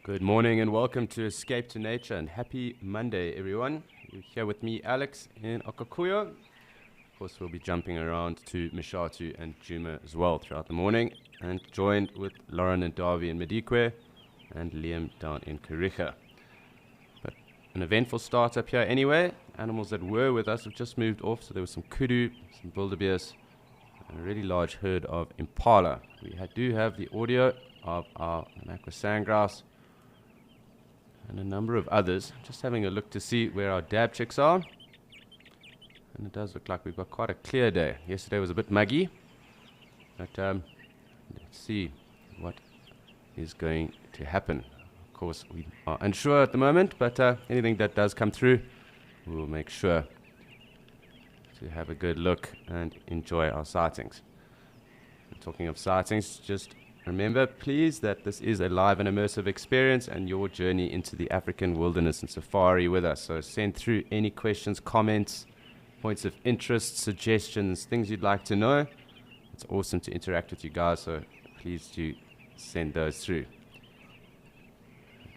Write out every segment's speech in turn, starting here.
Good morning and welcome to Escape to Nature and happy Monday, everyone. You're here with me, Alex, in Okakuyo. Of course, we'll be jumping around to Mishatu and Juma as well throughout the morning, and joined with Lauren and Darby in Madikwe and Liam down in Kariga. But an eventful start up here anyway. Animals that were with us have just moved off, so there was some kudu, some wildebeest, and a really large herd of impala. We do have the audio of our Namakwa sandgrouse and a number of others. Just having a look to see where our dab chicks are. And it does look like we've got quite a clear day. Yesterday was a bit muggy, but let's see what is going to happen. Of course, we are unsure at the moment, but anything that does come through, we will make sure to have a good look and enjoy our sightings. And talking of sightings, just remember, please, that this is a live and immersive experience and your journey into the African wilderness and safari with us. So send through any questions, comments, points of interest, suggestions, things you'd like to know. It's awesome to interact with you guys, so please do send those through.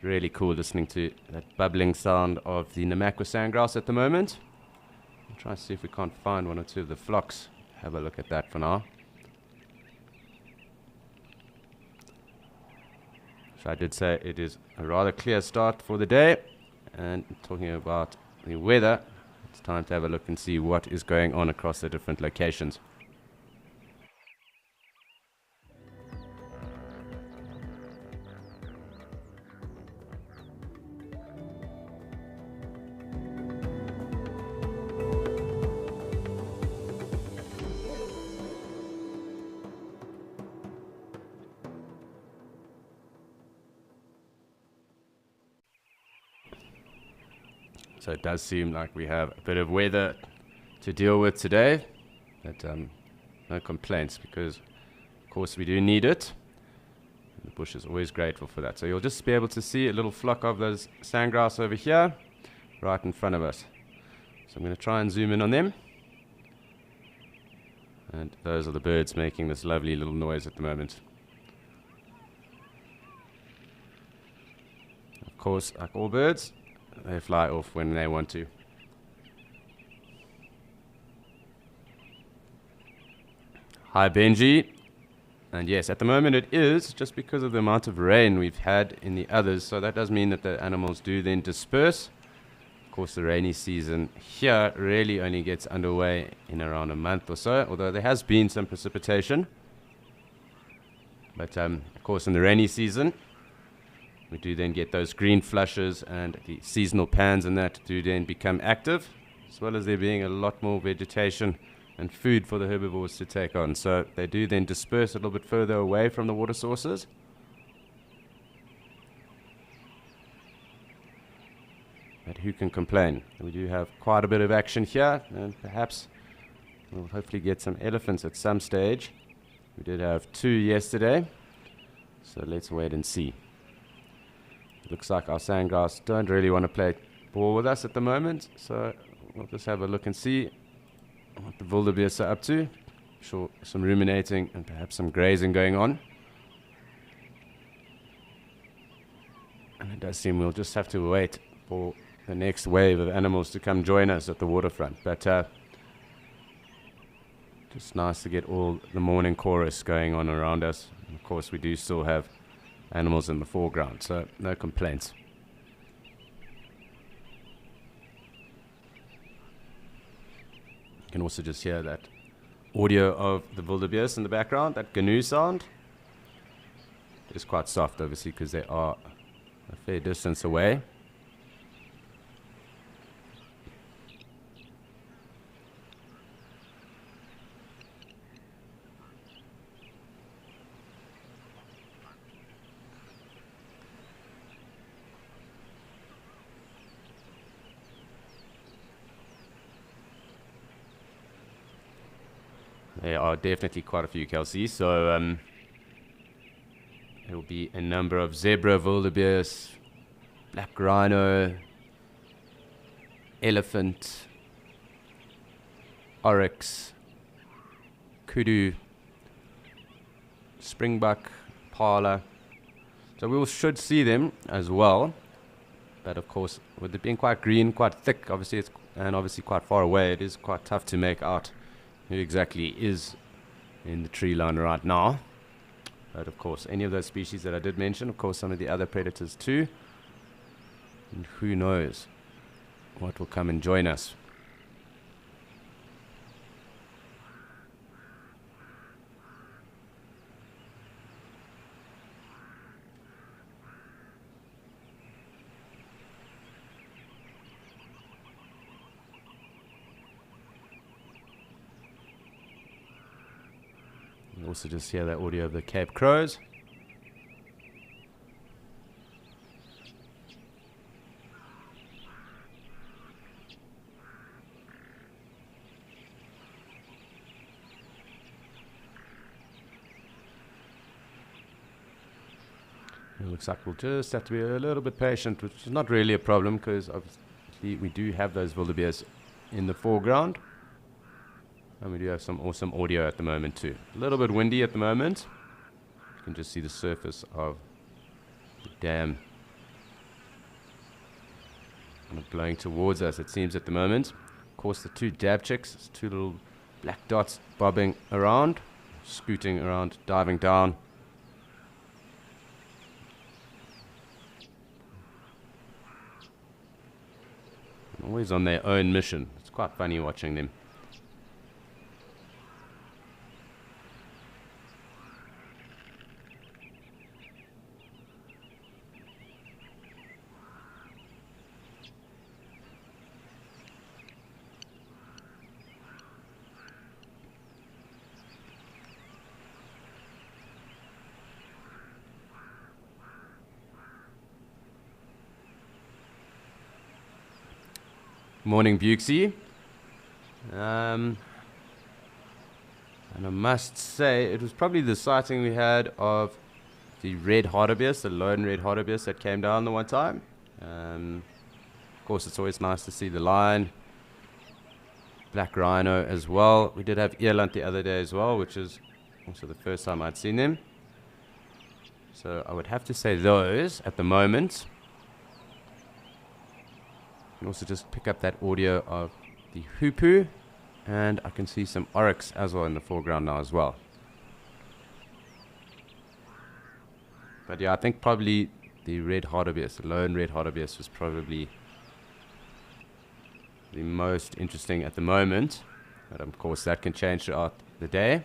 Really cool listening to that bubbling sound of the Namakwa sandgrouse at the moment. I'll try and see if we can't find one or two of the flocks. Have a look at that for now. So I did say it is a rather clear start for the day, and talking about the weather, it's time to have a look and see what is going on across the different locations. So it does seem like we have a bit of weather to deal with today, but no complaints, because of course we do need it. The bush is always grateful for that. So you'll just be able to see a little flock of those sandgrouse over here, right in front of us. So I'm going to try and zoom in on them. And those are the birds making this lovely little noise at the moment. Of course, like all birds, they fly off when they want to. Hi Benji. And yes, at the moment it is, just because of the amount of rain we've had in the others, so that does mean that the animals do then disperse. Of course, the rainy season here really only gets underway in around a month or so, although there has been some precipitation. But of course, in the rainy season, we do then get those green flushes, and the seasonal pans and that do then become active, as well as there being a lot more vegetation and food for the herbivores to take on. So they do then disperse a little bit further away from the water sources. But who can complain? We do have quite a bit of action here, and perhaps we'll hopefully get some elephants at some stage. We did have 2 yesterday, so let's wait and see. Looks like our sandgrouse don't really want to play ball with us at the moment, so we'll just have a look and see what the wildebeest are up to. Sure, some ruminating and perhaps some grazing going on. And it does seem we'll just have to wait for the next wave of animals to come join us at the waterfront. But just nice to get all the morning chorus going on around us. And of course, we do still have animals in the foreground, so no complaints. You can also just hear that audio of the wildebeest in the background, that gnu sound. It is quite soft, obviously, because they are a fair distance away. There are definitely quite a few, Kelsey. So there will be a number of zebra, wildebeest, black rhino, elephant, oryx, kudu, springbuck, impala. So we should see them as well. But of course, with it being quite green, quite thick, obviously quite far away, it is quite tough to make out who exactly is in the tree line right now. But of course, any of those species that I did mention, of course, some of the other predators too. And who knows what will come and join us. You also just hear that audio of the Cape Crows. It looks like we'll just have to be a little bit patient, which is not really a problem because obviously we do have those wildebeest in the foreground. And we do have some awesome audio at the moment too. A little bit windy at the moment. You can just see the surface of the dam kind of blowing towards us, it seems, at the moment. Of course, the two dab chicks, two little black dots bobbing around, scooting around, diving down. Always on their own mission. It's quite funny watching them. Morning, Buxy. And I must say, it was probably the sighting we had of the red hartebeest, the lone red hartebeest that came down the one time. Of course, it's always nice to see the lion, black rhino as well. We did have eland the other day as well, which is also the first time I'd seen them. So I would have to say those at the moment. You can also just pick up that audio of the hoopoe, and I can see some oryx as well in the foreground now as well. But yeah, I think probably the red hartebeest, the lone red hartebeest, was probably the most interesting at the moment. But of course that can change throughout the day.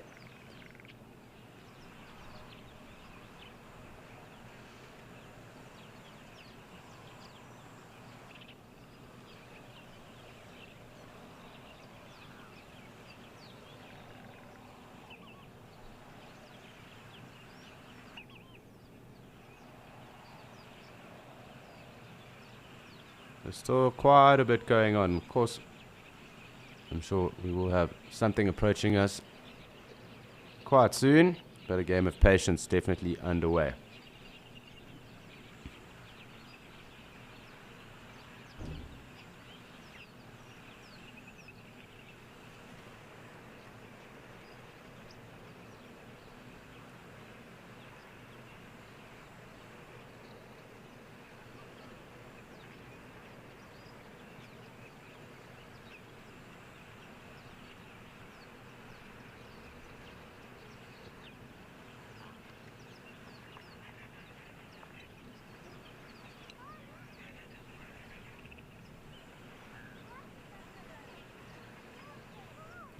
There's still quite a bit going on. Of course, I'm sure we will have something approaching us quite soon, but a game of patience definitely underway.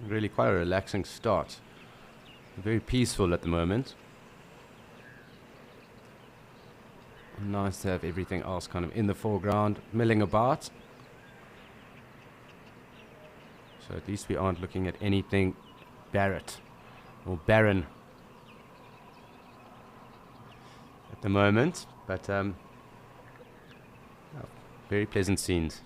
Really quite a relaxing start. Very peaceful at the moment. Nice to have everything else kind of in the foreground, milling about. So at least we aren't looking at anything barren or barren at the moment. But very pleasant scenes.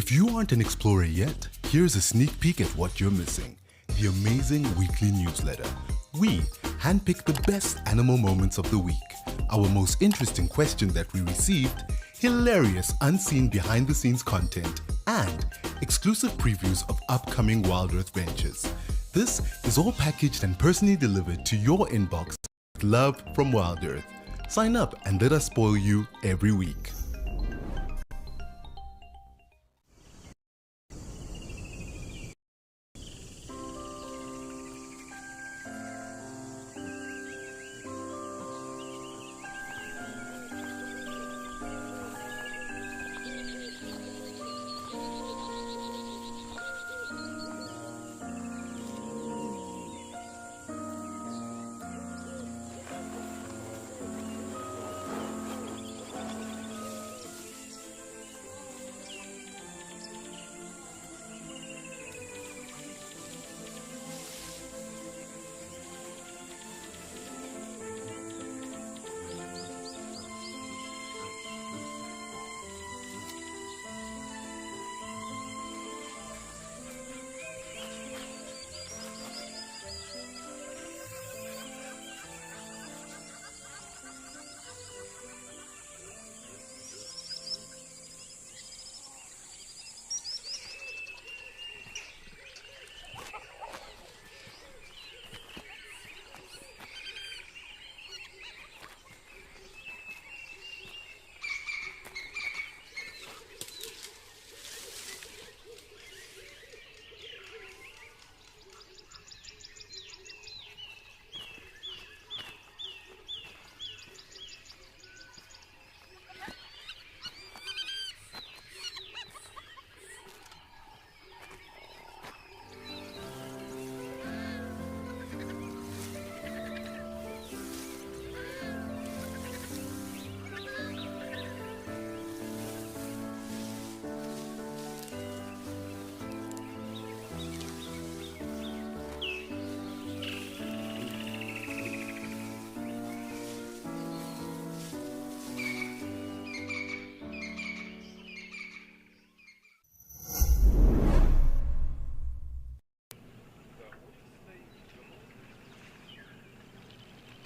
If you aren't an explorer yet, here's a sneak peek at what you're missing. The amazing weekly newsletter. We handpick the best animal moments of the week, our most interesting question that we received, hilarious unseen behind-the-scenes content, and exclusive previews of upcoming Wild Earth ventures. This is all packaged and personally delivered to your inbox with love from Wild Earth. Sign up and let us spoil you every week.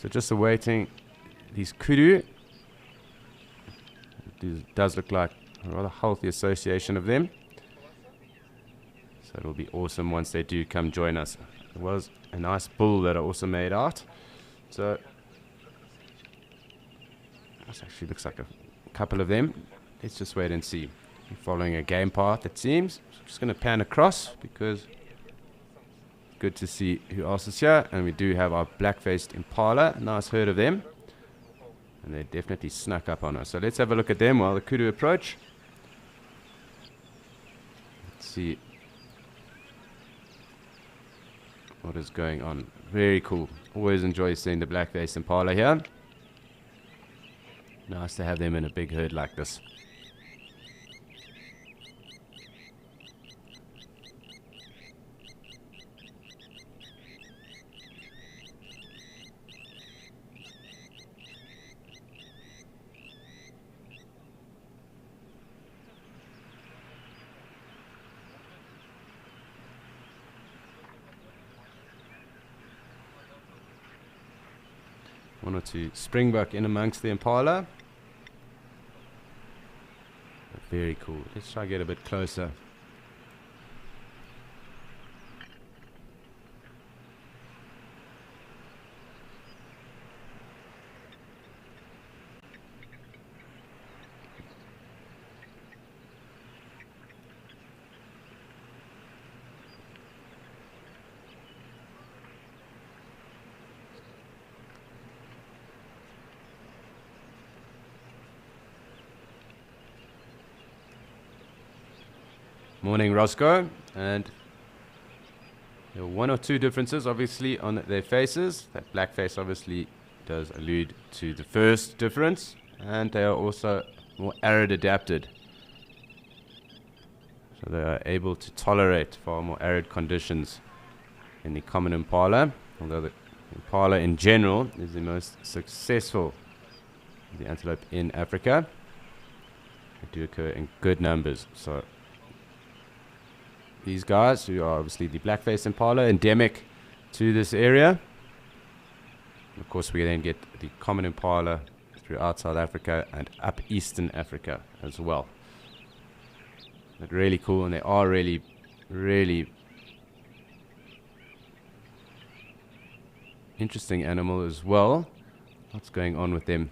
So just awaiting these kudu. It does look like a rather healthy association of them. So it'll be awesome once they do come join us. There was a nice bull that I also made out. So this actually looks like a couple of them. Let's just wait and see. We're following a game path, it seems. So I'm just going to pan across because good to see who else is here. And we do have our black-faced impala. Nice herd of them. And they definitely snuck up on us. So let's have a look at them while the kudu approach. Let's see what is going on. Very cool. Always enjoy seeing the black-faced impala here. Nice to have them in a big herd like this. One or two springbuck in amongst the impala. Very cool. Let's try to get a bit closer. Morning, Roscoe. And there are one or two differences, obviously, on their faces. That black face obviously does allude to the first difference. And they are also more arid adapted. So they are able to tolerate far more arid conditions in the common impala. Although the impala in general is the most successful of the antelope in Africa. They do occur in good numbers. So these guys, who are obviously the black-faced impala, endemic to this area. Of course, we then get the common impala throughout South Africa and up Eastern Africa as well. But really cool, and they are really, really interesting animal as well. What's going on with them?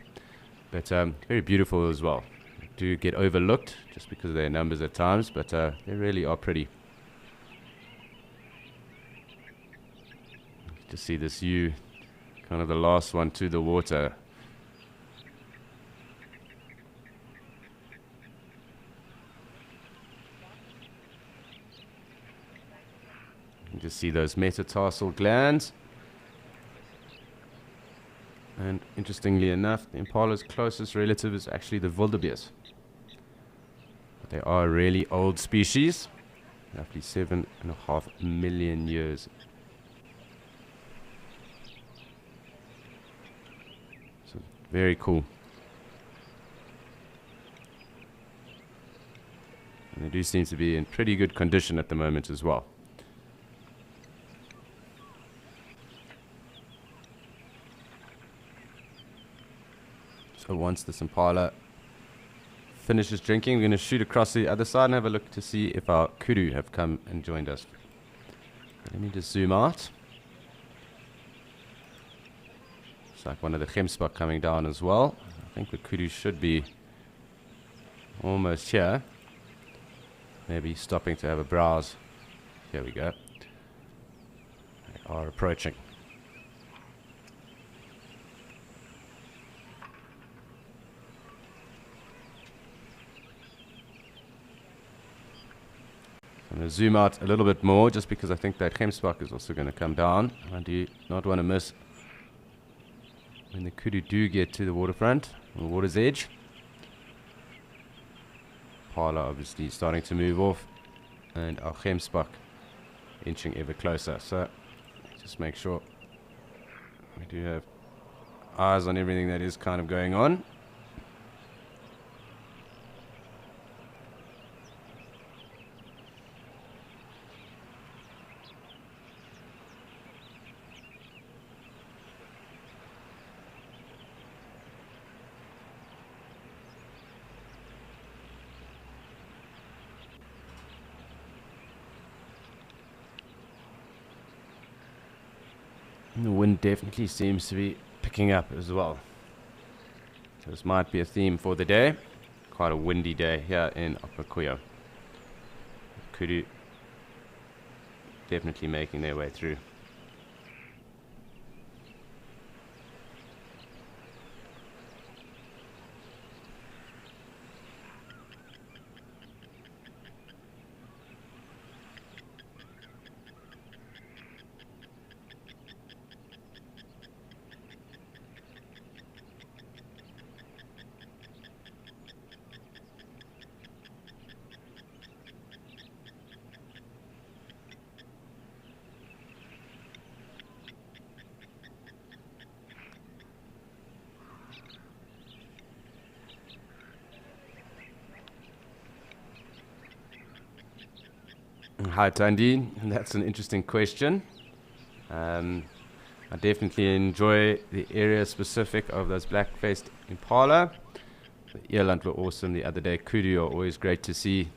But very beautiful as well. They do get overlooked just because of their numbers at times, but they really are pretty. To see this ewe, kind of the last one to the water. You just see those metatarsal glands. And interestingly enough, the impala's closest relative is actually the wildebeest. But they are a really old species, roughly 7.5 million years. So very cool. And they do seem to be in pretty good condition at the moment as well. So once this impala finishes drinking, we're going to shoot across the other side and have a look to see if our kudu have come and joined us. Let me just zoom out. It's like one of the gemsbok coming down as well. I think the kudu should be almost here. Maybe stopping to have a browse. Here we go. They are approaching. I'm going to zoom out a little bit more just because I think that gemsbok is also going to come down. I do not want to miss when the kudu do get to the waterfront, or the water's edge. Impala obviously starting to move off, and our gemsbok inching ever closer. So just make sure we do have eyes on everything that is kind of going on. The wind definitely seems to be picking up as well. So this might be a theme for the day. Quite a windy day here in Okaukuejo. Kudu definitely making their way through. Hi Tandi, that's an interesting question. I definitely enjoy the area specific of those black-faced impala. The eland were awesome the other day. Kudu are always great to see.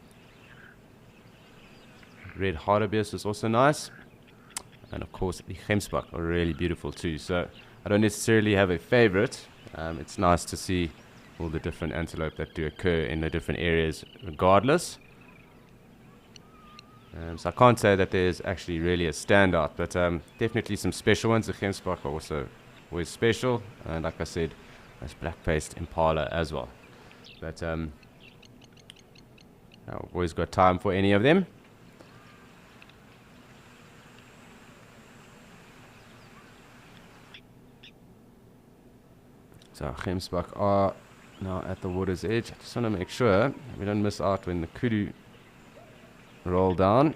Red hartebeest is also nice. And of course the gemsbok are really beautiful too. So I don't necessarily have a favorite. It's nice to see all the different antelope that do occur in the different areas regardless. So I can't say that there's actually really a standout, but definitely some special ones. The gemsbok are also always special, and like I said, there's black-faced impala as well. But I've always got time for any of them. So our gemsbok are now at the water's edge. I just want to make sure we don't miss out when the kudu roll down.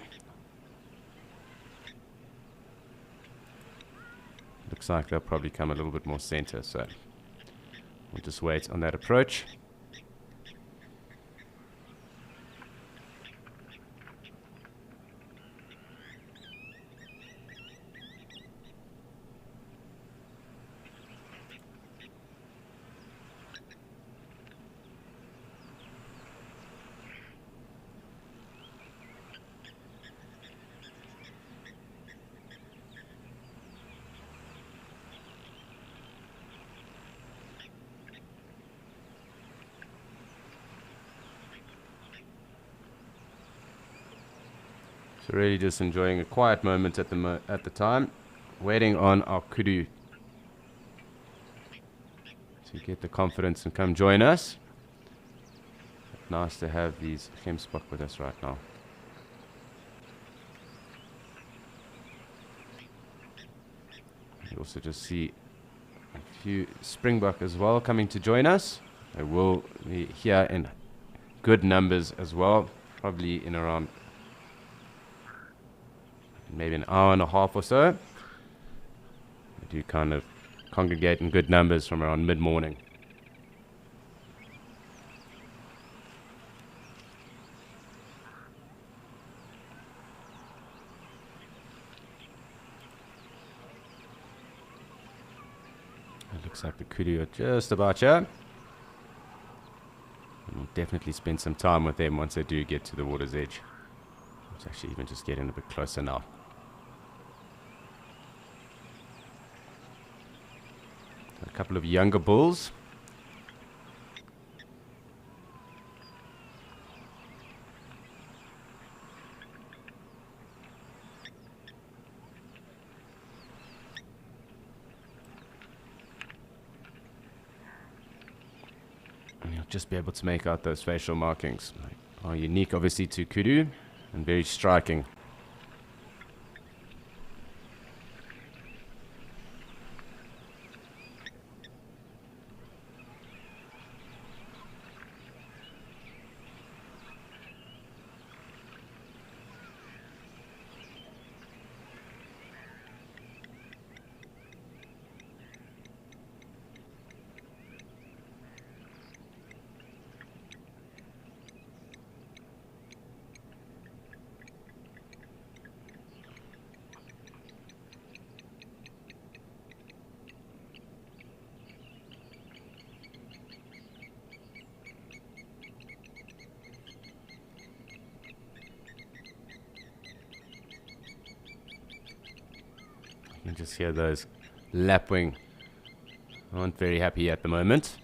Looks like they'll probably come a little bit more center, so we'll just wait on that approach. So really just enjoying a quiet moment at the time, waiting on our kudu to get the confidence and come join us. Nice to have these Gemsbok with us right now. You also just see a few Springbok as well coming to join us. They will be here in good numbers as well, probably in around maybe an hour and a half or so. They do kind of congregate in good numbers from around mid-morning. It looks like the kudu are just about here. And we'll definitely spend some time with them once they do get to the water's edge. Let's actually even just get in a bit closer now. A couple of younger bulls. And you'll just be able to make out those facial markings. Are unique obviously to kudu and very striking. You can just hear those lapwing aren't very happy at the moment.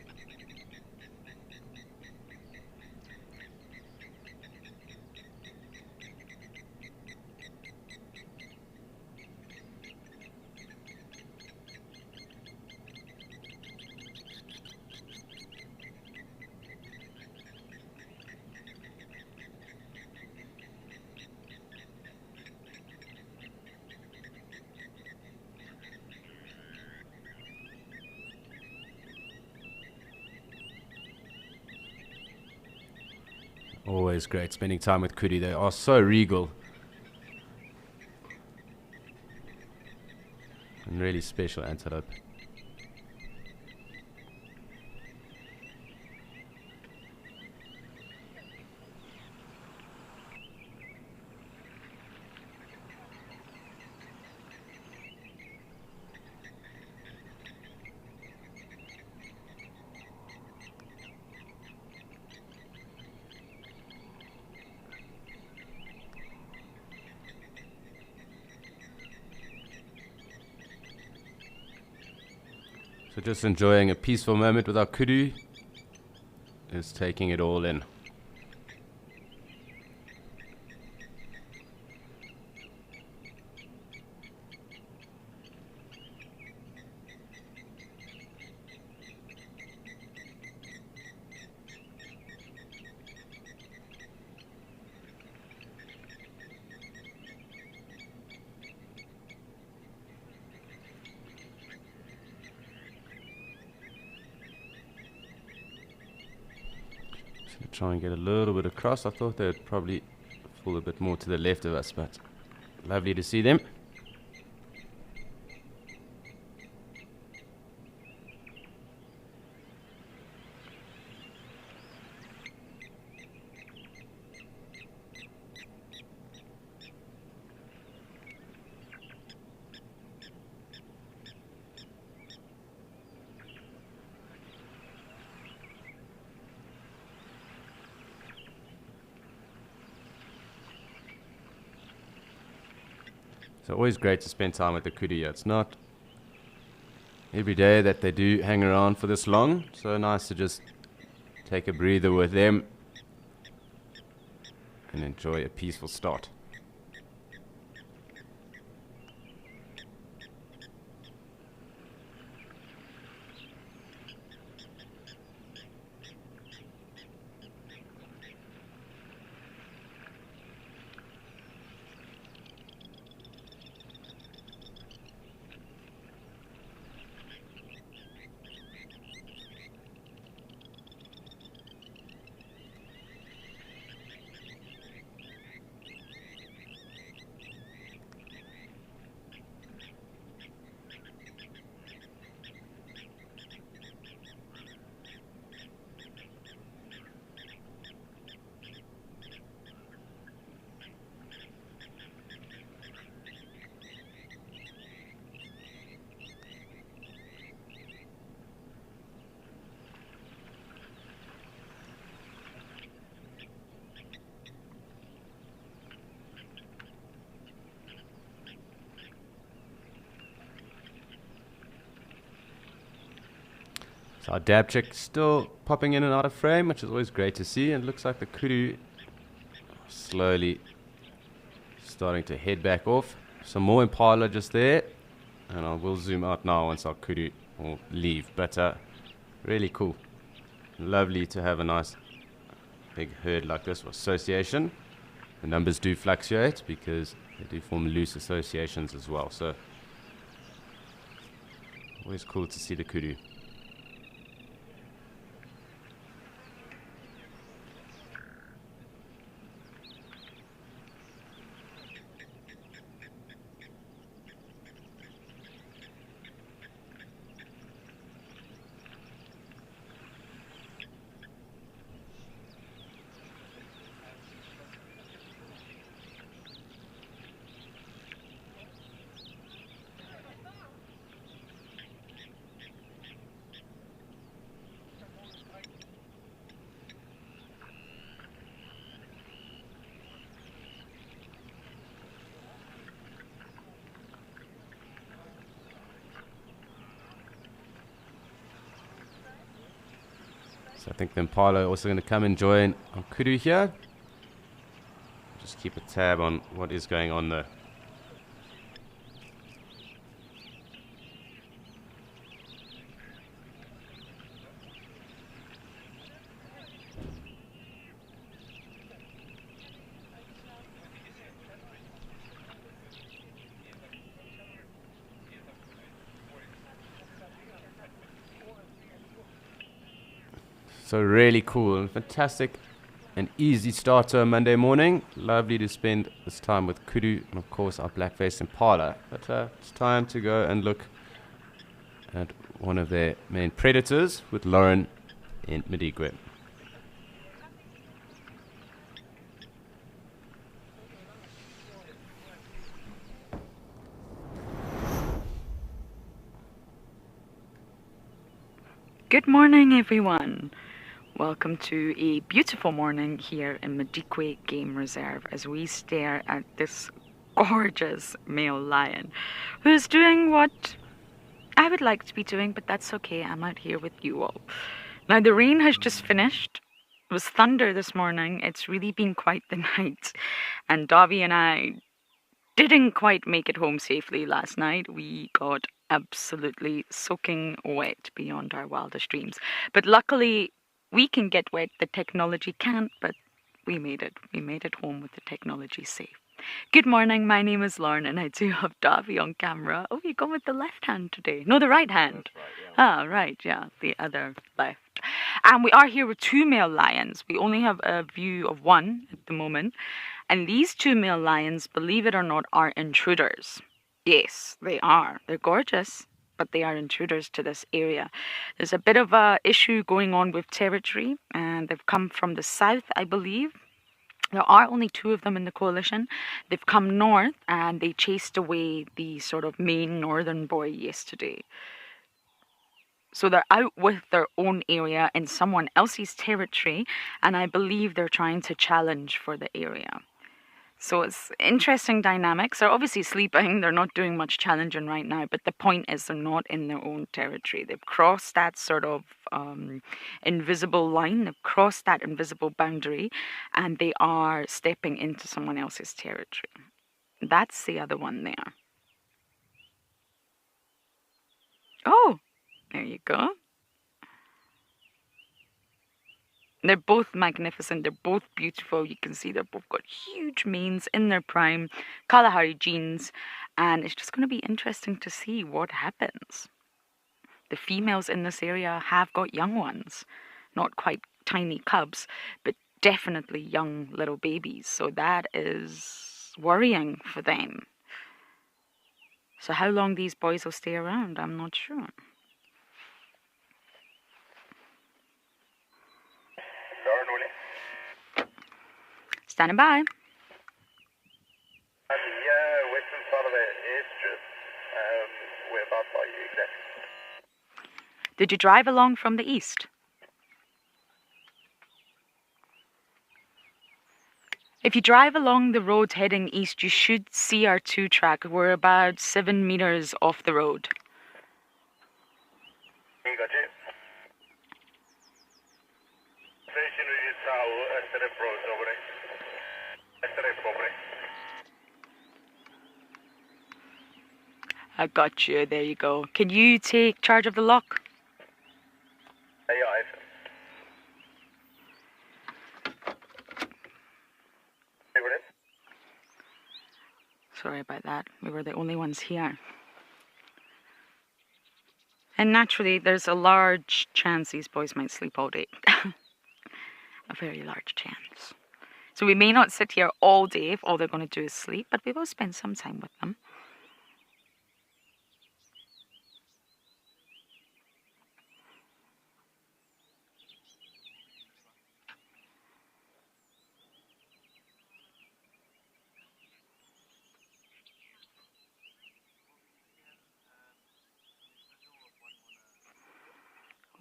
Always great spending time with kudu. They are so regal and really special antelope. So just enjoying a peaceful moment with our kudu, is taking it all in. Try and get a little bit across. I thought they would probably fall a bit more to the left of us, but lovely to see them. So always great to spend time with the kudu. It's not every day that they do hang around for this long, so nice to just take a breather with them and enjoy a peaceful start. So our dab chick still popping in and out of frame, which is always great to see. And it looks like the kudu slowly starting to head back off. Some more impala just there. And I will zoom out now once our kudu will leave. But really cool. Lovely to have a nice big herd like this, or association. The numbers do fluctuate because they do form loose associations as well. So always cool to see the kudu. So I think the impala are also going to come and join our kudu here. Just keep a tab on what is going on there. So really cool and fantastic and easy start to a Monday morning. Lovely to spend this time with kudu and of course our black-faced impala. But it's time to go and look at one of their main predators with Lauren in Madikwe. Good morning, everyone. Welcome to a beautiful morning here in Madikwe Game Reserve as we stare at this gorgeous male lion who's doing what I would like to be doing, but that's okay. I'm out here with you all. Now, the rain has just finished. It was thunder this morning. It's really been quite the night. And Davi and I didn't quite make it home safely last night. We got absolutely soaking wet beyond our wildest dreams. But luckily, we can get wet. The technology can't, but we made it. We made it home with the technology safe. Good morning, my name is Lauren and I do have Davi on camera. Oh, you're going with the left hand today. No, the right hand. Right, yeah. Ah, right, yeah, the other left. And we are here with two male lions. We only have a view of one at the moment. And these two male lions, believe it or not, are intruders. Yes, they are. They're gorgeous, but they are intruders to this area. There's a bit of a issue going on with territory, and they've come from the south, I believe. There are only two of them in the coalition. They've come north, and they chased away the sort of main northern boy yesterday. So they're out with their own area in someone else's territory, and I believe they're trying to challenge for the area. So it's interesting dynamics. They're obviously sleeping. They're not doing much challenging right now. But the point is they're not in their own territory. They've crossed that sort of invisible line. They've crossed that invisible boundary. And they are stepping into someone else's territory. That's the other one there. Oh, there you go. They're both magnificent. They're both beautiful. You can see they've both got huge manes in their prime, Kalahari genes, and it's just going to be interesting to see what happens. The females in this area have got young ones, not quite tiny cubs, but definitely young little babies. So that is worrying for them. So how long these boys will stay around, I'm not sure. Standing by. Yeah, western side of the airstrip. Whereabouts are you exactly? Did you drive along from the east? If you drive along the road heading east, you should see our 2-track. We're about 7 meters off the road. You got you. Yesterday, bro, nobody. Yesterday, nobody. I got you. There you go. Can you take charge of the lock? Yeah, Ivan. Hey, what is? Sorry about that. We were the only ones here. And naturally, there's a large chance these boys might sleep all day. A very large chance. So we may not sit here all day if all they're going to do is sleep, but we will spend some time with them.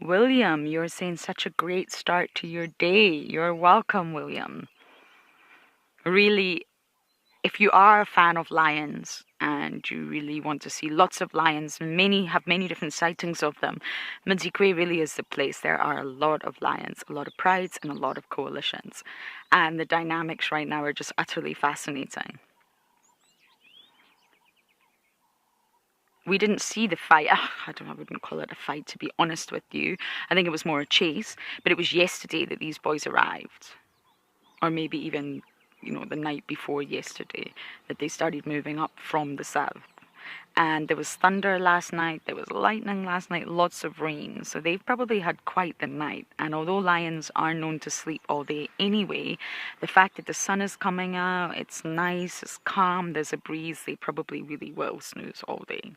William, you're saying such a great start to your day. You're welcome, William. Really, if you are a fan of lions and you really want to see lots of lions, many different sightings of them, Madikwe really is the place. There are a lot of lions, a lot of prides, and a lot of coalitions. And the dynamics right now are just utterly fascinating. We didn't see the fight. I wouldn't call it a fight, to be honest with you. I think it was more a chase. But it was yesterday that these boys arrived. Or maybe even, the night before yesterday, that they started moving up from the south. And there was thunder last night, there was lightning last night, lots of rain. So they've probably had quite the night. And although lions are known to sleep all day anyway, the fact that the sun is coming out, it's nice, it's calm, there's a breeze, they probably really will snooze all day.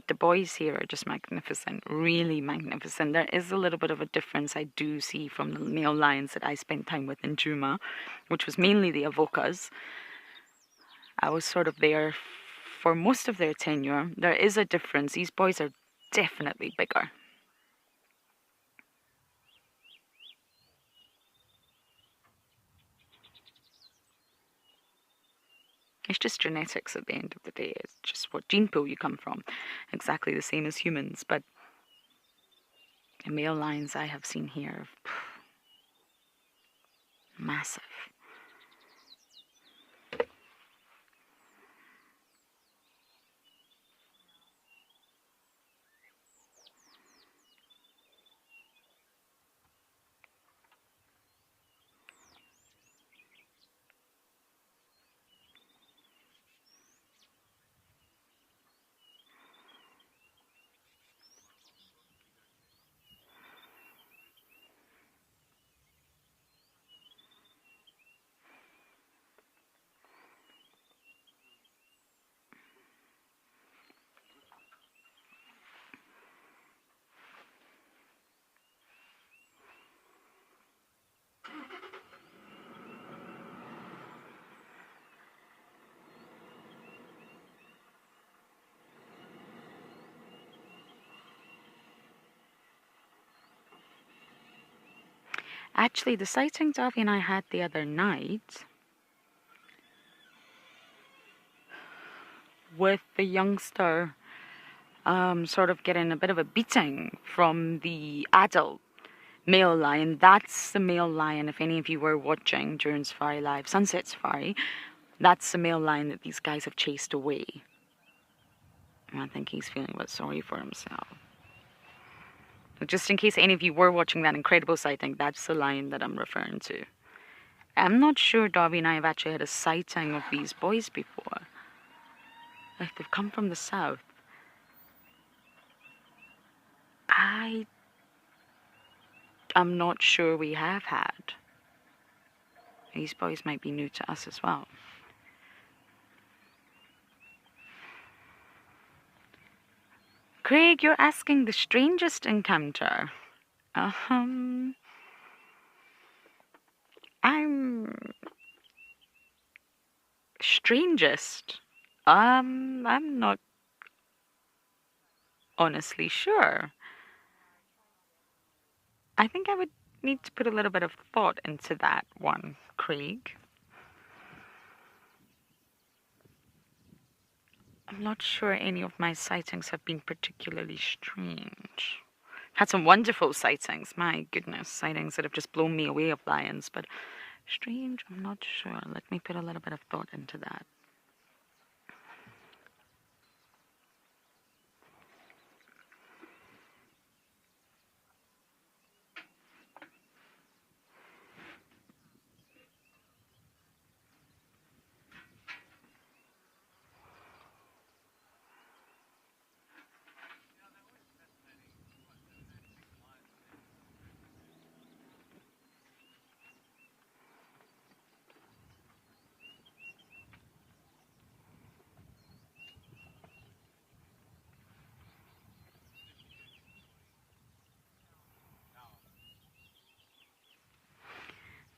The boys here are just magnificent, really magnificent. There is a little bit of a difference I do see from the male lions that I spent time with in Djuma, which was mainly the Avokas. I was sort of there for most of their tenure. There is a difference. These boys are definitely bigger. It's just genetics at the end of the day. It's just what gene pool you come from. Exactly the same as humans. But the male lions I have seen here, massive. Actually, the sighting Davi and I had the other night with the youngster sort of getting a bit of a beating from the adult male lion. That's the male lion, if any of you were watching during Safari Live, Sunset Safari, that's the male lion that these guys have chased away. And I think he's feeling a bit sorry for himself. But just in case any of you were watching that incredible sighting, that's the lion that I'm referring to. I'm not sure Darby and I have actually had a sighting of these boys before. Like, they've come from the south. I'm not sure we have had. These boys might be new to us as well. Craig, you're asking the strangest encounter. I'm strangest. I'm not honestly sure. I think I would need to put a little bit of thought into that one, Craig. I'm not sure any of my sightings have been particularly strange. Had some wonderful sightings, my goodness, sightings that have just blown me away of lions, but strange, I'm not sure. Let me put a little bit of thought into that.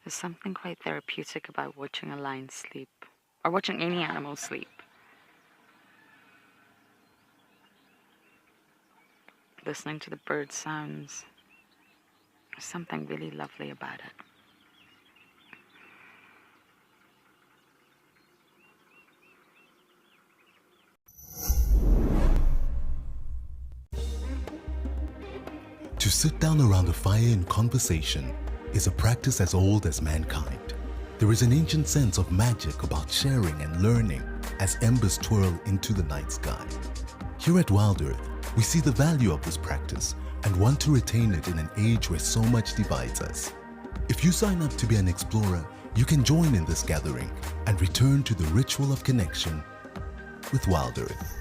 There's something quite therapeutic about watching a lion sleep, or watching any animal sleep. Listening to the bird sounds, there's something really lovely about it. To sit down around a fire in conversation is a practice as old as mankind. There is an ancient sense of magic about sharing and learning as embers twirl into the night sky. Here at Wild Earth, we see the value of this practice and want to retain it in an age where so much divides us. If you sign up to be an explorer, you can join in this gathering and return to the ritual of connection with Wild Earth.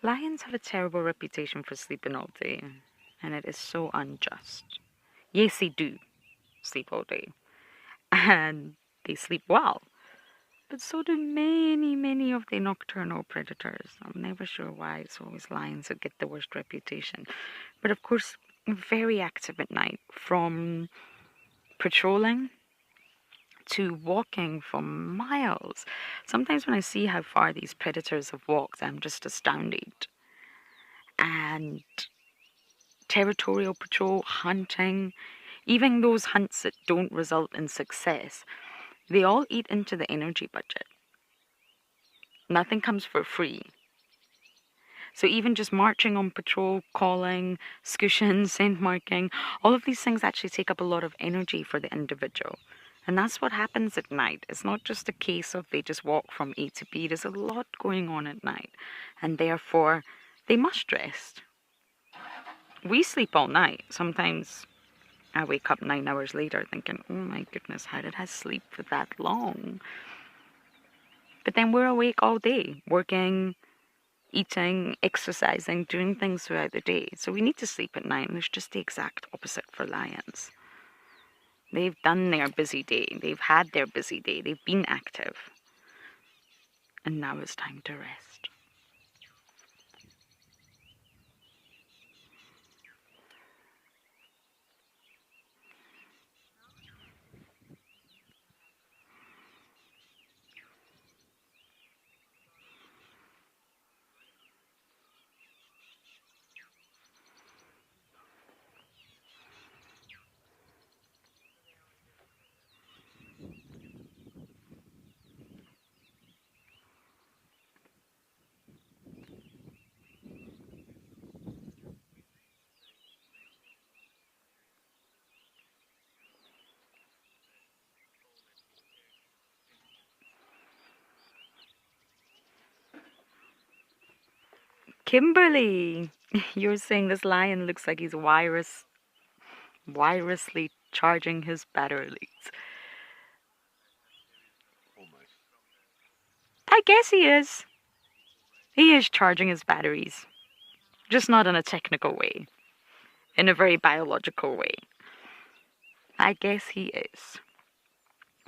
Lions have a terrible reputation for sleeping all day, and it is so unjust. Yes, they do sleep all day, and they sleep well, but so do many, many of the nocturnal predators. I'm never sure why it's always lions that get the worst reputation. But of course, very active at night, from patrolling to walking for miles. Sometimes when I see how far these predators have walked, I'm just astounded. And territorial patrol, hunting, even those hunts that don't result in success, they all eat into the energy budget. Nothing comes for free. So even just marching on patrol, calling, scooshing, scent marking, all of these things actually take up a lot of energy for the individual. And that's what happens at night. It's not just a case of they just walk from A to B. There's a lot going on at night. And therefore, they must rest. We sleep all night. Sometimes I wake up 9 hours later thinking, oh my goodness, how did I sleep for that long? But then we're awake all day, working, eating, exercising, doing things throughout the day. So we need to sleep at night, and it's just the exact opposite for lions. They've done their busy day. They've had their busy day. They've been active. And now it's time to rest. Kimberly, you're saying this lion looks like he's wirelessly charging his batteries. I guess he is. He is charging his batteries. Just not in a technical way. In a very biological way. I guess he is.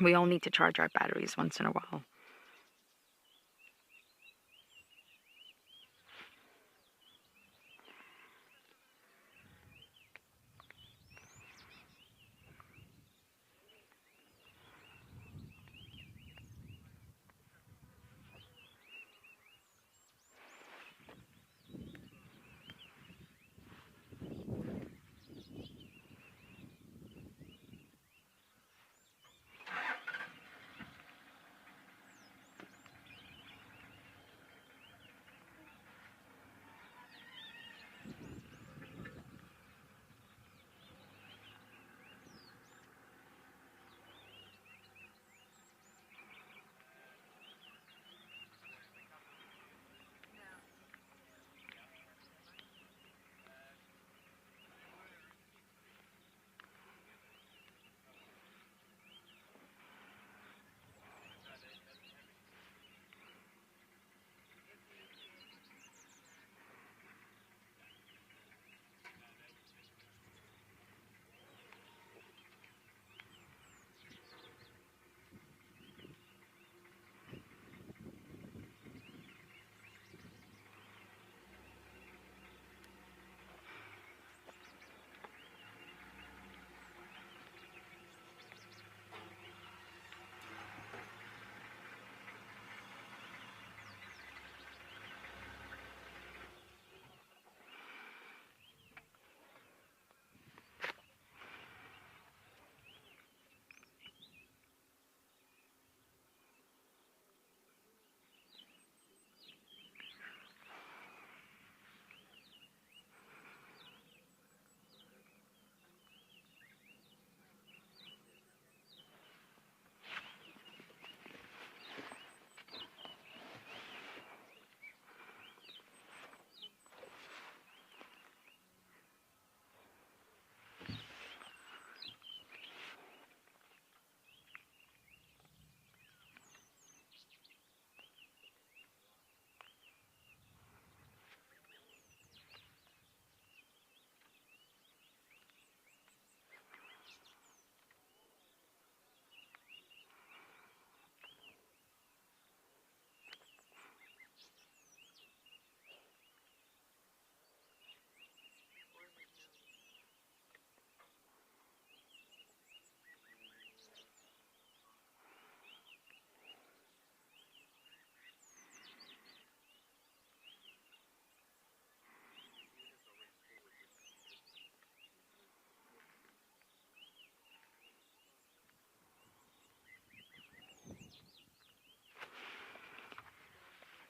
We all need to charge our batteries once in a while.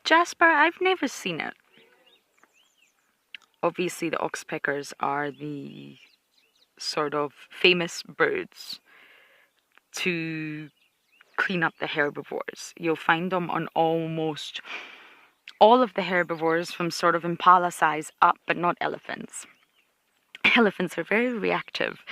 Jasper, I've never seen it. Obviously, the oxpeckers are the sort of famous birds to clean up the herbivores. You'll find them on almost all of the herbivores from sort of impala size up, but not elephants. Elephants are very reactive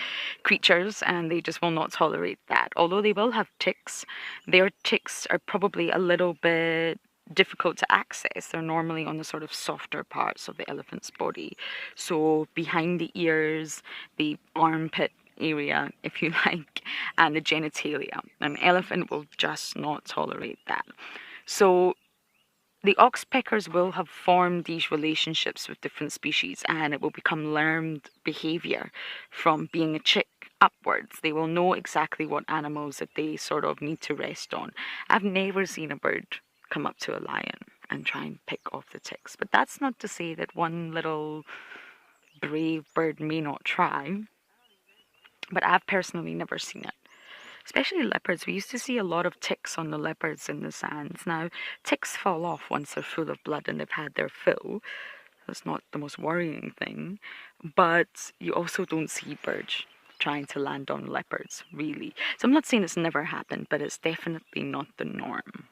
creatures and they just will not tolerate that. Although they will have ticks, their ticks are probably a little bit difficult to access. They're normally on the sort of softer parts of the elephant's body. So behind the ears, the armpit area, if you like, and the genitalia. An elephant will just not tolerate that. So the oxpeckers will have formed these relationships with different species and it will become learned behavior from being a chick upwards. They will know exactly what animals that they sort of need to rest on. I've never seen a bird come up to a lion and try and pick off the ticks, but that's not to say that one little brave bird may not try, but I've personally never seen it. Especially leopards. We used to see a lot of ticks on the leopards in the sands. Now, ticks fall off once they're full of blood and they've had their fill. That's not the most worrying thing. But you also don't see birds trying to land on leopards, really. So I'm not saying it's never happened, but it's definitely not the norm.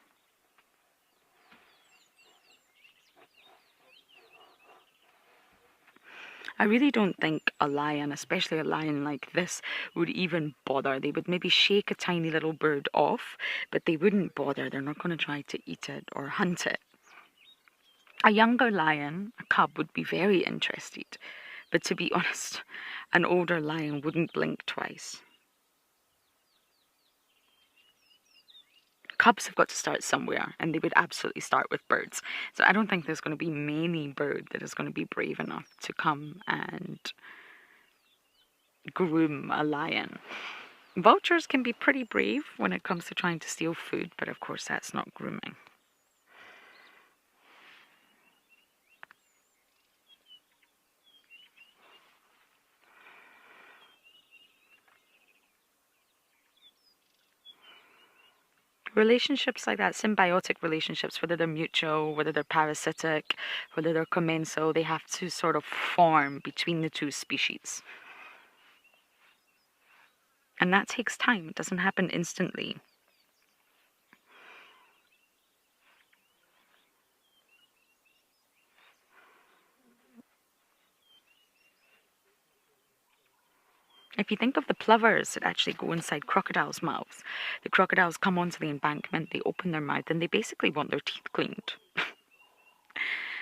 I really don't think a lion, especially a lion like this, would even bother. They would maybe shake a tiny little bird off, but they wouldn't bother. They're not going to try to eat it or hunt it. A younger lion, a cub, would be very interested. But to be honest, an older lion wouldn't blink twice. Cubs have got to start somewhere, and they would absolutely start with birds. So I don't think there's going to be many bird that is going to be brave enough to come and groom a lion. Vultures can be pretty brave when it comes to trying to steal food, but of course that's not grooming. Relationships like that, symbiotic relationships, whether they're mutual, whether they're parasitic, whether they're commensal, they have to sort of form between the two species. And that takes time. It doesn't happen instantly. If you think of the plovers that actually go inside crocodiles' mouths, the crocodiles come onto the embankment, they open their mouth, and they basically want their teeth cleaned.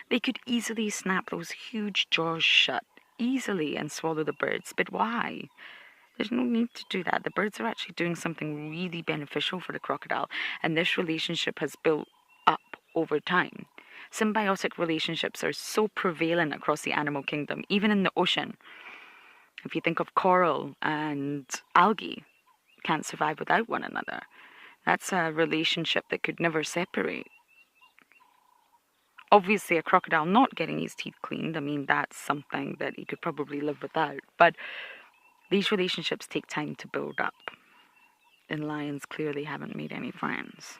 They could easily snap those huge jaws shut, easily, and swallow the birds. But why? There's no need to do that. The birds are actually doing something really beneficial for the crocodile, and this relationship has built up over time. Symbiotic relationships are so prevalent across the animal kingdom, even in the ocean. If you think of coral and algae, can't survive without one another. That's a relationship that could never separate. Obviously, a crocodile not getting his teeth cleaned, I mean, that's something that he could probably live without. But these relationships take time to build up. And lions clearly haven't made any friends.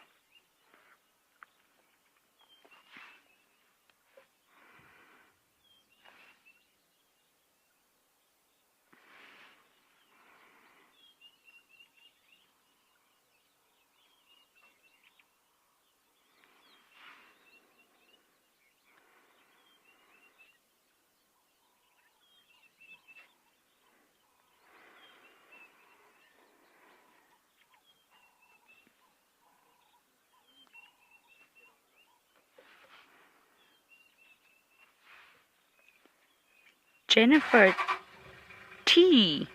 Jennifer T.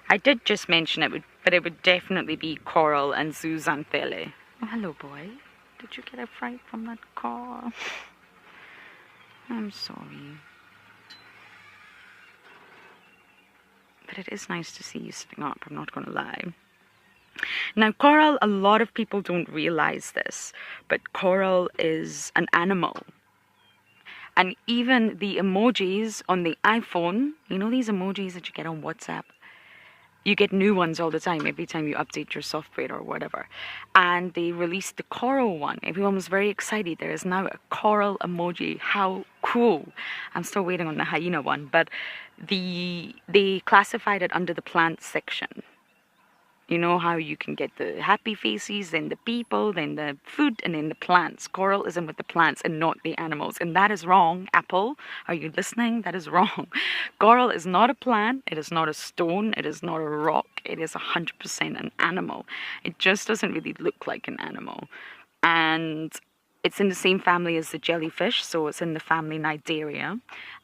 I did just mention it, but it would definitely be coral and zooxanthellae. Oh, hello, boy. Did you get a fright from that car? I'm sorry. But it is nice to see you sitting up, I'm not going to lie. Now, coral, a lot of people don't realize this, but coral is an animal. And even the emojis on the iPhone, you know these emojis that you get on WhatsApp? You get new ones all the time, every time you update your software or whatever. And they released the coral one. Everyone was very excited. There is now a coral emoji. How cool. I'm still waiting on the hyena one, but they classified it under the plants section. You know how you can get the happy faces, then the people, then the food, and then the plants. Coral is in with the plants and not the animals. And that is wrong. Apple, are you listening? That is wrong. Coral is not a plant. It is not a stone. It is not a rock. It is 100% an animal. It just doesn't really look like an animal. And it's in the same family as the jellyfish, so it's in the family Cnidaria,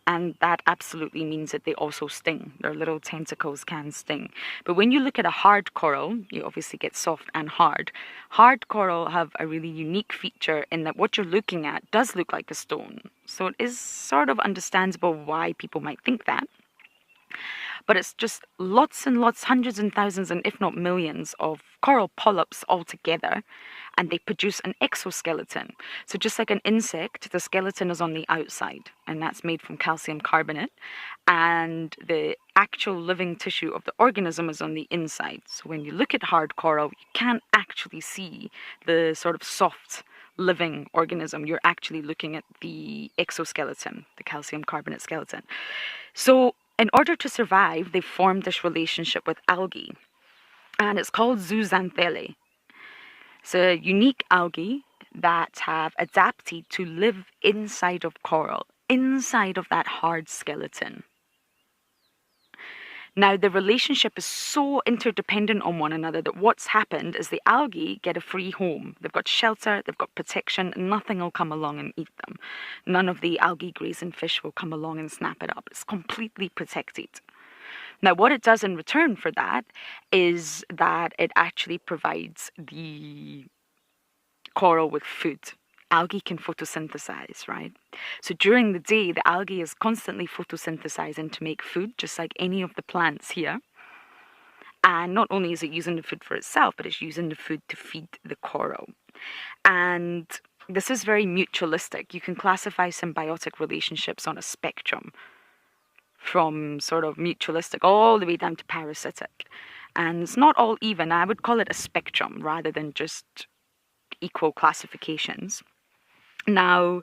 and that absolutely means that they also sting. Their little tentacles can sting. But when you look at a hard coral, you obviously get soft and hard. Hard coral have a really unique feature in that what you're looking at does look like a stone. So it is sort of understandable why people might think that. But it's just lots and lots, hundreds and thousands, and if not millions, of coral polyps all together, and they produce an exoskeleton. So just like an insect, the skeleton is on the outside, and that's made from calcium carbonate, and the actual living tissue of the organism is on the inside. So when you look at hard coral, you can't actually see the sort of soft living organism. You're actually looking at the exoskeleton, the calcium carbonate skeleton. So in order to survive, they formed this relationship with algae, and it's called zooxanthellae. It's a unique algae that have adapted to live inside of coral, inside of that hard skeleton. Now, the relationship is so interdependent on one another that what's happened is the algae get a free home. They've got shelter, they've got protection, nothing will come along and eat them. None of the algae grazing fish will come along and snap it up. It's completely protected. Now, what it does in return for that is that it actually provides the coral with food. Algae can photosynthesize, right? So during the day, the algae is constantly photosynthesizing to make food, just like any of the plants here. And not only is it using the food for itself, but it's using the food to feed the coral. And this is very mutualistic. You can classify symbiotic relationships on a spectrum, from sort of mutualistic all the way down to parasitic. And it's not all even. I would call it a spectrum rather than just equal classifications. Now,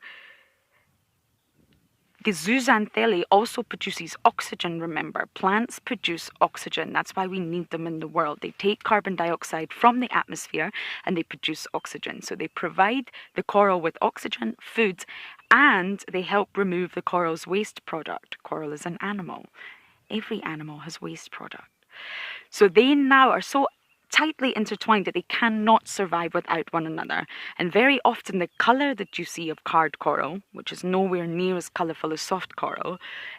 the zooxanthellae also produces oxygen, remember. Plants produce oxygen. That's why we need them in the world. They take carbon dioxide from the atmosphere and they produce oxygen. So they provide the coral with oxygen, food, and they help remove the coral's waste product. Coral is an animal. Every animal has waste product. So they now are so tightly intertwined that they cannot survive without one another. And very often the colour that you see of hard coral, which is nowhere near as colourful as soft coral,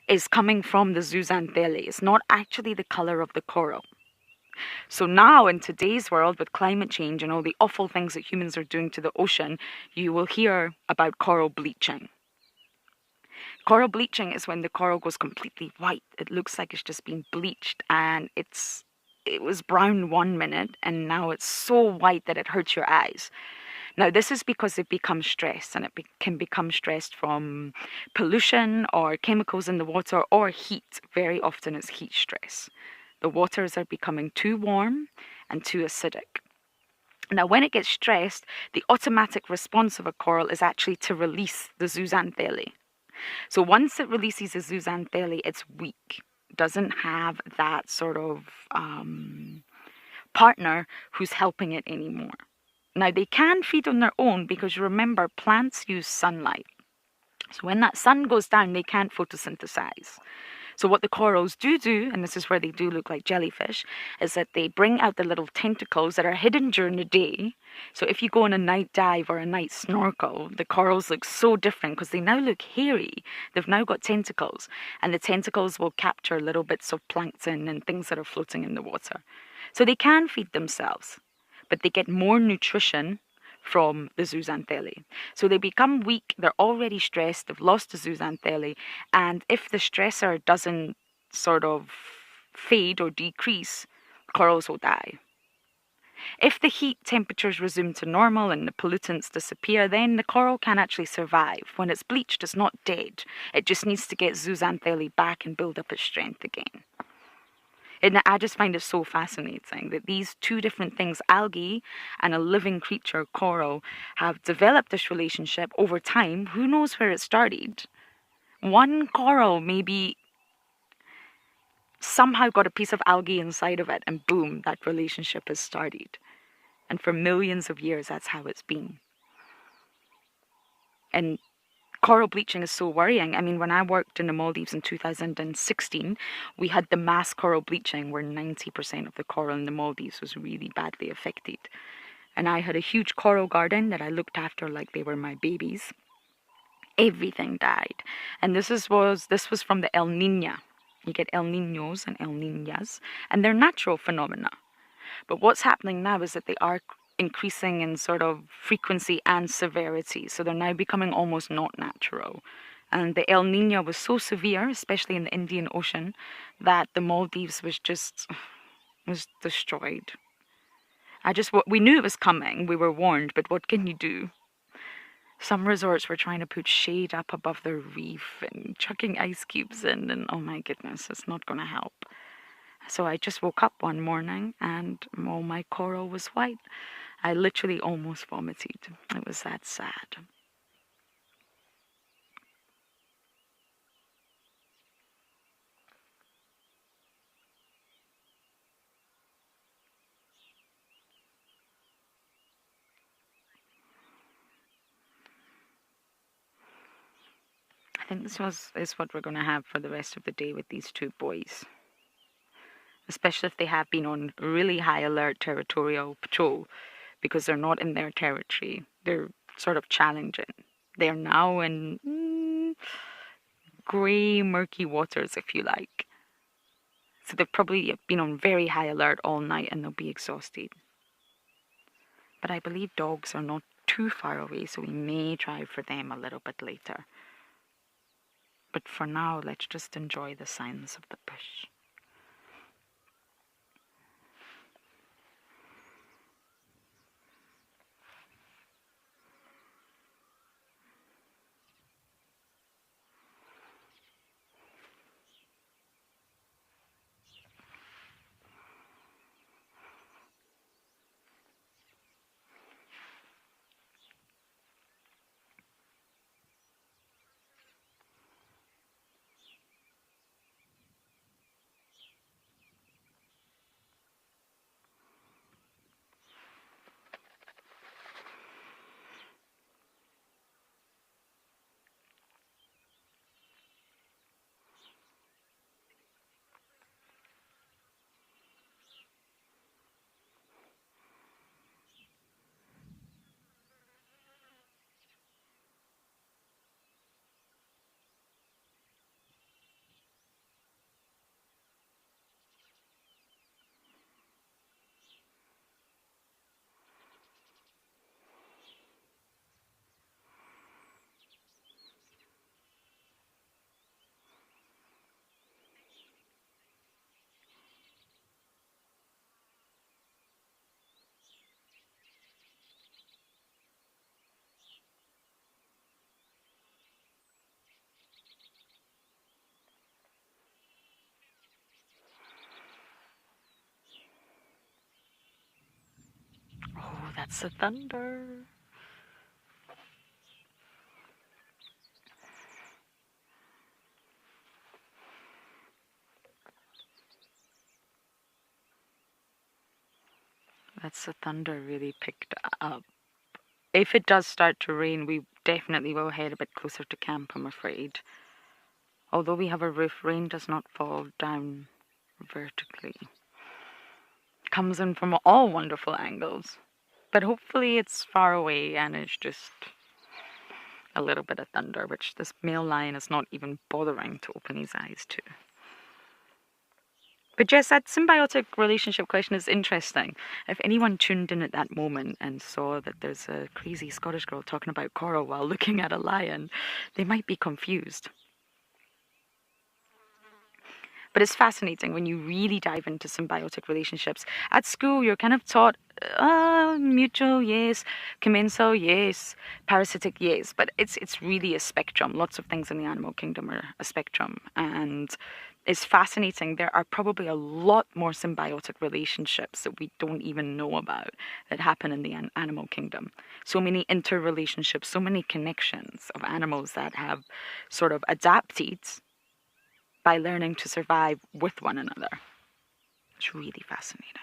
is coming from the zooxanthellae. It's not actually the colour of the coral. So now in today's world with climate change and all the awful things that humans are doing to the ocean, you will hear about coral bleaching. Coral bleaching is when the coral goes completely white. It looks like it's just been bleached, and it was brown 1 minute and now it's so white that it hurts your eyes. Now, this is because it becomes stressed, and it can become stressed from pollution or chemicals in the water or heat. Very often it's heat stress. The waters are becoming too warm and too acidic. Now, when it gets stressed, the automatic response of a coral is actually to release the zooxanthellae. So once it releases the zooxanthellae, it's weak. Doesn't have that sort of partner who's helping it anymore. Now, they can feed on their own because remember, plants use sunlight. So when that sun goes down, they can't photosynthesize. So what the corals do, and this is where they do look like jellyfish, is that they bring out the little tentacles that are hidden during the day. So if you go on a night dive or a night snorkel, the corals look so different because they now look hairy. They've now got tentacles, and the tentacles will capture little bits of plankton and things that are floating in the water. So they can feed themselves, but they get more nutrition from the zooxanthellae. So they become weak, they're already stressed, they've lost the zooxanthellae, and if the stressor doesn't sort of fade or decrease, corals will die. If the heat temperatures resume to normal and the pollutants disappear, then the coral can actually survive. When it's bleached, it's not dead. It just needs to get zooxanthellae back and build up its strength again. And I just find it so fascinating that these two different things, algae and a living creature, coral, have developed this relationship over time. Who knows where it started? One coral maybe somehow got a piece of algae inside of it, and boom, that relationship has started. And for millions of years, that's how it's been. And coral bleaching is so worrying. I mean, when I worked in the Maldives in 2016, we had the mass coral bleaching where 90% of the coral in the Maldives was really badly affected. And I had a huge coral garden that I looked after like they were my babies. Everything died. And this was from the El Nino. You get El Niños and El Niñas, and they're natural phenomena. But what's happening now is that they are increasing in sort of frequency and severity. So they're now becoming almost not natural. And the El Nino was so severe, especially in the Indian Ocean, that the Maldives was destroyed. We knew it was coming. We were warned, but what can you do? Some resorts were trying to put shade up above the reef and chucking ice cubes in, and oh my goodness, it's not going to help. So I just woke up one morning and all my coral was white. I literally almost vomited. It was that sad. I think this is what we're going to have for the rest of the day with these two boys. Especially if they have been on really high alert territorial patrol, because they're not in their territory. They're sort of challenging. They're now in grey, murky waters, if you like. So they've probably been on very high alert all night and they'll be exhausted. But I believe dogs are not too far away, so we may try for them a little bit later. But for now, let's just enjoy the signs of the bush. Oh, that's the thunder. That's the thunder really picked up. If it does start to rain, we definitely will head a bit closer to camp, I'm afraid. Although we have a roof, rain does not fall down vertically. It comes in from all wonderful angles. But hopefully it's far away and it's just a little bit of thunder, which this male lion is not even bothering to open his eyes to. But Jess, that symbiotic relationship question is interesting. If anyone tuned in at that moment and saw that there's a crazy Scottish girl talking about coral while looking at a lion, they might be confused. But it's fascinating when you really dive into symbiotic relationships. At school, you're kind of taught mutual, yes, commensal, yes, parasitic, yes. But it's really a spectrum. Lots of things in the animal kingdom are a spectrum. And it's fascinating. There are probably a lot more symbiotic relationships that we don't even know about that happen in the animal kingdom. So many interrelationships, so many connections of animals that have sort of adapted by learning to survive with one another. It's really fascinating.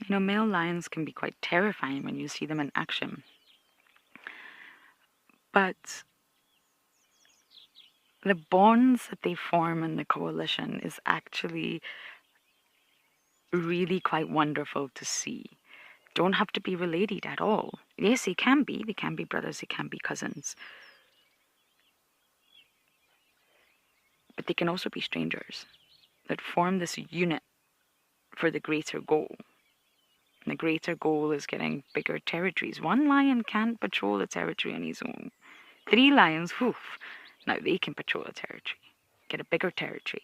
You know, male lions can be quite terrifying when you see them in action. But the bonds that they form in the coalition is actually really quite wonderful to see. Don't have to be related at all. Yes, they can be. They can be brothers, they can be cousins. But they can also be strangers that form this unit for the greater goal. And the greater goal is getting bigger territories. One lion can't patrol a territory on his own. 3 lions, whew, now they can patrol a territory. Get a bigger territory.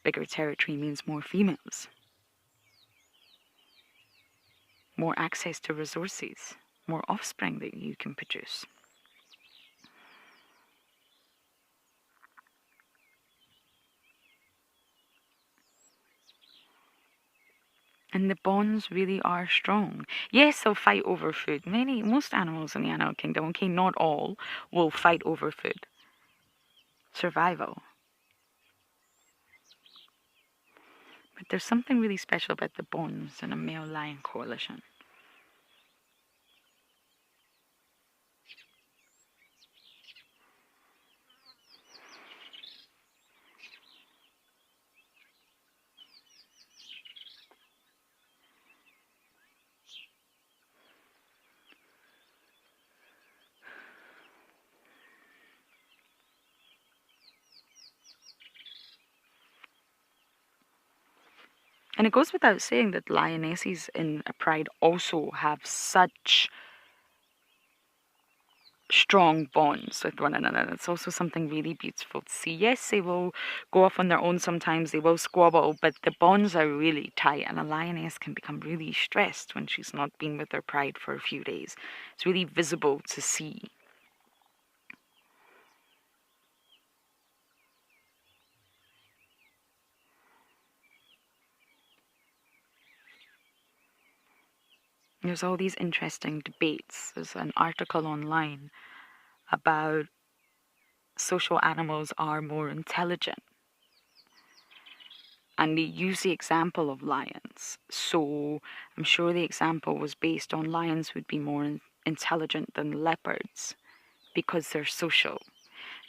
Bigger territory means more females. More access to resources. More offspring that you can produce. And the bonds really are strong. Yes, they'll fight over food. Most animals in the animal kingdom, okay, not all, will fight over food. Survival. But there's something really special about the bonds in a male lion coalition. And it goes without saying that lionesses in a pride also have such strong bonds with one another. It's also something really beautiful to see. Yes, they will go off on their own sometimes, they will squabble, but the bonds are really tight, and a lioness can become really stressed when she's not been with her pride for a few days. It's really visible to see. There's all these interesting debates. There's an article online about social animals are more intelligent. And they use the example of lions. So I'm sure the example was based on lions would be more intelligent than leopards because they're social.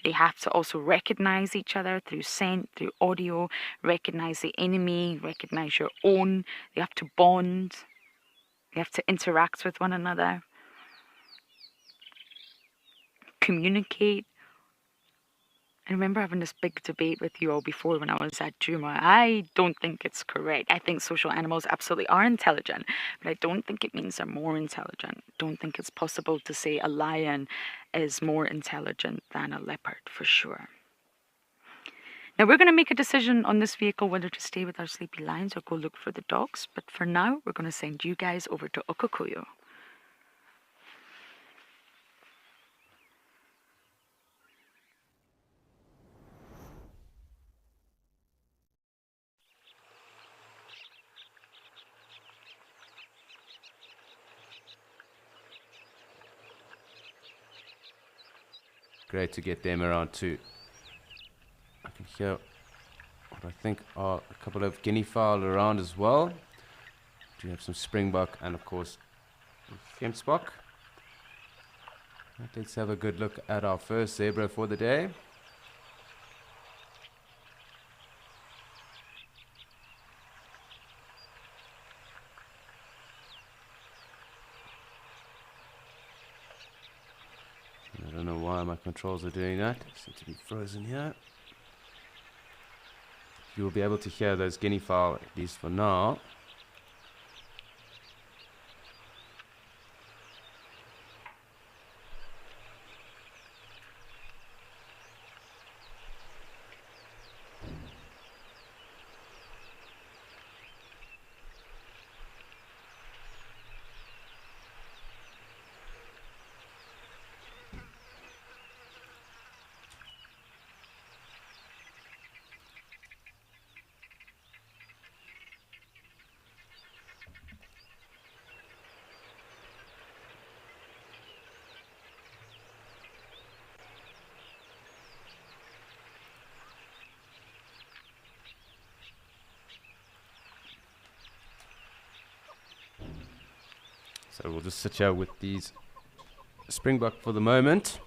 They have to also recognize each other through scent, through audio, recognize the enemy, recognize your own. They have to bond. They have to interact with one another, communicate. I remember having this big debate with you all before when I was at Juma. I don't think it's correct. I think social animals absolutely are intelligent, but I don't think it means they're more intelligent. Don't think it's possible to say a lion is more intelligent than a leopard, for sure. Now we're going to make a decision on this vehicle whether to stay with our sleepy lions or go look for the dogs. But for now, we're going to send you guys over to Okakuyo. Great to get them around too. I can hear what I think are a couple of guinea fowl around as well. Do have some springbok and of course gemsbok. Let's have a good look at our first zebra for the day. I don't know why my controls are doing that. They seem to be frozen here. You will be able to hear those guinea fowl, at least for now. So we'll just sit here with these springbok for the moment.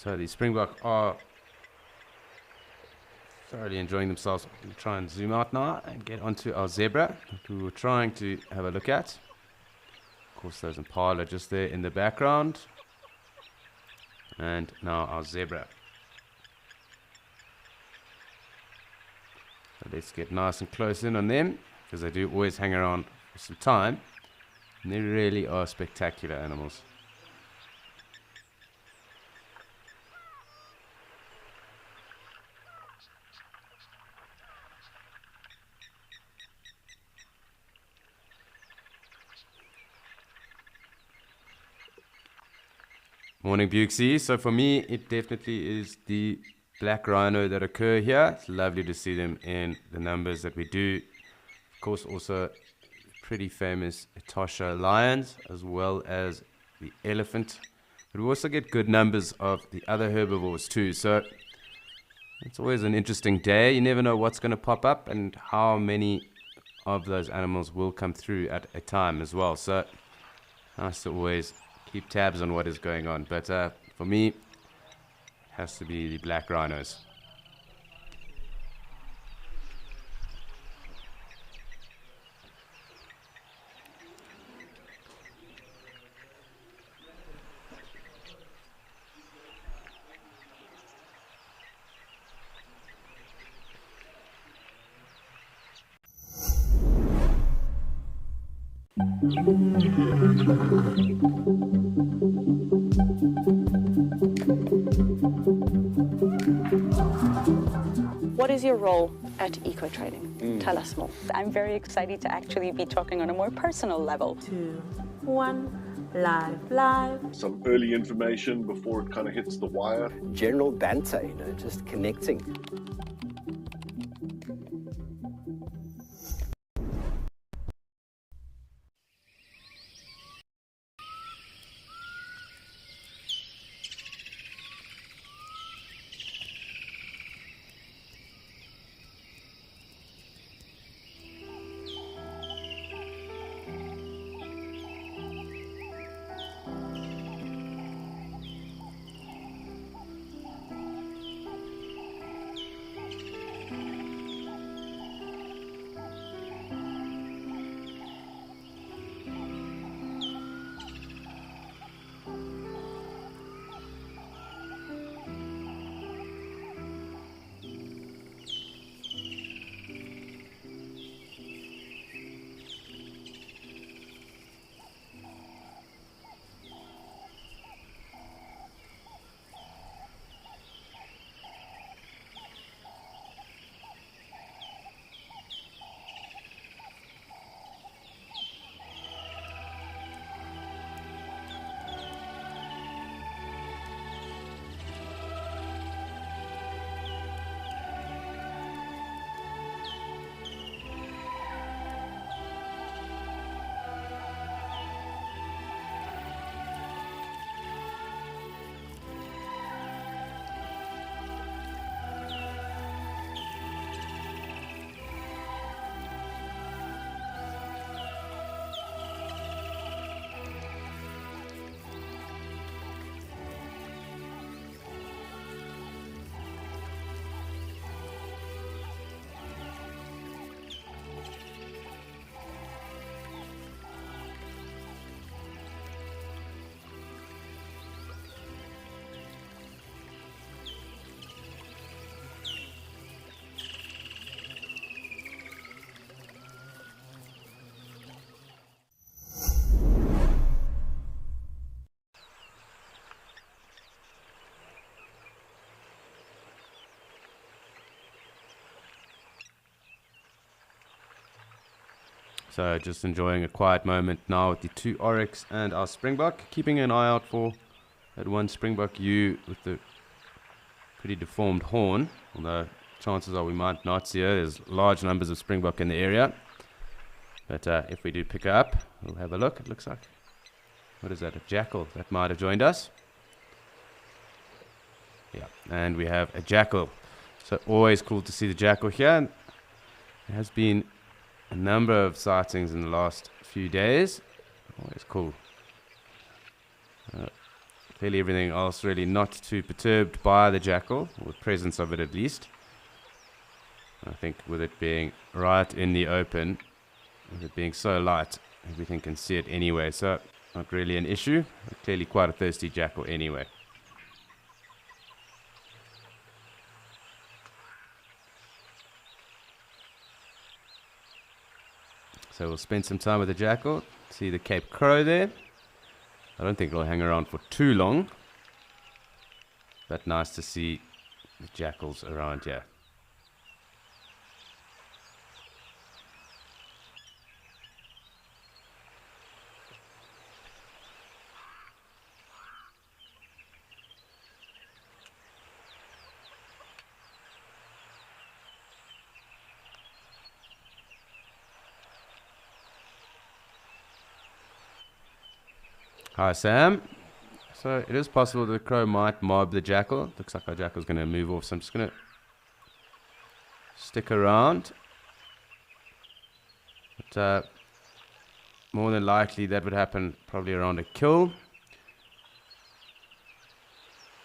So the springbok are thoroughly enjoying themselves. We'll try and zoom out now and get onto our zebra that we were trying to have a look at. Of course, there's impala just there in the background. And now our zebra. So let's get nice and close in on them, because they do always hang around for some time. And they really are spectacular animals. Morning, Buxy. So for me, it definitely is the black rhino that occur here. It's lovely to see them in the numbers that we do. Of course, also pretty famous Etosha lions, as well as the elephant. But we also get good numbers of the other herbivores too. So it's always an interesting day. You never know what's going to pop up and how many of those animals will come through at a time as well. So nice to always keep tabs on what is going on. But for me, it has to be the black rhinos. What is your role at Eco Trading? Tell us more. I'm very excited to actually be talking on a more personal level. 2, 1, live. Some early information before it kind of hits the wire. General banter, just connecting. So just enjoying a quiet moment now with the 2 oryx and our springbok, keeping an eye out for that one springbok ewe with the pretty deformed horn, although chances are we might not see her. There's large numbers of springbok in the area. But if we do pick her up, we'll have a look. It looks like, what is that, a jackal that might have joined us. Yeah, and we have a jackal. So always cool to see the jackal here. There has been a number of sightings in the last few days. Always cool. Clearly everything else really not too perturbed by the jackal, or the presence of it at least. I think with it being right in the open, with it being so light, everything can see it anyway. So not really an issue. Clearly quite a thirsty jackal anyway. So we'll spend some time with the jackal. See the Cape Crow there. I don't think it'll hang around for too long. But nice to see the jackals around here. Hi Sam. So it is possible that the crow might mob the jackal. Looks like our jackal's going to move off, so I'm just going to stick around. But more than likely that would happen probably around a kill.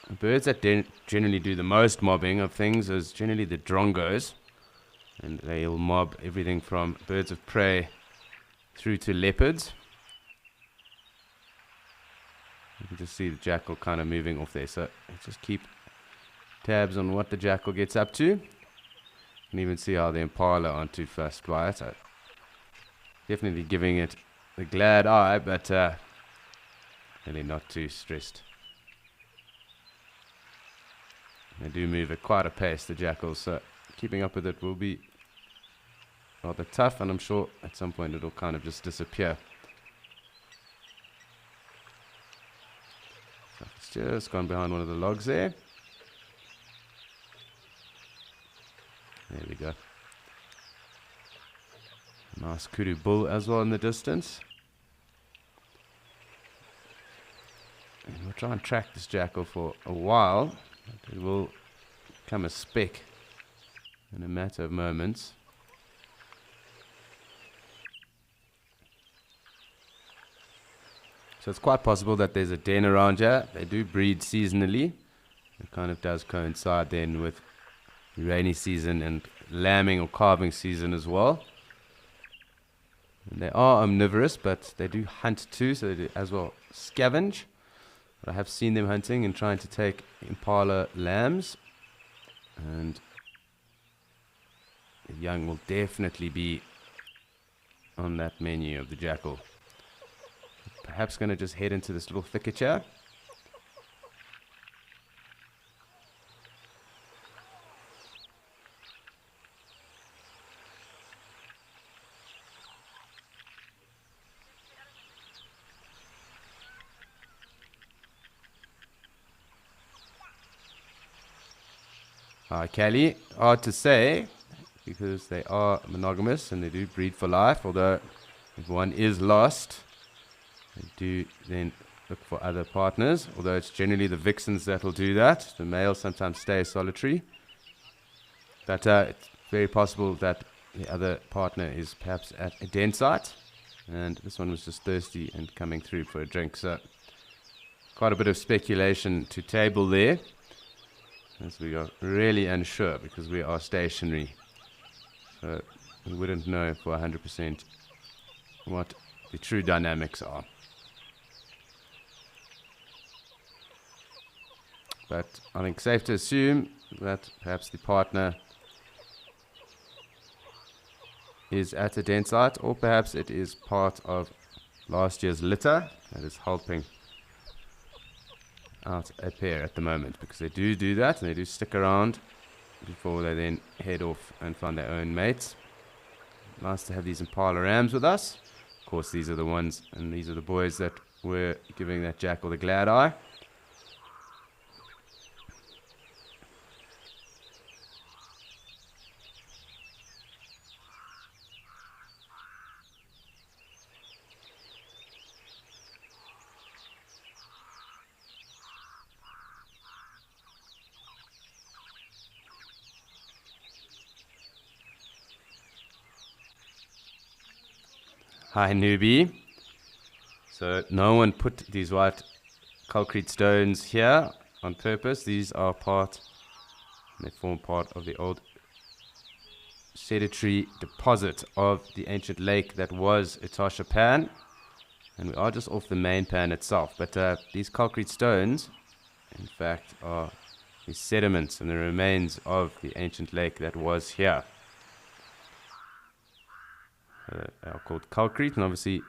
The birds that generally do the most mobbing of things is generally the drongos. And they'll mob everything from birds of prey through to leopards. You can just see the jackal kind of moving off there. So let's just keep tabs on what the jackal gets up to. You can even see how the impala aren't too fussed by it. So definitely giving it the glad eye, but really not too stressed. They do move at quite a pace, the jackals, so keeping up with it will be rather tough, and I'm sure at some point it'll kind of just disappear. So it's just gone behind one of the logs there. There we go. Nice kudu bull as well in the distance. And we'll try and track this jackal for a while. It will come a speck in a matter of moments. So it's quite possible that there's a den around here. They do breed seasonally. It kind of does coincide then with the rainy season and lambing or calving season as well. And they are omnivorous, but they do hunt too, so they do as well scavenge. But I have seen them hunting and trying to take impala lambs, and the young will definitely be on that menu of the jackal. Perhaps going to just head into this little thicket here. Kelly, hard to say because they are monogamous and they do breed for life, although if one is lost, they do then look for other partners, although it's generally the vixens that will do that. The males sometimes stay solitary, but it's very possible that the other partner is perhaps at a den site, and this one was just thirsty and coming through for a drink, so quite a bit of speculation to table there, as we are really unsure because we are stationary, so we wouldn't know for 100% what the true dynamics are. But I think safe to assume that perhaps the partner is at a den site, or perhaps it is part of last year's litter that is helping out a pair at the moment, because they do that and they do stick around before they then head off and find their own mates. nice to have these Impala rams with us. Of course, these are the ones, and these are the boys that were giving that jackal the glad eye. Hi, newbie. So no one put these white concrete stones here on purpose. These are they form part of the old sedentary deposit of the ancient lake that was Etosha Pan. And we are just off the main pan itself. But these concrete stones, in fact, are the sediments and the remains of the ancient lake that was here. Are called calcrete, and obviously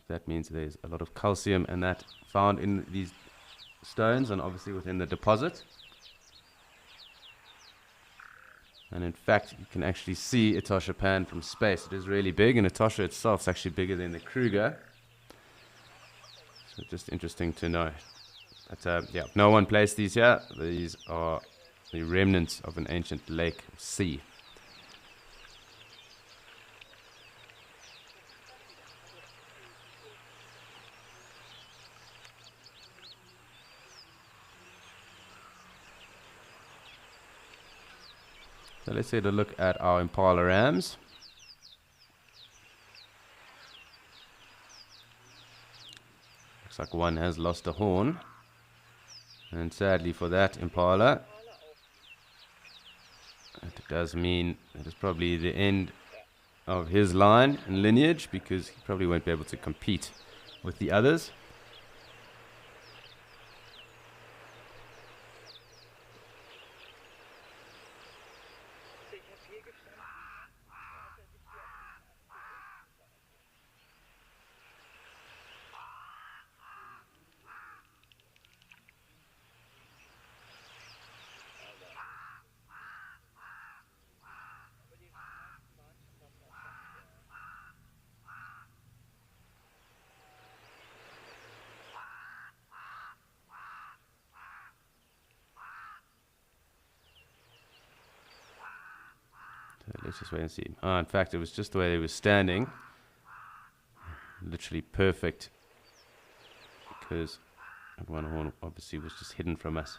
that means there's a lot of calcium and that found in these stones and obviously within the deposit. And in fact, you can actually see Etosha Pan from space. It is really big, and Etosha itself is actually bigger than the Kruger. So just interesting to know. But yeah, no one placed these here. These are the remnants of an ancient lake or sea. So let's take a look at our Impala rams. Looks like one has lost a horn. And sadly for that Impala, it does mean it is probably the end of his line and lineage, because he probably won't be able to compete with the others. Let's just wait and see. In fact, it was just the way they were standing. Literally perfect. Because that one horn obviously was just hidden from us.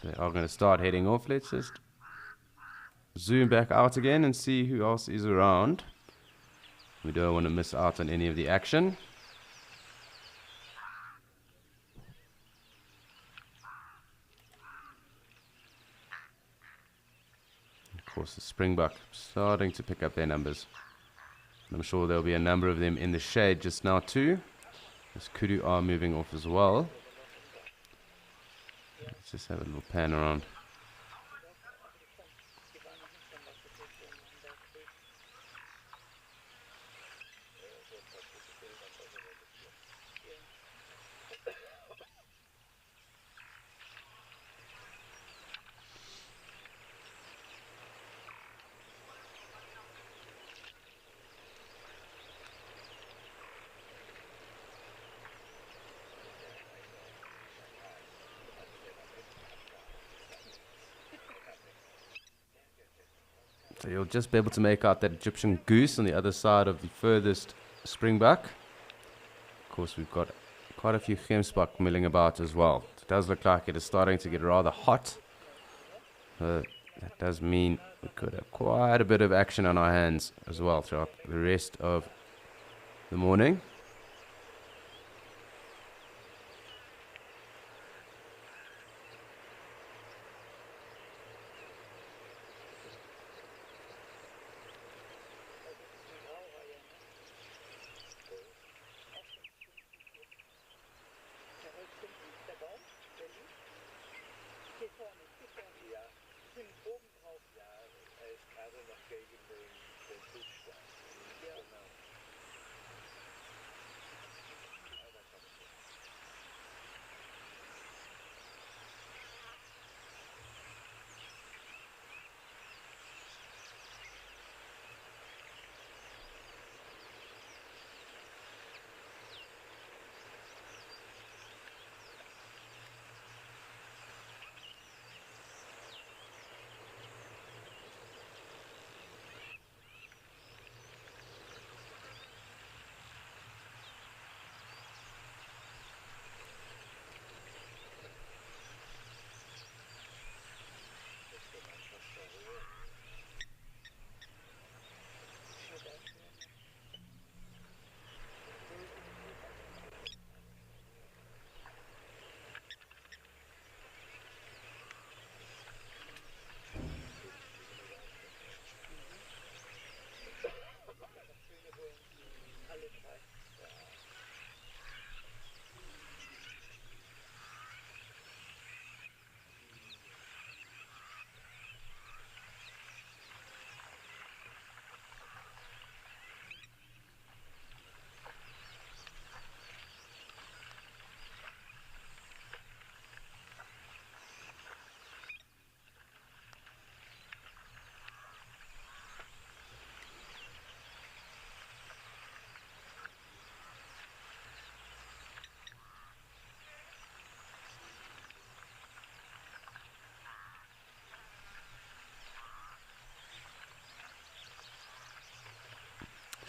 They are going to start heading off. Let's just zoom back out again and see who else is around. We don't want to miss out on any of the action. Of course, the springbuck starting to pick up their numbers. I'm sure there'll be a number of them in the shade just now too. As kudu are moving off as well. Let's just have a little pan around. So you'll just be able to make out that Egyptian goose on the other side of the furthest springbuck. Of course, we've got quite a few gemsbuck milling about as well. It does look like it is starting to get rather hot. That does mean we could have quite a bit of action on our hands as well throughout the rest of the morning.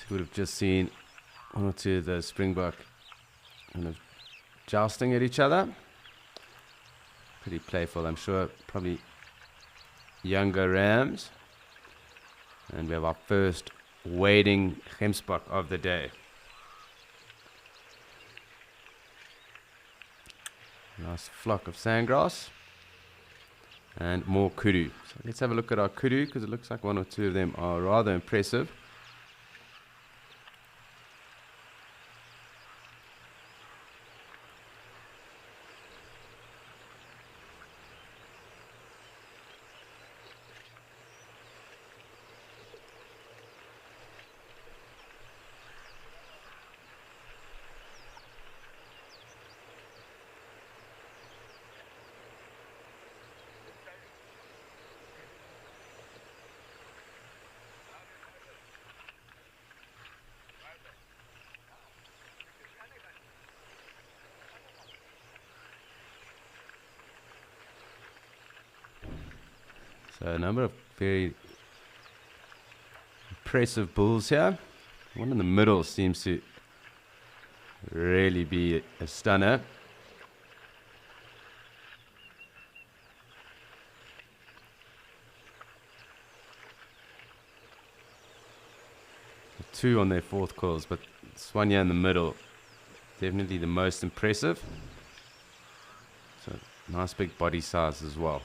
you would have just seen one or two of the springbok kind of jousting at each other. Pretty playful, I'm sure. Probably younger rams. And we have our first wading gemsbok of the day. Nice flock of sandgrass. And more kudu. So let's have a look at our kudu, because it looks like one or two of them are rather impressive. So a number of very impressive bulls here. One in the middle seems to really be a stunner. Two on their fourth calls, but this one here in the middle, definitely the most impressive. So nice big body size as well.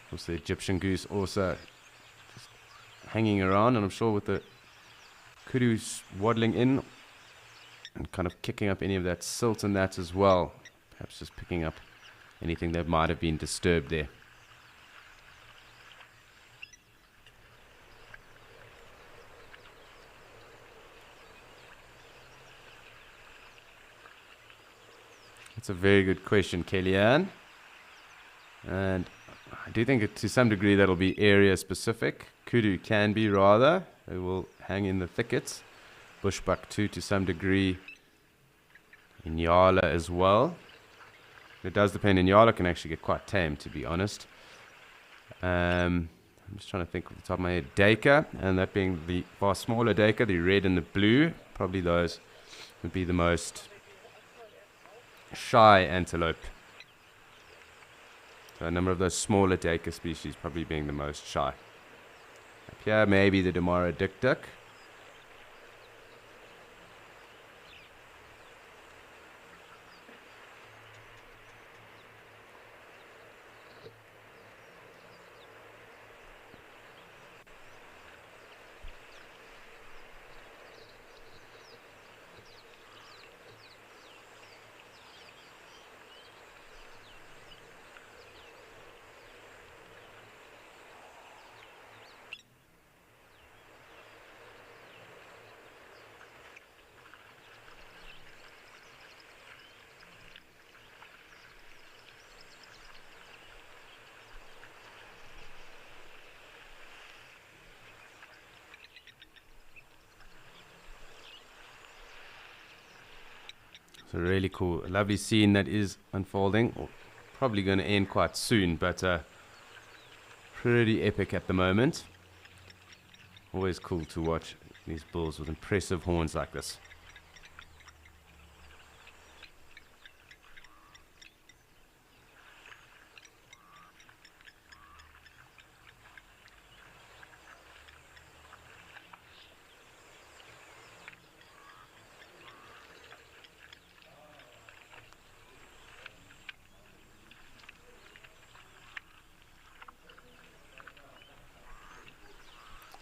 Of course, the Egyptian goose also just hanging around, and I'm sure with the kudus waddling in and kind of kicking up any of that silt and that as well, perhaps just picking up anything that might have been disturbed there. That's a very good question, Kellyanne. And I do think to some degree that'll be area specific. Kudu can be rather. They will hang in the thickets. Bushbuck too to some degree. Inyala as well. It does depend. Inyala can actually get quite tame, to be honest. I'm just trying to think off the top of my head. Dacre, and that being the far smaller Dacre, the red and the blue. Probably those would be the most shy antelope. So a number of those smaller Dacre species probably being the most shy. Up here, maybe the Damara Dik Dik. So really cool, a lovely scene that is unfolding, or probably going to end quite soon, but pretty epic at the moment. Always cool to watch these bulls with impressive horns like this.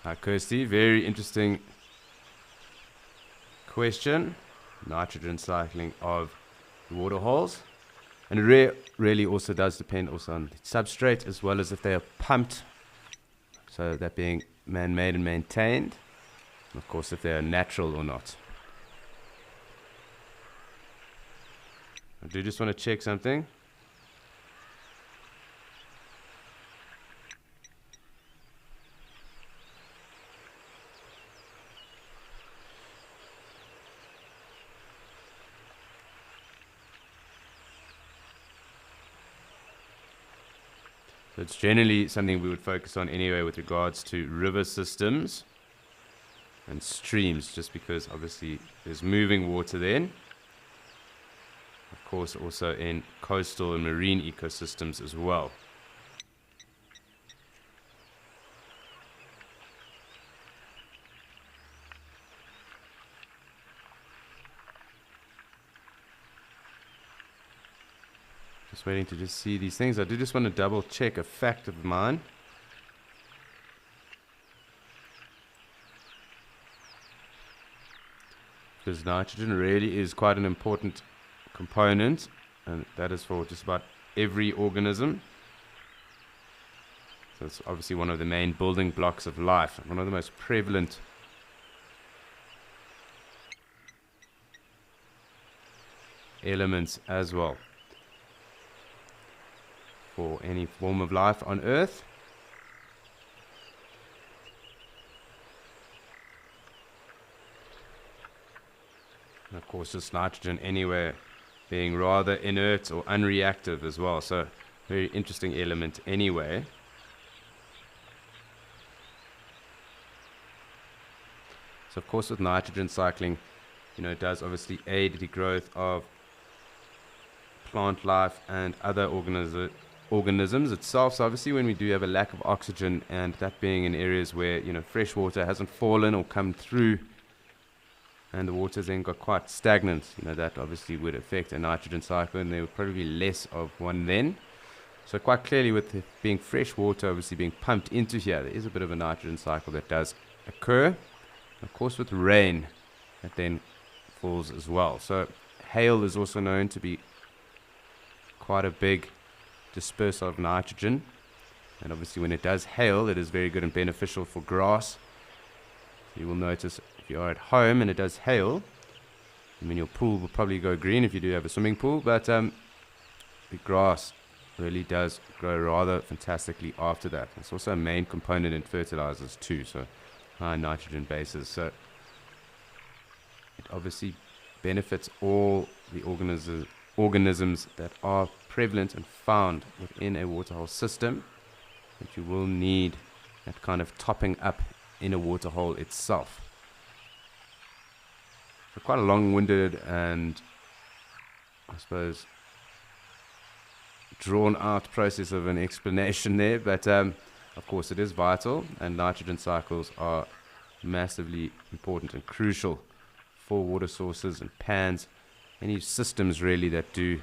Hi Kirsty, very interesting question. Nitrogen cycling of the water holes. And it really also does depend also on the substrate as well as if they are pumped. So that being man-made and maintained. And of course if they are natural or not. I do just want to check something. So it's generally something we would focus on anyway with regards to river systems and streams, just because obviously there's moving water then. Of course, also in coastal and marine ecosystems as well. Just waiting to just see these things. I do just want to double check a fact of mine. Because nitrogen really is quite an important component, and that is for just about every organism. So it's obviously one of the main building blocks of life, one of the most prevalent elements as well for any form of life on Earth. And of course, just nitrogen anywhere being rather inert or unreactive as well. So, very interesting element anyway. So, of course, with nitrogen cycling, it does obviously aid the growth of plant life and other organisms itself. So, obviously, when we do have a lack of oxygen, and that being in areas where, fresh water hasn't fallen or come through, and the water's then got quite stagnant, that obviously would affect a nitrogen cycle, and there would probably be less of one then. So quite clearly, with it being fresh water obviously being pumped into here, there is a bit of a nitrogen cycle that does occur. Of course, with rain, that then falls as well. So hail is also known to be quite a big disperser of nitrogen, and obviously when it does hail, it is very good and beneficial for grass. So you will notice, if you are at home and it does hail, your pool will probably go green if you do have a swimming pool, but the grass really does grow rather fantastically after that. It's also a main component in fertilizers too, so high nitrogen bases. So it obviously benefits all the organisms that are prevalent and found within a waterhole system, but you will need that kind of topping up in a waterhole itself. So quite a long-winded and, I suppose, drawn out process of an explanation there, but of course it is vital, and nitrogen cycles are massively important and crucial for water sources and pans, any systems really that do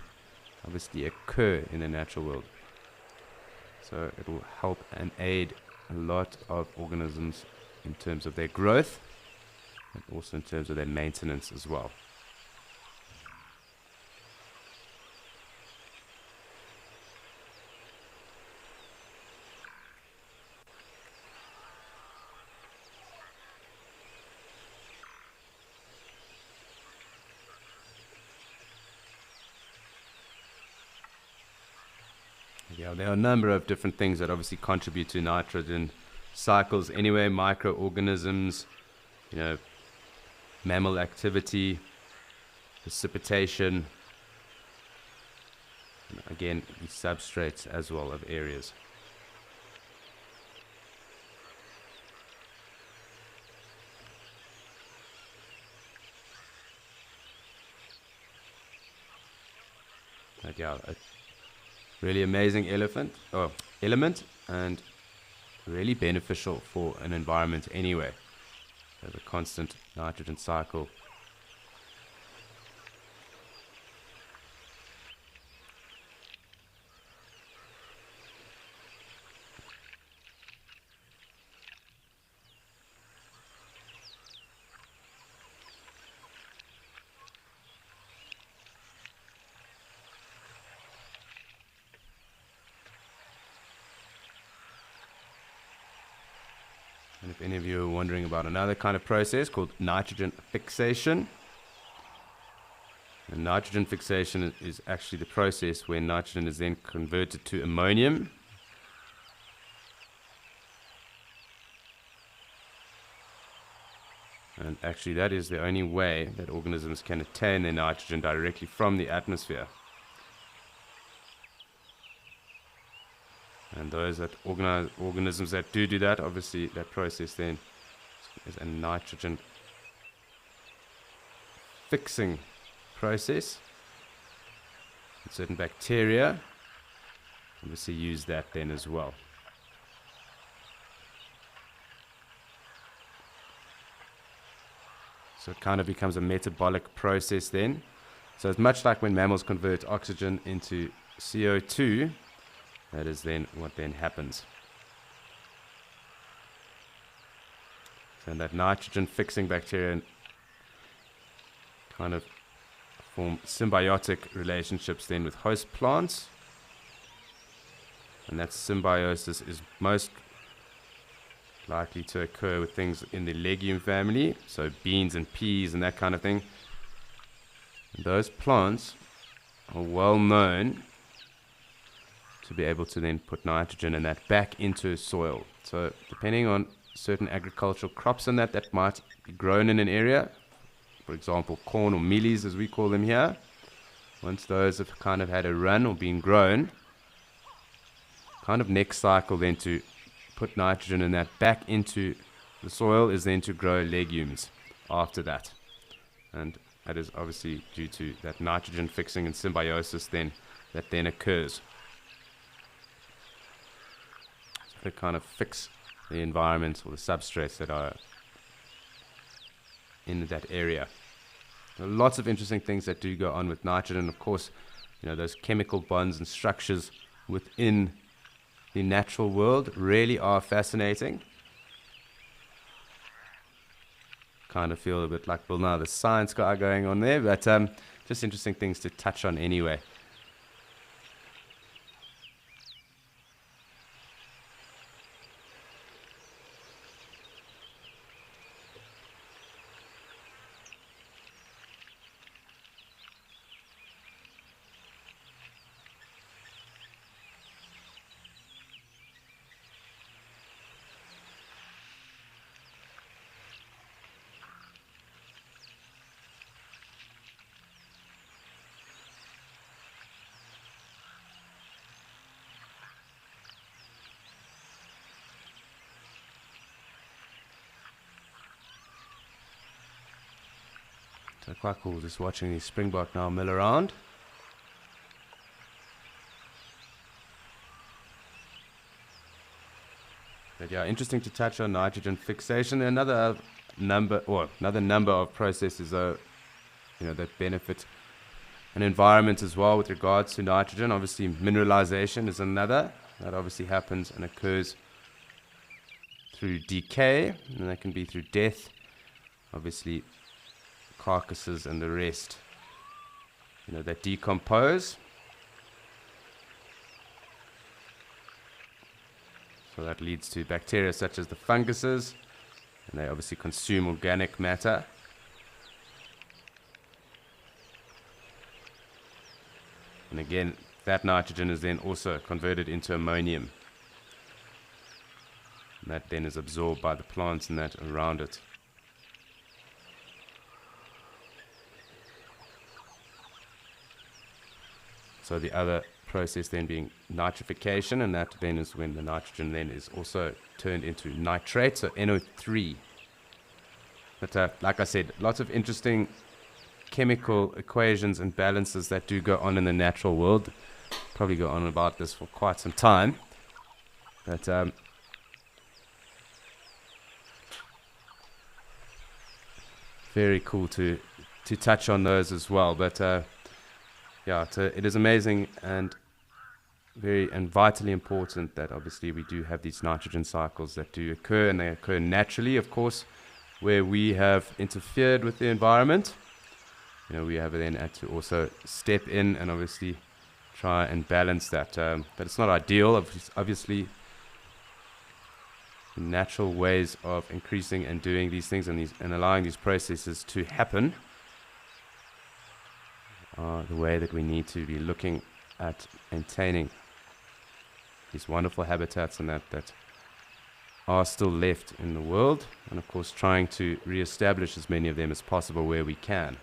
obviously occur in the natural world. So it will help and aid a lot of organisms in terms of their growth, and also in terms of their maintenance as well. Yeah, there are a number of different things that obviously contribute to nitrogen cycles anyway. Microorganisms, mammal activity, precipitation, and again, the substrates as well of areas. But yeah, really amazing element, and really beneficial for an environment anyway. So the constant nitrogen cycle. And if any of you are wondering about another kind of process called nitrogen fixation, and nitrogen fixation is actually the process where nitrogen is then converted to ammonium. And actually that is the only way that organisms can attain their nitrogen directly from the atmosphere. And those that organisms that do that, obviously that process then is a nitrogen fixing process. And certain bacteria obviously use that then as well. So it kind of becomes a metabolic process then. So it's much like when mammals convert oxygen into CO2, that is then what then happens. So that nitrogen fixing bacteria kind of form symbiotic relationships then with host plants. And that symbiosis is most likely to occur with things in the legume family, so beans and peas and that kind of thing. And those plants are well known to be able to then put nitrogen and that back into soil. So depending on certain agricultural crops and that might be grown in an area, for example corn or mealies as we call them here, once those have kind of had a run or been grown, kind of next cycle then to put nitrogen and that back into the soil is then to grow legumes after that. And that is obviously due to that nitrogen fixing and symbiosis then that then occurs. So they kind of fix the environment or the substrates that are in that area. There are lots of interesting things that do go on with nitrogen. Of course, those chemical bonds and structures within the natural world really are fascinating. Kind of feel a bit like Bill Nye, the science guy going on there, but just interesting things to touch on anyway. So quite cool just watching these springbok now mill around. But yeah, interesting to touch on nitrogen fixation. Another number of processes that benefit an environment as well with regards to nitrogen. Obviously mineralization is another that obviously happens and occurs through decay, and that can be through death, obviously carcasses and the rest that decompose. So that leads to bacteria such as the funguses, and they obviously consume organic matter. And again, that nitrogen is then also converted into ammonium. And that then is absorbed by the plants and that around it. So the other process then being nitrification, and that then is when the nitrogen then is also turned into nitrate, so NO3. But like I said, lots of interesting chemical equations and balances that do go on in the natural world. Probably go on about this for quite some time. But very cool to touch on those as well. But yeah, it is amazing and very and vitally important that obviously we do have these nitrogen cycles that do occur, and they occur naturally, of course, where we have interfered with the environment. We have then had to also step in and obviously try and balance that. But it's not ideal, obviously. Natural ways of increasing and doing these things and allowing these processes to happen are the way that we need to be looking at maintaining these wonderful habitats and that are still left in the world, and of course trying to re-establish as many of them as possible where we can.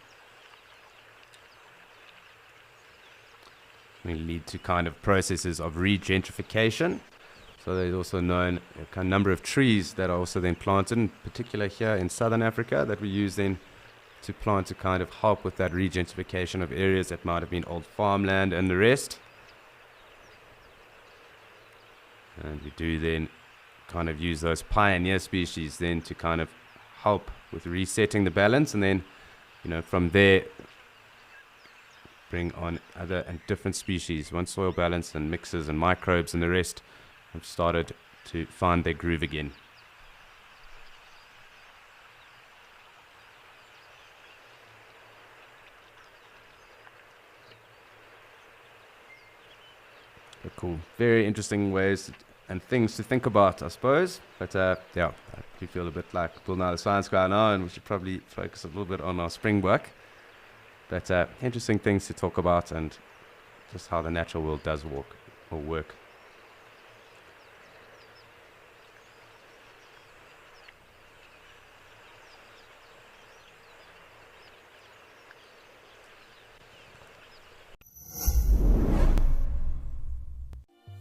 We lead to kind of processes of regentrification, So there's also known a number of trees that are also then planted, in particular here in southern Africa, that we use then to plant to kind of help with that regentification of areas that might have been old farmland and the rest. And we do then kind of use those pioneer species then to kind of help with resetting the balance, and then, you know, from there bring on other and different species. Once soil balance and mixes and microbes and the rest have started to find their groove again. Cool. Very interesting ways and things to think about, I suppose. But yeah, I do feel a bit like Bill Nye the Science Guy now, and we should probably focus a little bit on our Springbok. But interesting things to talk about, and just how the natural world does work.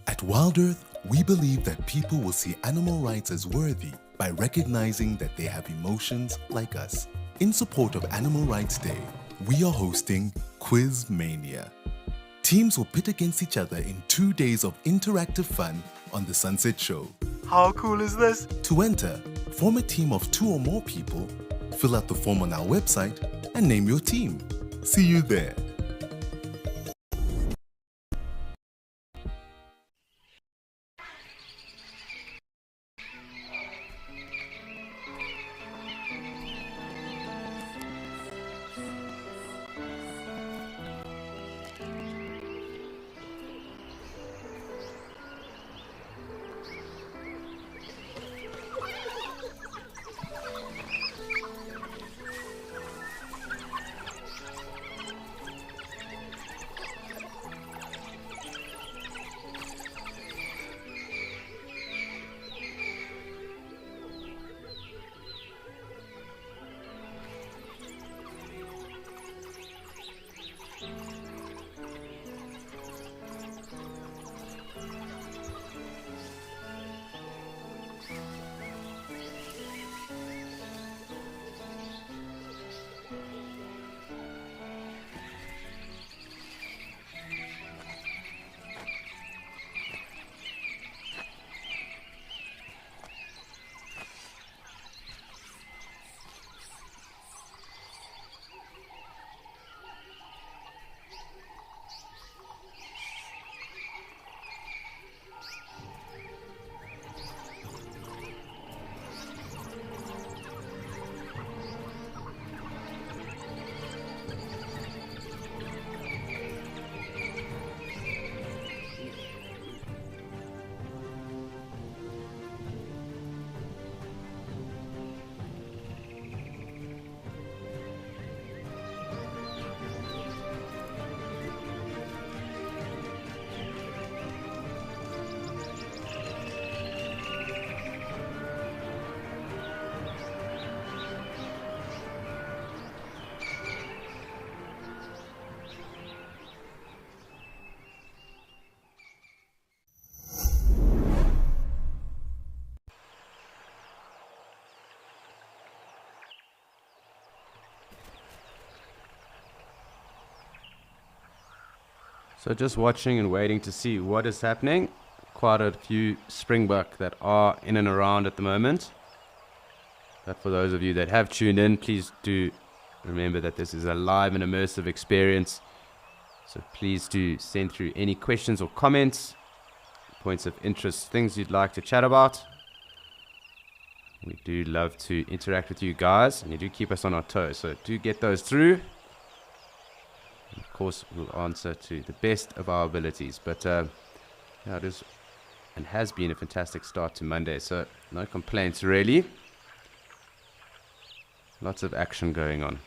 At Wild Earth, we believe that people will see animal rights as worthy by recognizing that they have emotions like us. In support of Animal Rights Day, we are hosting Quiz Mania. Teams will pit against each other in 2 days of interactive fun on The Sunset Show. How cool is this? To enter, form a team of 2 or more people, fill out the form on our website, and name your team. See you there. So just watching and waiting to see what is happening. Quite a few Springbok that are in and around at the moment. But for those of you that have tuned in, please do remember that this is a live and immersive experience. So please do send through any questions or comments, points of interest, things you'd like to chat about. We do love to interact with you guys, and you do keep us on our toes. So do get those through. Of course, we'll answer to the best of our abilities. But yeah, it is and has been a fantastic start to Monday. So no complaints, really. Lots of action going on.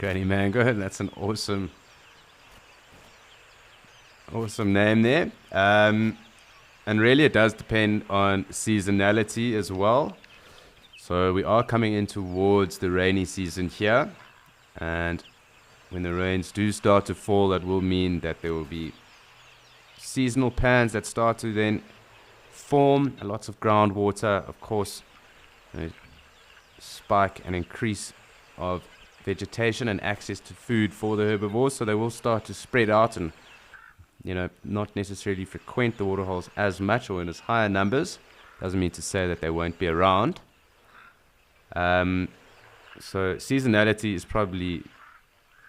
Granny Mango. That's an awesome name there. And really it does depend on seasonality as well. So we are coming in towards the rainy season here. And when the rains do start to fall, that will mean that there will be seasonal pans that start to then form, and lots of groundwater, of course, spike and increase of vegetation and access to food for the herbivores. So they will start to spread out and, not necessarily frequent the waterholes as much or in as higher numbers. Doesn't mean to say that they won't be around. So seasonality is probably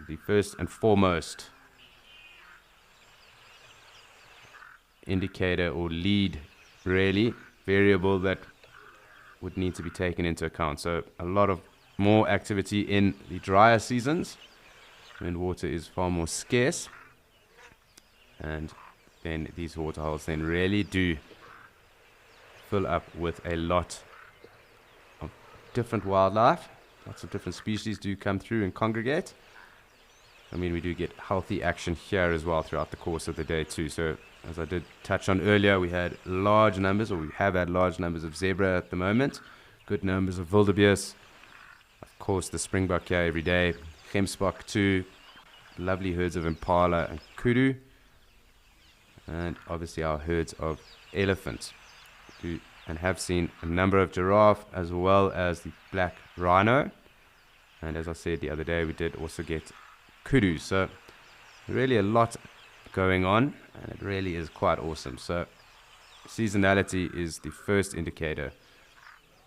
the first and foremost indicator or lead, really, variable that would need to be taken into account. So a lot of more activity in the drier seasons when water is far more scarce, and then these waterholes then really do fill up with a lot of different wildlife. Lots of different species do come through and congregate. I mean, we do get healthy action here as well throughout the course of the day too. So as I did touch on earlier, we had large numbers, or we have had large numbers of zebra at the moment, good numbers of wildebeest, of course the springbok here every day, gemsbok too, lovely herds of impala and kudu, and obviously our herds of elephants, and have seen a number of giraffe as well as the black rhino. And as I said the other day, we did also get kudu. So really a lot going on, and it really is quite awesome. So seasonality is the first indicator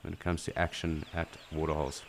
when it comes to action at waterholes.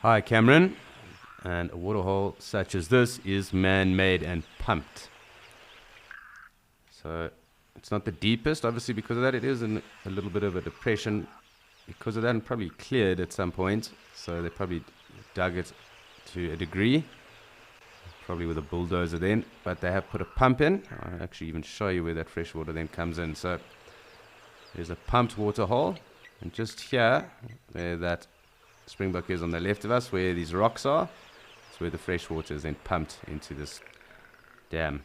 Hi Cameron, and a waterhole such as this is man-made and pumped. So it's not the deepest, obviously because of that. It is in a little bit of a depression because of that, and probably cleared at some point. So they probably dug it to a degree, probably with a bulldozer then, but they have put a pump in. I'll actually even show you where that fresh water then comes in. So there's a pumped waterhole, and just here where that springbok is on the left of us, where these rocks are, it's where the fresh water is then pumped into this dam.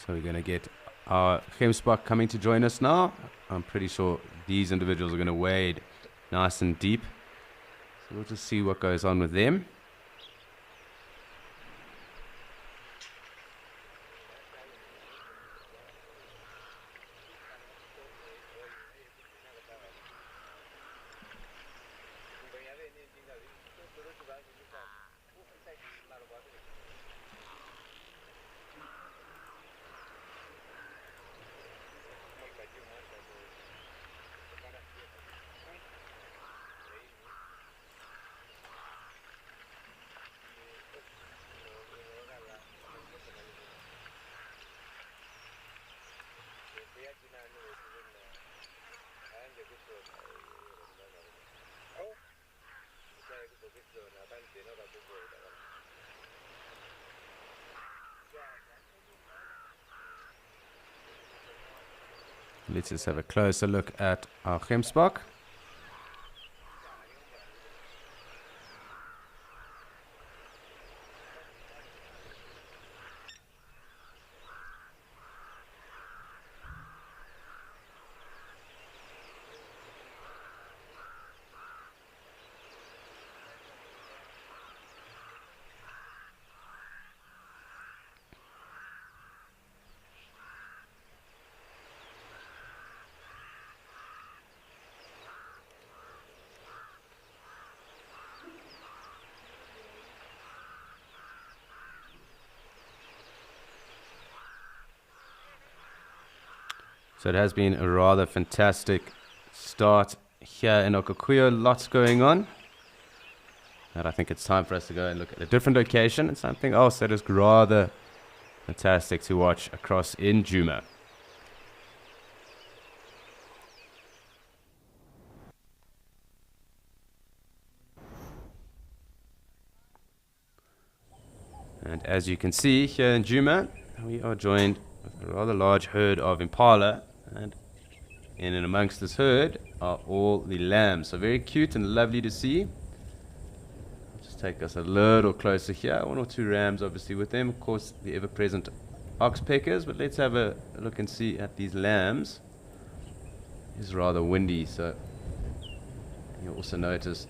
So we're going to get our Gemsbok coming to join us now. I'm pretty sure these individuals are going to wade nice and deep. So we'll just see what goes on with them. Let's just have a closer look at our Gemsbok. So it has been a rather fantastic start here in Okakuyo. Lots going on. And I think it's time for us to go and look at a different location and something else that is rather fantastic to watch across in Djuma. And as you can see here in Djuma, we are joined with a rather large herd of impala. And in and amongst this herd are all the lambs. So very cute and lovely to see. Just take us a little closer here. One or two rams obviously with them. Of course the ever-present oxpeckers. But let's have a look and see at these lambs. It's rather windy, so you'll also notice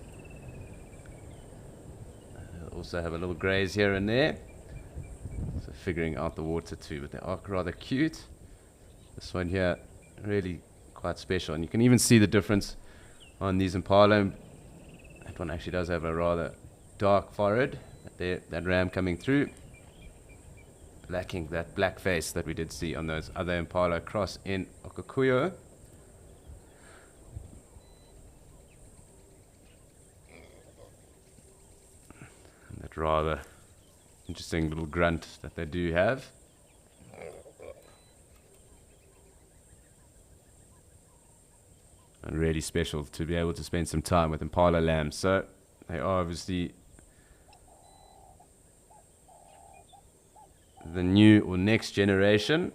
also have a little graze here and there. So figuring out the water too. But they are rather cute. This one here really quite special, and you can even see the difference on these impala. That one actually does have a rather dark forehead, that ram coming through, lacking that black face that we did see on those other impala across in Okakuyo. And that rather interesting little grunt that they do have. And really special to be able to spend some time with impala lambs. So they are obviously the new or next generation,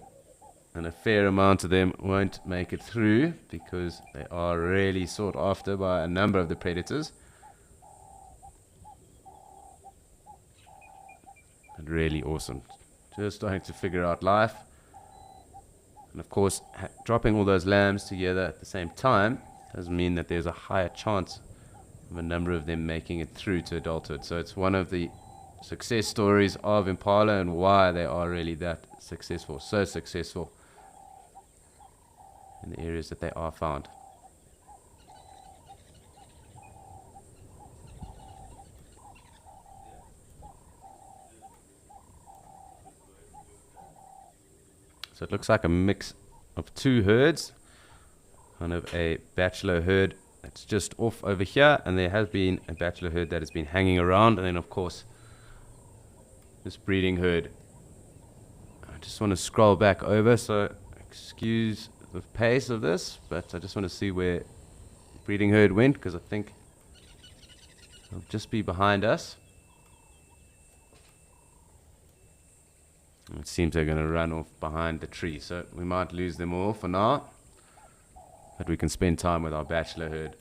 and a fair amount of them won't make it through because they are really sought after by a number of the predators. But really awesome. Just starting to figure out life. And of course, dropping all those lambs together at the same time does mean that there's a higher chance of a number of them making it through to adulthood. So it's one of the success stories of impala and why they are really that successful, so successful in the areas that they are found. So it looks like a mix of two herds, kind of a bachelor herd that's just off over here, and there has been a bachelor herd that has been hanging around, and then of course this breeding herd. I just want to scroll back over, so excuse the pace of this, but I just want to see where breeding herd went, because I think it'll just be behind us. It seems they're going to run off behind the tree, so we might lose them all for now, but we can spend time with our bachelor herd.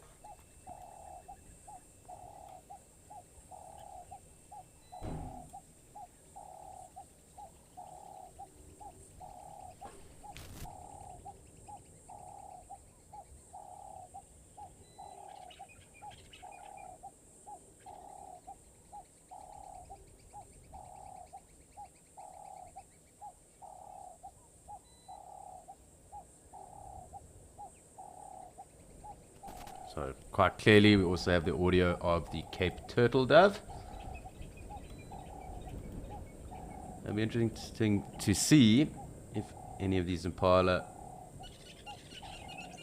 So quite clearly we also have the audio of the Cape turtle dove. It'll be interesting to see if any of these impala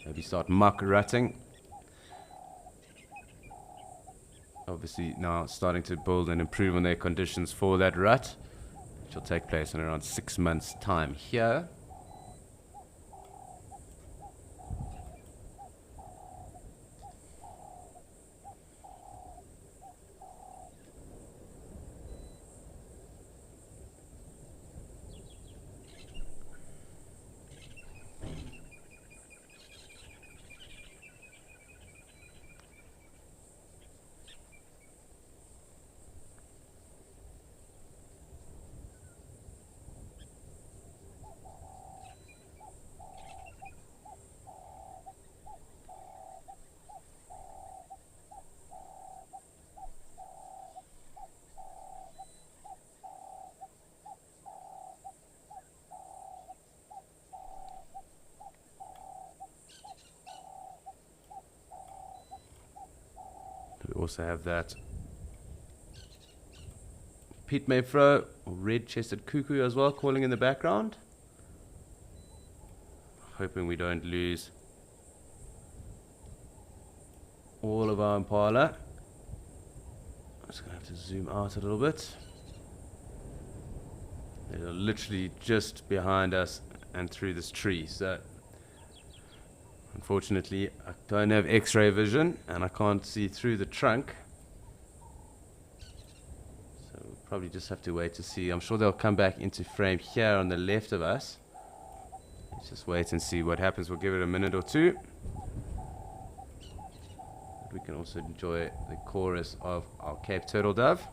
maybe start muck rutting. Obviously now starting to build and improve on their conditions for that rut, which will take place in around 6 months' time here. We also have that Pete Mayfro, red-chested cuckoo as well, calling in the background. Hoping we don't lose all of our impala. I'm just going to have to zoom out a little bit. They're literally just behind us and through this tree, so unfortunately, I don't have X-ray vision and I can't see through the trunk. So we'll probably just have to wait to see. I'm sure they'll come back into frame here on the left of us. Let's just wait and see what happens. We'll give it a minute or two. But we can also enjoy the chorus of our Cape turtle dove.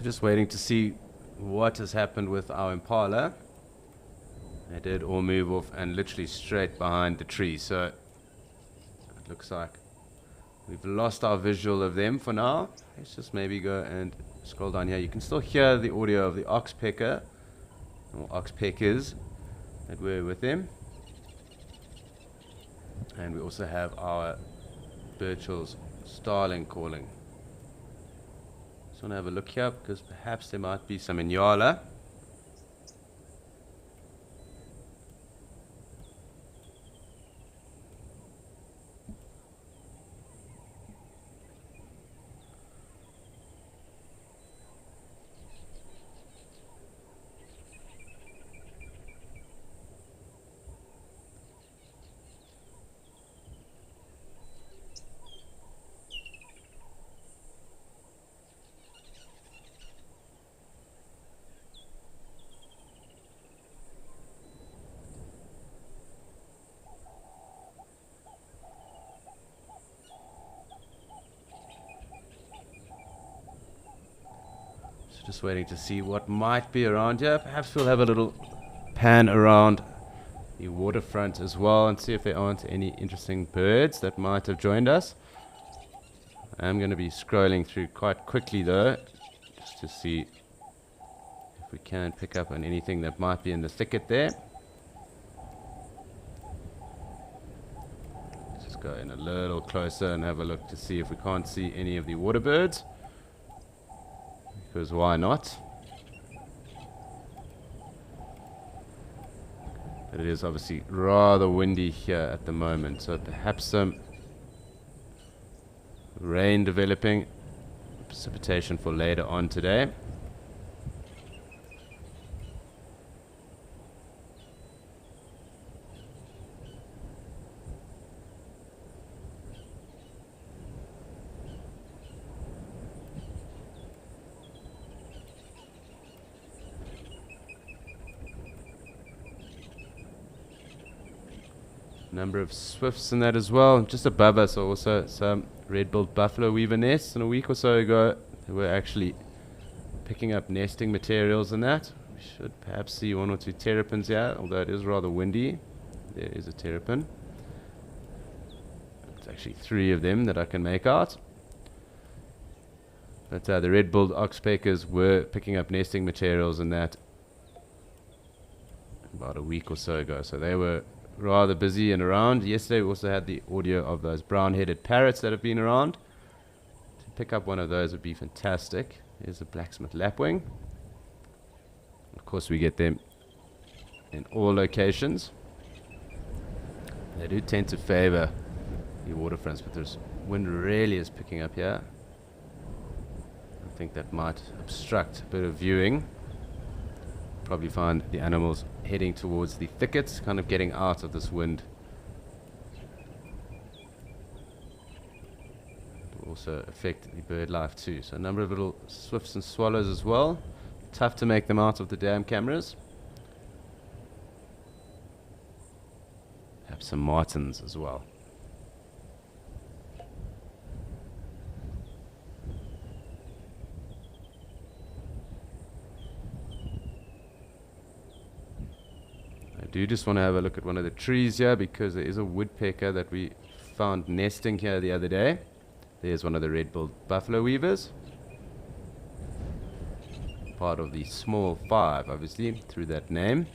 Just waiting to see what has happened with our impala. They did all move off and literally straight behind the tree, so it looks like we've lost our visual of them for now. Let's just maybe go and scroll down here. You can still hear the audio of the oxpecker or oxpeckers that were with them, and we also have our Birchall's starling calling. Just want to have a look here because perhaps there might be some Inyala. Just waiting to see what might be around here. Perhaps we'll have a little pan around the waterfront as well and see if there aren't any interesting birds that might have joined us. I'm going to be scrolling through quite quickly though, just to see if we can pick up on anything that might be in the thicket there. Let's just go in a little closer and have a look to see if we can't see any of the water birds, because why not? But it is obviously rather windy here at the moment, so perhaps some rain developing, precipitation for later on today. Number of swifts in that as well. Just above us are also some red-billed buffalo weaver nests. And a week or so ago, they were actually picking up nesting materials and that. We should perhaps see one or two terrapins here, although it is rather windy. There is a terrapin. It's actually 3 of them that I can make out. But the red-billed oxpeckers were picking up nesting materials and that about a week or so ago. So they were rather busy and around. Yesterday we also had the audio of those brown-headed parrots that have been around. To pick up one of those would be fantastic. Here's a blacksmith lapwing. Of course we get them in all locations. They do tend to favor the waterfronts, but this wind really is picking up here. I think that might obstruct a bit of viewing. Probably find the animals heading towards the thickets, kind of getting out of this wind. It will also affect the bird life too. So a number of little swifts and swallows as well. Tough to make them out of the dam cameras. Perhaps some martins as well. I do just want to have a look at one of the trees here, because there is a woodpecker that we found nesting here the other day. There's one of the red-billed buffalo weavers. Part of the small 5, obviously, through that name.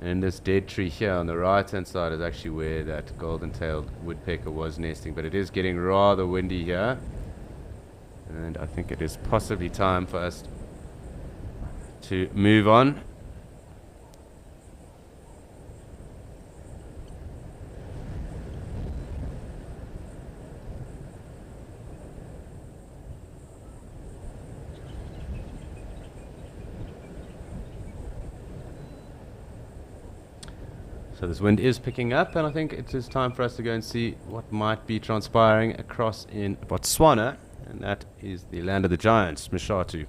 And this dead tree here on the right hand side is actually where that golden-tailed woodpecker was nesting, but it is getting rather windy here, and I think it is possibly time for us to move on. So this wind is picking up, and I think it is time for us to go and see what might be transpiring across in Botswana, and that is the land of the giants, Mshatu.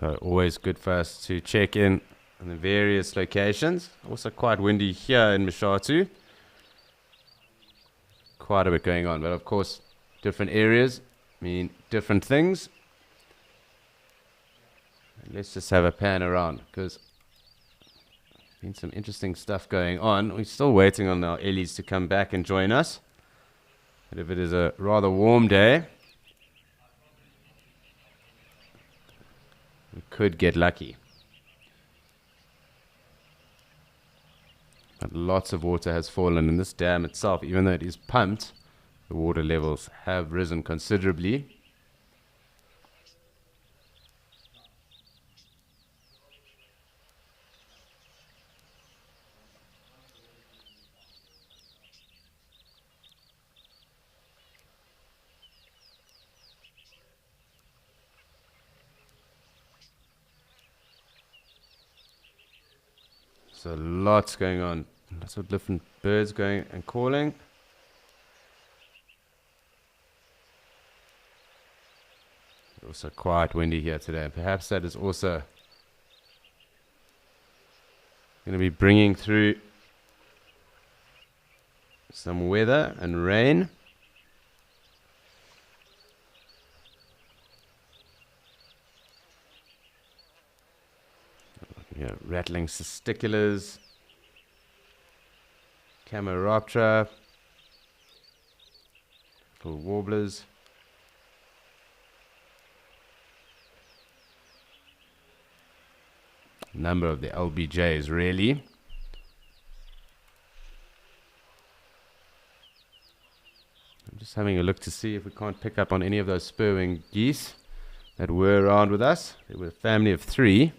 So always good for us to check in on the various locations. Also quite windy here in Mshatu. Quite a bit going on, but of course different areas mean different things. And let's just have a pan around, because there's been some interesting stuff going on. We're still waiting on our Ellies to come back and join us, but if it is a rather warm day, we could get lucky. But lots of water has fallen in this dam itself. Even though it is pumped, the water levels have risen considerably. So lots going on. Lots of different birds going and calling. Also quite windy here today. Perhaps that is also Going to be bringing through some weather and rain. Yeah, rattling cisticulars, Cameroptera, little warblers. Number of the LBJs, really. I'm just having a look to see if we can't pick up on any of those spur-wing geese that were around with us. They were a family of 3.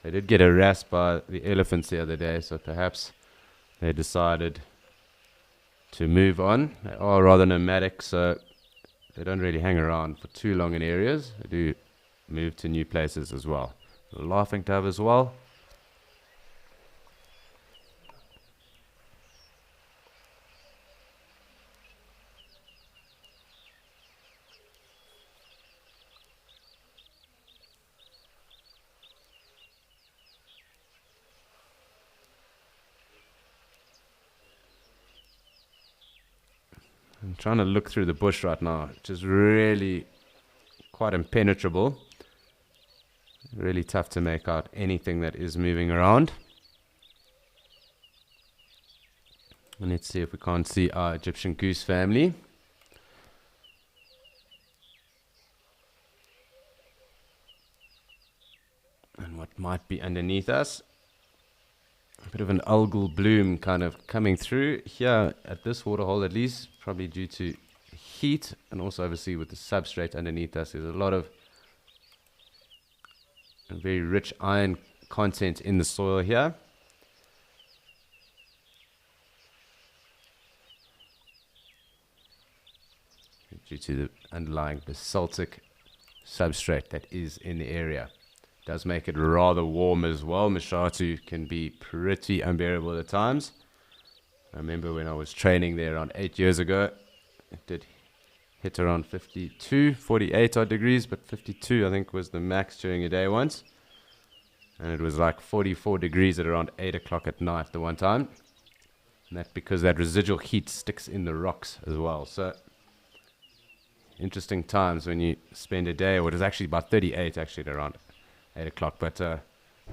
They did get harassed by the elephants the other day, so perhaps they decided to move on. They are rather nomadic, so they don't really hang around for too long in areas. They do move to new places as well. The laughing dove as well. I'm trying to look through the bush right now, which is really quite impenetrable. Really tough to make out anything that is moving around. And let's see if we can't see our Egyptian goose family. And what might be underneath us. A bit of an algal bloom kind of coming through here at this waterhole, at least, probably due to heat, and also obviously with the substrate underneath us. There's a lot of very rich iron content in the soil here. Due to the underlying basaltic substrate that is in the area. Does make it rather warm as well. Mashatu can be pretty unbearable at times. I remember when I was training there around 8 years ago, it did hit around 52, 48 odd degrees, but 52 I think was the max during a day once. And it was like 44 degrees at around 8 o'clock at night the one time. And that's because that residual heat sticks in the rocks as well. So interesting times when you spend a day, or it was actually about 38 actually at around 8 o'clock, but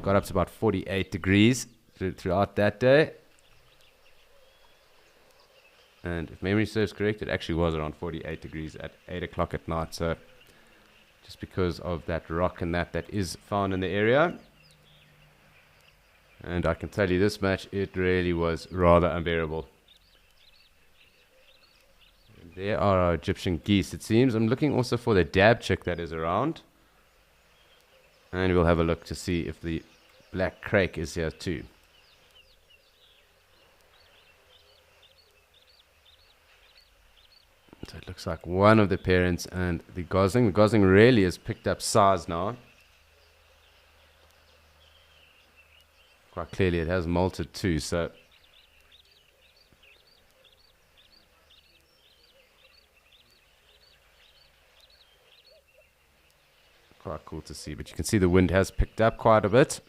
got up to about 48 degrees throughout that day. And if memory serves correct, it actually was around 48 degrees at 8 o'clock at night. So just because of that rock and that is found in the area. And I can tell you this much, it really was rather unbearable. There are our Egyptian geese, it seems. I'm looking also for the dab chick that is around. And we'll have a look to see if the black crake is here too. So it looks like one of the parents and the gosling. The gosling really has picked up size now. Quite clearly it has molted too, so quite cool to see, but you can see the wind has picked up quite a bit.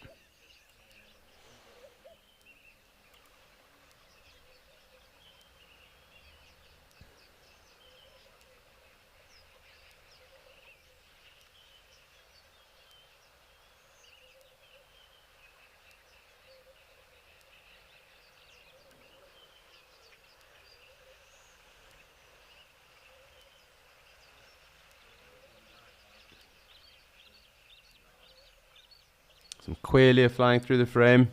Some quail flying through the frame.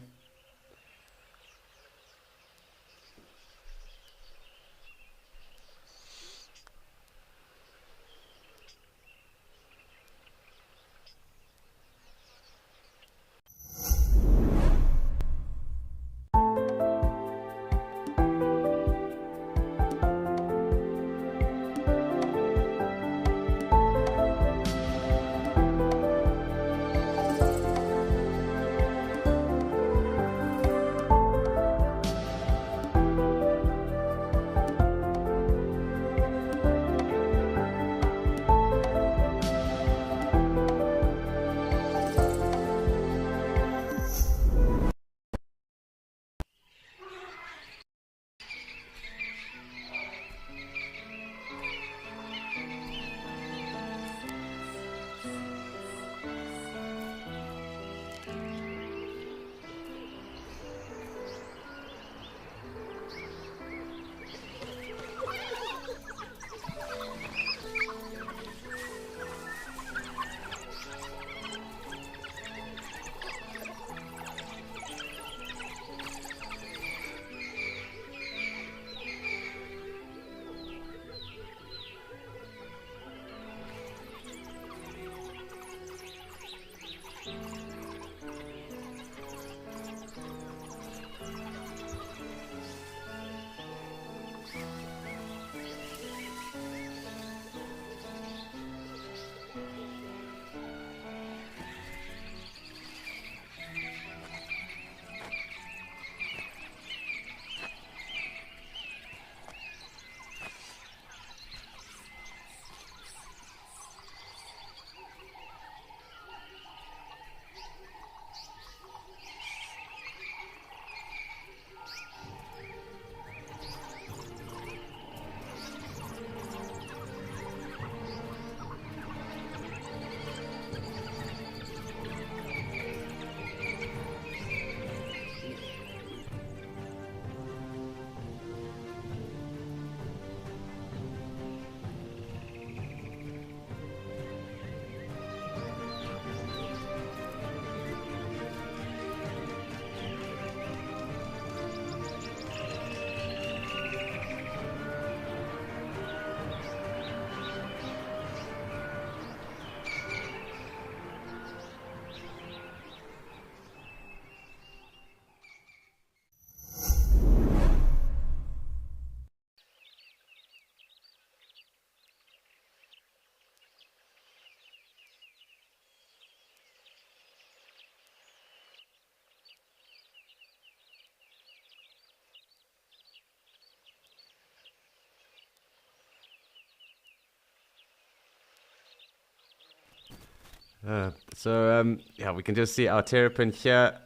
Yeah, we can just see our terrapin here.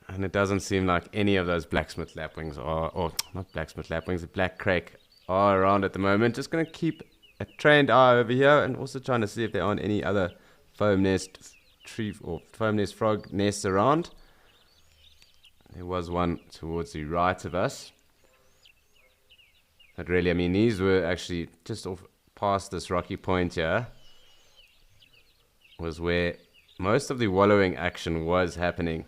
And it doesn't seem like any of those blacksmith lapwings are, or not blacksmith lapwings, the black crake are around at the moment. Just going to keep a trained eye over here and also trying to see if there aren't any other foam nest tree or foam nest frog nests around. There was one towards the right of us. But really, I mean, these were actually just off past this rocky point here was where most of the wallowing action was happening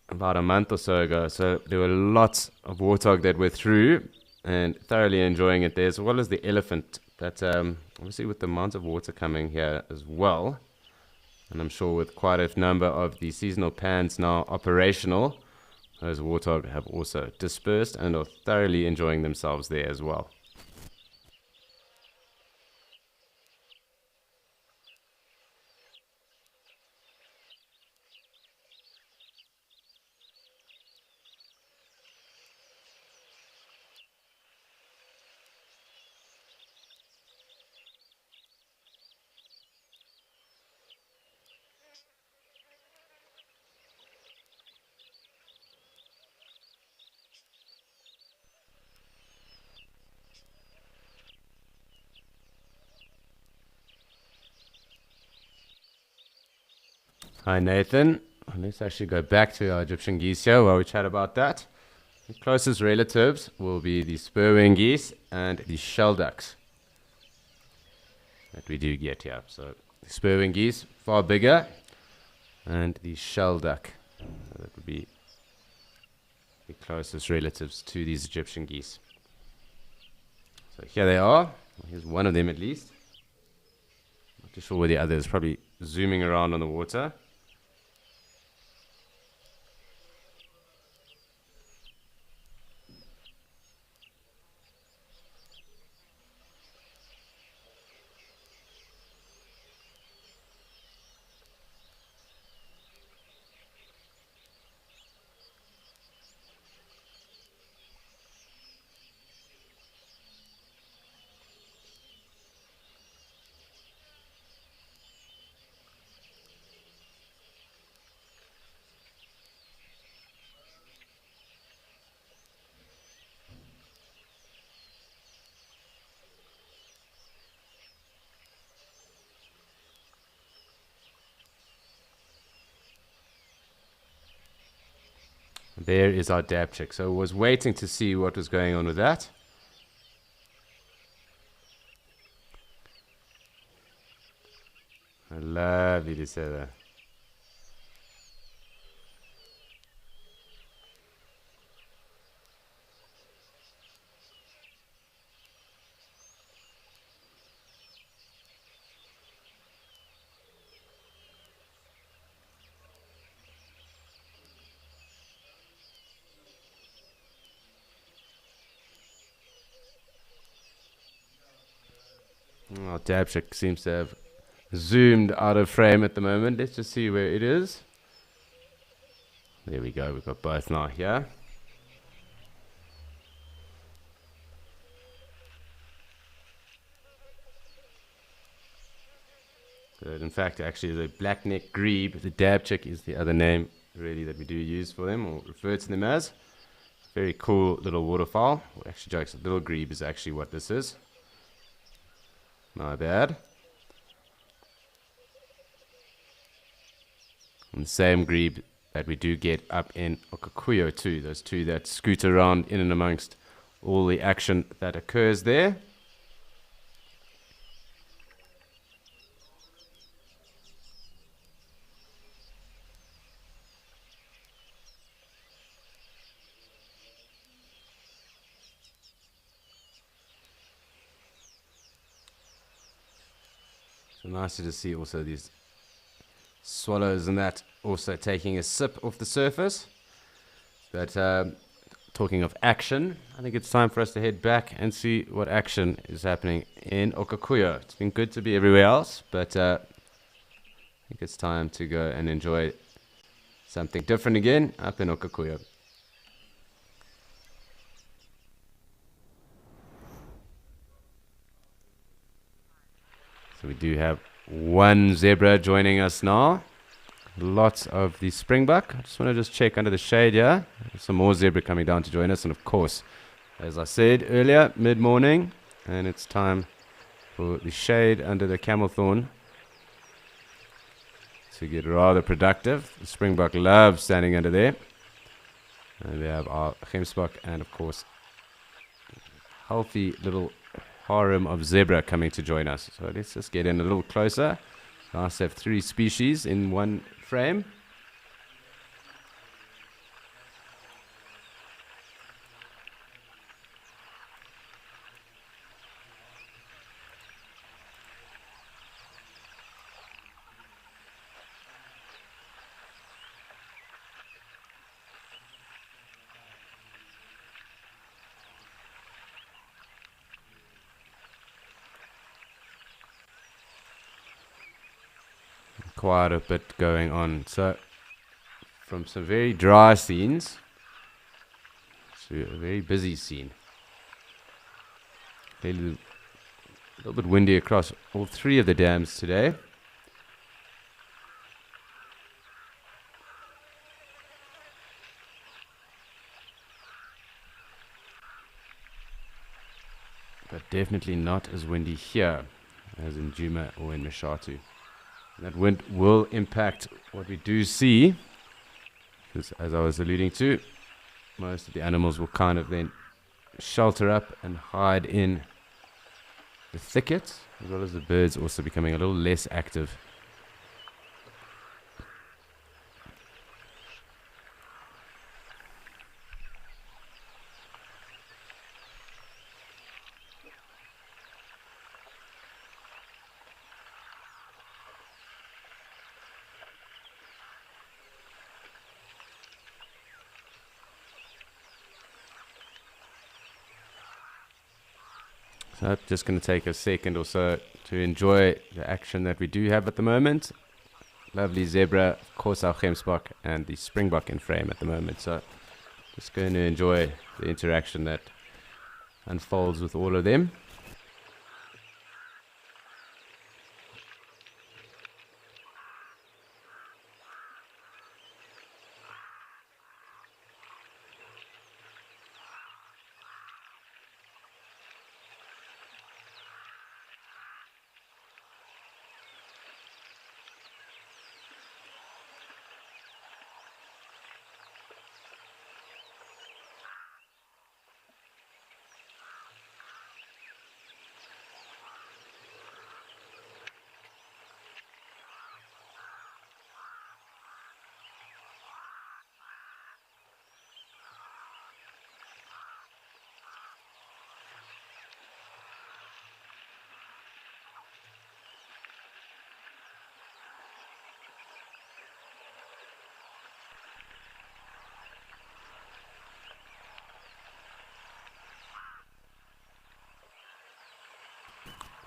about a month or so ago. So there were lots of warthog that were through and thoroughly enjoying it there, as well as the elephant. But obviously with the amount of water coming here as well, and I'm sure with quite a number of the seasonal pans now operational, those warthog have also dispersed and are thoroughly enjoying themselves there as well. Hi Nathan, let's actually go back to our Egyptian geese here while we chat about that. The closest relatives will be the spurwing geese and the shell ducks that we do get here. So the spurwing geese far bigger, and the shell duck, so that would be the closest relatives to these Egyptian geese. So here they are. Here's one of them at least. Not too sure where the other is. Probably zooming around on the water. There is our dab chick. So I was waiting to see what was going on with that. Lovely to say that. Our dab chick seems to have zoomed out of frame at the moment. Let's just see where it is. There we go. We've got both now here. Good. In fact, actually, the black-necked grebe, the dab chick, is the other name really that we do use for them or refer to them as. Very cool little waterfowl. Well, actually, jokes. Little grebe is actually what this is. My bad. And the same grebe that we do get up in Okakuyo too. Those two that scoot around in and amongst all the action that occurs there. So nice to see also these swallows and that also taking a sip off the surface. But talking of action, I think it's time for us to head back and see what action is happening in Okakuyo. It's been good to be everywhere else, but I think it's time to go and enjoy something different again up in Okakuyo. So we do have one zebra joining us now. Lots of the springbuck. I just want to check under the shade here. There's some more zebra coming down to join us. And of course, as I said earlier, mid-morning. And it's time for the shade under the camel thorn to get rather productive. The springbuck loves standing under there. And we have our gemsbuck and of course healthy little harem of zebra coming to join us. So let's just get in a little closer. Nice to have 3 species in one frame. Quite a bit going on. So from some very dry scenes to a very busy scene. A little bit windy across all 3 of the dams today. But definitely not as windy here as in Djuma or in Mashatu. That wind will impact what we do see, because as I was alluding to, most of the animals will kind of then shelter up and hide in the thickets, as well as the birds also becoming a little less active. So I'm just going to take a second or so to enjoy the action that we do have at the moment. Lovely zebra, of course our gemsbuck and the springbuck in frame at the moment. So just going to enjoy the interaction that unfolds with all of them.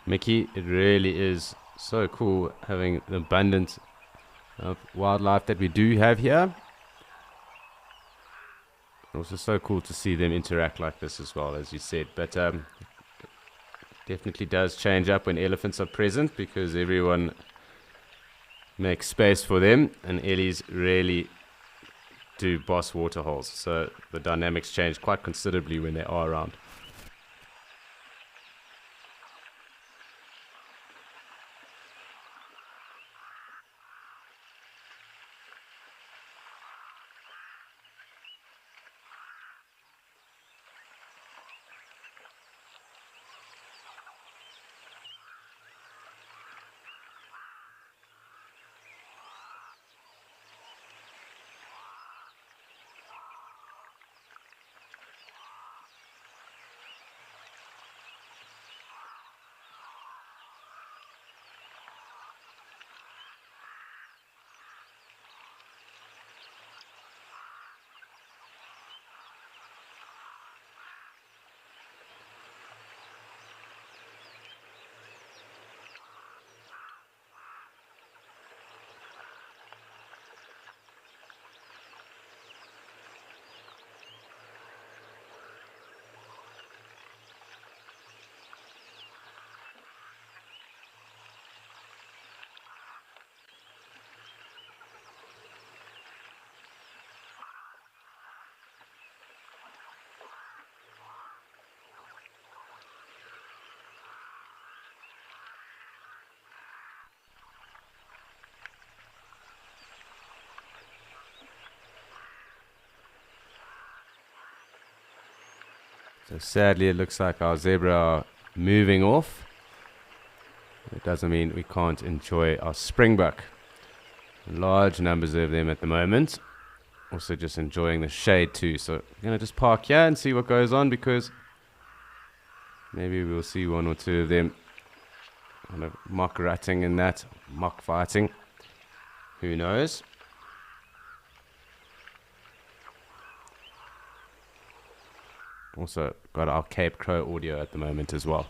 Mickey, it really is so cool having the abundance of wildlife that we do have here. Also so cool to see them interact like this as well, as you said. But definitely does change up when elephants are present, because everyone makes space for them, and ellies really do boss waterholes. So the dynamics change quite considerably when they are around. So sadly, it looks like our zebra are moving off. It doesn't mean we can't enjoy our springbuck. Large numbers of them at the moment. Also just enjoying the shade too. So I'm going to just park here and see what goes on, because maybe we'll see one or two of them kind of mock ratting in that, mock fighting. Who knows? Also got our Cape Crow audio at the moment as well.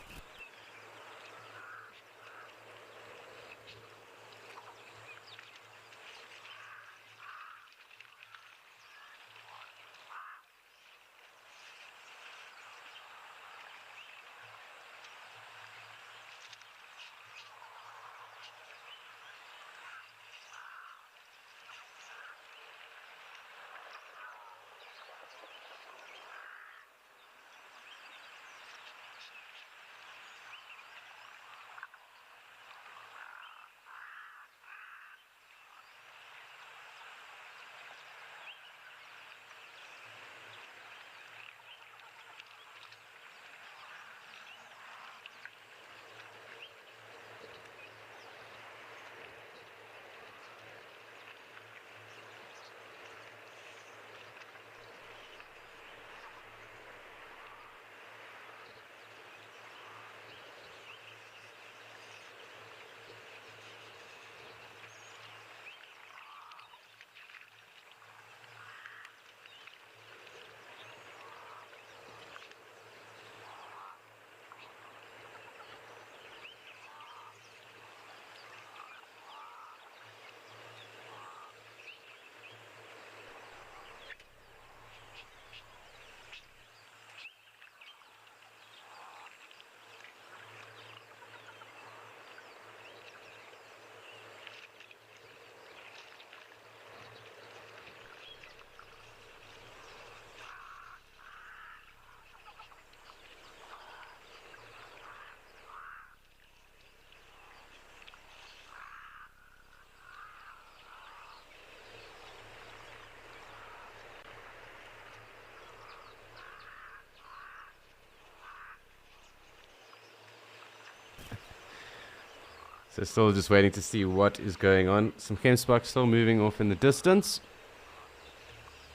So still just waiting to see what is going on. Some gemsbuck still moving off in the distance.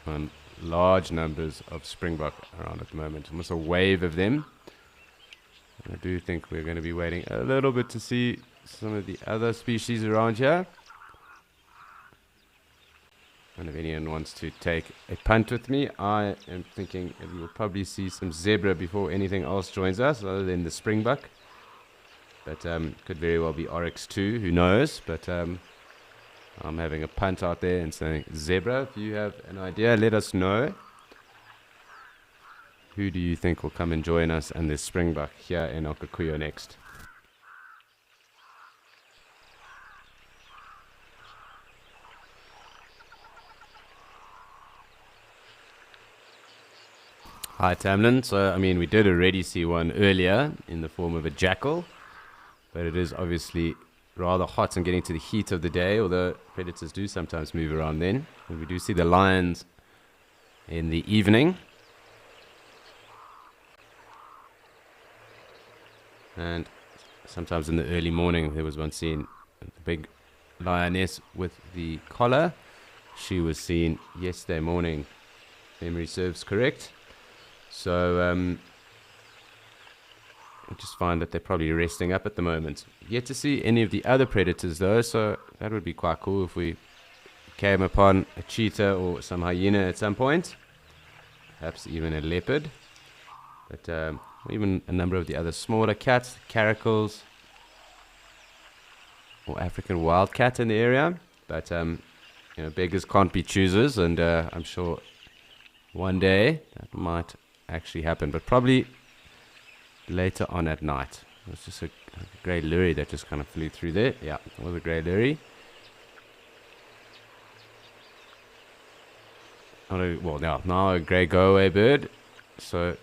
And large numbers of springbuck around at the moment. Almost a wave of them. And I do think we're going to be waiting a little bit to see some of the other species around here. And if anyone wants to take a punt with me, I am thinking we will probably see some zebra before anything else joins us, other than the springbuck. But could very well be Oryx too, who knows. But I'm having a punt out there and saying zebra. If you have an idea, let us know. Who do you think will come and join us and this springbuck here in Okakuyo next? Hi Tamlin. So, I mean, we did already see one earlier in the form of a jackal. But it is obviously rather hot and getting to the heat of the day, although predators do sometimes move around then. And we do see the lions in the evening. And sometimes in the early morning, there was one seen, the big lioness with the collar. She was seen yesterday morning, memory serves correct. So, I just find that they're probably resting up at the moment. Yet to see any of the other predators though, so that would be quite cool if we came upon a cheetah or some hyena at some point. Perhaps even a leopard. But even a number of the other smaller cats, caracals, or African wildcat in the area. But, you know, beggars can't be choosers, and I'm sure one day that might actually happen. But probably later on at night. It was just a grey lory that just kind of flew through there. Yeah, it was a grey lory. Well, now a grey go-away bird. So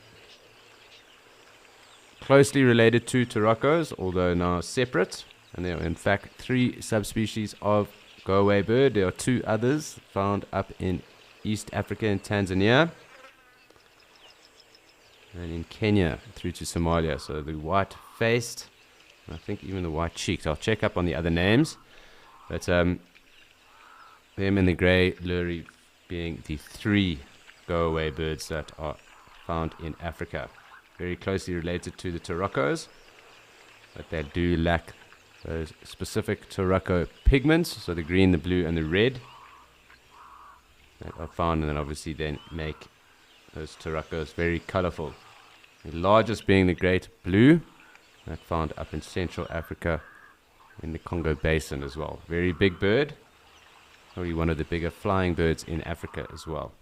closely related to Turacos, although now separate. And there are in fact 3 subspecies of go-away bird. There are 2 others found up in East Africa and Tanzania. and in Kenya through to Somalia. So the white-faced, I think even the white-cheeked. I'll check up on the other names. But them and the grey lory being the 3 go-away birds that are found in Africa. Very closely related to the Turacos, but they do lack those specific Turaco pigments, so the green, the blue, and the red that are found, and then obviously then make those Turacos very colourful. The largest being the great blue, that found up in Central Africa in the Congo Basin as well. Very big bird, probably one of the bigger flying birds in Africa as well.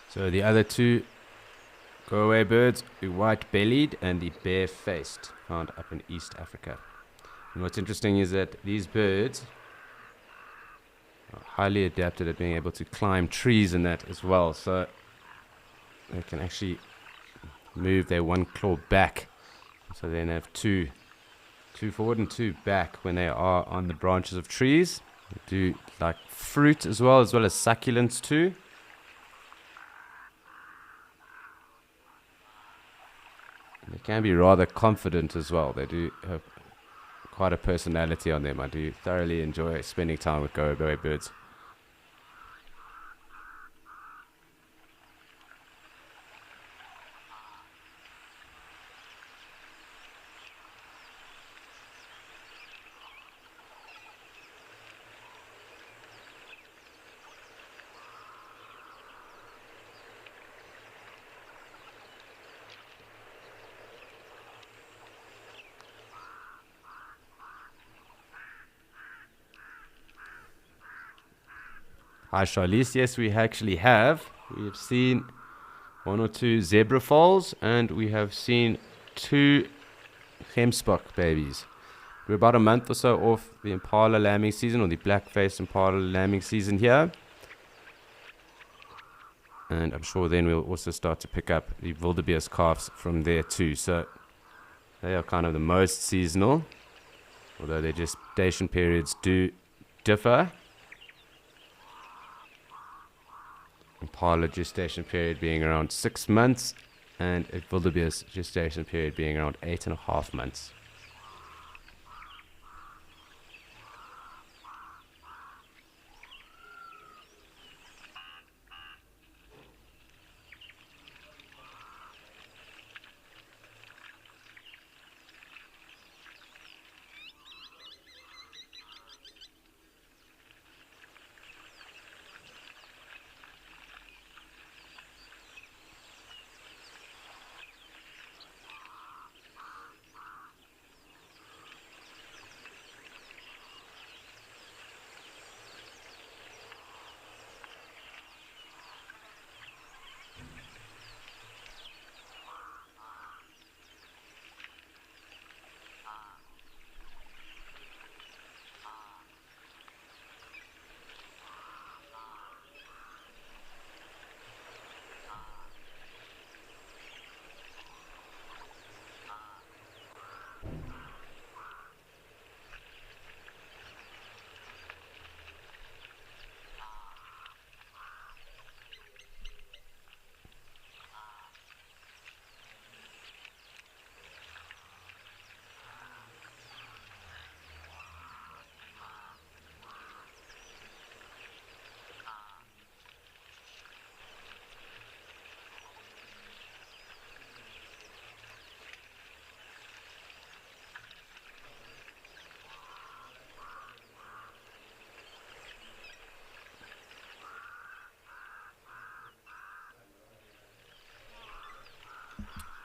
So the other 2 go-away birds, the white-bellied and the bare-faced, found up in East Africa. And what's interesting is that these birds are highly adapted at being able to climb trees and that as well. So they can actually move their one claw back. So then they have two forward and 2 back when they are on the branches of trees. They do like fruit as well as succulents too. They can be rather confident as well. They do have quite a personality on them. I do thoroughly enjoy spending time with go-away birds. Hi Charlize, yes we actually have. We have seen 1 or 2 zebra foals and we have seen 2 gemsbok babies. We're about a month or so off the impala lambing season, or the black-faced impala lambing season here. And I'm sure then we'll also start to pick up the wildebeest calves from there too. So they are kind of the most seasonal, although their gestation periods do differ. Impala gestation period being around 6 months, and a wildebeest gestation period being around 8.5 months.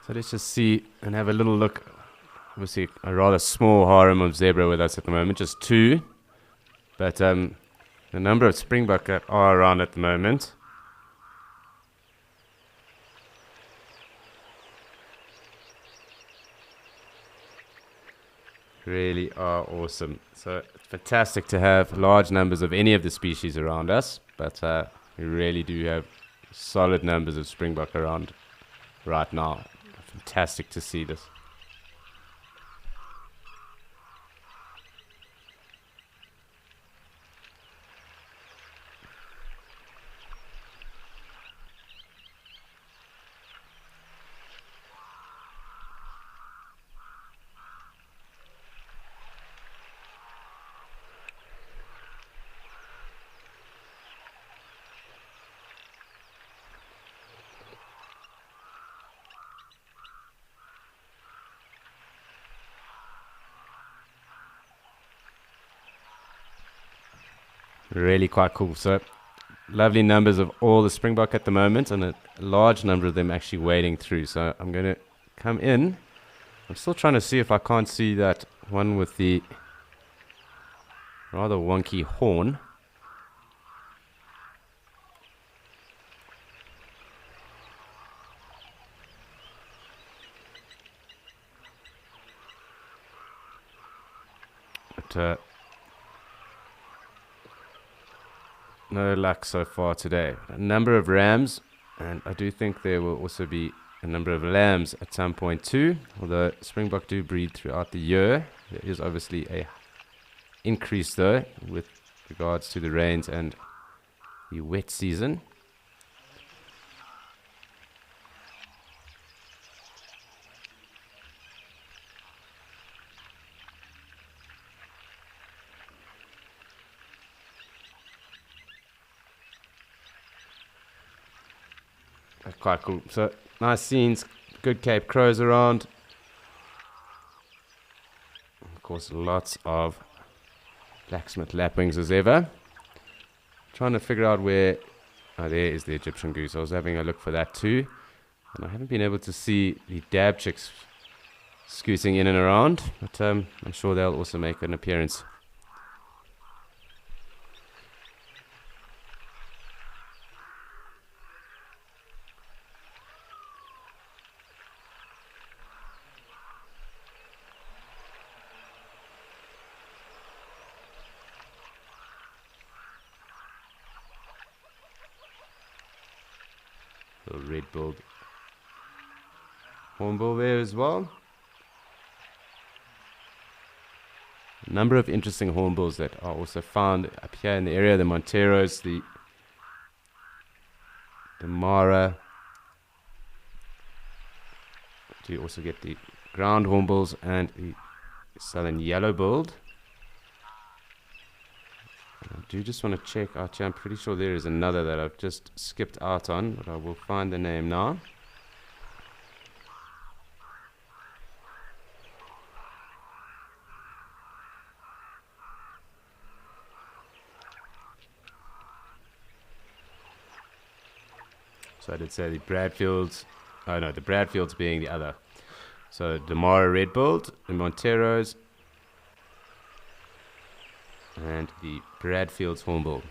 So let's just see and have a little look. Obviously, a rather small harem of zebra with us at the moment, just 2. But the number of springbuck that are around at the moment. Really are awesome. So it's fantastic to have large numbers of any of the species around us, but we really do have solid numbers of springbuck around right now. Fantastic to see this. Really quite cool. So lovely numbers of all the springbuck at the moment, and a large number of them actually wading through. So I'm going to come in. I'm still trying to see if I can't see that one with the rather wonky horn. But no luck so far today. A number of rams, and I do think there will also be a number of lambs at some point too, although springbuck do breed throughout the year. There is obviously a increase though with regards to the rains and the wet season. Quite cool. So nice scenes, good Cape crows around. Of course, lots of blacksmith lapwings as ever. Trying to figure out where. Oh, there is the Egyptian goose. I was having a look for that too, and I haven't been able to see the dab chicks scooting in and around, but I'm sure they'll also make an appearance. Red-billed hornbill there as well. A number of interesting hornbills that are also found up here in the area. The Monteros, the Mara. You also get the ground hornbills and the southern yellow-billed. I do just want to check out here. I'm pretty sure there is another that I've just skipped out on, but I will find the name now. So I did say the Bradfields. Oh no, the Bradfields being the other. So Damara red-billed, the Monteros, and the Bradfields hornbill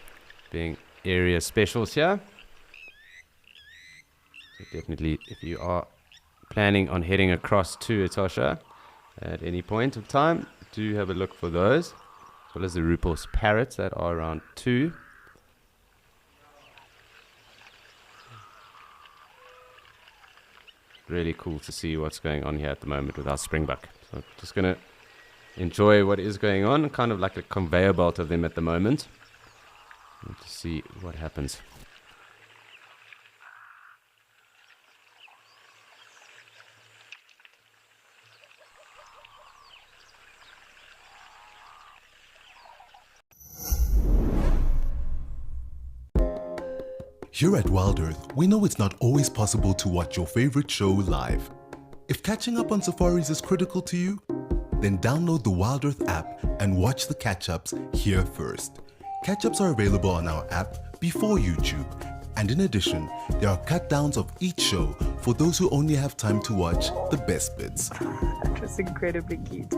being area specials here. So definitely, if you are planning on heading across to Etosha at any point of time, do have a look for those, as well as the Rupel's parrots that are around too. Really cool to see what's going on here at the moment with our springbuck. So just going to enjoy what is going on, kind of like a conveyor belt of them at the moment. To see what happens. Here at Wild Earth, we know it's not always possible to watch your favorite show live. If catching up on safaris is critical to you, then download the Wild Earth app and watch the catch-ups here first. Catch-ups are available on our app before YouTube, and in addition, there are cut-downs of each show for those who only have time to watch the best bits. That was incredibly cute.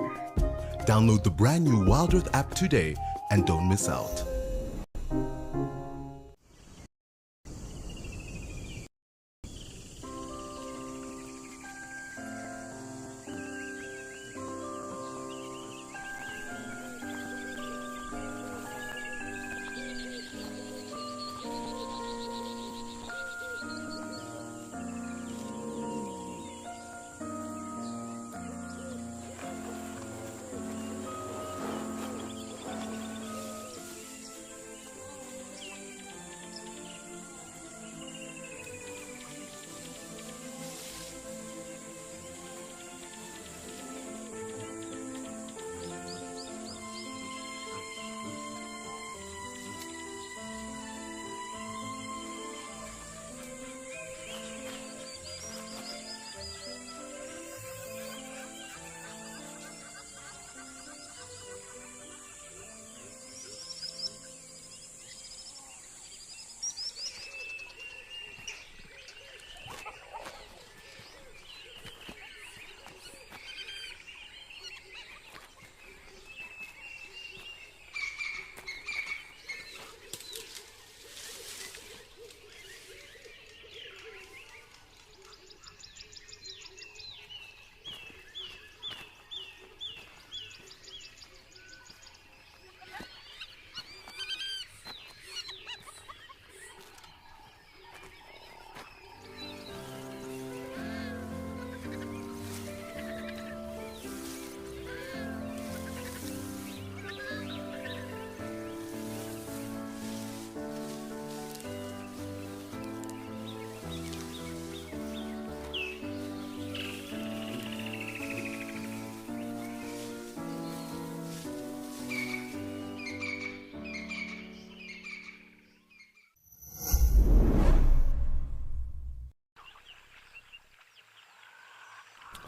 Download the brand new Wild Earth app today and don't miss out.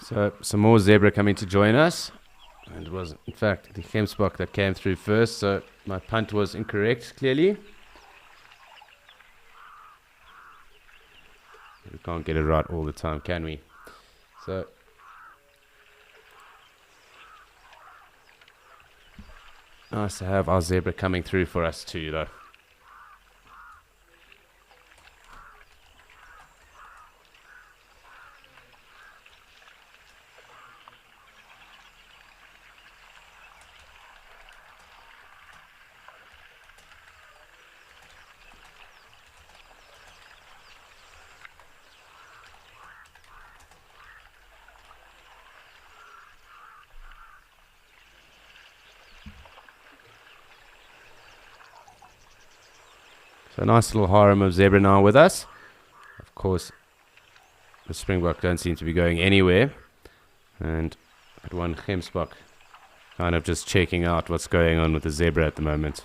So some more zebra coming to join us. And it was, in fact, the Gemsbok that came through first. So my punt was incorrect, clearly. We can't get it right all the time, can we? So nice to have our zebra coming through for us too, though. So a nice little harem of zebra now with us. Of course, the springbok don't seem to be going anywhere. And at one Gemsbok kind of just checking out what's going on with the zebra at the moment.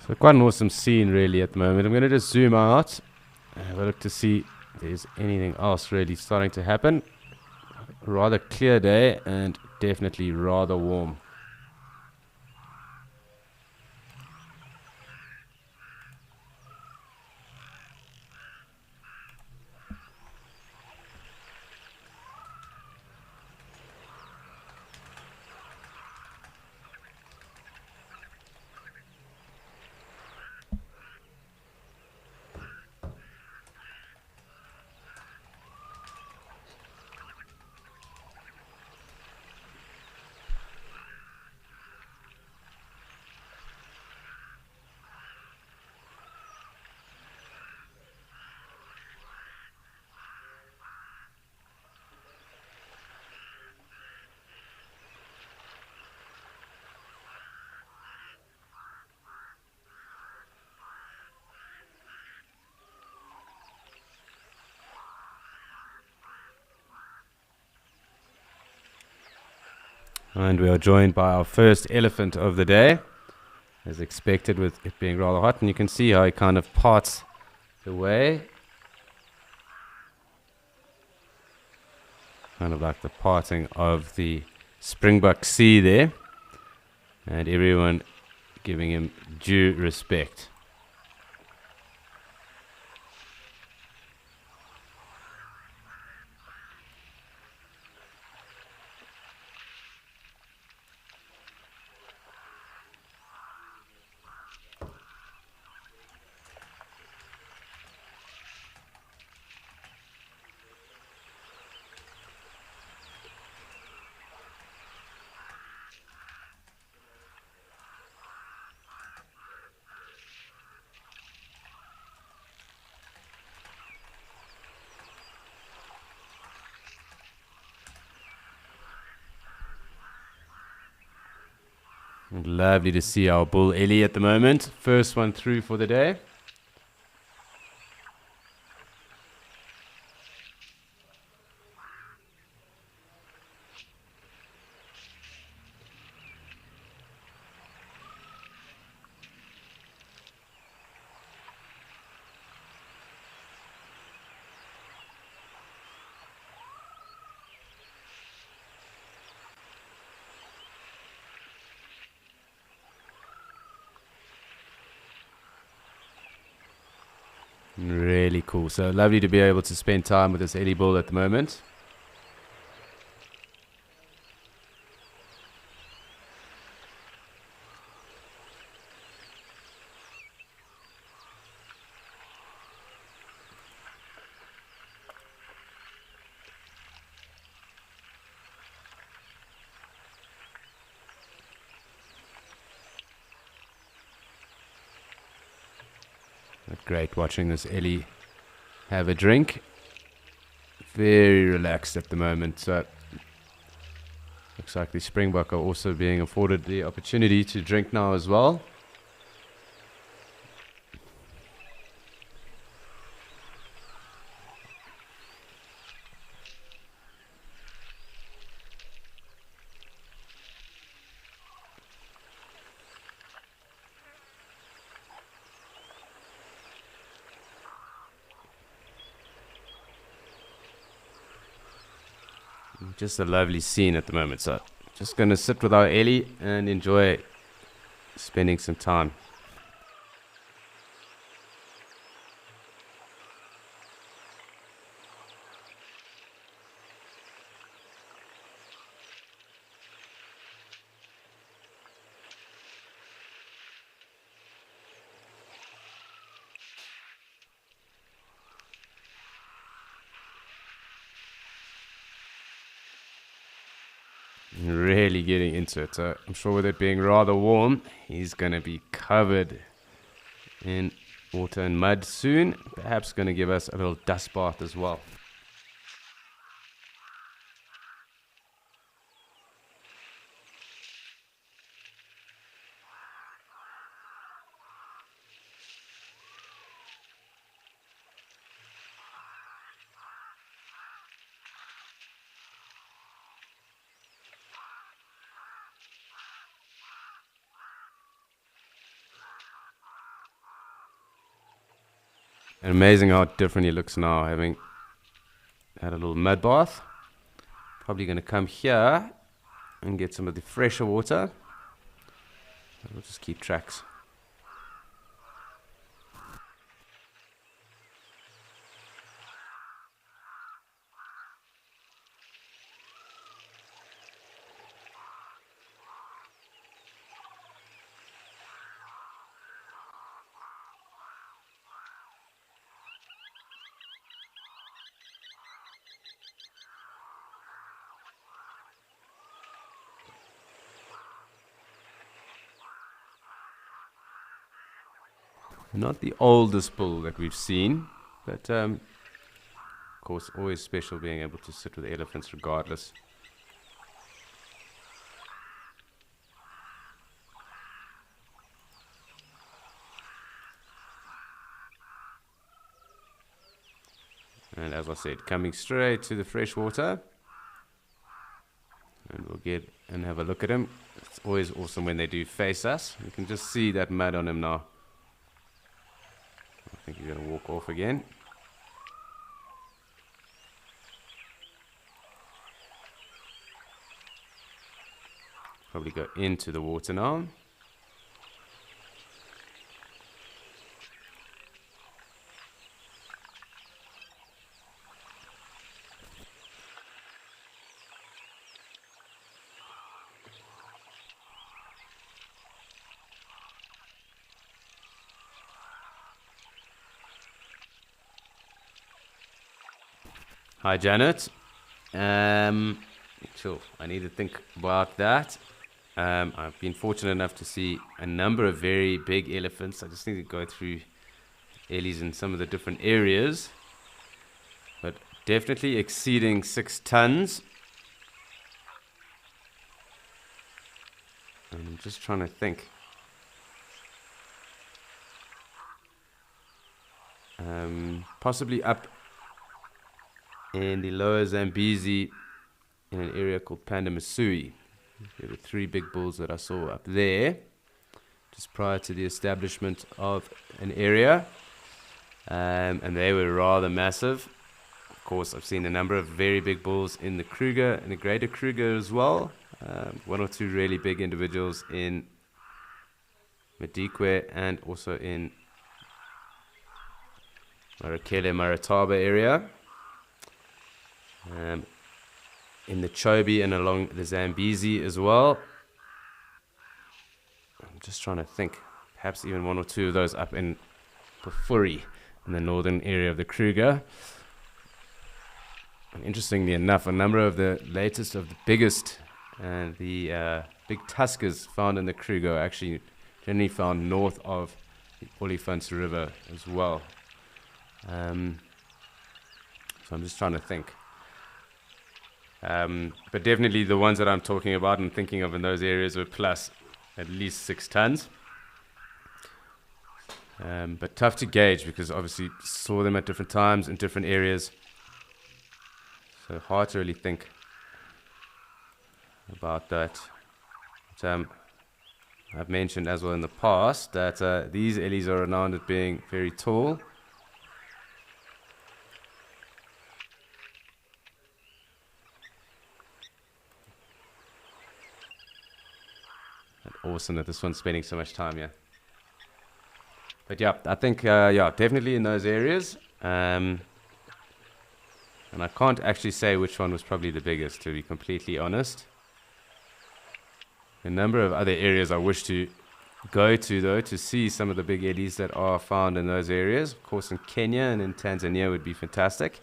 So quite an awesome scene really at the moment. I'm going to just zoom out and have a look to see if there's anything else really starting to happen. Rather clear day and definitely rather warm. And we are joined by our first elephant of the day, as expected with it being rather hot. And you can see how he kind of parts the way. Kind of like the parting of the Springbok Sea there. And everyone giving him due respect. And lovely to see our bull Ellie at the moment. First one through for the day. Really cool. So lovely to be able to spend time with this Ellie bull at the moment. Great watching this Ellie have a drink. Very relaxed at the moment. So looks like the Springbok are also being afforded the opportunity to drink now as well. Just a lovely scene at the moment. So just going to sit with our Ellie and enjoy spending some time. Really getting into it. So I'm sure with it being rather warm, he's going to be covered in water and mud soon. Perhaps going to give us a little dust bath as well. And amazing how different he looks now, having had a little mud bath. Probably going to come here and get some of the fresher water. We'll just keep tracks. Not the oldest bull that we've seen, but of course always special being able to sit with elephants regardless. And as I said, coming straight to the fresh water. And we'll get and have a look at him. It's always awesome when they do face us. You can just see that mud on him now. I think he's going to walk off again. Probably go into the water now. Hi, Janet. Sure, I need to think about that. I've been fortunate enough to see a number of very big elephants. I just need to go through Ellie's in some of the different areas. But definitely exceeding 6 tons. I'm just trying to think. Possibly up in the lower Zambezi in an area called Pandamasui. There were 3 big bulls that I saw up there just prior to the establishment of an area, and they were rather massive. Of course, I've seen a number of very big bulls in the Kruger and the Greater Kruger as well. 1 or 2 really big individuals in Madikwe and also in Marakele, Marataba area. In the Chobe and along the Zambezi as well. I'm just trying to think. Perhaps even 1 or 2 of those up in Pafuri in the northern area of the Kruger. And interestingly enough, a number of the latest of the biggest and the big tuskers found in the Kruger are actually generally found north of the Olifants River as well. So I'm just trying to think. But definitely the ones that I'm talking about and thinking of in those areas were plus at least 6 tons. But tough to gauge because obviously saw them at different times in different areas. So hard to really think about that. But, I've mentioned as well in the past that these Ellies are renowned at being very tall. Awesome that this one's spending so much time here. But yeah, I think definitely in those areas. And I can't actually say which one was probably the biggest, to be completely honest. A number of other areas I wish to go to, though, to see some of the big Ellies that are found in those areas. Of course, in Kenya and in Tanzania would be fantastic.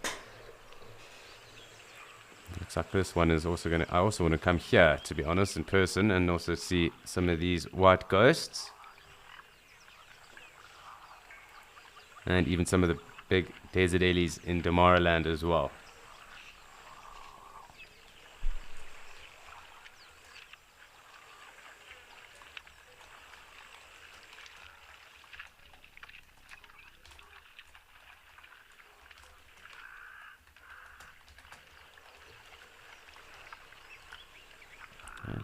Looks like this one is also I also want to come here, to be honest, in person, and also see some of these white ghosts. And even some of the big desert Ellies in Damaraland as well.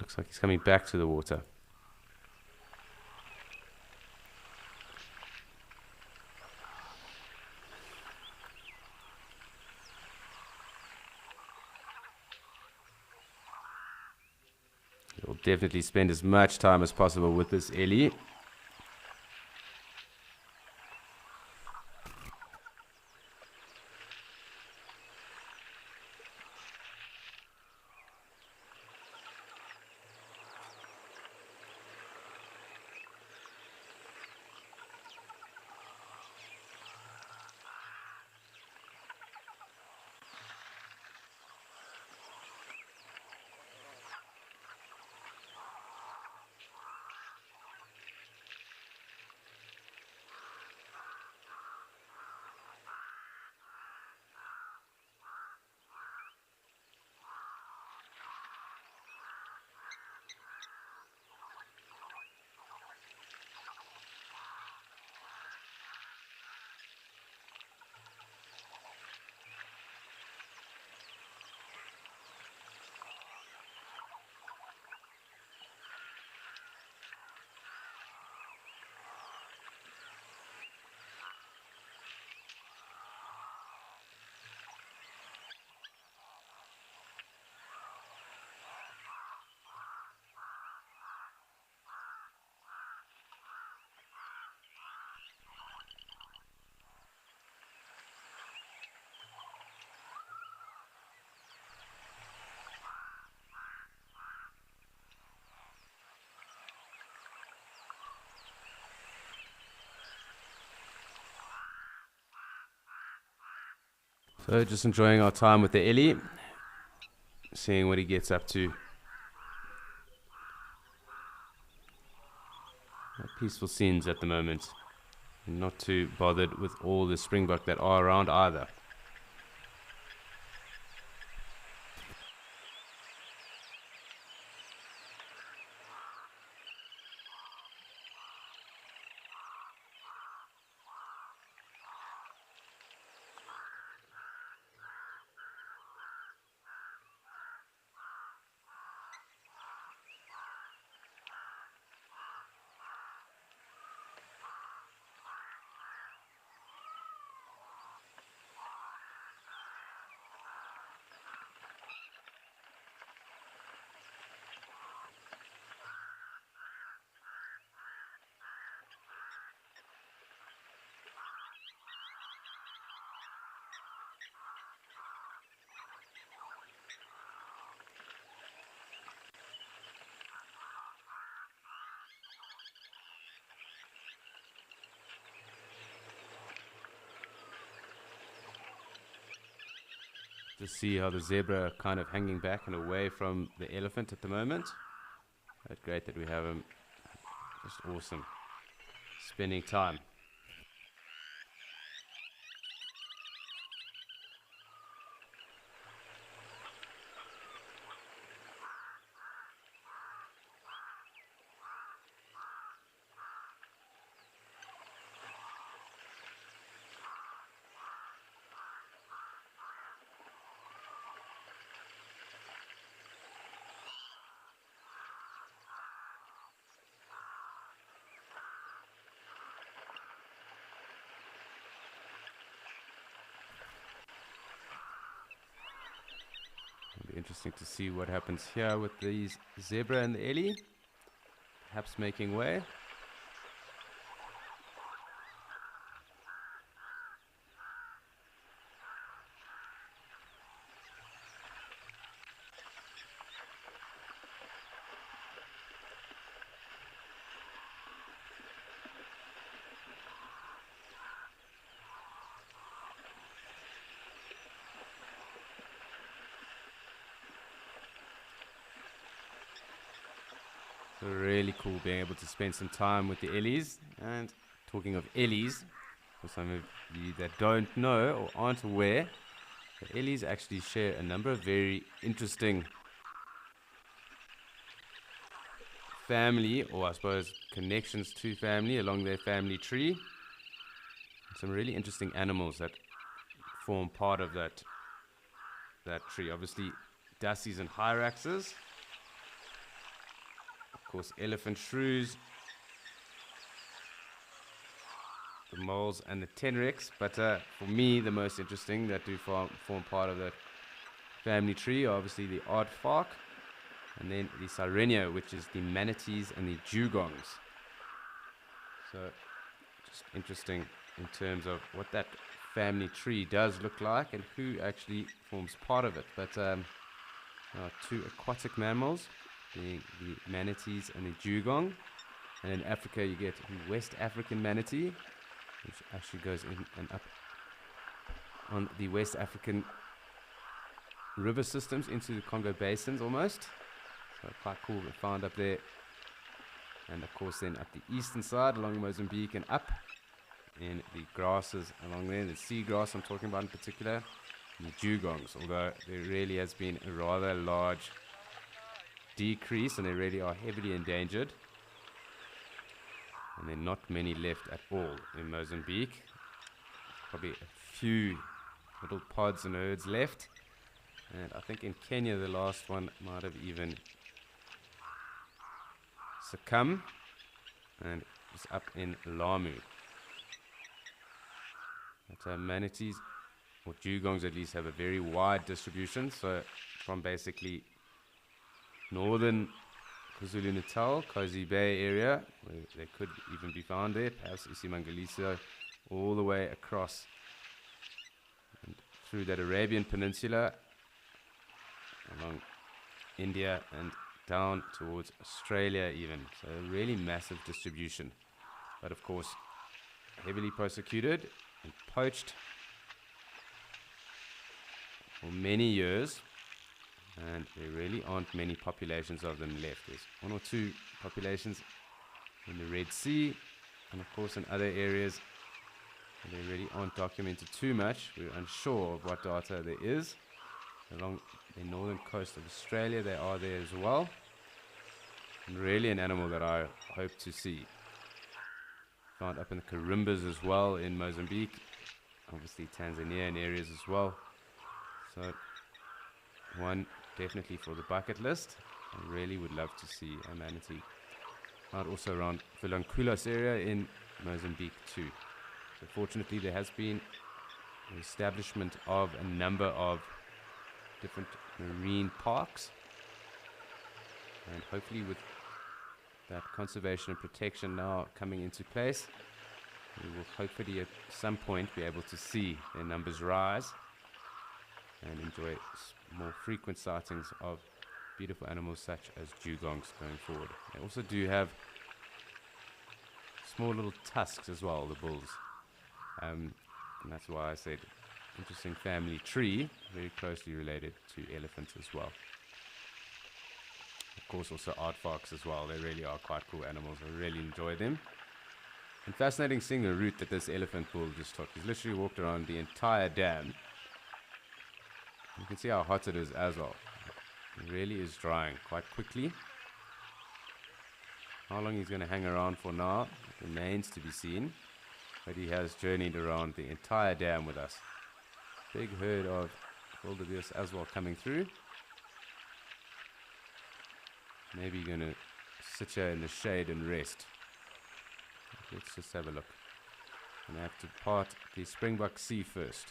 Looks like he's coming back to the water. We'll definitely spend as much time as possible with this Ellie. So just enjoying our time with the Ellie, seeing what he gets up to. Peaceful scenes at the moment. Not too bothered with all the springbok that are around either. To see how the zebra kind of hanging back and away from the elephant at the moment. That's great that we have him. Just awesome. Spending time. Interesting to see what happens here with these zebra and the Ellie, perhaps making way. So really cool being able to spend some time with the Ellies. And talking of Ellies, for some of you that don't know or aren't aware, the Ellies actually share a number of very interesting family, or I suppose connections to family along their family tree. Some really interesting animals that form part of that tree. Obviously, dassies and hyraxes. Of course, elephant shrews, the moles and the tenrecs, but for me the most interesting that do form part of that family tree are obviously the aardvark And then the Sirenia, which is the manatees and the dugongs. So just interesting in terms of what that family tree does look like and who actually forms part of it. But two aquatic mammals, being the manatees and the dugong. And in Africa you get the West African manatee, which actually goes in and up on the West African river systems into the Congo basins almost. So quite cool, found up there. And of course then up the eastern side along Mozambique and up in the grasses along there, the seagrass I'm talking about in particular, the dugongs, although there really has been a rather large decrease and they really are heavily endangered. And there are not many left at all in Mozambique. Probably a few little pods and herds left. And I think in Kenya the last one might have even succumbed. And it's up in Lamu. But manatees, or dugongs at least, have a very wide distribution. So from basically northern KwaZulu-Natal, Kosi Bay area, where they could even be found there, perhaps Isimangaliso, all the way across and through that Arabian Peninsula, along India and down towards Australia even. So a really massive distribution. But of course, heavily persecuted and poached for many years. And there really aren't many populations of them left. There's one or two populations in the Red Sea, and of course in other areas they really aren't documented too much. We're unsure of what data there is. Along the northern coast of Australia they are there as well. And really an animal that I hope to see. Found up in the Karimbas as well in Mozambique. Obviously Tanzania and areas as well. So one definitely for the bucket list. I really would love to see a manatee. Found also around Vilanculos area in Mozambique too. So fortunately there has been the establishment of a number of different marine parks. And hopefully with that conservation and protection now coming into place, we will hopefully at some point be able to see their numbers rise and enjoy more frequent sightings of beautiful animals such as dugongs going forward. They also do have small little tusks as well, the bulls. And that's why I said interesting family tree, very closely related to elephants as well. Of course also aardvarks as well. They really are quite cool animals. I really enjoy them. And fascinating seeing the route that this elephant bull just took. He's literally walked around the entire dam. You can see how hot it is as well. It really is drying quite quickly. How long he's going to hang around for now remains to be seen. But he has journeyed around the entire dam with us. Big herd of wildebeest as well coming through. Maybe going to sit here in the shade and rest. Let's just have a look. I'm going to have to part the Springbok Sea first.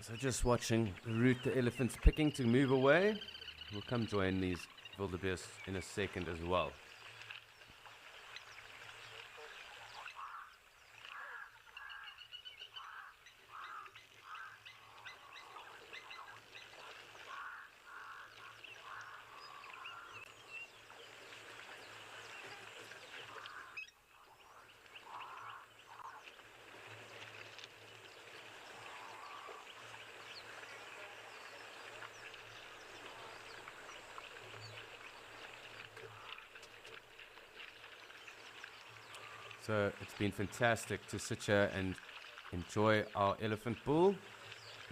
So just watching the route the elephant's picking to move away. We'll come join these wildebeest in a second as well. So it's been fantastic to sit here and enjoy our elephant bull.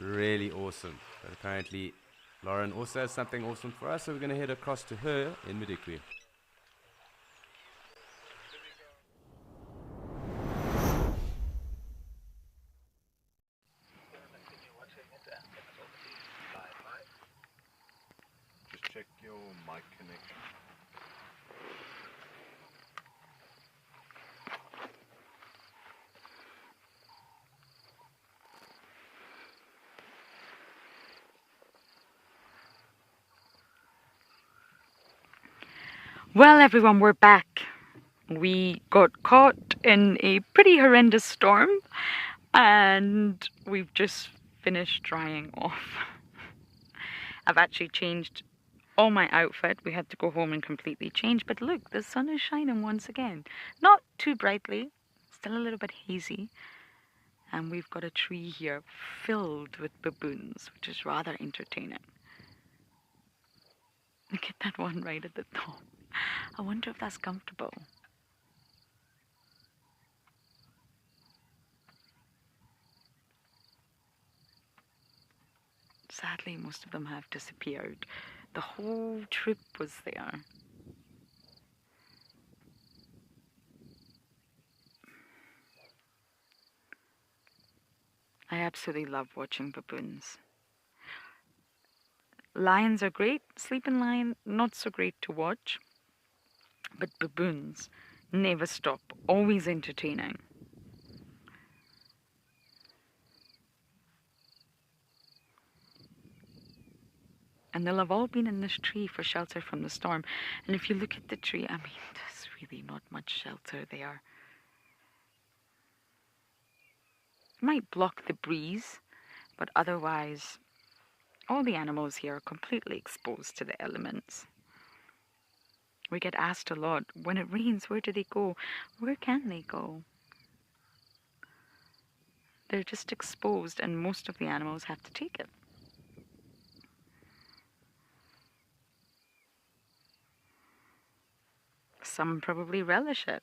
Really awesome. But apparently Lauren also has something awesome for us, so we're going to head across to her in Madikwe. Just check your mic connection. Well, everyone, we're back. We got caught in a pretty horrendous storm, and we've just finished drying off. I've actually changed all my outfit. We had to go home and completely change, but look, the sun is shining once again. Not too brightly, still a little bit hazy. And we've got a tree here filled with baboons, which is rather entertaining. Look at that one right at the top. I wonder if that's comfortable. Sadly, most of them have disappeared. The whole troop was there. I absolutely love watching baboons. Lions are great. Sleeping lion, not so great to watch. But baboons never stop, always entertaining. And they'll have all been in this tree for shelter from the storm. And if you look at the tree, I mean, there's really not much shelter there. It might block the breeze, but otherwise, all the animals here are completely exposed to the elements. We get asked a lot, when it rains, where do they go? Where can they go? They're just exposed, and most of the animals have to take it. Some probably relish it.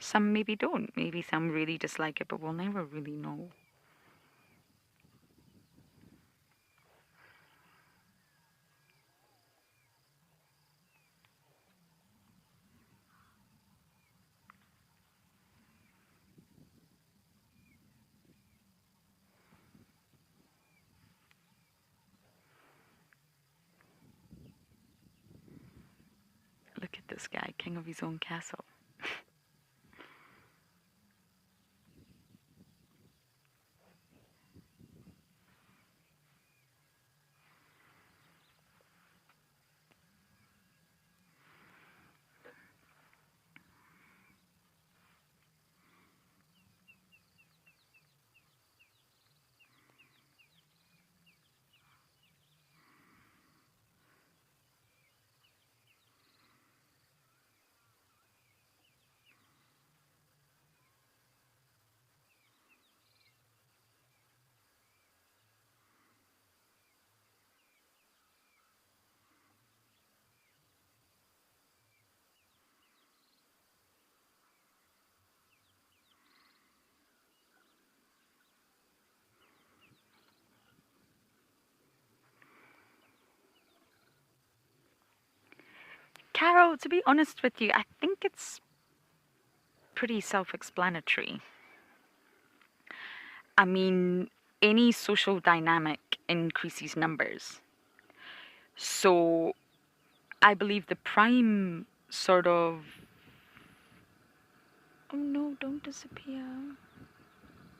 Some maybe don't. Maybe some really dislike it, but we'll never really know. Look at this guy, king of his own castle. Carol, to be honest with you, I think it's pretty self-explanatory. I mean, any social dynamic increases numbers. So I believe the prime sort of... Oh no, don't disappear.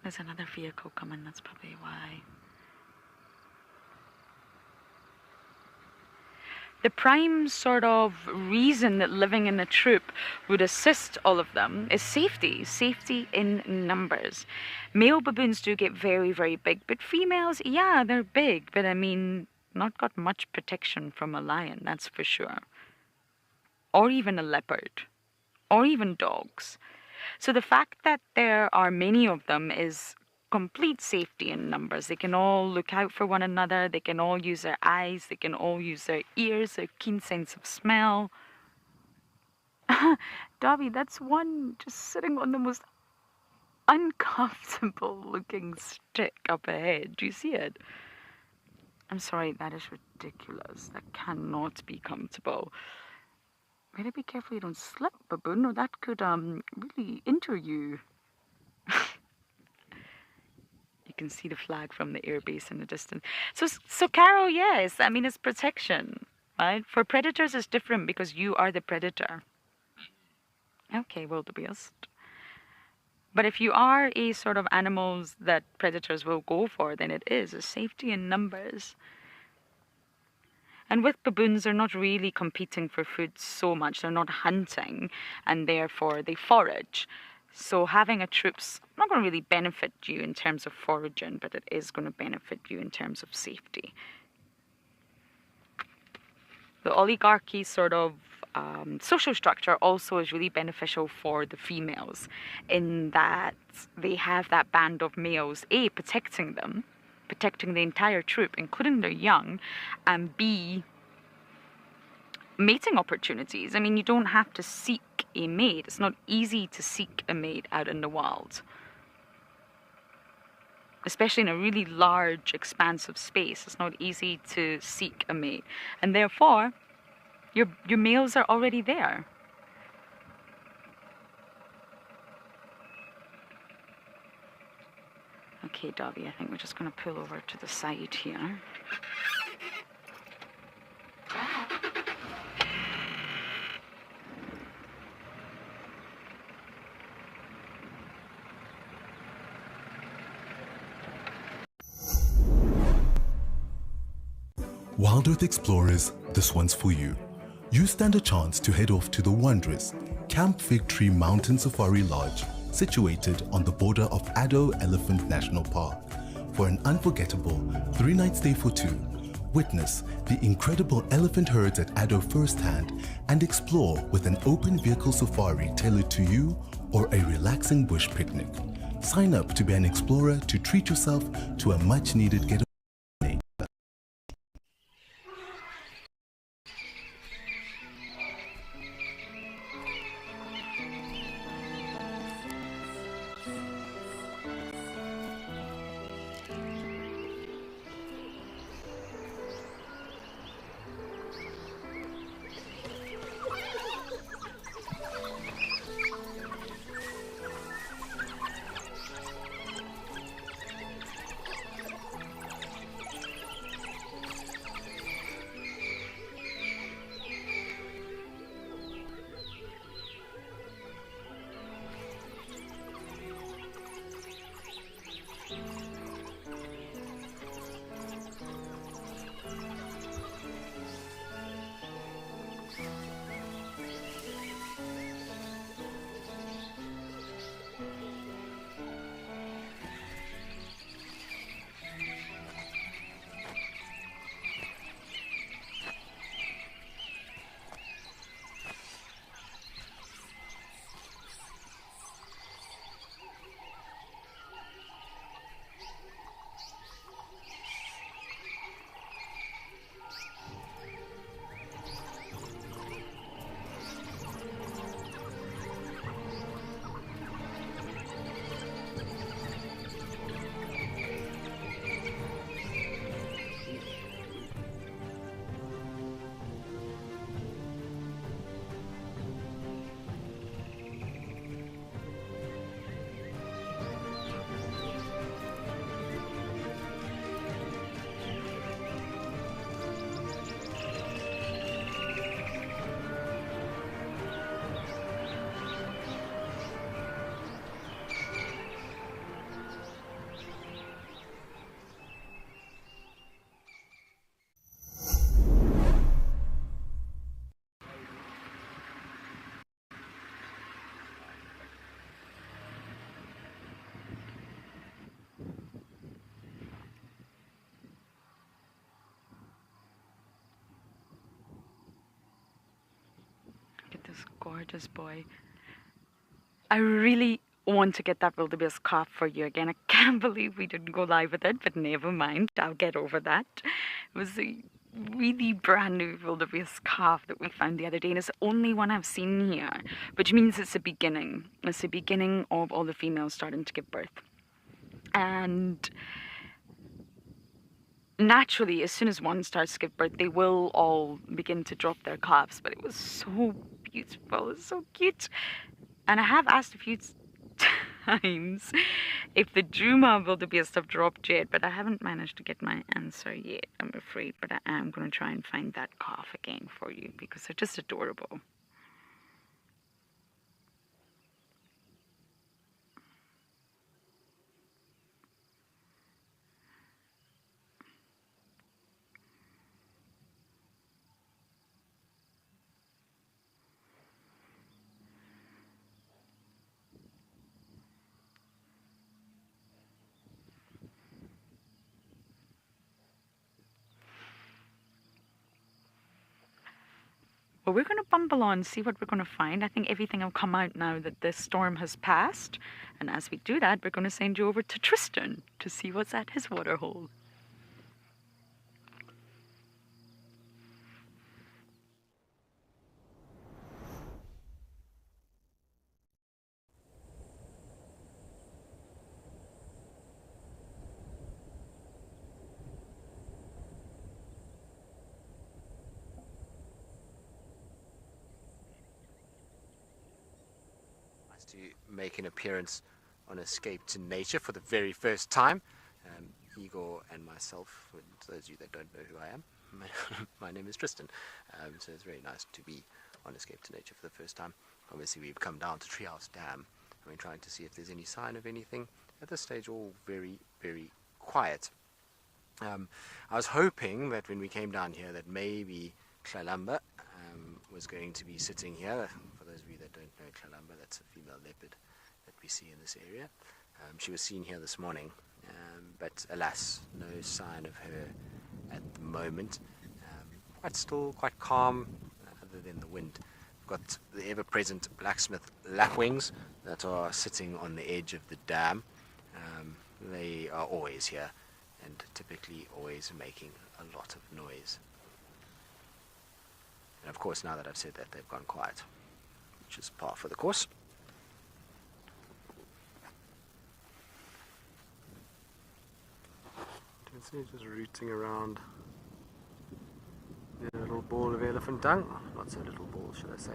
There's another vehicle coming, that's probably why. The prime sort of reason that living in a troop would assist all of them is safety. Safety in numbers. Male baboons do get very, very big, but females, yeah, they're big, but I mean, not got much protection from a lion, that's for sure. Or even a leopard. Or even dogs. So the fact that there are many of them is complete safety in numbers. They can all look out for one another. They can all use their eyes. They can all use their ears, their keen sense of smell. Dobby, that's one just sitting on the most uncomfortable looking stick up ahead. Do you see it? I'm sorry, that is ridiculous. That cannot be comfortable. Better be careful you don't slip, Baboon, or that could really injure you. You can see the flag from the airbase in the distance. So Carol, yes, I mean, it's protection, right? For predators, it's different because you are the predator. Okay, wildebeest. But if you are a sort of animals that predators will go for, then it is a safety in numbers. And with baboons, they're not really competing for food so much. They're not hunting, and therefore they forage. So having a troop's not going to really benefit you in terms of foraging, but it is going to benefit you in terms of safety. The oligarchy sort of social structure also is really beneficial for the females in that they have that band of males, A, protecting them, protecting the entire troop, including their young, and B, mating opportunities. I mean, you don't have to seek a mate. It's not easy to seek a mate out in the wild, especially in a really large, expansive space. It's not easy to seek a mate, and therefore, your males are already there. Okay, Dobby, I think we're just going to pull over to the side here. Wild Earth Explorers, this one's for you. You stand a chance to head off to the wondrous Camp Fig Tree Mountain Safari Lodge, situated on the border of Addo Elephant National Park, for an unforgettable 3-night stay for two. Witness the incredible elephant herds at Addo firsthand and explore with an open vehicle safari tailored to you or a relaxing bush picnic. Sign up to be an explorer to treat yourself to a much-needed getaway. This gorgeous boy. I really want to get that wildebeest calf for you again. I can't believe we didn't go live with it, but never mind. I'll get over that. It was really brand new wildebeest calf that we found the other day, and it's the only one I've seen here, which means it's a beginning. It's the beginning of all the females starting to give birth. And naturally, as soon as one starts to give birth, they will all begin to drop their calves, but it was so beautiful, it was so cute. And I have asked a few times if the Djuma wildebeest have dropped yet, but I haven't managed to get my answer yet, I'm afraid. But I am going to try and find that calf again for you because they're just adorable. Well, we're going to bumble on, see what we're going to find. I think everything will come out now that this storm has passed. And as we do that, we're going to send you over to Tristan to see what's at his waterhole. To make an appearance on Escape to Nature for the very first time. Igor and myself, for those of you that don't know who I am, my name is Tristan. So it's very nice to be on Escape to Nature for the first time. Obviously we've come down to Treehouse Dam and we're trying to see if there's any sign of anything. At this stage all very, very quiet. I was hoping that when we came down here that maybe Tlalamba was going to be sitting here. For those of you that don't know Tlalamba, that's a female leopard that we see in this area. She was seen here this morning, but alas, no sign of her at the moment. Quite still, quite calm, other than the wind. We've got the ever-present blacksmith lapwings that are sitting on the edge of the dam. They are always here and typically always making a lot of noise. And of course, now that I've said that, they've gone quiet, which is par for the course. You can see just rooting around a little ball of elephant dung. Not so little ball, should I say.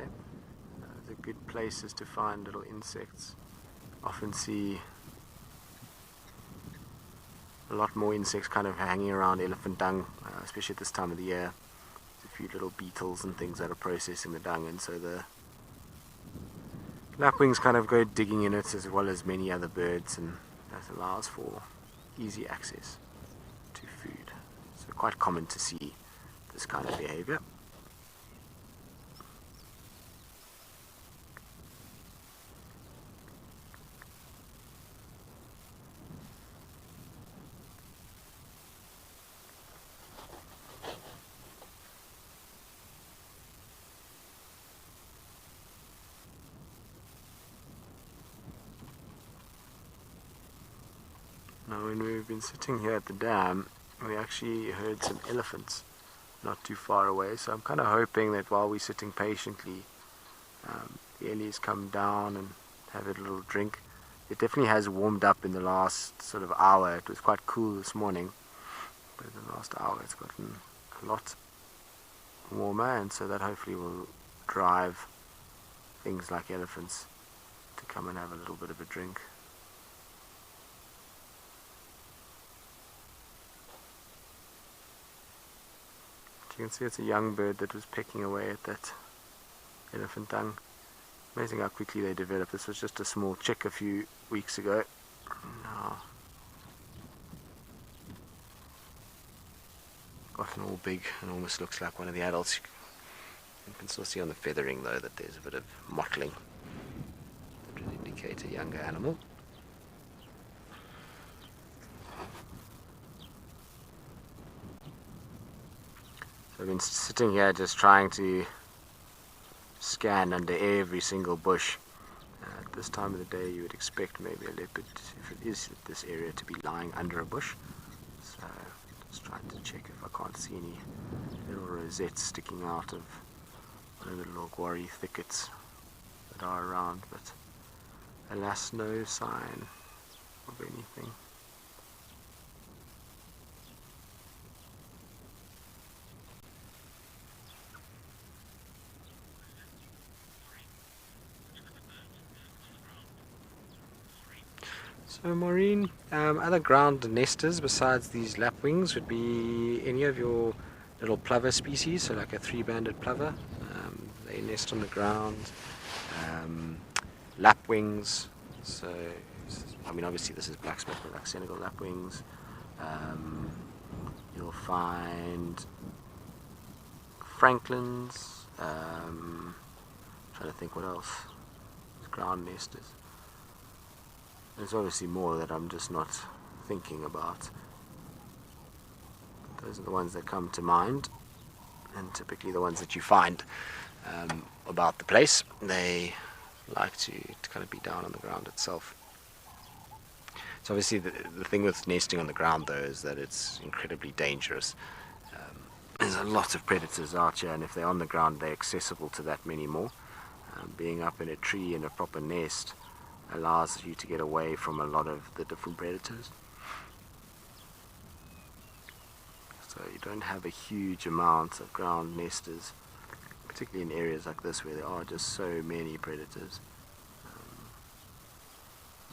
They're good places to find little insects. Often see a lot more insects kind of hanging around elephant dung, especially at this time of the year. There's a few little beetles and things that are processing the dung, and so the lapwings kind of go digging in it, as well as many other birds, and that allows for easy access to food. So quite common to see this kind of behavior. Now when we've been sitting here at the dam, we actually heard some elephants not too far away, so I'm kind of hoping that while we're sitting patiently, the Ellies come down and have a little drink. It definitely has warmed up in the last sort of hour. It was quite cool this morning, but in the last hour it's gotten a lot warmer, and so that hopefully will drive things like elephants to come and have a little bit of a drink. You can see it's a young bird that was pecking away at that elephant dung. Amazing how quickly they develop. This was just a small chick a few weeks ago. Now gotten all big and almost looks like one of the adults. You can still see on the feathering though that there's a bit of mottling that would indicate a younger animal. I've been sitting here just trying to scan under every single bush. At this time of the day you would expect maybe a leopard, if it is this area, to be lying under a bush. So just trying to check if I can't see any little rosettes sticking out of one of the little guarri thickets that are around, but alas, no sign of anything. So Maureen, other ground nesters besides these lapwings would be any of your little plover species, so like a three-banded plover. They nest on the ground. Lapwings, so I mean obviously this is black-spot, but like Senegal lapwings. You'll find francolins. Trying to think what else. Ground nesters. There's obviously more that I'm just not thinking about. Those are the ones that come to mind, and typically the ones that you find about the place. They like to kind of be down on the ground itself. So obviously the thing with nesting on the ground though is that it's incredibly dangerous. There's a lot of predators out here, and if they're on the ground they're accessible to that many more. Being up in a tree in a proper nest allows you to get away from a lot of the different predators. So you don't have a huge amount of ground nesters, particularly in areas like this where there are just so many predators.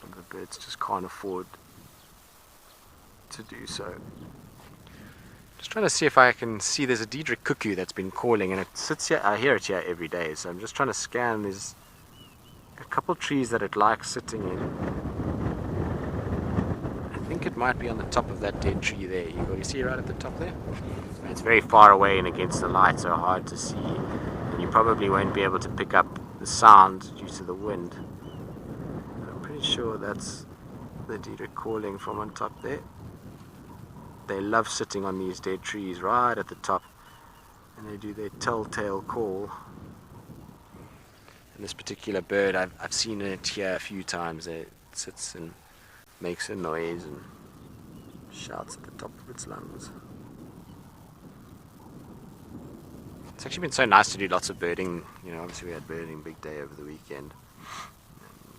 Some of the birds just can't afford to do so. Just trying to see if I can see, there's a Diederik cuckoo that's been calling, and it sits here, I hear it here every day, so I'm just trying to scan. There's a couple trees that it likes sitting in. I think it might be on the top of that dead tree there. You see right at the top there? It's very far away and against the light, so hard to see, and you probably won't be able to pick up the sound due to the wind. I'm pretty sure that's the Diederik calling from on top there. They love sitting on these dead trees right at the top, and they do their telltale call. And this particular bird, I've seen it here a few times. It sits and makes a noise and shouts at the top of its lungs. It's actually been so nice to do lots of birding. You know, obviously we had birding big day over the weekend. And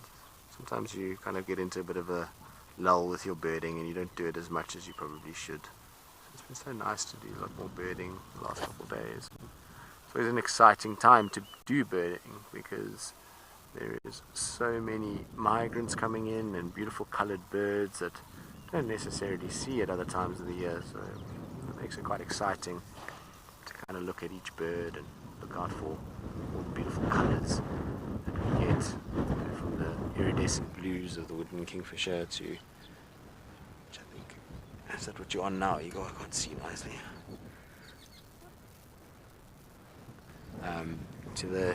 sometimes you kind of get into a bit of a lull with your birding and you don't do it as much as you probably should. So it's been so nice to do a lot more birding the last couple of days. So it's an exciting time to do birding because there is so many migrants coming in and beautiful coloured birds that you don't necessarily see at other times of the year. So it makes it quite exciting to kind of look at each bird and look out for all the beautiful colours that we get, from the iridescent blues of the woodland kingfisher to, which I think, is that what you're on now? I can't see nicely. To the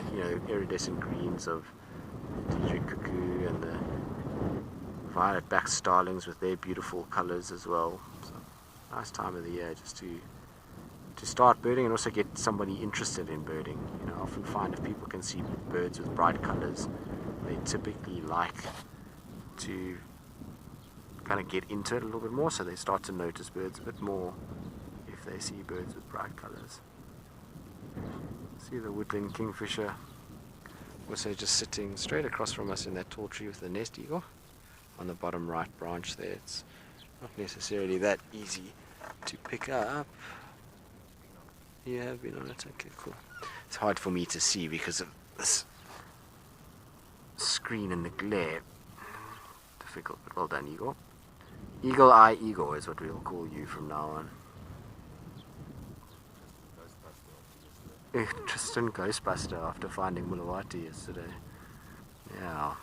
iridescent greens of the Diederik cuckoo and the violet-backed starlings with their beautiful colours as well. So, nice time of the year just to start birding and also get somebody interested in birding. You know, I often find if people can see birds with bright colours, they typically like to kind of get into it a little bit more, so they start to notice birds a bit more if they see birds with bright colours. See the woodland kingfisher also just sitting straight across from us in that tall tree with the nest eagle on the bottom right branch there. It's not necessarily that easy to pick up. You have been on it? Okay, cool. It's hard for me to see because of this screen and the glare. Difficult, but well done, Eagle. Eagle Eye Eagle is what we'll call you from now on. Tristan Ghostbuster after finding Mulawati yesterday. Yeah,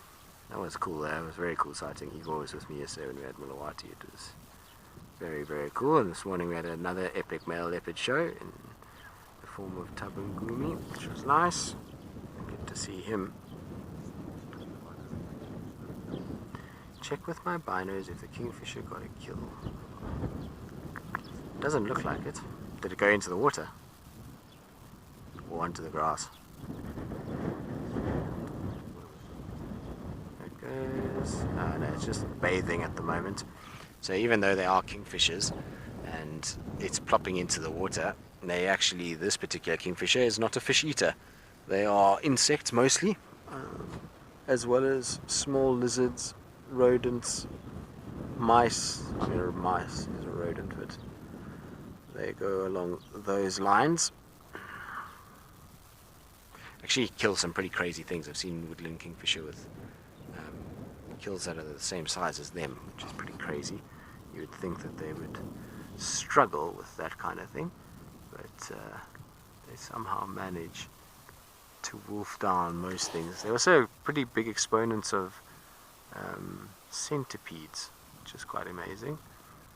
that was cool there. It was very cool sighting. Igor was with me yesterday when we had Mulawati. It was very, very cool. And this morning we had another epic male leopard show in the form of Tabungumi, which was nice. Good to see him. Check with my binos if the kingfisher got a kill. Doesn't look like it. Did it go into the water? Or onto the grass? There it goes. No, it's just bathing at the moment. So even though they are kingfishers, and and it's plopping into the water. This particular kingfisher is not a fish eater. They are insects mostly, as well as small lizards, rodents, mice. I mean, mice is a rodent, but they go along those lines. Actually kill some pretty crazy things. I've seen woodland kingfisher with kills that are the same size as them, which is pretty crazy. You would think that they would struggle with that kind of thing, but they somehow manage to wolf down most things. They're also pretty big exponents of centipedes, which is quite amazing.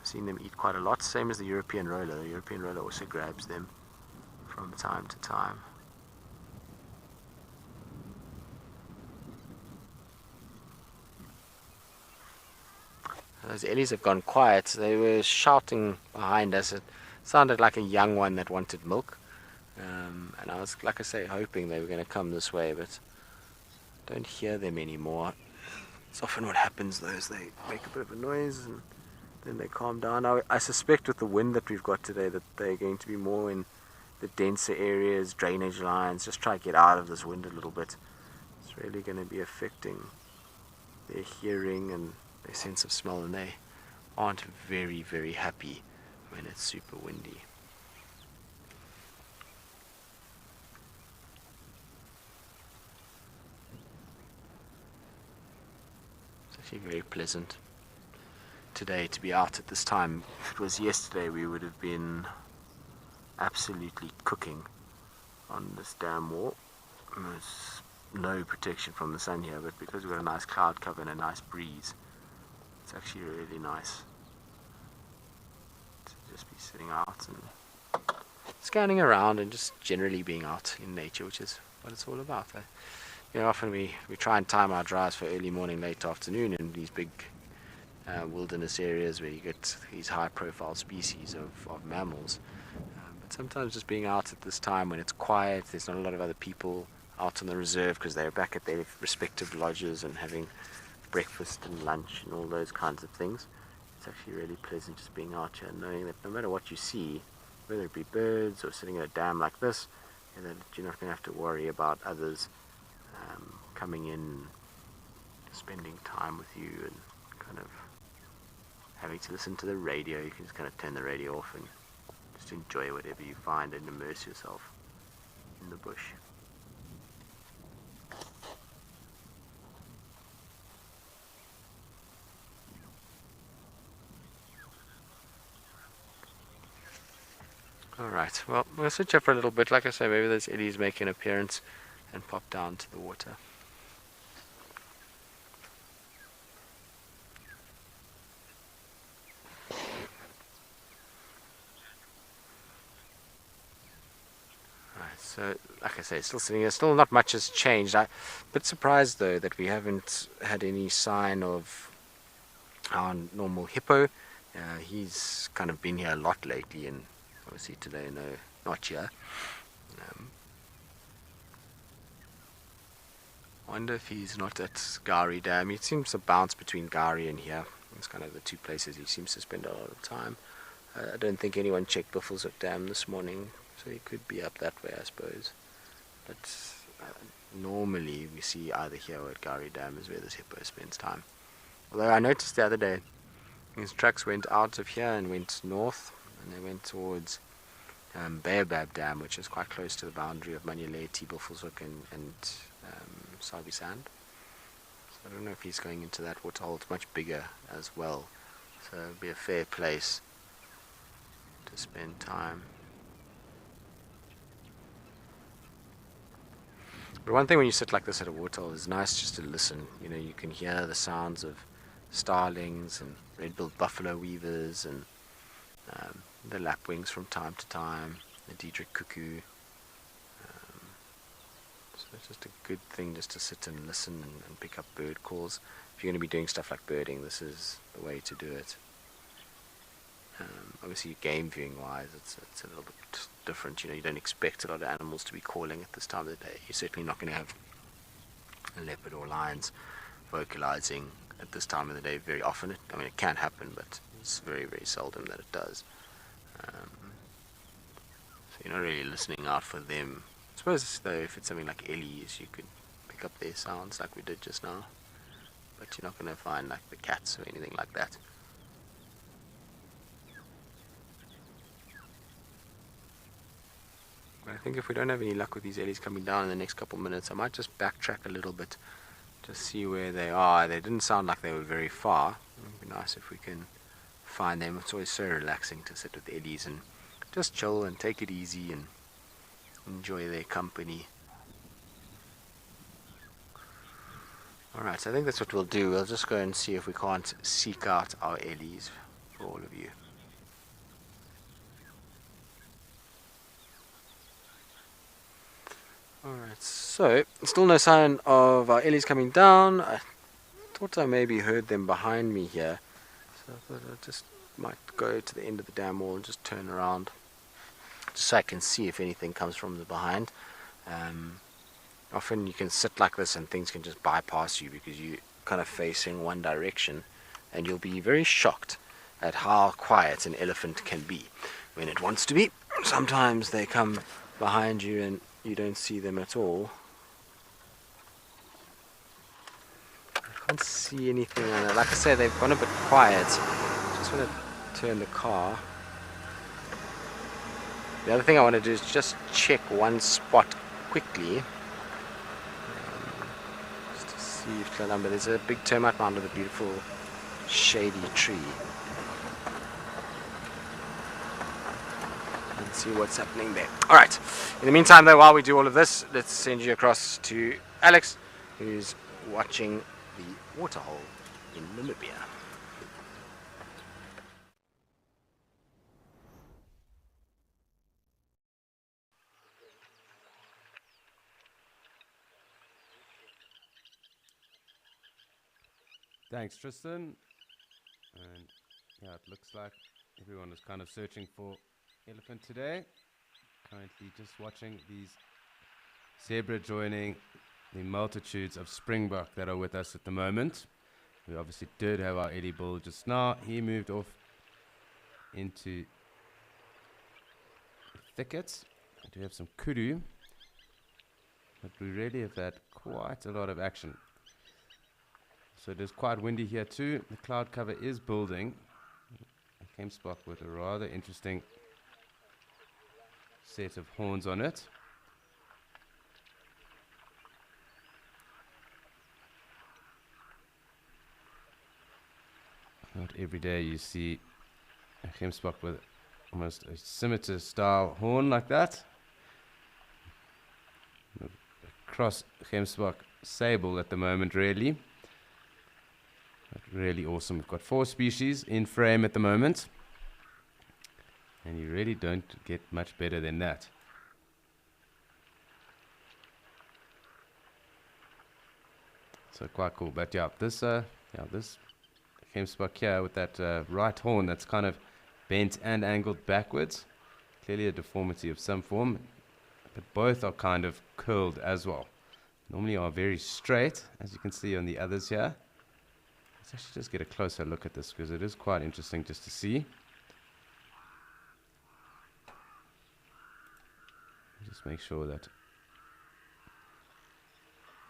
I've seen them eat quite a lot, same as the European roller. The European roller also grabs them from time to time. Those ellies have gone quiet. They were shouting behind us. It sounded like a young one that wanted milk. And I was, like I say, hoping they were going to come this way, but I don't hear them anymore. It's often what happens though, is they make a bit of a noise and then they calm down. I suspect with the wind that we've got today that they're going to be more in the denser areas, drainage lines, just try to get out of this wind a little bit. It's really going to be affecting their hearing and their sense of smell, and they aren't very, very happy when it's super windy. It's actually very pleasant today to be out at this time. If it was yesterday, we would have been absolutely cooking on this dam wall. There's no protection from the sun here, but because we've got a nice cloud cover and a nice breeze, it's actually really nice to just be sitting out and scanning around and just generally being out in nature, which is what it's all about. You know, often we try and time our drives for early morning, late afternoon in these big wilderness areas where you get these high profile species of mammals. But sometimes just being out at this time when it's quiet, there's not a lot of other people out on the reserve because they're back at their respective lodges and having breakfast and lunch and all those kinds of things. It's actually really pleasant just being out here and knowing that no matter what you see, whether it be birds or sitting in a dam like this, that you're not going to have to worry about others coming in, spending time with you and kind of having to listen to the radio. You can just kind of turn the radio off and just enjoy whatever you find and immerse yourself in the bush. Alright, well, we'll switch up for a little bit. Like I say, maybe those eddies make an appearance and pop down to the water. Alright, so, like I say, still sitting here. Still not much has changed. I'm a bit surprised, though, that we haven't had any sign of our normal hippo. He's kind of been here a lot lately, and obviously today, no, not here. I wonder if he's not at Gari Dam. He seems to bounce between Gari and here. It's kind of the two places he seems to spend a lot of time. I don't think anyone checked Buffelshoek Dam this morning, so he could be up that way, I suppose. But normally we see either here or at Gari Dam is where this hippo spends time. Although I noticed the other day, his tracks went out of here and went north, and they went towards Baobab Dam, which is quite close to the boundary of Manyeleti, Buffelshoek and Sabi Sand. So I don't know if he's going into that waterhole. It's much bigger as well, so it'll be a fair place to spend time. But one thing when you sit like this at a waterhole is nice just to listen. You know, you can hear the sounds of starlings and red-billed buffalo weavers and the lapwings from time to time, the Diedrich cuckoo. So it's just a good thing just to sit and listen and pick up bird calls. If you're going to be doing stuff like birding, this is the way to do it. Obviously, game viewing wise, it's a little bit different. You know, you don't expect a lot of animals to be calling at this time of the day. You're certainly not going to have a leopard or lions vocalizing at this time of the day very often. I mean, it can happen, but it's very, very seldom that it does. So you're not really listening out for them. I suppose though, if it's something like ellies, you could pick up their sounds like we did just now. But you're not going to find like the cats or anything like that. But I think if we don't have any luck with these ellies coming down in the next couple minutes, I might just backtrack a little bit to see where they are. They didn't sound like they were very far. It would be nice if we can find them. It's always so relaxing to sit with the ellies and just chill and take it easy and enjoy their company. Alright, so I think that's what we'll do. We'll just go and see if we can't seek out our ellies for all of you. Alright, so still no sign of our ellies coming down. I thought I maybe heard them behind me here. So I thought I just might go to the end of the dam wall and just turn around, just so I can see if anything comes from the behind. Often you can sit like this and things can just bypass you because you're kind of facing one direction, and you'll be very shocked at how quiet an elephant can be when it wants to be. Sometimes they come behind you and you don't see them at all. I can't see anything on it. Like I say, they've gone a bit quiet. Just want to turn the car. The other thing I want to do is just check one spot quickly. Just to see if there's a big termite mound with a beautiful shady tree. And see what's happening there. Alright, in the meantime though, while we do all of this, let's send you across to Alex, who's watching the waterhole in Namibia. Thanks, Tristan. And yeah, it looks like everyone is kind of searching for elephant today. Currently just watching these zebra joining the multitudes of springbok that are with us at the moment. We obviously did have our Eddie Bull just now. He moved off into the thickets. We do have some kudu, but we really have had quite a lot of action. So it is quite windy here too. The cloud cover is building. I came spot with a rather interesting set of horns on it. Not every day you see a gemsbok with almost a scimitar style horn like that. A cross gemsbok sable at the moment, really. But really awesome. We've got 4 species in frame at the moment, and you really don't get much better than that. So quite cool. But yeah, this gemsbok here with that right horn that's kind of bent and angled backwards, clearly a deformity of some form, but both are kind of curled as well. Normally are very straight, as you can see on the others here. Let's actually just get a closer look at this because it is quite interesting just to see. Just make sure that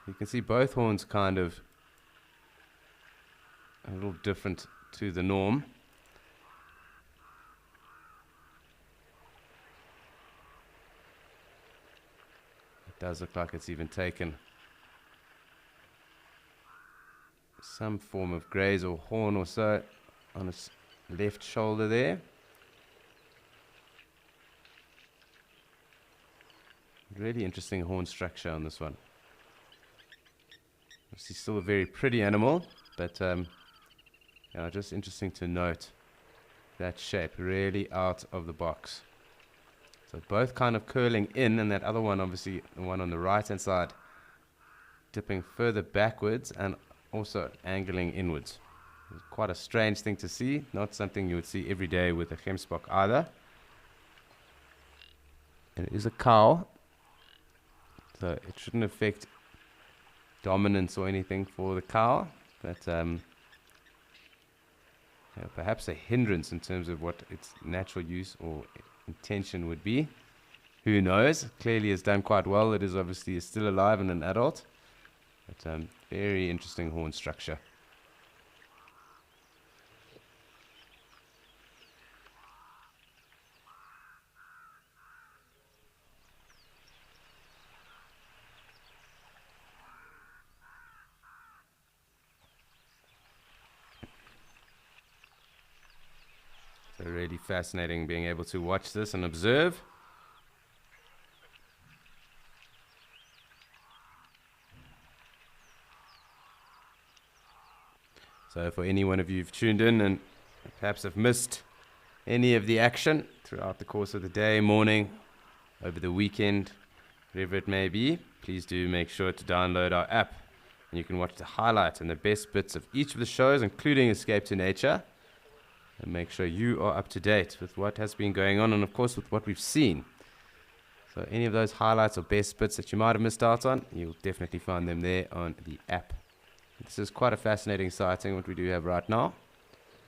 you can see both horns kind of a little different to the norm. It does look like it's even taken some form of graze or horn or so on its left shoulder there. Really interesting horn structure on this one. Obviously still a very pretty animal, but yeah, just interesting to note that shape, really out of the box. So both kind of curling in, and that other one, obviously the one on the right hand side, dipping further backwards and also angling inwards. It's quite a strange thing to see, not something you would see every day with a gemsbok either. And it is a cow, so it shouldn't affect dominance or anything for the cow, but perhaps a hindrance in terms of what its natural use or intention would be. Who knows? Clearly has done quite well. It is obviously still alive and an adult. But very interesting horn structure. So really fascinating being able to watch this and observe. So for any one of you who've tuned in and perhaps have missed any of the action throughout the course of the day, morning, over the weekend, whatever it may be, please do make sure to download our app. And you can watch the highlights and the best bits of each of the shows, including Escape to Nature, and make sure you are up to date with what has been going on and, of course, with what we've seen. So any of those highlights or best bits that you might have missed out on, you'll definitely find them there on the app. This is quite a fascinating sighting, what we do have right now.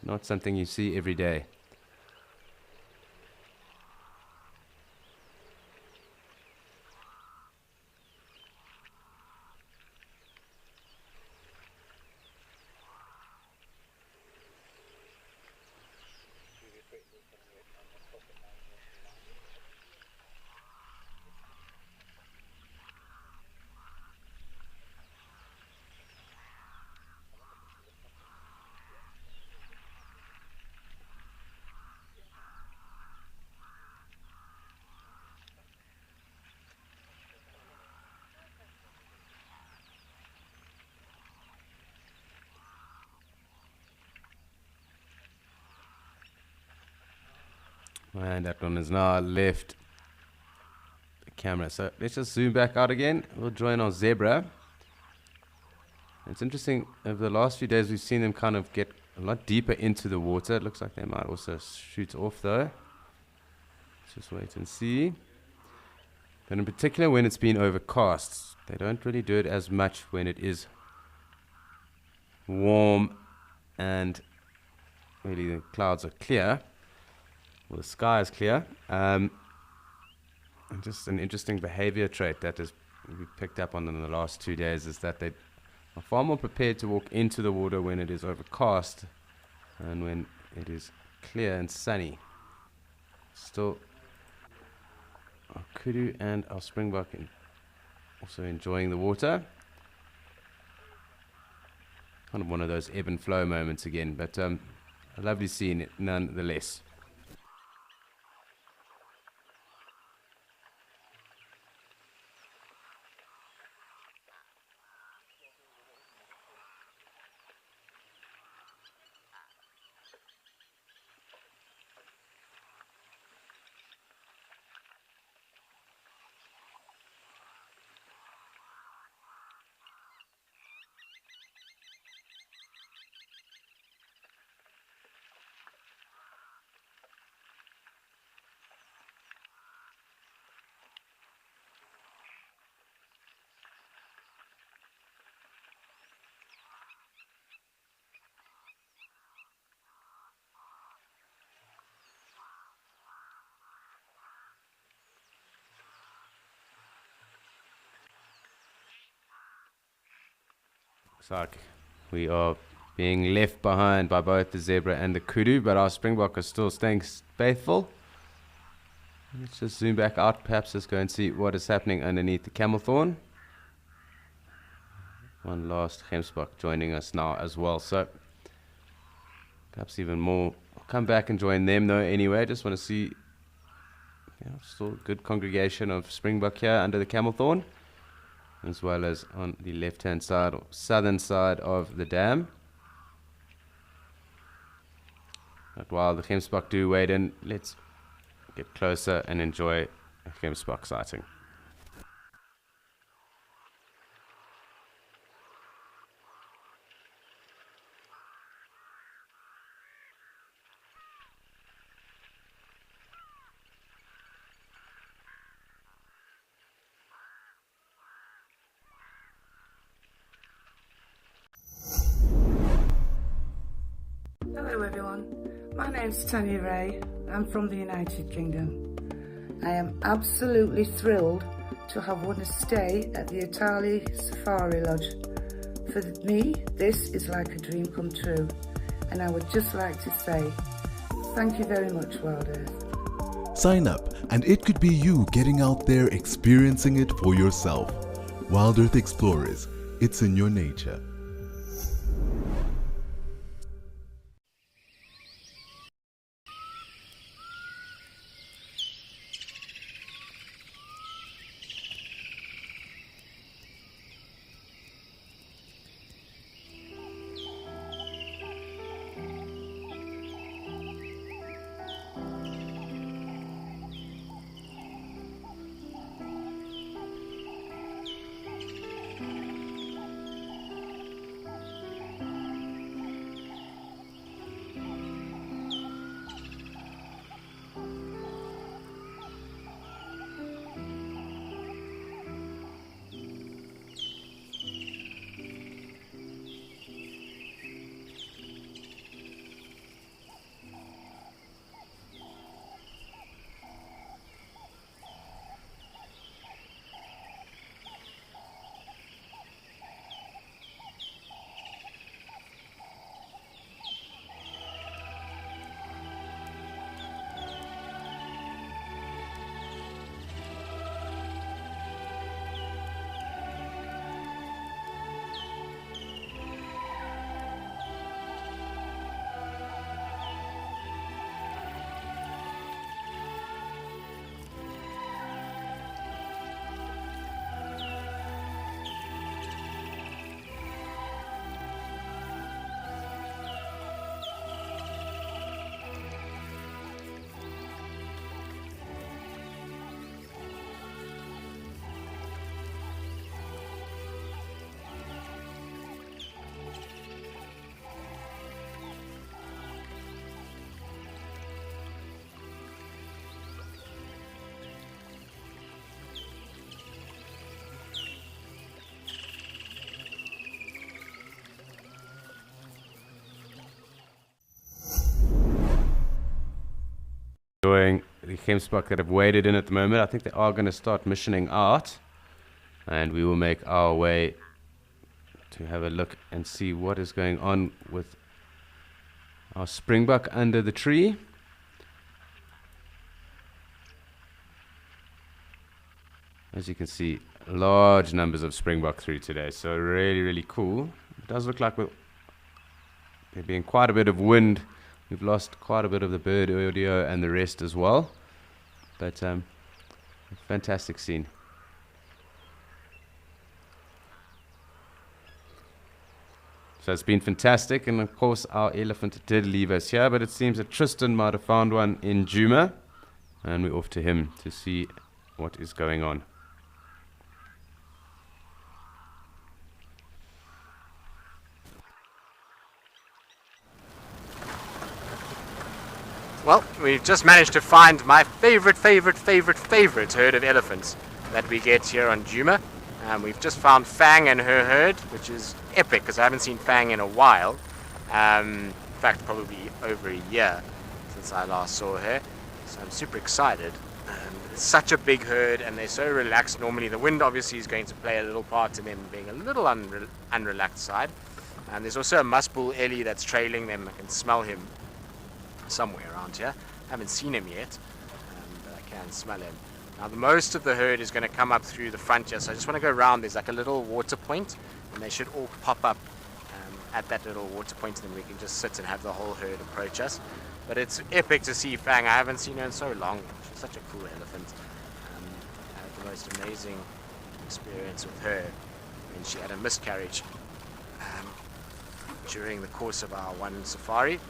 Not something you see every day. And that one is now left the camera. So let's just zoom back out again. We'll join our zebra. It's interesting, over the last few days we've seen them kind of get a lot deeper into the water. It looks like they might also shoot off though. Let's just wait and see. But in particular when it's been overcast, they don't really do it as much when it is warm and really the clouds are clear. Well, the sky is clear. And just an interesting behavior trait that we've picked up on in the last 2 days is that they are far more prepared to walk into the water when it is overcast and when it is clear and sunny. Still, our kudu and our springbok also enjoying the water. Kind of one of those ebb and flow moments again, but a lovely scene nonetheless. Looks like we are being left behind by both the zebra and the kudu, but our springbok are still staying faithful. Let's just zoom back out, perhaps just go and see what is happening underneath the camel thorn. One last gemsbok joining us now as well, so perhaps even more. I'll come back and join them though anyway. Just want to see, still a good congregation of springbok here under the camel thorn, as well as on the left-hand side or southern side of the dam. But while the gemsbok do wade in, let's get closer and enjoy a gemsbok sighting. Hello everyone, My name's Tanya Ray. I'm from the United Kingdom. I am absolutely thrilled to have won a stay at the Itali Safari Lodge. For me, this is like a dream come true, and I would just like to say thank you very much, Wild Earth. Sign up and it could be you getting out there experiencing it for yourself. Wild Earth Explorers, it's in your nature. Enjoying the Gemsbok that have waded in at the moment. I think they are going to start missioning out, and we will make our way to have a look and see what is going on with our springbok under the tree. As you can see, large numbers of springbok through today, so really, really cool. It does look like there being quite a bit of wind. We've lost quite a bit of the bird audio and the rest as well. But fantastic scene. So it's been fantastic, and of course our elephant did leave us here, but it seems that Tristan might have found one in Djuma, and we're off to him to see what is going on. Well, we've just managed to find my favorite herd of elephants that we get here on Djuma. We've just found Fang and her herd, which is epic because I haven't seen Fang in a while. In fact, probably over a year since I last saw her. So I'm super excited. It's such a big herd and they're so relaxed. Normally the wind obviously is going to play a little part in them being a little unrelaxed side. And there's also a muskbull Ellie that's trailing them. I can smell him somewhere around here. I haven't seen him yet, but I can smell him. Now the most of the herd is going to come up through the front here, so I just want to go around. There's like a little water point, and they should all pop up at that little water point, and then we can just sit and have the whole herd approach us. But it's epic to see Fang. I haven't seen her in so long. She's such a cool elephant. I had the most amazing experience with her when she had a miscarriage during the course of our one safari.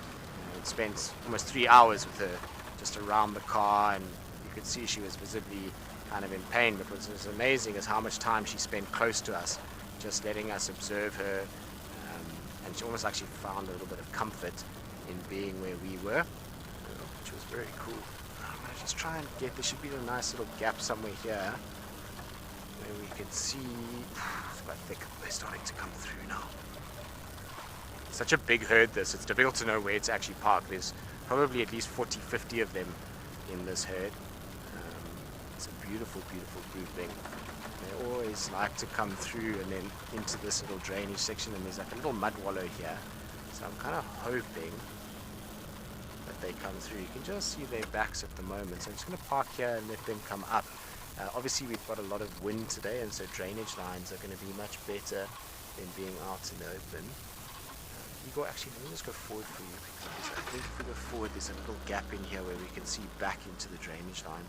Spent almost 3 hours with her just around the car, and you could see she was visibly kind of in pain, but what was amazing is how much time she spent close to us, just letting us observe her, and she almost like she found a little bit of comfort in being where we were, which was very cool. I'm going to just try and get, there should be a nice little gap somewhere here where we can see, it's quite thick, they're starting to come through now. Such a big herd this, it's difficult to know where to actually park. There's probably at least 40, 50 of them in this herd. It's a beautiful, beautiful grouping. They always like to come through and then into this little drainage section, and there's like a little mud wallow here. So I'm kind of hoping that they come through. You can just see their backs at the moment. So I'm just going to park here and let them come up. Obviously we've got a lot of wind today, and so drainage lines are going to be much better than being out in the open. Igor, actually, let me just go forward for you, because I think if we go forward, there's a little gap in here where we can see back into the drainage line.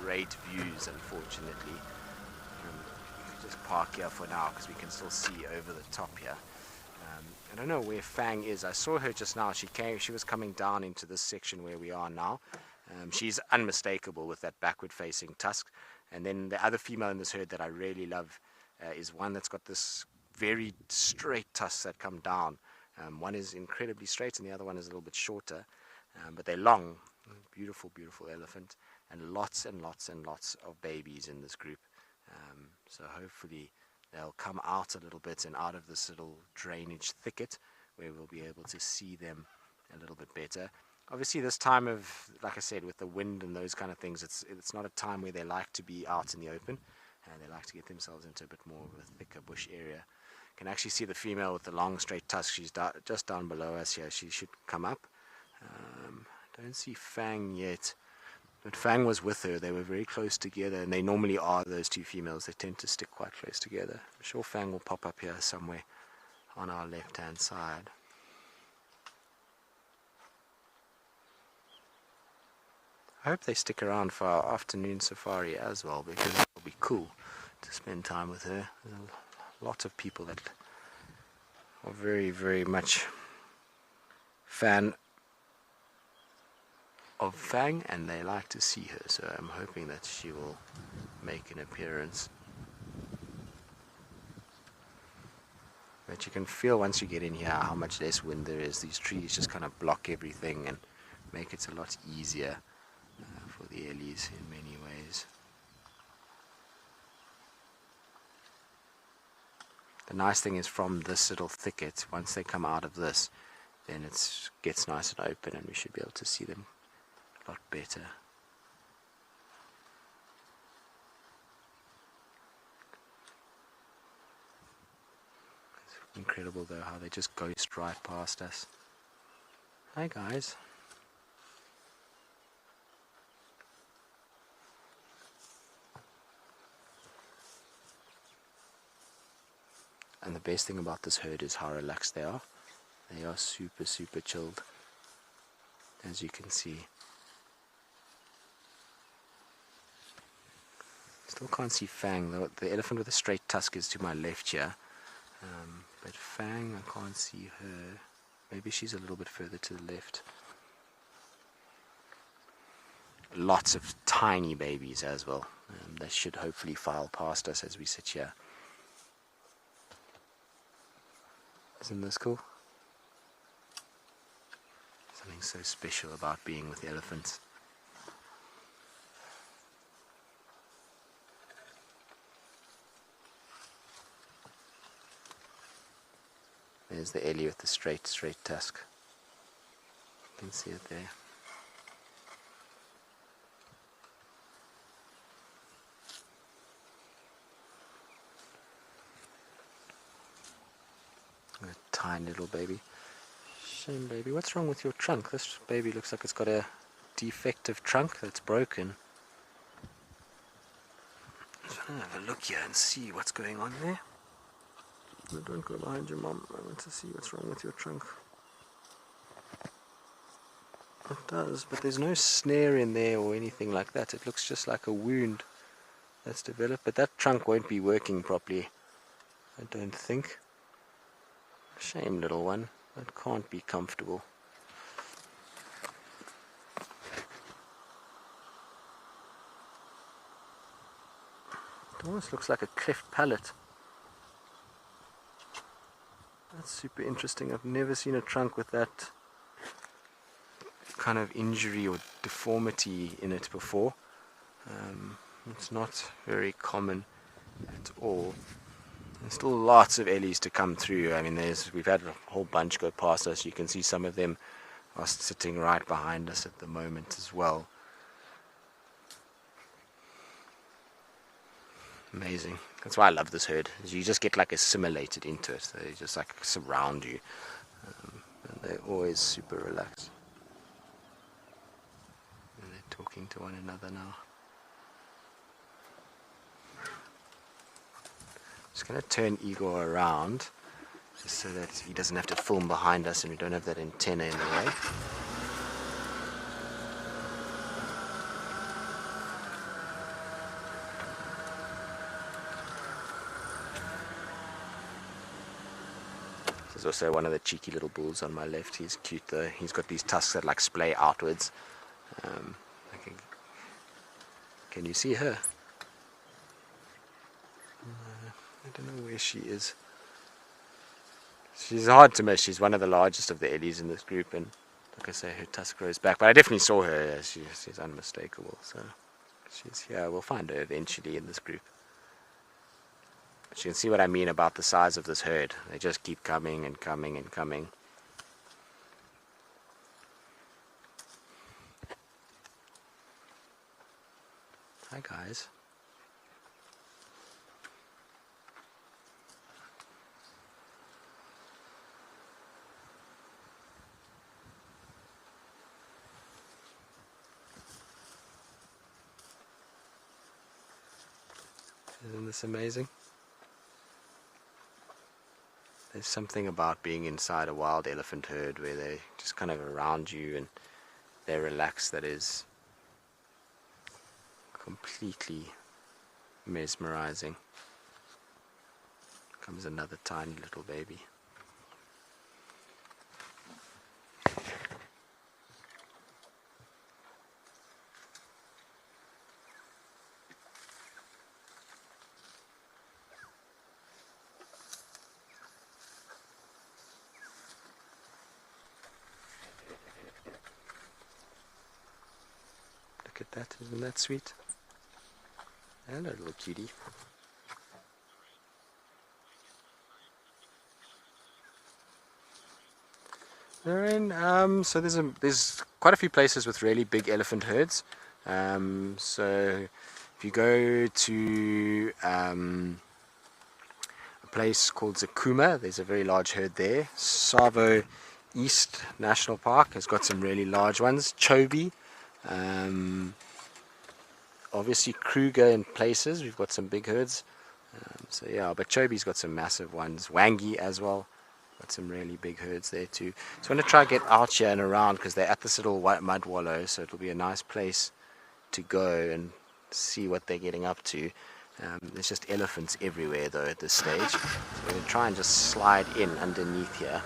Great views, unfortunately. You can just park here for now because we can still see over the top here. I don't know where Fang is. I saw her just now. She was coming down into this section where we are now. She's unmistakable with that backward facing tusk. And then the other female in this herd that I really love is one that's got this very straight tusks that come down. One is incredibly straight and the other one is a little bit shorter, but they're long. Beautiful, beautiful elephant, and lots and lots and lots of babies in this group. So hopefully they'll come out a little bit and out of this little drainage thicket where we'll be able to see them a little bit better. Obviously this time of, like I said, with the wind and those kind of things, it's not a time where they like to be out in the open, and they like to get themselves into a bit more of a thicker bush area. You can actually see the female with the long straight tusk. She's just down below us here. She should come up. Don't see Fang yet, but Fang was with her. They were very close together, and they normally are, those two females. They tend to stick quite close together. I'm sure Fang will pop up here somewhere on our left hand side. I hope they stick around for our afternoon safari as well, because it'll be cool to spend time with her. There's a lot of people that are very, very much fan of Fang, and they like to see her, so I'm hoping that she will make an appearance. But you can feel once you get in here how much less wind there is. These trees just kind of block everything and make it a lot easier for the ellies in many ways. The nice thing is, from this little thicket, once they come out of this, then it gets nice and open and we should be able to see them a lot better. It's incredible though how they just ghost right past us. Hi guys. And the best thing about this herd is how relaxed they are. They are super, super chilled, as you can see. Still can't see Fang. The elephant with the straight tusk is to my left here. But Fang, I can't see her. Maybe she's a little bit further to the left. Lots of tiny babies as well. They should hopefully file past us as we sit here. Isn't this cool? Something so special about being with the elephants. There's the ellie with the straight tusk. You can see it there. A tiny little baby. Shame, baby. What's wrong with your trunk? This baby looks like it's got a defective trunk that's broken. I'm trying to have a look here and see what's going on there. No, don't go behind your mom. I want to see what's wrong with your trunk. It does, but there's no snare in there or anything like that. It looks just like a wound that's developed, but that trunk won't be working properly, I don't think. Shame, little one. That can't be comfortable. It almost looks like a cleft palate. That's super interesting. I've never seen a trunk with that kind of injury or deformity in it before. It's not very common at all. There's still lots of Ellies to come through. I mean, we've had a whole bunch go past us. You can see some of them are sitting right behind us at the moment as well. Amazing. That's why I love this herd. Is you just get like assimilated into it. They just like surround you, and they're always super relaxed. And they're talking to one another now. Just going to turn Igor around, just so that he doesn't have to film behind us and we don't have that antenna in the way. There's also one of the cheeky little bulls on my left. He's cute though. He's got these tusks that like splay outwards. Can you see her? I don't know where she is. She's hard to miss. She's one of the largest of the Ellies in this group, and like I say, her tusk grows back. But I definitely saw her. She's unmistakable. So she's here. We'll find her eventually in this group. But you can see what I mean about the size of this herd. They just keep coming and coming and coming. Hi guys. Isn't this amazing? There's something about being inside a wild elephant herd where they just kind of around you and they're relaxed that is completely mesmerizing. Comes another tiny little baby. Look at that, isn't that sweet? Hello, little cutie. They're in, so there's quite a few places with really big elephant herds. So if you go to a place called Zakuma, there's a very large herd there. Tsavo East National Park has got some really large ones. Chobe, obviously Kruger in places, we've got some big herds. So yeah, but Chobe's got some massive ones. Wangi as well, got some really big herds there too. So I'm going to try to get out here and around because they're at this little white mud wallow, so it'll be a nice place to go and see what they're getting up to. There's just elephants everywhere though at this stage. So we're going to try and just slide in underneath here.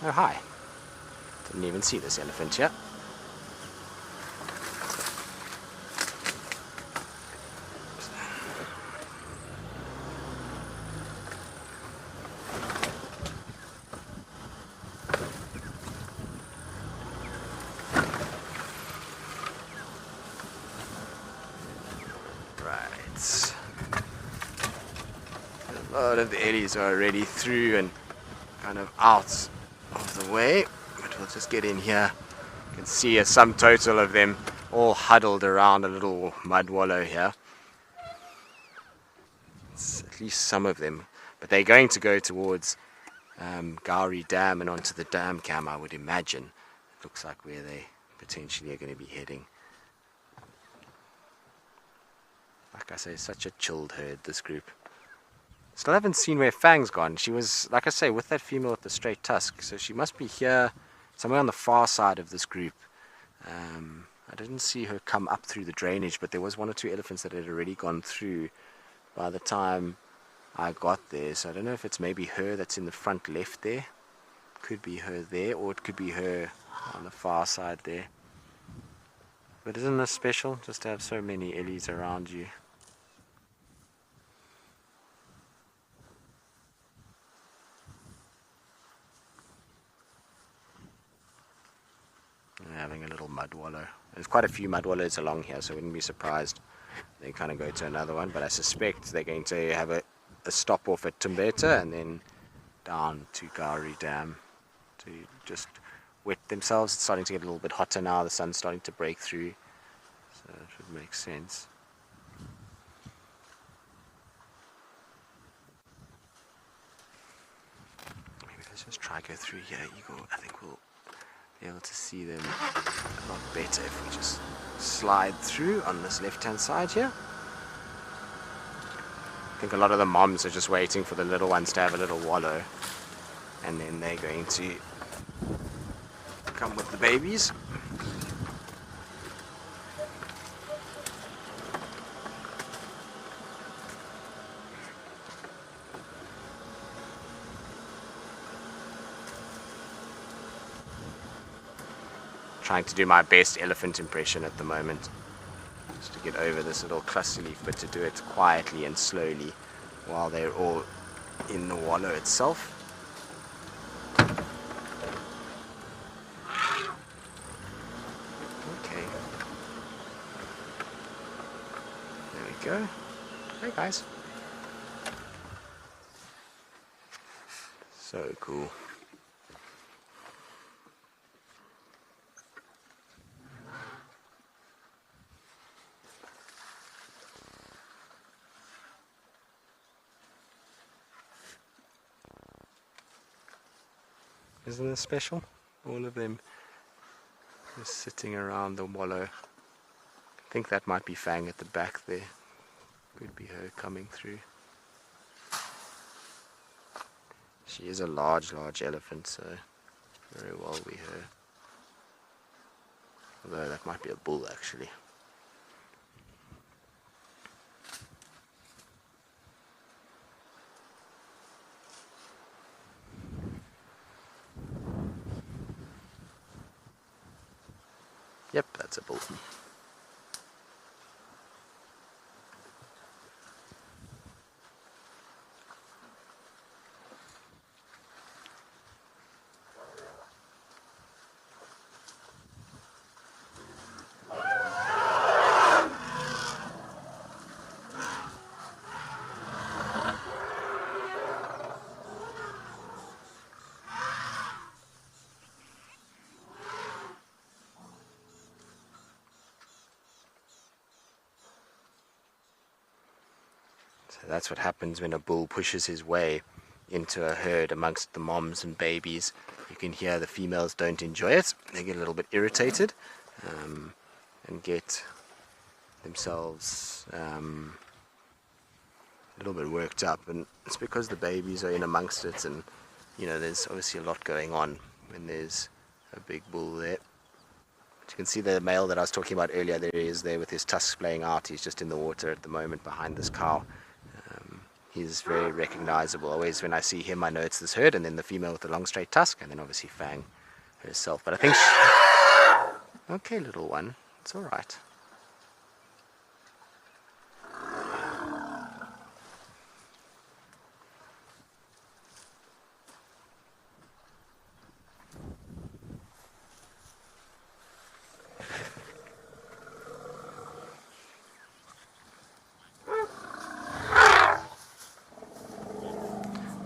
Oh hi, didn't even see this elephant yet. Right, a lot of the Ellies are already through and kind of out of the way, but we'll just get in here. You can see a sum total of them all huddled around a little mud wallow here. It's at least some of them, but they're going to go towards Gowrie Dam and onto the dam cam, I would imagine. It looks like where they potentially are going to be heading. Like I say, such a chilled herd, this group. Still haven't seen where Fang's gone. She was, like I say, with that female with the straight tusk, so she must be here somewhere on the far side of this group. I didn't see her come up through the drainage, but there was one or two elephants that had already gone through by the time I got there, so I don't know if it's maybe her that's in the front left there. Could be her there, or it could be her on the far side there. But isn't this special, just to have so many Ellies around you? And having a little mud wallow. There's quite a few mud wallows along here, so I wouldn't be surprised they kind of go to another one. But I suspect they're going to have a stop off at Tumbeta and then down to Gowrie Dam to just wet themselves. It's starting to get a little bit hotter now. The sun's starting to break through, so it should make sense. Maybe let's just try go through here, Igor. I think we'll be able to see them a lot better if we just slide through on this left-hand side here. I think a lot of the moms are just waiting for the little ones to have a little wallow, and then they're going to come with the babies. Trying to do my best elephant impression at the moment, just to get over this little cluster leaf, but to do it quietly and slowly while they're all in the wallow itself. Okay, there we go. Hey guys, so cool. Isn't this special? All of them just sitting around the wallow. I think that might be Fang at the back there. Could be her coming through. She is a large elephant, so very well be her. Although that might be a bull actually. Yep, that's a bull. So that's what happens when a bull pushes his way into a herd amongst the moms and babies. You can hear the females don't enjoy it. They get a little bit irritated and get themselves a little bit worked up, and it's because the babies are in amongst it, and you know there's obviously a lot going on when there's a big bull there. But you can see the male that I was talking about earlier. There he is there with his tusks playing out. He's just in the water at the moment behind this cow. He's very recognizable. Always when I see him I know it's this herd, and then the female with the long straight tusk, and then obviously Fang herself. But I think okay, little one, it's all right.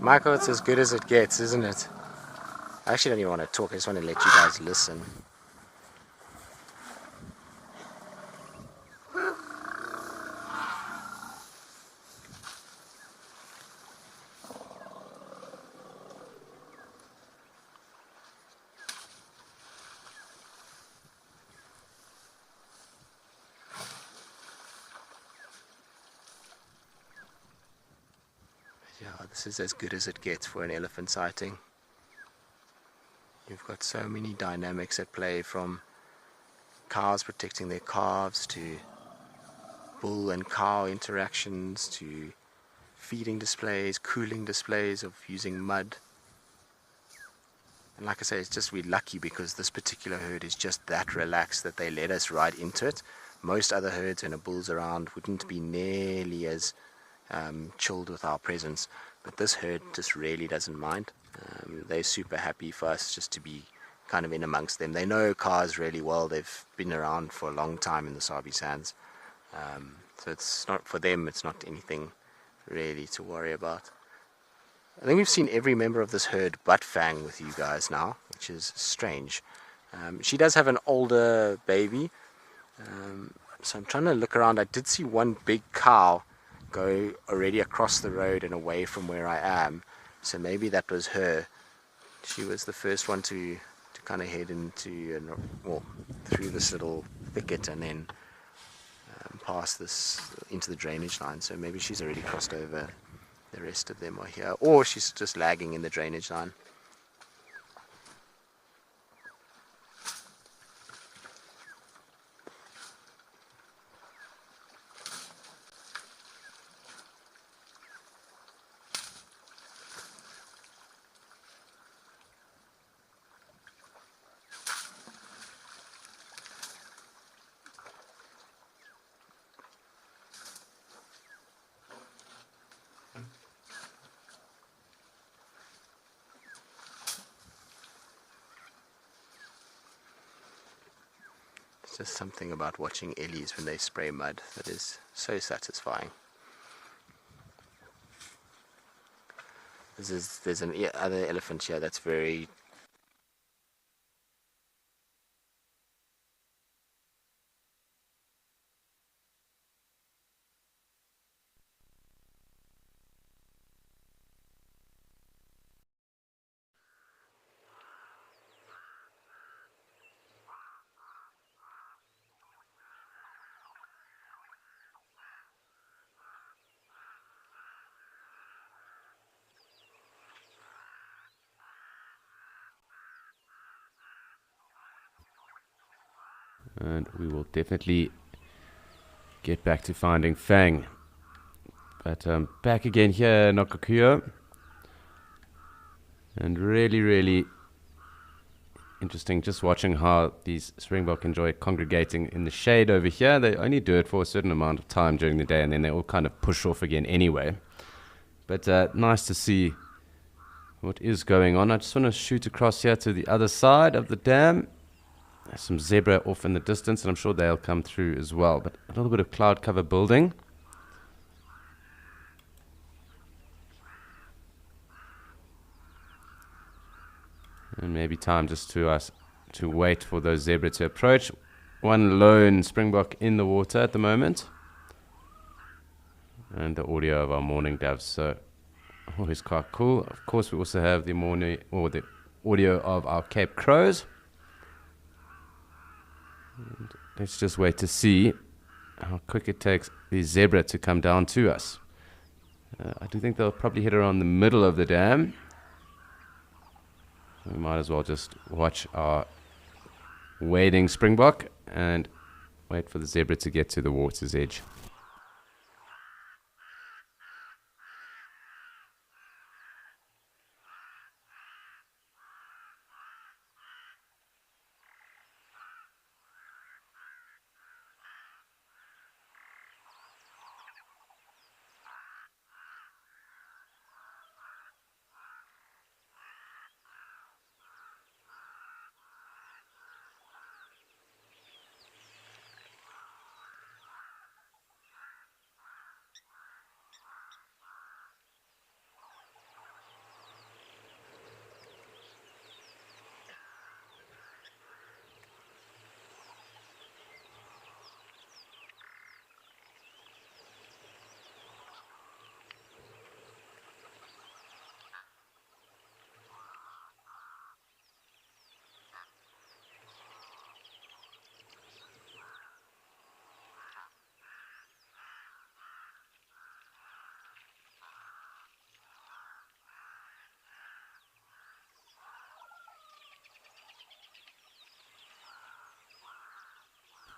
Michael, it's as good as it gets, isn't it? I actually don't even want to talk, I just want to let you guys listen. Yeah, this is as good as it gets for an elephant sighting. You've got so many dynamics at play, from cows protecting their calves to bull and cow interactions to feeding displays, cooling displays of using mud, And like I say, it's just we're lucky because this particular herd is just that relaxed that they let us ride into it. Most other herds, when a bull's around, wouldn't be nearly as chilled with our presence. But this herd just really doesn't mind. They're super happy for us just to be kind of in amongst them. They know cars really well. They've been around for a long time in the Sabi Sands. So it's not, for them, it's not anything really to worry about. I think we've seen every member of this herd but Fang with you guys now, which is strange. She does have an older baby, so I'm trying to look around. I did see one big cow go already across the road and away from where I am, so maybe that was her. She was the first one to kind of head into, well, through this little thicket and then past this into the drainage line, so maybe she's already crossed over. The rest of them are here, or she's just lagging in the drainage line. There's something about watching ellies when they spray mud that is so satisfying. There's an other elephant here that's very And we will definitely get back to finding Fang. But back again here in Okakuyo. And really interesting just watching how these springbok enjoy congregating in the shade over here. They only do it for a certain amount of time during the day and then they all kind of push off again anyway. But nice to see what is going on. I just want to shoot across here to the other side of the dam. There's some zebra off in the distance, and I'm sure they'll come through as well. But a little bit of cloud cover building. And maybe time just to us to wait for those zebra to approach. One lone springbok in the water at the moment. And the audio of our mourning doves, so always quite cool. Of course, we also have the morning or the audio of our Cape Crows. And let's just wait to see how quick it takes the zebra to come down to us. I do think they'll probably hit around the middle of the dam. We might as well just watch our wading springbok and wait for the zebra to get to the water's edge.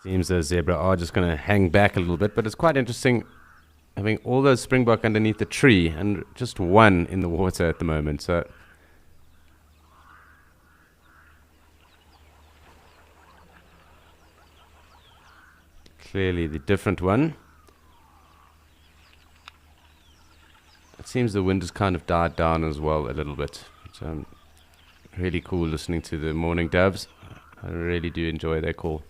Seems the zebra are just going to hang back a little bit, but it's quite interesting having all those springbok underneath the tree and just one in the water at the moment. So clearly the different one. It seems the wind has kind of died down as well a little bit. It's really cool listening to the morning doves. I really do enjoy their call.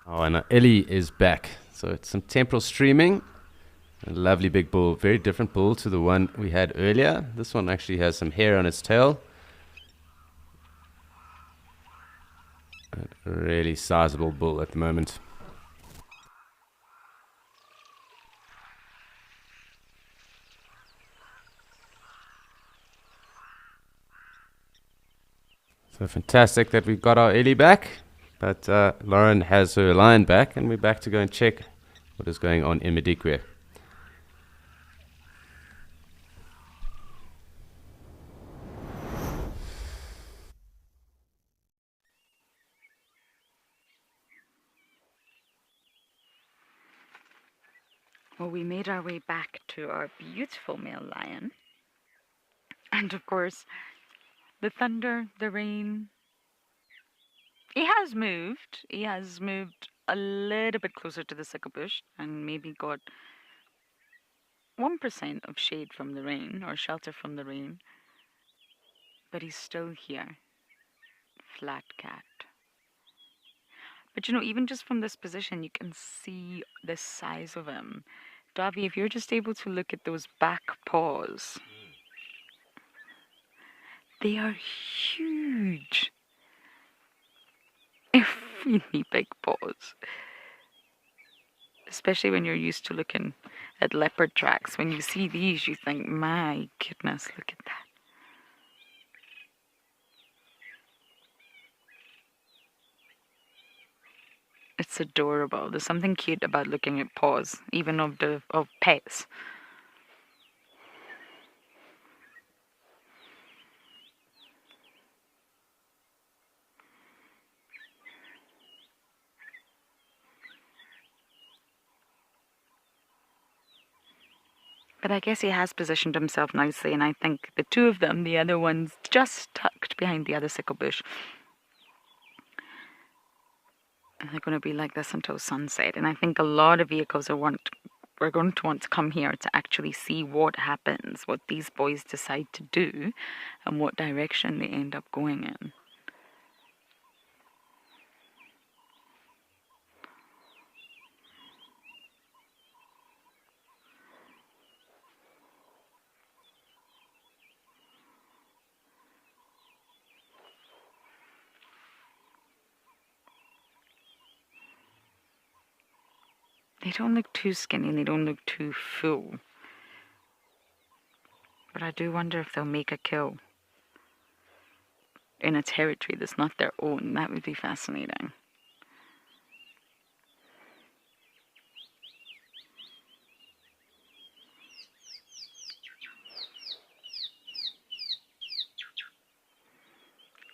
Oh, and Ellie is back. So it's some temporal streaming. A lovely big bull. Very different bull to the one we had earlier. This one actually has some hair on its tail. A really sizable bull at the moment. So fantastic that we've got our Ellie back. But Lauren has her lion back, and we're back to go and check what is going on in Madikwe. Well, we made our way back to our beautiful male lion. And of course, the thunder, the rain. He has moved. He has moved a little bit closer to the sycamore bush and maybe got 1% of shade from the rain or shelter from the rain. But he's still here. Flat cat. But you know, even just from this position, you can see the size of him. Davi, if you're just able to look at those back paws, they are huge. Really big paws. Especially when you're used to looking at leopard tracks. When you see these, you think, my goodness, look at that. It's adorable. There's something cute about looking at paws, even of pets. But I guess he has positioned himself nicely, and I think the two of them, the other one's just tucked behind the other sickle bush. And they're going to be like this until sunset. And I think a lot of vehicles are going to want to come here to actually see what happens, what these boys decide to do, and what direction they end up going in. They don't look too skinny, they don't look too full. But I do wonder if they'll make a kill in a territory that's not their own. That would be fascinating.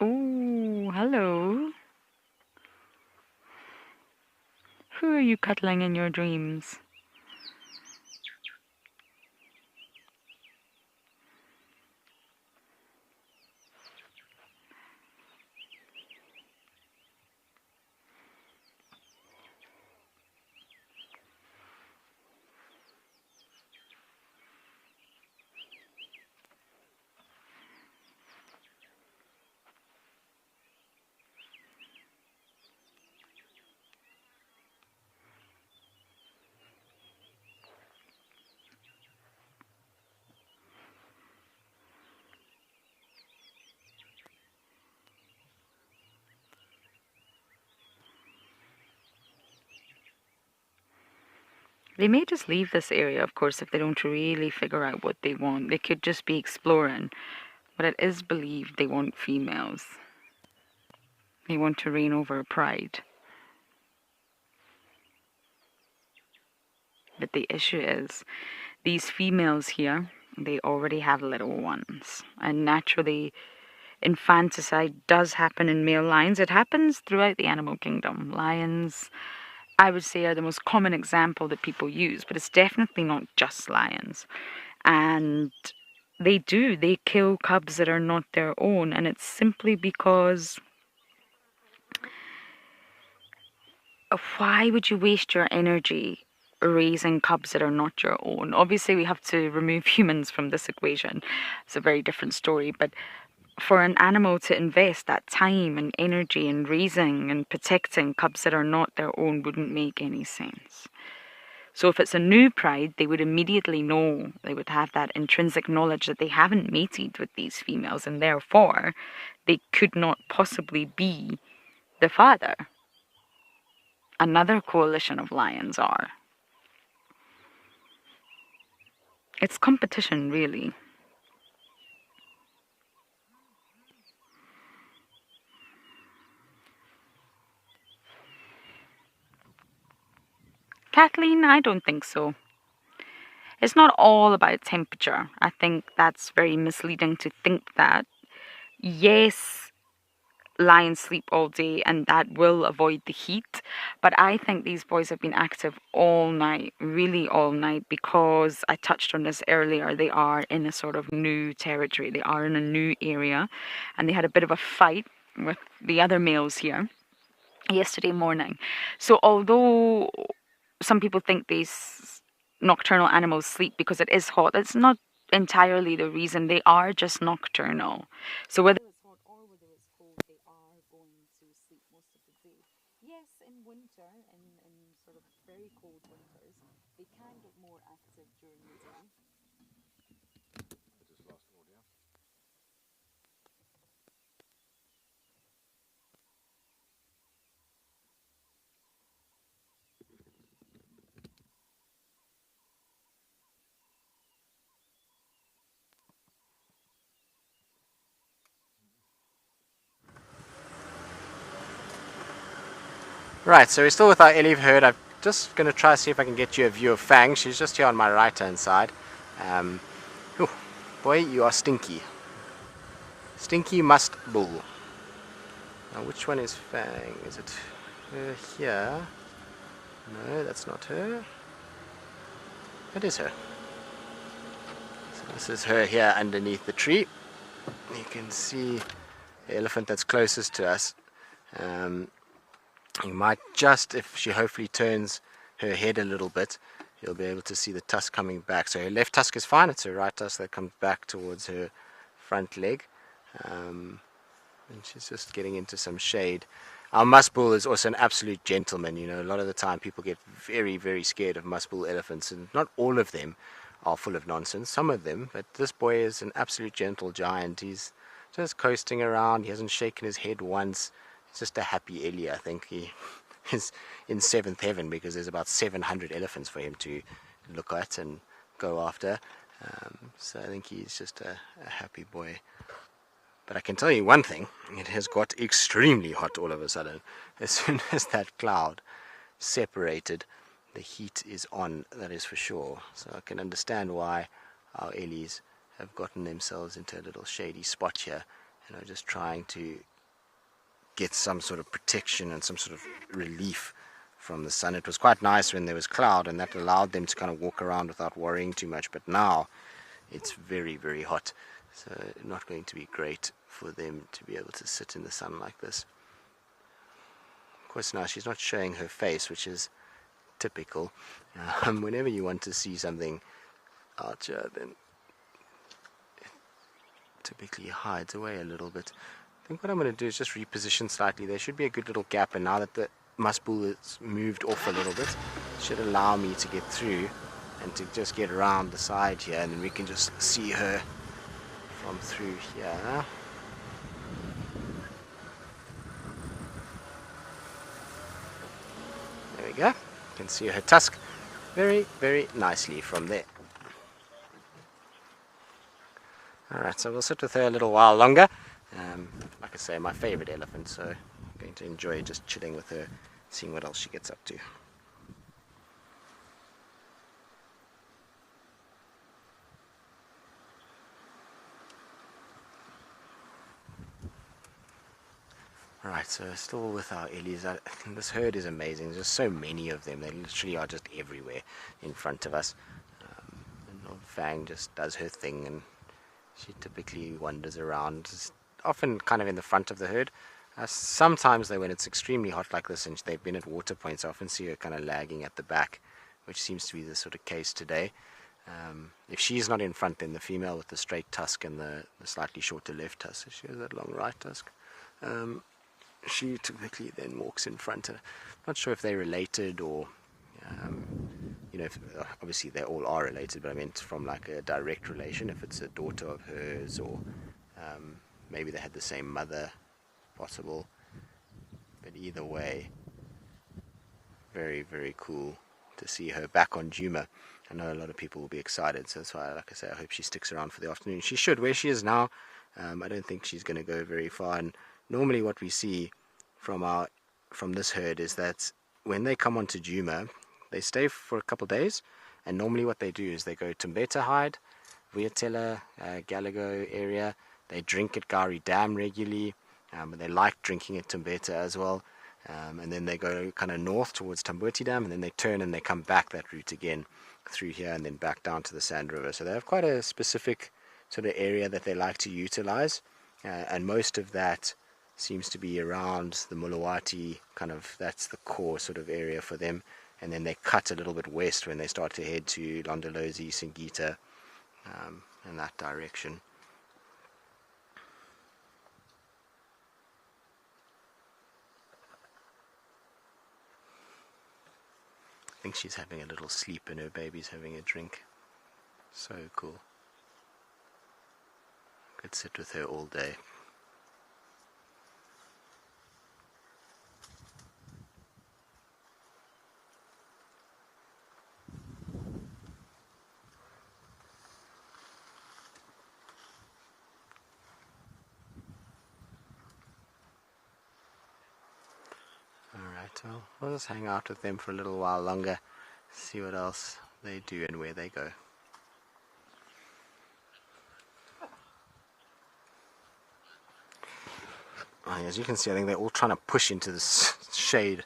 Oh, hello. Who are you cuddling in your dreams? They may just leave this area, of course, if they don't really figure out what they want. They could just be exploring. But it is believed they want females. They want to reign over a pride. But the issue is, these females here, they already have little ones. And naturally, infanticide does happen in male lions. It happens throughout the animal kingdom. Lions, I would say, are the most common example that people use, but it's definitely not just lions. And they kill cubs that are not their own, and it's simply because why would you waste your energy raising cubs that are not your own? Obviously, we have to remove humans from this equation. It's a very different story, but for an animal to invest that time and energy in raising and protecting cubs that are not their own wouldn't make any sense. So if it's a new pride, they would immediately know, they would have that intrinsic knowledge that they haven't mated with these females, and therefore they could not possibly be the father. Another coalition of lions are. It's competition, really. Kathleen, I don't think so. It's not all about temperature. I think that's very misleading to think that. Yes, lions sleep all day and that will avoid the heat, but I think these boys have been active all night, really all night, because I touched on this earlier. They are in a sort of new territory. They are in a new area, and they had a bit of a fight with the other males here yesterday morning. So although some people think these nocturnal animals sleep because it is hot, that's not entirely the reason. They are just nocturnal. So whether it's hot or whether it's cold, they are going to sleep most of the day. Yes, in winter, in sort of very cold winters, they can get more active during the day. I just lost audio. Right, so we're still with our Ellie herd. I'm just going to try to see if I can get you a view of Fang. She's just here on my right hand side. Ooh, boy, you are stinky. Stinky Musk Bull. Now, which one is Fang? Is it her here? No, that's not her. It is her. So this is her here underneath the tree. You can see the elephant that's closest to us. You might just, if she hopefully turns her head a little bit, you'll be able to see the tusk coming back. So her left tusk is fine, it's her right tusk that comes back towards her front leg. And she's just getting into some shade. Our musk bull is also an absolute gentleman. You know, a lot of the time people get very, very scared of musk bull elephants, and not all of them are full of nonsense, some of them, but this boy is an absolute gentle giant. He's just coasting around, he hasn't shaken his head once. He's just a happy Ellie. I think he is in seventh heaven because there's about 700 elephants for him to look at and go after. So I think he's just a happy boy. But I can tell you one thing, it has got extremely hot all of a sudden. As soon as that cloud separated, the heat is on, that is for sure. So I can understand why our Ellies have gotten themselves into a little shady spot here, you know, just trying to get some sort of protection and some sort of relief from the sun. It was quite nice when there was cloud, and that allowed them to kind of walk around without worrying too much, but now it's very, very hot, so not going to be great for them to be able to sit in the sun like this. Of course, now she's not showing her face, which is typical. Whenever you want to see something out here, then it typically hides away a little bit. I think what I'm going to do is just reposition slightly. There should be a good little gap, and now that the musk bull has moved off a little bit, it should allow me to get through and to just get around the side here, and then we can just see her from through here. There we go. You can see her tusk very, very nicely from there. Alright, so we'll sit with her a little while longer. Like I say, my favorite elephant, so I'm going to enjoy just chilling with her, seeing what else she gets up to. Right, so still with our Ellies. This herd is amazing. There's just so many of them. They literally are just everywhere in front of us. And old Fang just does her thing, and she typically wanders around, often kind of in the front of the herd. Sometimes though, when it's extremely hot like this and they've been at water points, I often see her kind of lagging at the back, which seems to be the sort of case today. If she's not in front, then the female with the straight tusk and the slightly shorter left tusk, she has that long right tusk, she typically then walks in front. I'm not sure if they're related or, you know, obviously they all are related, but I meant from like a direct relation, if it's a daughter of hers or maybe they had the same mother, possible. But either way, very, very cool to see her back on Djuma. I know a lot of people will be excited, so that's why, like I say, I hope she sticks around for the afternoon. She should. Where she is now, I don't think she's going to go very far. And normally what we see from this herd is that when they come onto Djuma, they stay for a couple of days, and normally what they do is they go to Mbeta Hide, Vuyatela, Galago area. They drink at Gari Dam regularly, and they like drinking at Mbeta as well. And then they go kind of north towards Tamboti Dam, and then they turn and they come back that route again through here and then back down to the Sand River. So they have quite a specific sort of area that they like to utilize, and most of that seems to be around the Mulawati, kind of, that's the core sort of area for them. And then they cut a little bit west when they start to head to Londolozi, Singita, in that direction. I think she's having a little sleep and her baby's having a drink. So cool. Could sit with her all day. Well, we'll just hang out with them for a little while longer, see what else they do and where they go. As you can see, I think they're all trying to push into the shade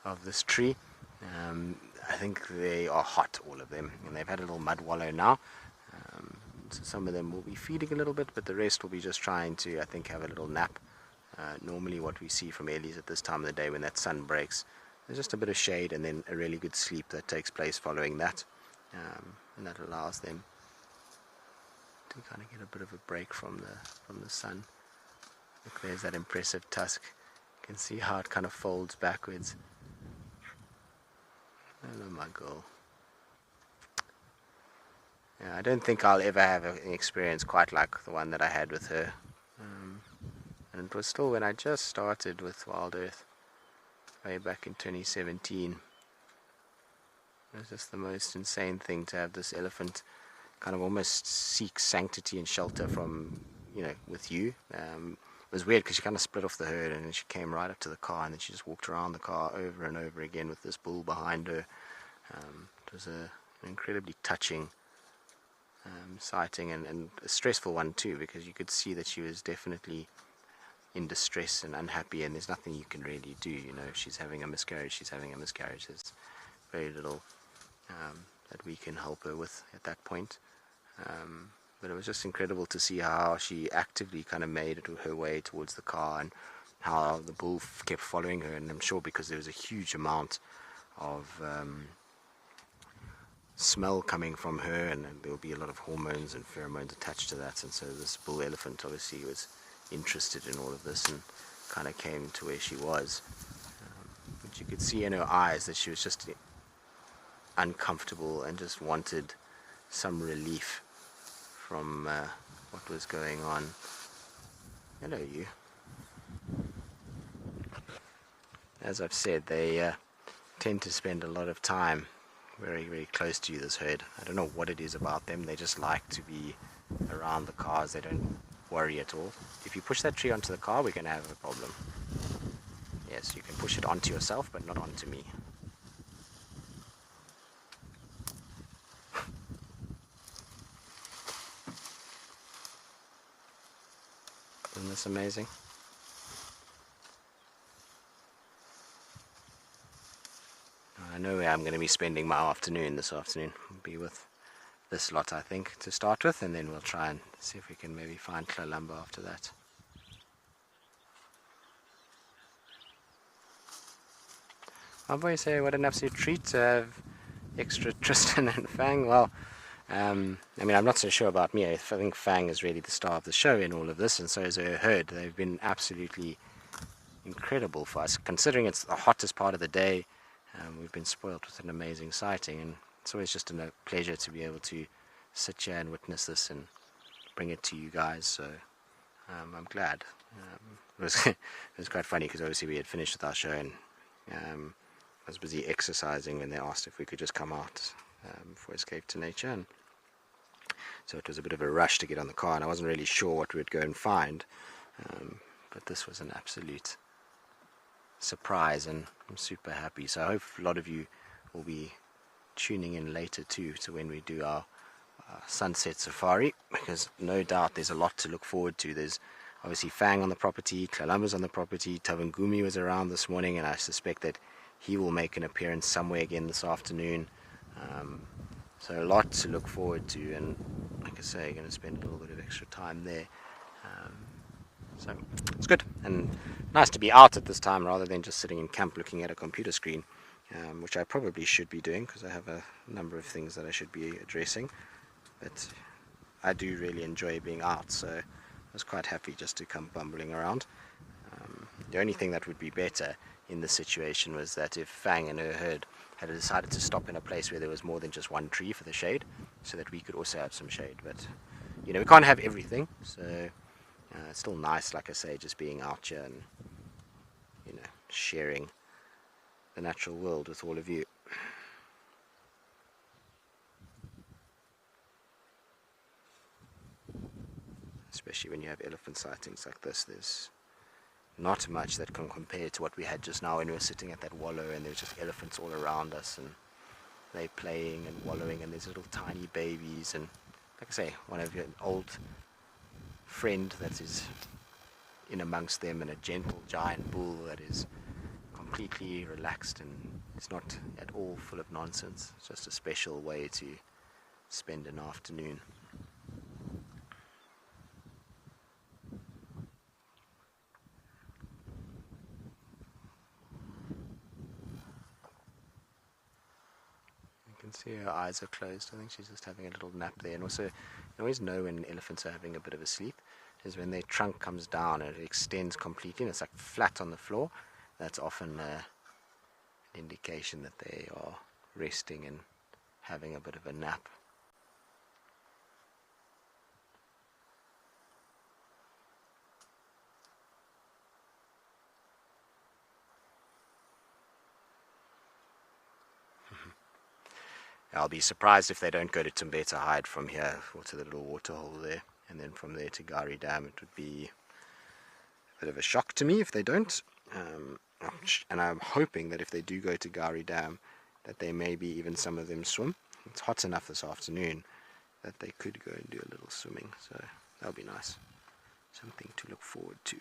of this tree. I think they are hot, all of them, and they've had a little mud wallow now. So some of them will be feeding a little bit, but the rest will be just trying to, I think, have a little nap. Normally what we see from Ellies at this time of the day when that sun breaks, there's just a bit of shade and then a really good sleep that takes place following that, and that allows them to kind of get a bit of a break from the sun. Look, there's that impressive tusk. You can see how it kind of folds backwards. Hello, my girl. Yeah, I don't think I'll ever have an experience quite like the one that I had with her. And it was still when I just started with Wild Earth, way back in 2017. It was just the most insane thing to have this elephant kind of almost seek sanctity and shelter from, with you. It was weird because she kind of split off the herd and then she came right up to the car and then she just walked around the car over and over again with this bull behind her. It was an incredibly touching sighting and a stressful one too, because you could see that she was definitely in distress and unhappy, and there's nothing you can really do. If she's having a miscarriage, she's having a miscarriage. There's very little that we can help her with at that point. But it was just incredible to see how she actively kind of made her way towards the car and how the bull kept following her. And I'm sure because there was a huge amount of smell coming from her, and there will be a lot of hormones and pheromones attached to that, and so this bull elephant obviously was interested in all of this and kind of came to where she was. But you could see in her eyes that she was just uncomfortable and just wanted some relief from what was going on. Hello, you. As I've said, they tend to spend a lot of time very, very close to you, this herd. I don't know what it is about them. They just like to be around the cars. They don't worry at all. If you push that tree onto the car, we're going to have a problem. Yes, you can push it onto yourself, but not onto me. Isn't this amazing? I know where I'm going to be spending my afternoon this afternoon. I'll be with this lot, I think, to start with, and then we'll try and see if we can maybe find Columba after that. My boys say what an absolute treat to have extra Tristan and Fang. Well, I mean, I'm not so sure about me. I think Fang is really the star of the show in all of this, and so is her herd. They've been absolutely incredible for us, considering it's the hottest part of the day. We've been spoiled with an amazing sighting, and it's always just a pleasure to be able to sit here and witness this and bring it to you guys. So I'm glad. It was quite funny because obviously we had finished with our show, and I was busy exercising when they asked if we could just come out for Escape to Nature, and so it was a bit of a rush to get on the car, and I wasn't really sure what we would go and find, but this was an absolute surprise, and I'm super happy. So I hope a lot of you will be tuning in later too to when we do our sunset safari, because no doubt there's a lot to look forward to. There's obviously Fang on the property, Columba's on the property, Tavangumi was around this morning, and I suspect that he will make an appearance somewhere again this afternoon. So a lot to look forward to, and like I say, going to spend a little bit of extra time there. So it's good and nice to be out at this time rather than just sitting in camp looking at a computer screen, which I probably should be doing because I have a number of things that I should be addressing. But I do really enjoy being out, so I was quite happy just to come bumbling around. The only thing that would be better in this situation was that if Fang and her herd had decided to stop in a place where there was more than just one tree for the shade, so that we could also have some shade. But you know, we can't have everything, so it's still nice, like I say, just being out here and, you know, sharing the natural world with all of you. Especially when you have elephant sightings like this, there's not much that can compare to what we had just now when we were sitting at that wallow and there was just elephants all around us and they playing and wallowing, and there's little tiny babies, and like I say, one of your old friend that is in amongst them, and a gentle giant bull that is completely relaxed and it's not at all full of nonsense. It's just a special way to spend an afternoon. You can see her eyes are closed. I think she's just having a little nap there. And also, you always know when elephants are having a bit of a sleep is when their trunk comes down and it extends completely and it's like flat on the floor. That's often an indication that they are resting and having a bit of a nap. I'll be surprised if they don't go to Tumbeta Hide from here, or to the little waterhole there, and then from there to Gari Dam. It would be a bit of a shock to me if they don't. And I'm hoping that if they do go to Gari Dam, that they maybe even some of them swim. It's hot enough this afternoon that they could go and do a little swimming, so that'll be nice. Something to look forward to.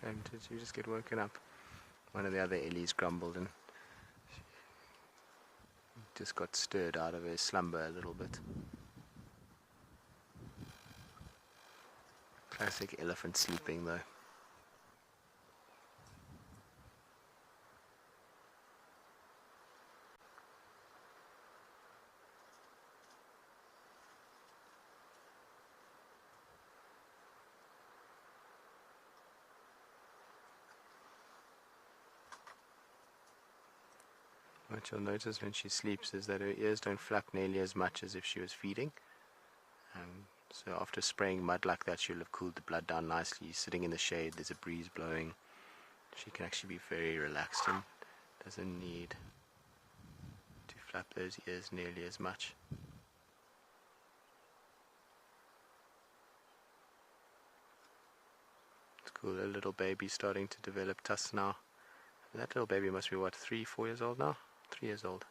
Shame, did you just get woken up? One of the other Ellies grumbled and just got stirred out of her slumber a little bit. Classic elephant sleeping though. What you'll notice when she sleeps is that her ears don't flap nearly as much as if she was feeding. So after spraying mud like that, she'll have cooled the blood down nicely. Sitting in the shade, there's a breeze blowing. She can actually be very relaxed and doesn't need to flap those ears nearly as much. It's cool, a little baby starting to develop tusks now. And that little baby must be what, 3-4 years old now? 3 years old.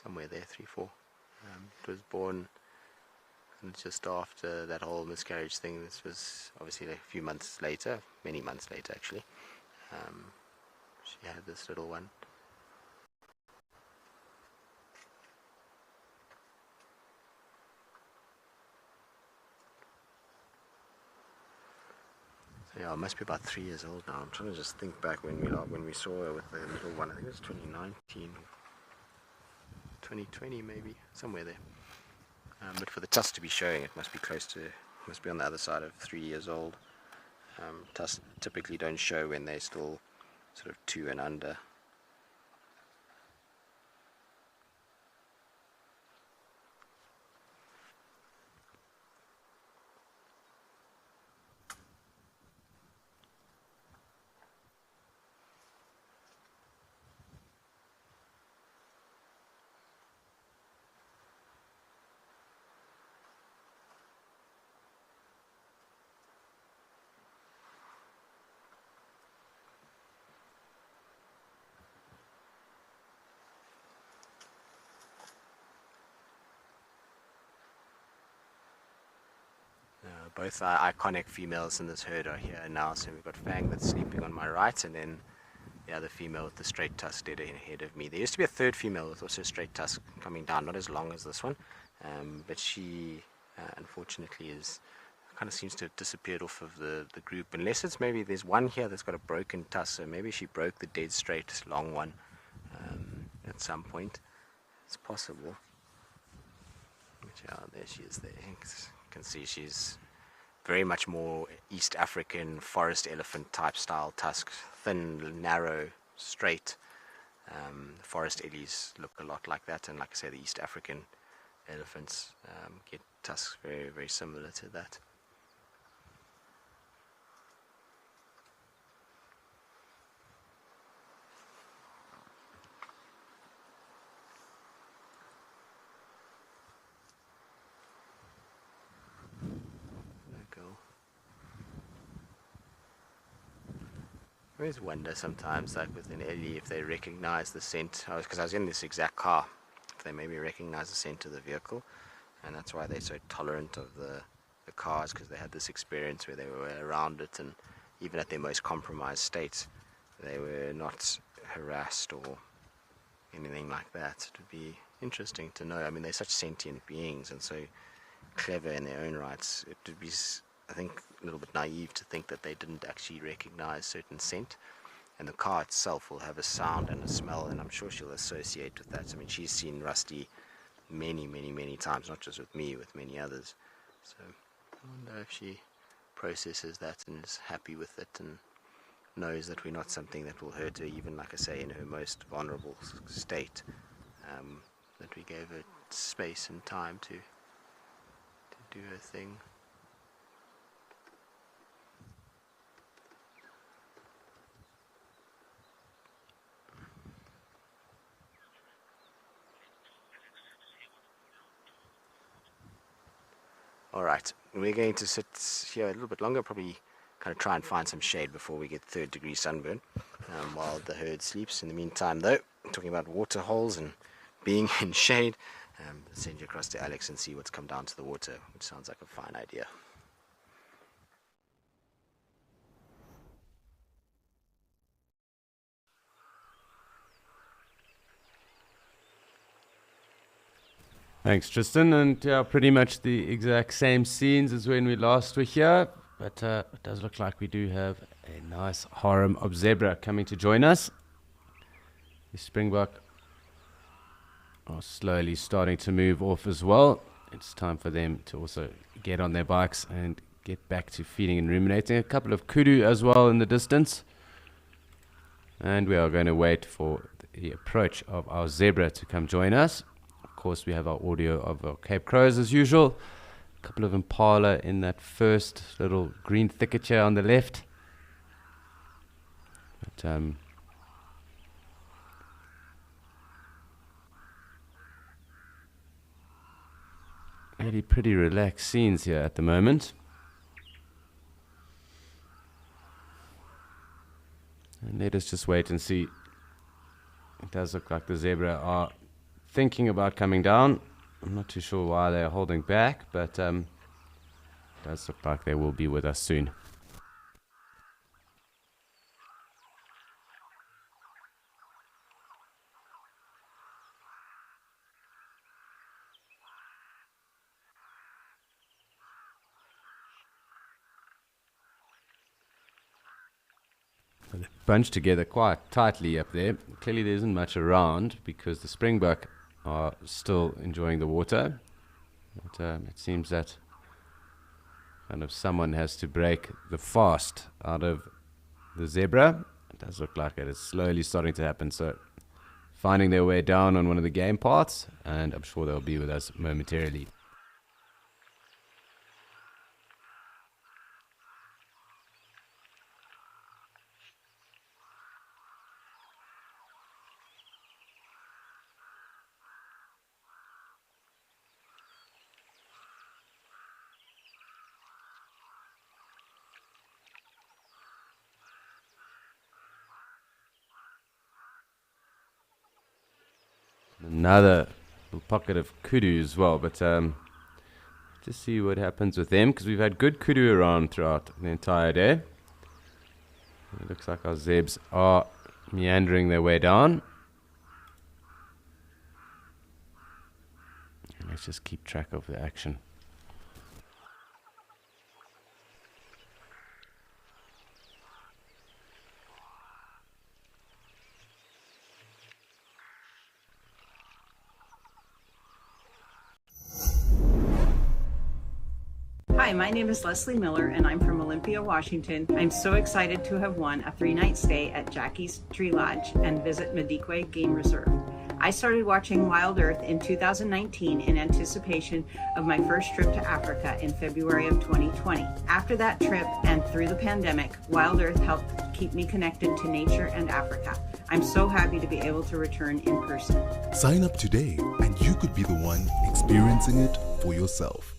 Somewhere there, 3-4. It was born just after that whole miscarriage thing. This was obviously a few months later, many months later actually. She had this little one. So yeah, it must be about 3 years old now. I'm trying to just think back when we saw her with the little one. I think it was 2019, 2020 maybe, somewhere there. But for the tusk to be showing, it must be on the other side of 3 years old. Tusks typically don't show when they're still sort of 2 and under. Both our iconic females in this herd are here now. So we've got Fang that's sleeping on my right, and then the other female with the straight tusk dead ahead of me. There used to be a third female with also a straight tusk coming down, not as long as this one, but she unfortunately kind of seems to have disappeared off of the group, unless it's maybe there's one here that's got a broken tusk, so maybe she broke the dead straight long one at some point. It's possible. But yeah, there she is there. You can see she's very much more East African forest elephant type style tusk, thin, narrow, straight. Forest ellies look a lot like that, and like I say, the East African elephants get tusks very, very similar to that. I always wonder sometimes, like with an ellie, if they recognize the scent. Because I was in this exact car, if they maybe recognize the scent of the vehicle, and that's why they're so tolerant of the cars, because they had this experience where they were around it, and even at their most compromised state, they were not harassed or anything like that. It would be interesting to know. I mean, they're such sentient beings and so clever in their own rights. It would be, I think, a little bit naive to think that they didn't actually recognize certain scent, and the car itself will have a sound and a smell, and I'm sure she'll associate with that. I mean, she's seen Rusty many, many, many times, not just with me, with many others. So I wonder if she processes that and is happy with it and knows that we're not something that will hurt her, even, like I say, in her most vulnerable state, that we gave her space and time to do her thing. Alright, we're going to sit here a little bit longer, probably kind of try and find some shade before we get third-degree sunburn while the herd sleeps. In the meantime, though, talking about water holes and being in shade, send you across to Alex and see what's come down to the water, which sounds like a fine idea. Thanks, Tristan. And yeah, pretty much the exact same scenes as when we last were here. But it does look like we do have a nice harem of zebra coming to join us. The springbok are slowly starting to move off as well. It's time for them to also get on their bikes and get back to feeding and ruminating. A couple of kudu as well in the distance. And we are going to wait for the approach of our zebra to come join us. Of course, we have our audio of our Cape Crows as usual. A couple of impala in that first little green thicket here on the left. But really pretty relaxed scenes here at the moment. And let us just wait and see. It does look like the zebra are thinking about coming down. I'm not too sure why they're holding back, but it does look like they will be with us soon. They're bunched together quite tightly up there. Clearly there isn't much around because the springbuck are still enjoying the water. But it seems that kind of someone has to break the fast out of the zebra. It does look like it is slowly starting to happen. So finding their way down on one of the game parts, and I'm sure they'll be with us momentarily. Another little pocket of kudu as well, but just see what happens with them, because we've had good kudu around throughout the entire day. It looks like our zebs are meandering their way down. Let's just keep track of the action. Hi, my name is Leslie Miller and I'm from Olympia, Washington. I'm so excited to have won a 3-night stay at Jackie's Tree Lodge and visit Madikwe Game Reserve. I started watching Wild Earth in 2019 in anticipation of my first trip to Africa in February of 2020. After that trip and through the pandemic, Wild Earth helped keep me connected to nature and Africa. I'm so happy to be able to return in person. Sign up today and you could be the one experiencing it for yourself.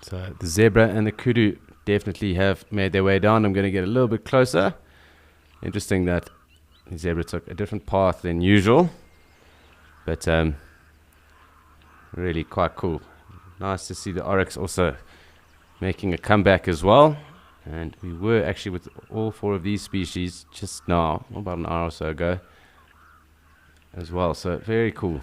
So the zebra and the kudu definitely have made their way down. I'm going to get a little bit closer. Interesting that the zebra took a different path than usual, but really quite cool. Nice to see the oryx also making a comeback as well. And we were actually with all 4 of these species just now, about an hour or so ago as well. So very cool.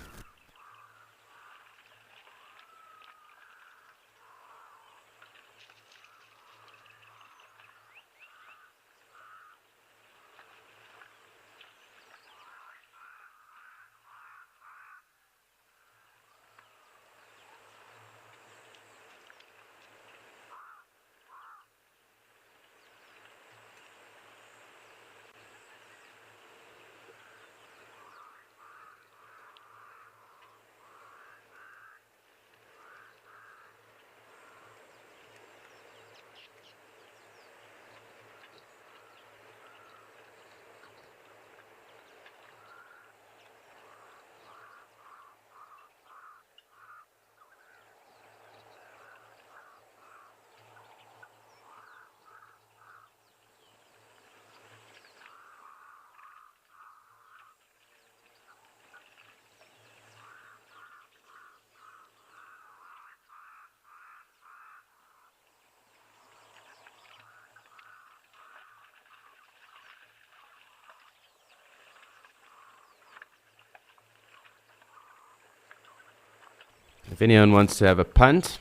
If anyone wants to have a punt,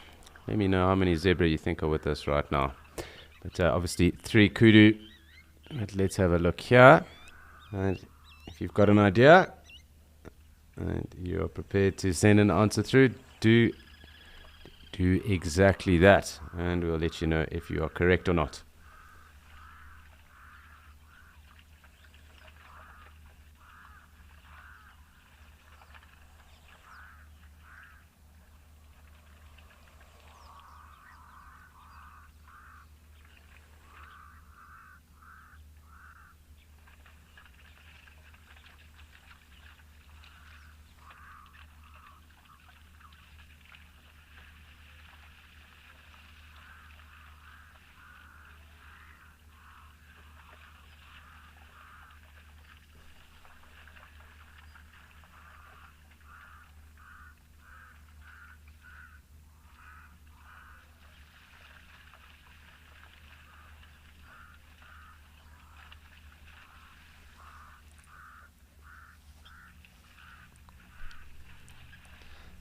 let me know how many zebra you think are with us right now. But obviously 3 kudu. But let's have a look here. And if you've got an idea and you're prepared to send an answer through, do exactly that. And we'll let you know if you are correct or not.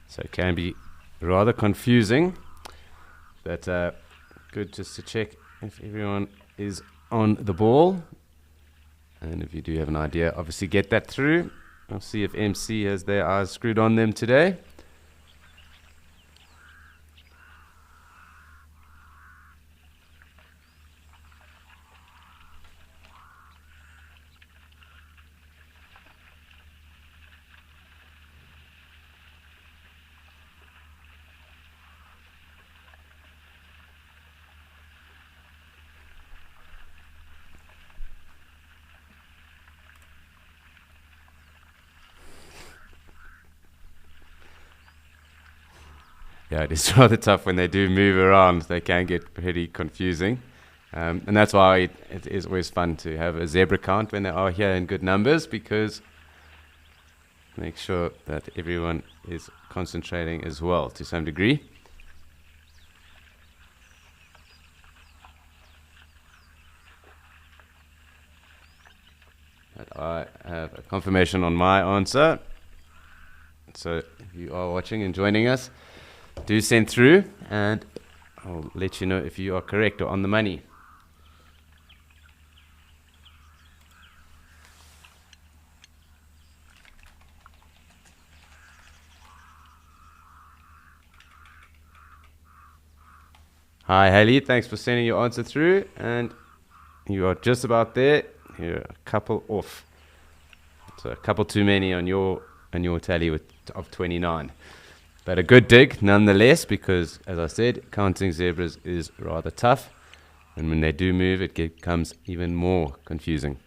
So it can be rather confusing, but good just to check if everyone is on the ball. And if you do have an idea, obviously get that through. I'll see if MC has their eyes screwed on them today. Yeah, it is rather tough when they do move around. They can get pretty confusing. And that's why it is always fun to have a zebra count when they are here in good numbers, because make sure that everyone is concentrating as well to some degree. But I have a confirmation on my answer. So if you are watching and joining us, do send through and I'll let you know if you are correct or on the money. Hi Haley, thanks for sending your answer through, and you are just about there. You're a couple off. So a couple too many on your tally of 29. But a good dig nonetheless, because as I said, counting zebras is rather tough, and when they do move it becomes even more confusing.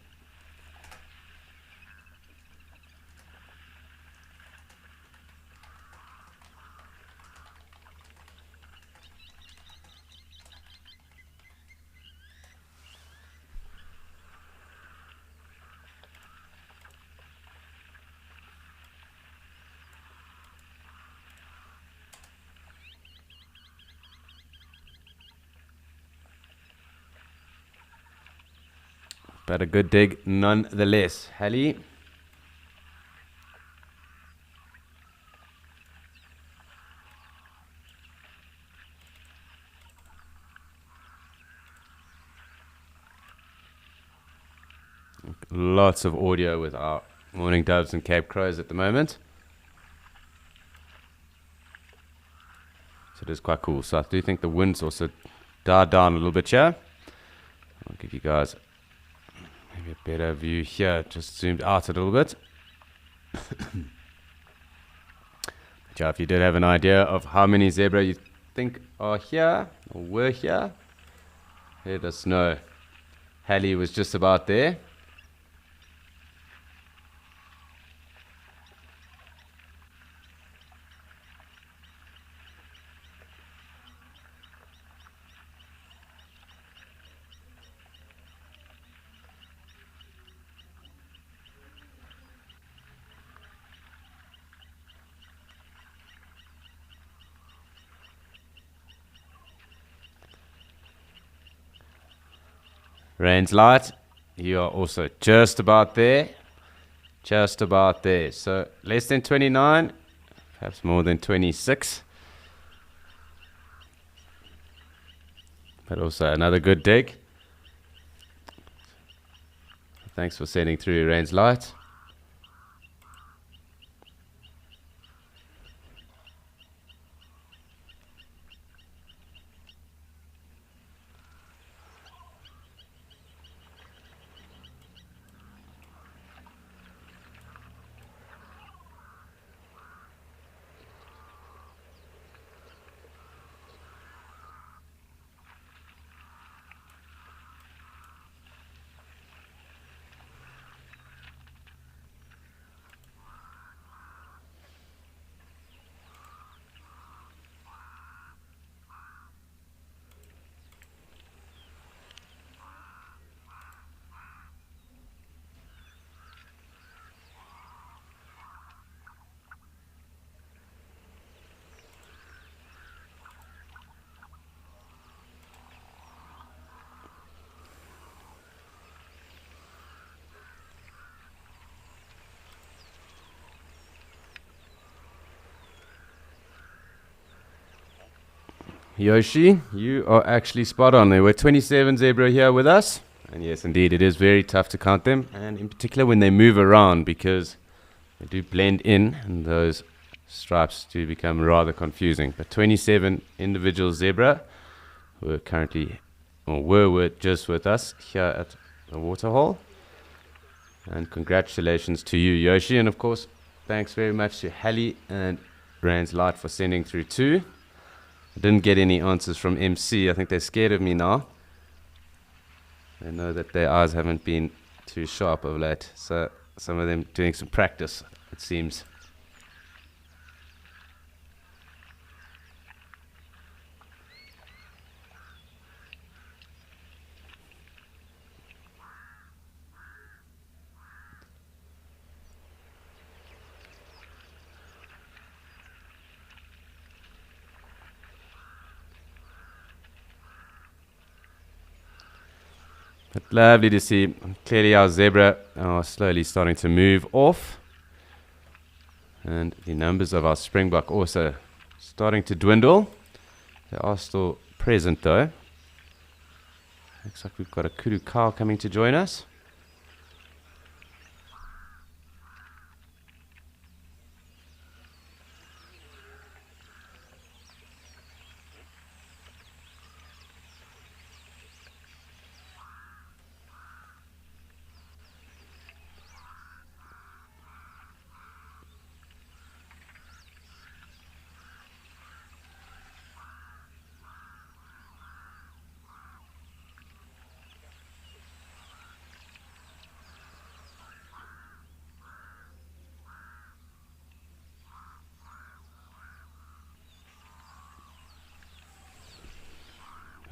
but a good dig nonetheless. Hallie. Lots of audio with our mourning doves and Cape Crows at the moment. So it is quite cool. So I do think the wind's also died down a little bit here. I'll give you guys maybe a better view here, just zoomed out a little bit. Yeah, if you did have an idea of how many zebra you think are here or were here, let us know. Hallie was just about there. Rain's light, you are also just about there. Just about there. So less than 29, perhaps more than 26. But also another good dig. Thanks for sending through Rain's light. Yoshi, you are actually spot on. There were 27 zebra here with us. And yes, indeed, it is very tough to count them. And in particular when they move around, because they do blend in and those stripes do become rather confusing. But 27 individual zebra were currently, or were just with us here at the waterhole. And congratulations to you, Yoshi. And of course, thanks very much to Hallie and Rain's Light for sending through too. I didn't get any answers from MC. I think they're scared of me now. They know that their eyes haven't been too sharp of late. So some of them doing some practice, it seems. But lovely to see. Clearly our zebra are slowly starting to move off. And the numbers of our springbok also starting to dwindle. They are still present though. Looks like we've got a kudu cow coming to join us.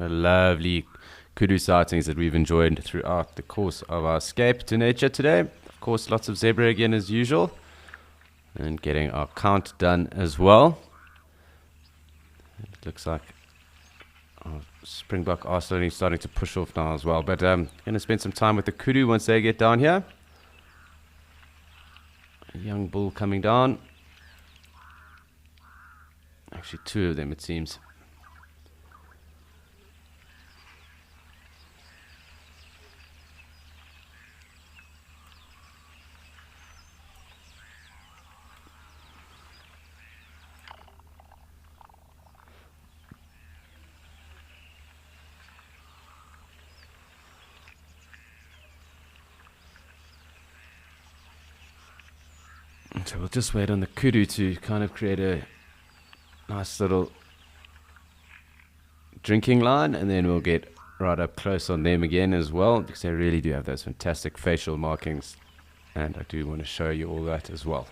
Lovely kudu sightings that we've enjoyed throughout the course of our escape to nature today. Of course, lots of zebra again as usual. And getting our count done as well. It looks like our Springbok are starting to push off now as well. But going to spend some time with the kudu once they get down here. A young bull coming down. Actually, two of them, it seems. So we'll just wait on the kudu to kind of create a nice little drinking line, and then we'll get right up close on them again as well, because they really do have those fantastic facial markings, and I do want to show you all that as well.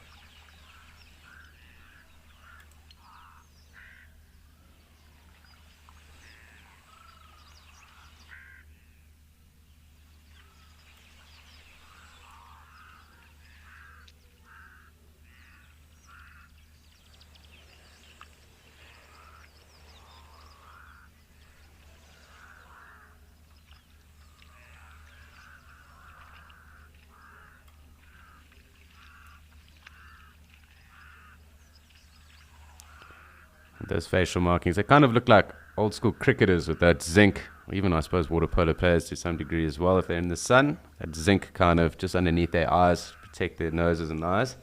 Those facial markings, they kind of look like old school cricketers with that zinc, or even I suppose water polo players to some degree as well if they're in the sun. That zinc kind of just underneath their eyes, protect their noses and eyes.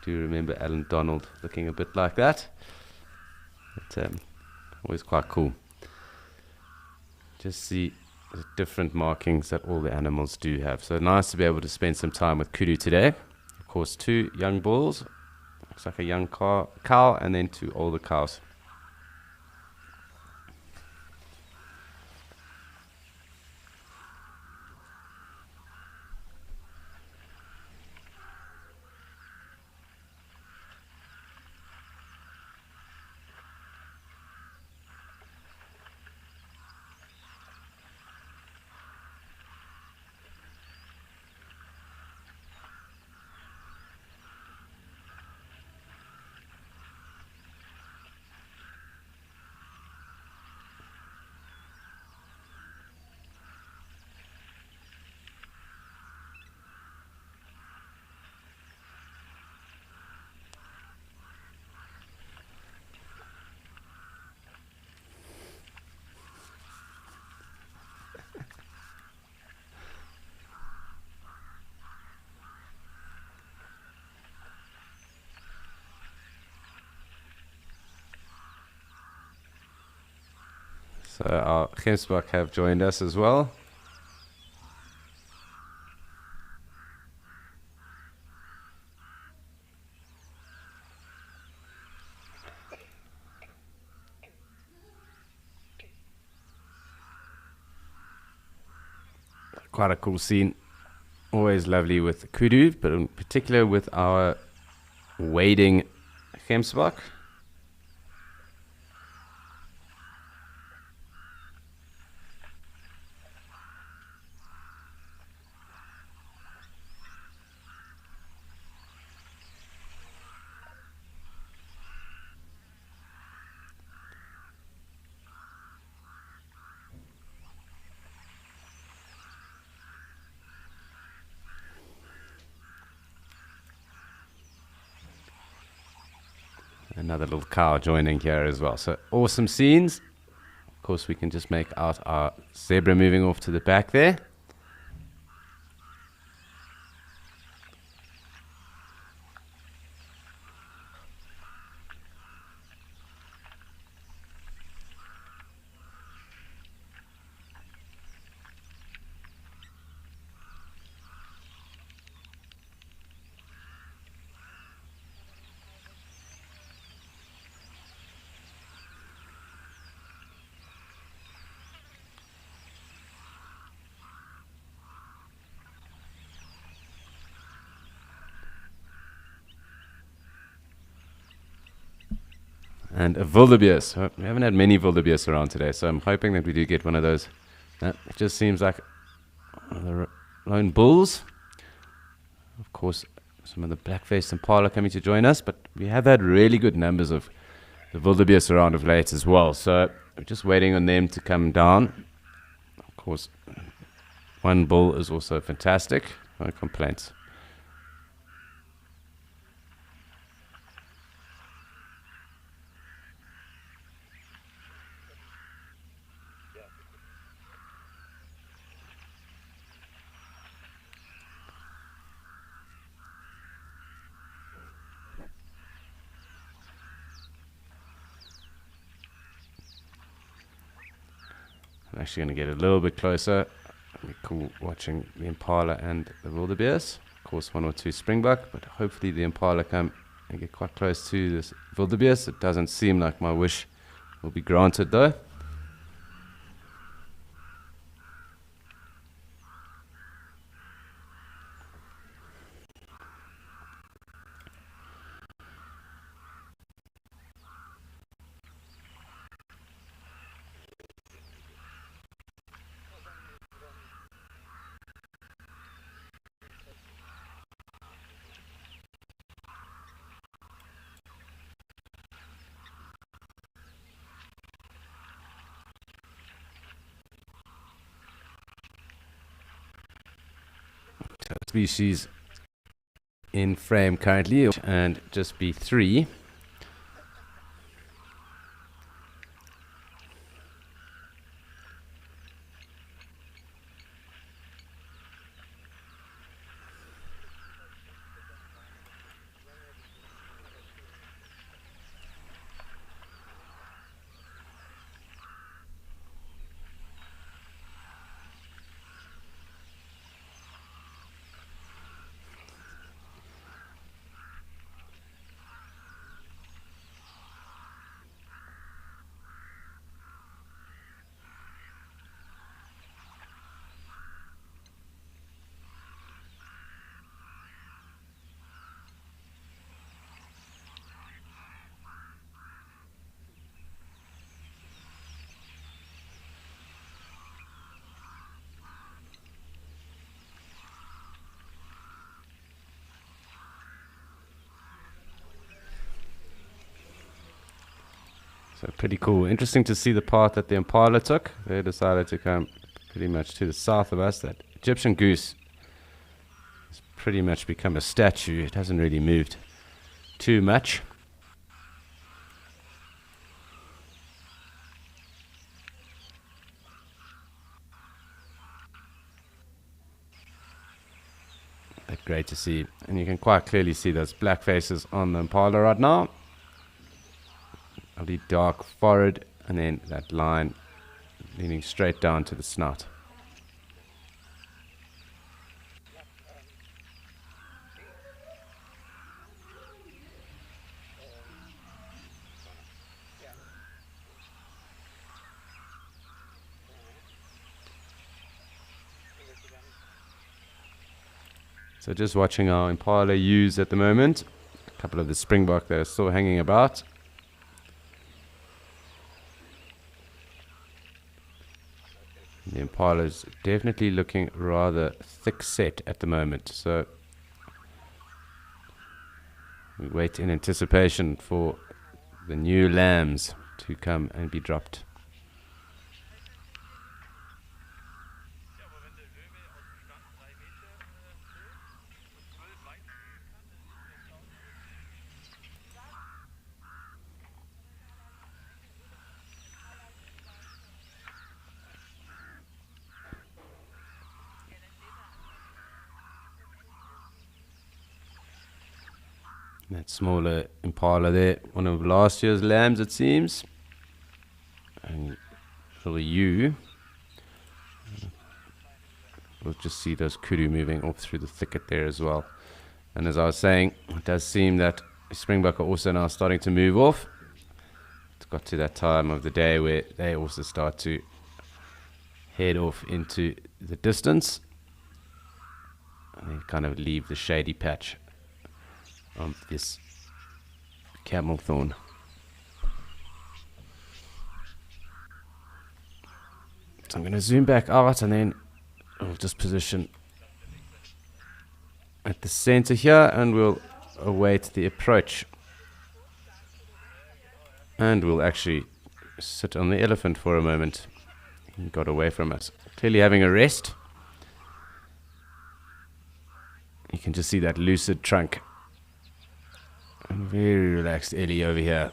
Do you remember Alan Donald looking a bit like that? But, always quite cool. Just see the different markings that all the animals do have. So nice to be able to spend some time with kudu today. Of course, two young bulls. Looks like a young cow, and then two older cows. So our Gemsbok have joined us as well. Quite a cool scene. Always lovely with the kudu, but in particular with our wading Gemsbok. Another little cow joining here as well. So awesome scenes. Of course, we can just make out our zebra moving off to the back there. And a wildebeest. We haven't had many wildebeests around today, so I'm hoping that we do get one of those. It just seems like one of the lone bulls. Of course, some of the black-faced impala coming to join us, but we have had really good numbers of the wildebeest around of late as well. So we're just waiting on them to come down. Of course, one bull is also fantastic. No complaints. I'm actually going to get a little bit closer. It'll be cool watching the impala and the wildebeest. Of course, one or two springbuck, but hopefully the impala come and get quite close to this wildebeest. It doesn't seem like my wish will be granted though. Species in frame currently, and just be 3. So pretty cool. Interesting to see the path that the impala took. They decided to come pretty much to the south of us. That Egyptian goose has pretty much become a statue. It hasn't really moved too much. But great to see. And you can quite clearly see those black faces on the impala right now. Lovely dark forehead, and then that line leaning straight down to the snout. So just watching our impala ewes at the moment. A couple of the springbuck that are still hanging about. The impala is definitely looking rather thick set at the moment, so we wait in anticipation for the new lambs to come and be dropped. That smaller impala there, one of last year's lambs it seems. And for the ewe, we'll just see those kudu moving off through the thicket there as well. And as I was saying, it does seem that springbuck are also now starting to move off. It's got to that time of the day where they also start to head off into the distance. And they kind of leave the shady patch of this camel thorn. So I'm going to zoom back out and then I'll just position at the center here and we'll await the approach. And we'll actually sit on the elephant for a moment. He got away from us. Clearly having a rest. You can just see that lucid trunk. And very relaxed Ellie over here.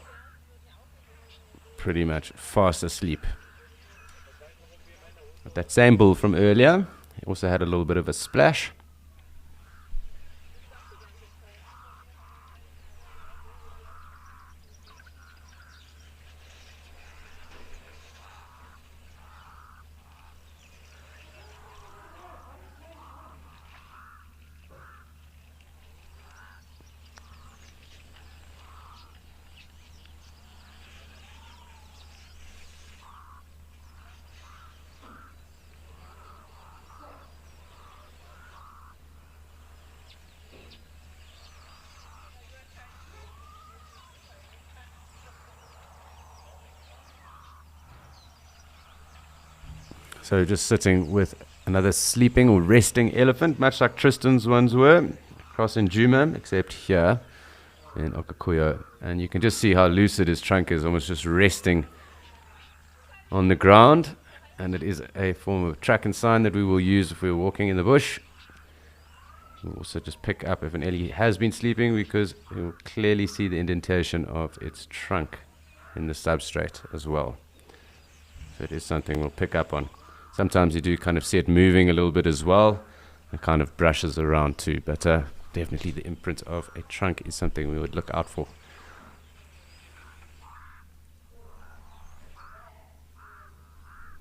Pretty much fast asleep. But that same bull from earlier, he also had a little bit of a splash. So just sitting with another sleeping or resting elephant, much like Tristan's ones were, across in Djuma, except here in Okakuyo. And you can just see how lucid his trunk is, almost just resting on the ground. And it is a form of track and sign that we will use if we're walking in the bush. We'll also just pick up if an Ellie has been sleeping, because you will clearly see the indentation of its trunk in the substrate as well. So it is something we'll pick up on. Sometimes you do kind of see it moving a little bit as well. It kind of brushes around too, but definitely the imprint of a trunk is something we would look out for.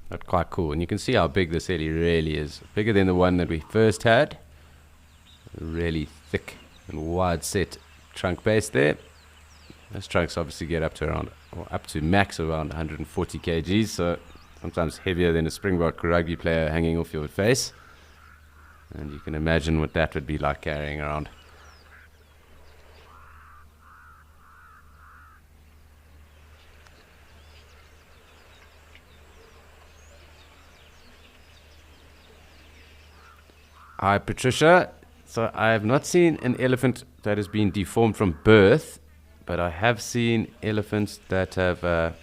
But quite cool, and you can see how big this Ellie really is. Bigger than the one that we first had. Really thick and wide set trunk base there. Those trunks obviously get up to around, or up to max around 140 kgs, so sometimes heavier than a Springbok rugby player hanging off your face. And you can imagine what that would be like carrying around. Hi, Patricia. So I have not seen an elephant that has been deformed from birth, but I have seen elephants that have,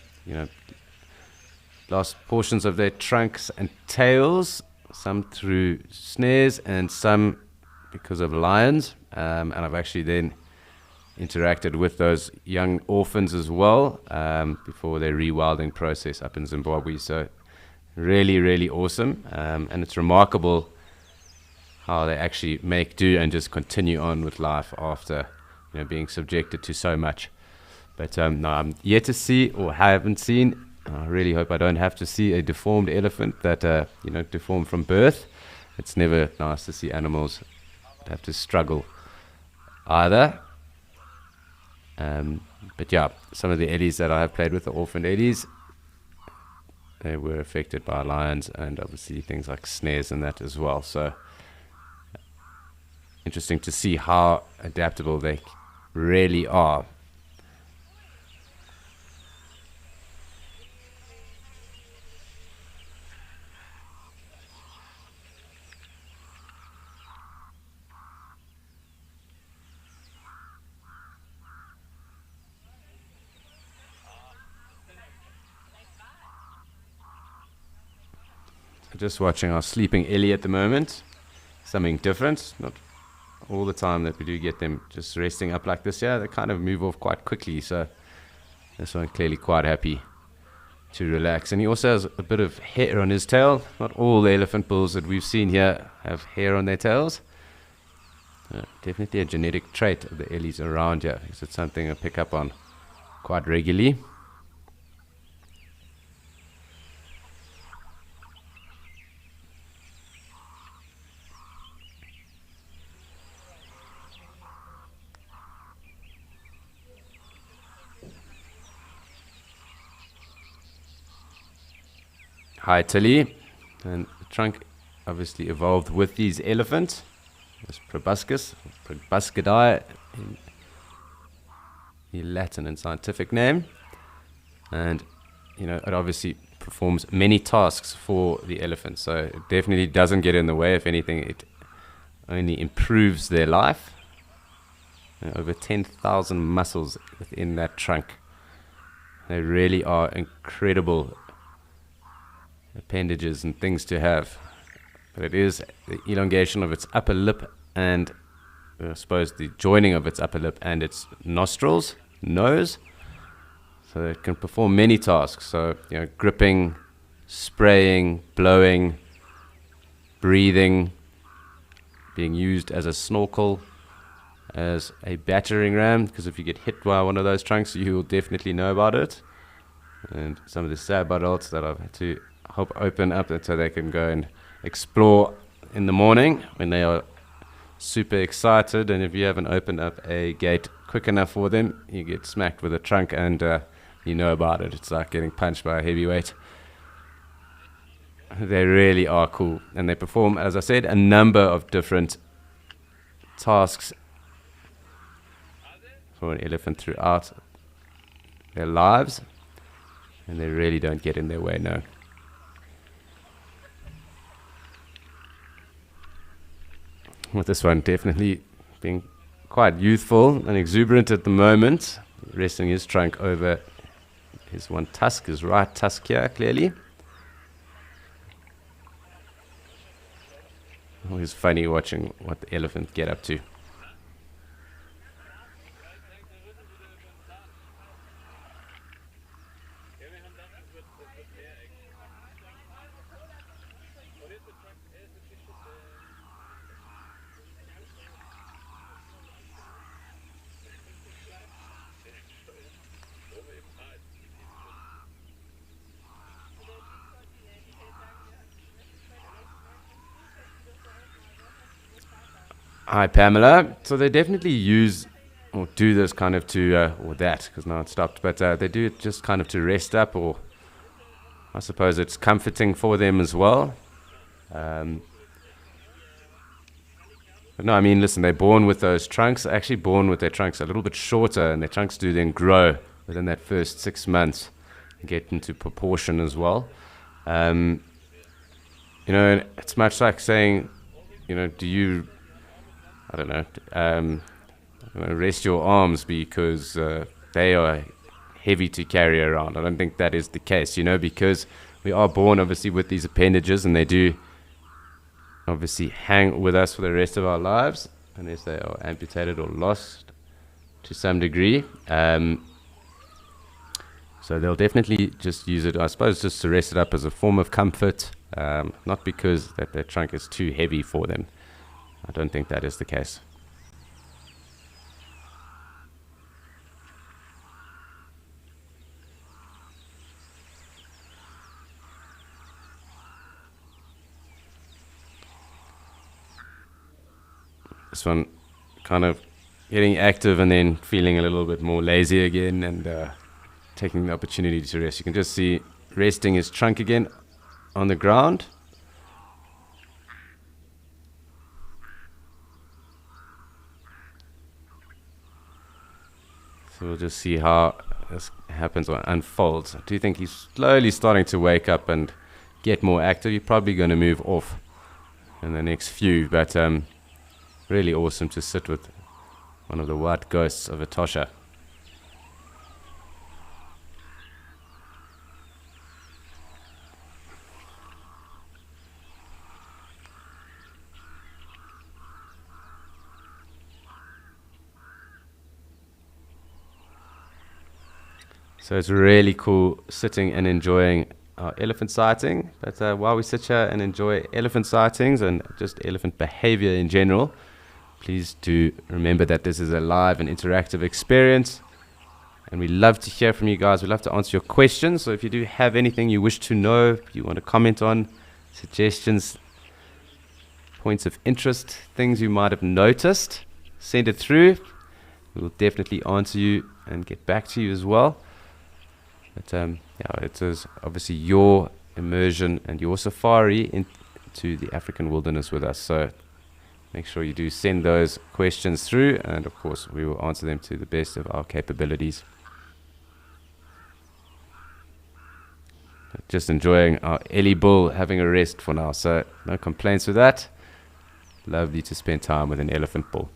lost portions of their trunks and tails, some through snares and some because of lions. And I've actually then interacted with those young orphans as well before their rewilding process up in Zimbabwe. So really, really awesome. And it's remarkable how they actually make do and just continue on with life after being subjected to so much. But no, I'm yet to see, or haven't seen. I really hope I don't have to see a deformed elephant that deformed from birth. It's never nice to see animals have to struggle either. But yeah, some of the Ellies that I have played with, the orphaned Ellies, they were affected by lions and obviously things like snares and that as well. So interesting to see how adaptable they really are. Just watching our sleeping Ellie at the moment. Something different. Not all the time that we do get them just resting up like this. Yeah, they kind of move off quite quickly. So this one clearly quite happy to relax. And he also has a bit of hair on his tail. Not all the elephant bulls that we've seen here have hair on their tails. Definitely a genetic trait of the Ellies around here. Because it's something I pick up on quite regularly. Hi Tilly, and the trunk obviously evolved with these elephants. This proboscis, proboscidae, in the Latin and scientific name, and it obviously performs many tasks for the elephant. So it definitely doesn't get in the way. If anything, it only improves their life. Over 10,000 muscles within that trunk. They really are incredible appendages and things to have. But it is the elongation of its upper lip and I suppose the joining of its upper lip and its nostrils, nose. So it can perform many tasks. So, gripping, spraying, blowing, breathing, being used as a snorkel, as a battering ram, because if you get hit by one of those trunks, you will definitely know about it. And some of the stab adults that I've had to help open up so they can go and explore in the morning when they are super excited, and if you haven't opened up a gate quick enough for them, you get smacked with a trunk and you know about it. It's like getting punched by a heavyweight. They really are cool, and they perform, as I said, a number of different tasks for an elephant throughout their lives, and they really don't get in their way, no. With this one definitely being quite youthful and exuberant at the moment, resting his trunk over his one tusk, his right tusk here, clearly. Always funny watching what the elephant get up to. Hi, Pamela. So they definitely use or do this kind of to, or that, because now it stopped, but they do it just kind of to rest up, or I suppose it's comforting for them as well. But no, I mean, listen, they're born with those trunks, actually born with their trunks a little bit shorter, and their trunks do then grow within that first 6 months and get into proportion as well. It's much like saying, do you, I don't know, rest your arms because they are heavy to carry around. I don't think that is the case, because we are born obviously with these appendages, and they do obviously hang with us for the rest of our lives unless they are amputated or lost to some degree. So they'll definitely just use it, I suppose, just to rest it up as a form of comfort, not because that their trunk is too heavy for them. I don't think that is the case. This one kind of getting active and then feeling a little bit more lazy again, and taking the opportunity to rest. You can just see resting his trunk again on the ground. So we'll just see how this happens or unfolds. I do think he's slowly starting to wake up and get more active. You're probably going to move off in the next few, but really awesome to sit with one of the white ghosts of Etosha. So it's really cool sitting and enjoying our elephant sighting. But while we sit here and enjoy elephant sightings and just elephant behavior in general, please do remember that this is a live and interactive experience. And we love to hear from you guys. We love to answer your questions. So if you do have anything you wish to know, you want to comment on, suggestions, points of interest, things you might have noticed, send it through. We'll definitely answer you and get back to you as well. But it is obviously your immersion and your safari into the African wilderness with us. So make sure you do send those questions through, and of course we will answer them to the best of our capabilities. Just enjoying our Ellie bull having a rest for now, so no complaints with that. Lovely to spend time with an elephant bull.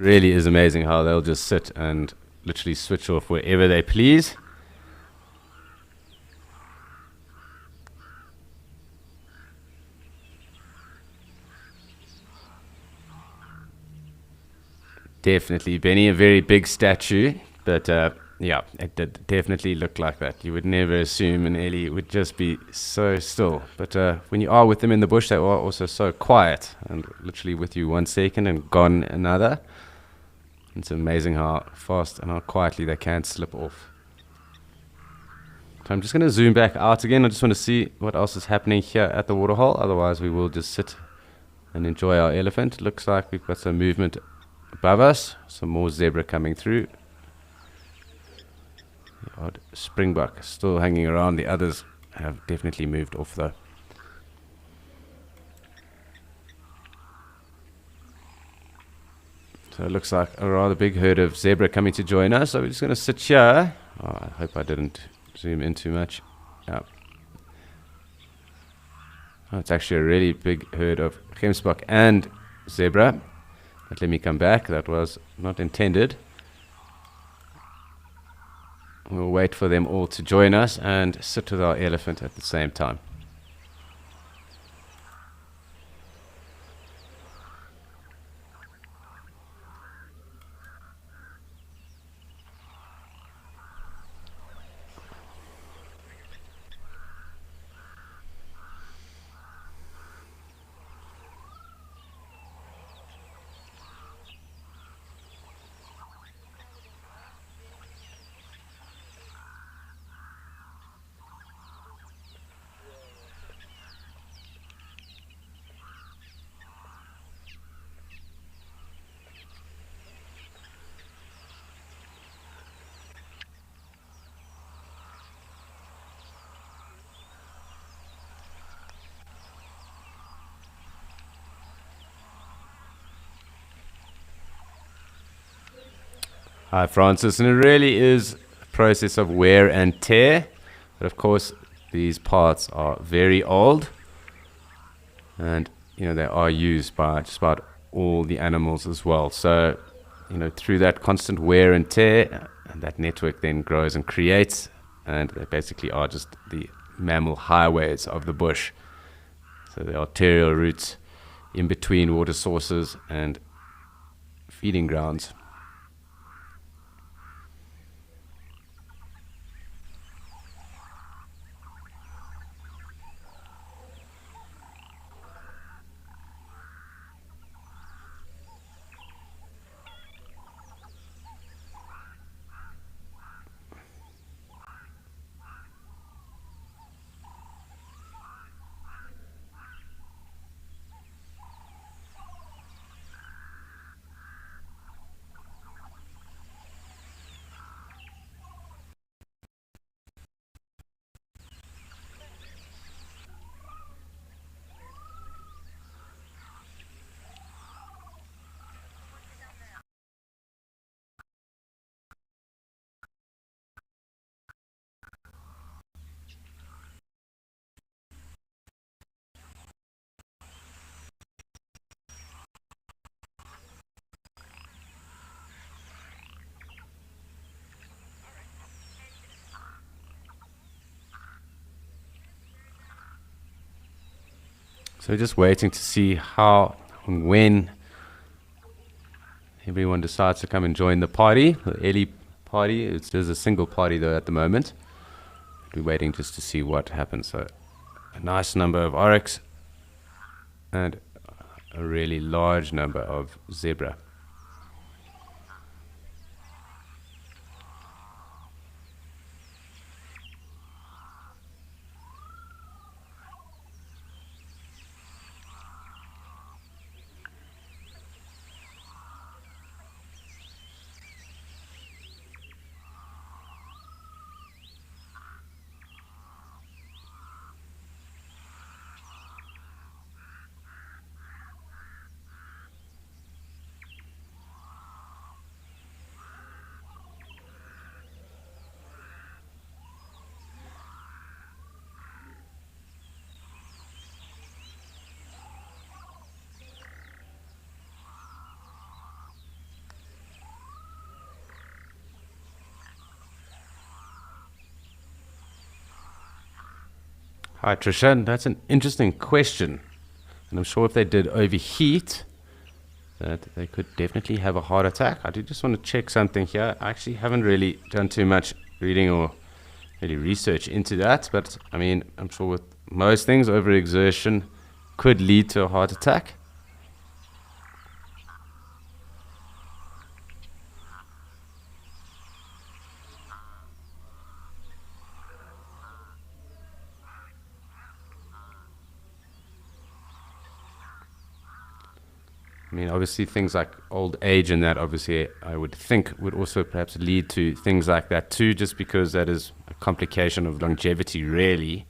Really is amazing how they'll just sit and literally switch off wherever they please. Definitely, Benny, a very big statue, but yeah, it did definitely look like that. You would never assume an ellie would just be so still, but when you are with them in the bush, they are also so quiet and literally with you 1 second and gone another. It's amazing how fast and how quietly they can slip off. So I'm just going to zoom back out again. I just want to see what else is happening here at the waterhole. Otherwise, we will just sit and enjoy our elephant. Looks like we've got some movement above us. Some more zebra coming through. The odd springbok still hanging around. The others have definitely moved off though. So it looks like a rather big herd of zebra coming to join us. So we're just going to sit here. Oh, I hope I didn't zoom in too much. Yeah. Oh, it's actually a really big herd of gemsbok and zebra. But let me come back. That was not intended. We'll wait for them all to join us and sit with our elephant at the same time. Hi, Francis, and it really is a process of wear and tear, but of course these parts are very old, and they are used by just about all the animals as well. So through that constant wear and tear, and that network then grows and creates, and they basically are just the mammal highways of the bush. So the arterial routes in between water sources and feeding grounds. So just waiting to see how and when everyone decides to come and join the party. The ellie party, there's a single party though at the moment. We're waiting just to see what happens. So a nice number of oryx and a really large number of zebra. Hi, Trishan. That's an interesting question. And I'm sure if they did overheat, that they could definitely have a heart attack. I do just want to check something here. I actually haven't really done too much reading or really research into that. But, I mean, I'm sure with most things, overexertion could lead to a heart attack. I mean, obviously things like old age and that, obviously, I would think would also perhaps lead to things like that too, just because that is a complication of longevity, really.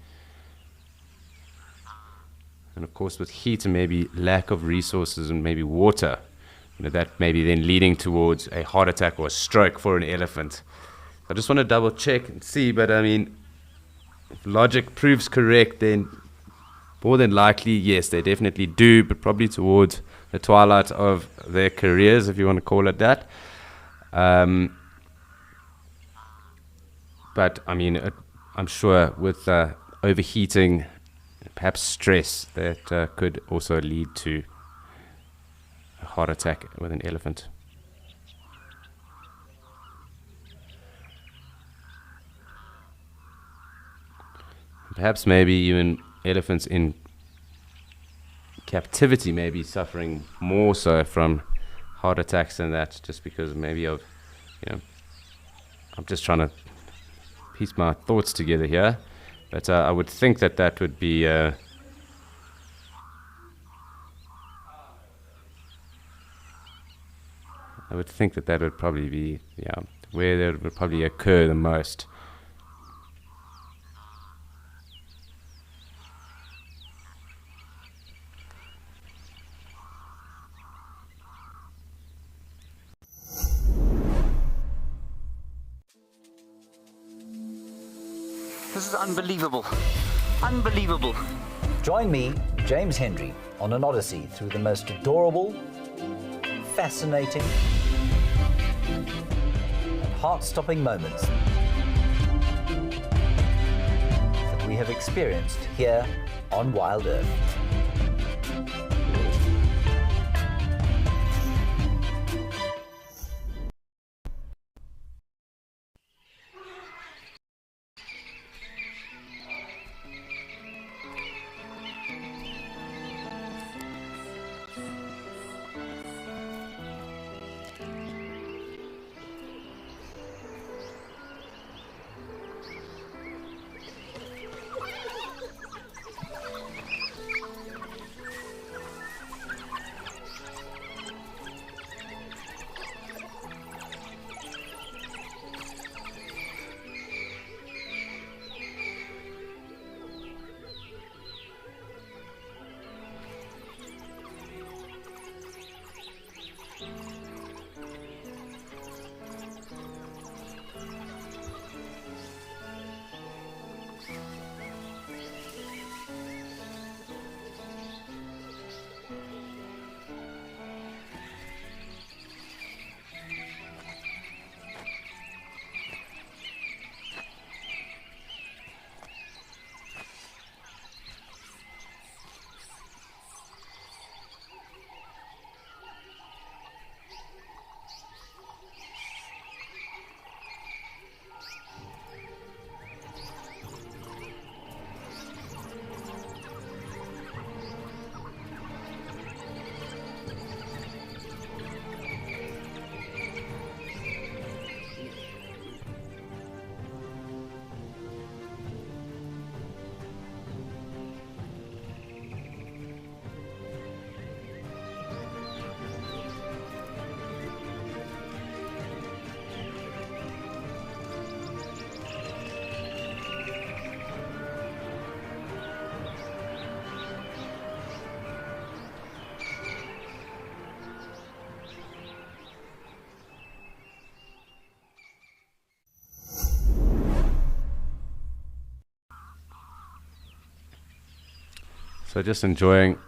And of course, with heat and maybe lack of resources and maybe water, that may be then leading towards a heart attack or a stroke for an elephant. I just want to double check and see, but I mean, if logic proves correct, then more than likely, yes, they definitely do, but probably towards the twilight of their careers, if you want to call it that. But, I mean, I'm sure with overheating, perhaps stress, that could also lead to a heart attack with an elephant. Perhaps maybe even elephants in captivity may be suffering more so from heart attacks than that, just because maybe of, I'm just trying to piece my thoughts together here, but I would think that that would be I would think that that would probably be where that would probably occur the most. This is unbelievable. Unbelievable. Join me, James Hendry, on an odyssey through the most adorable, fascinating, and heart-stopping moments that we have experienced here on Wild Earth. So just enjoying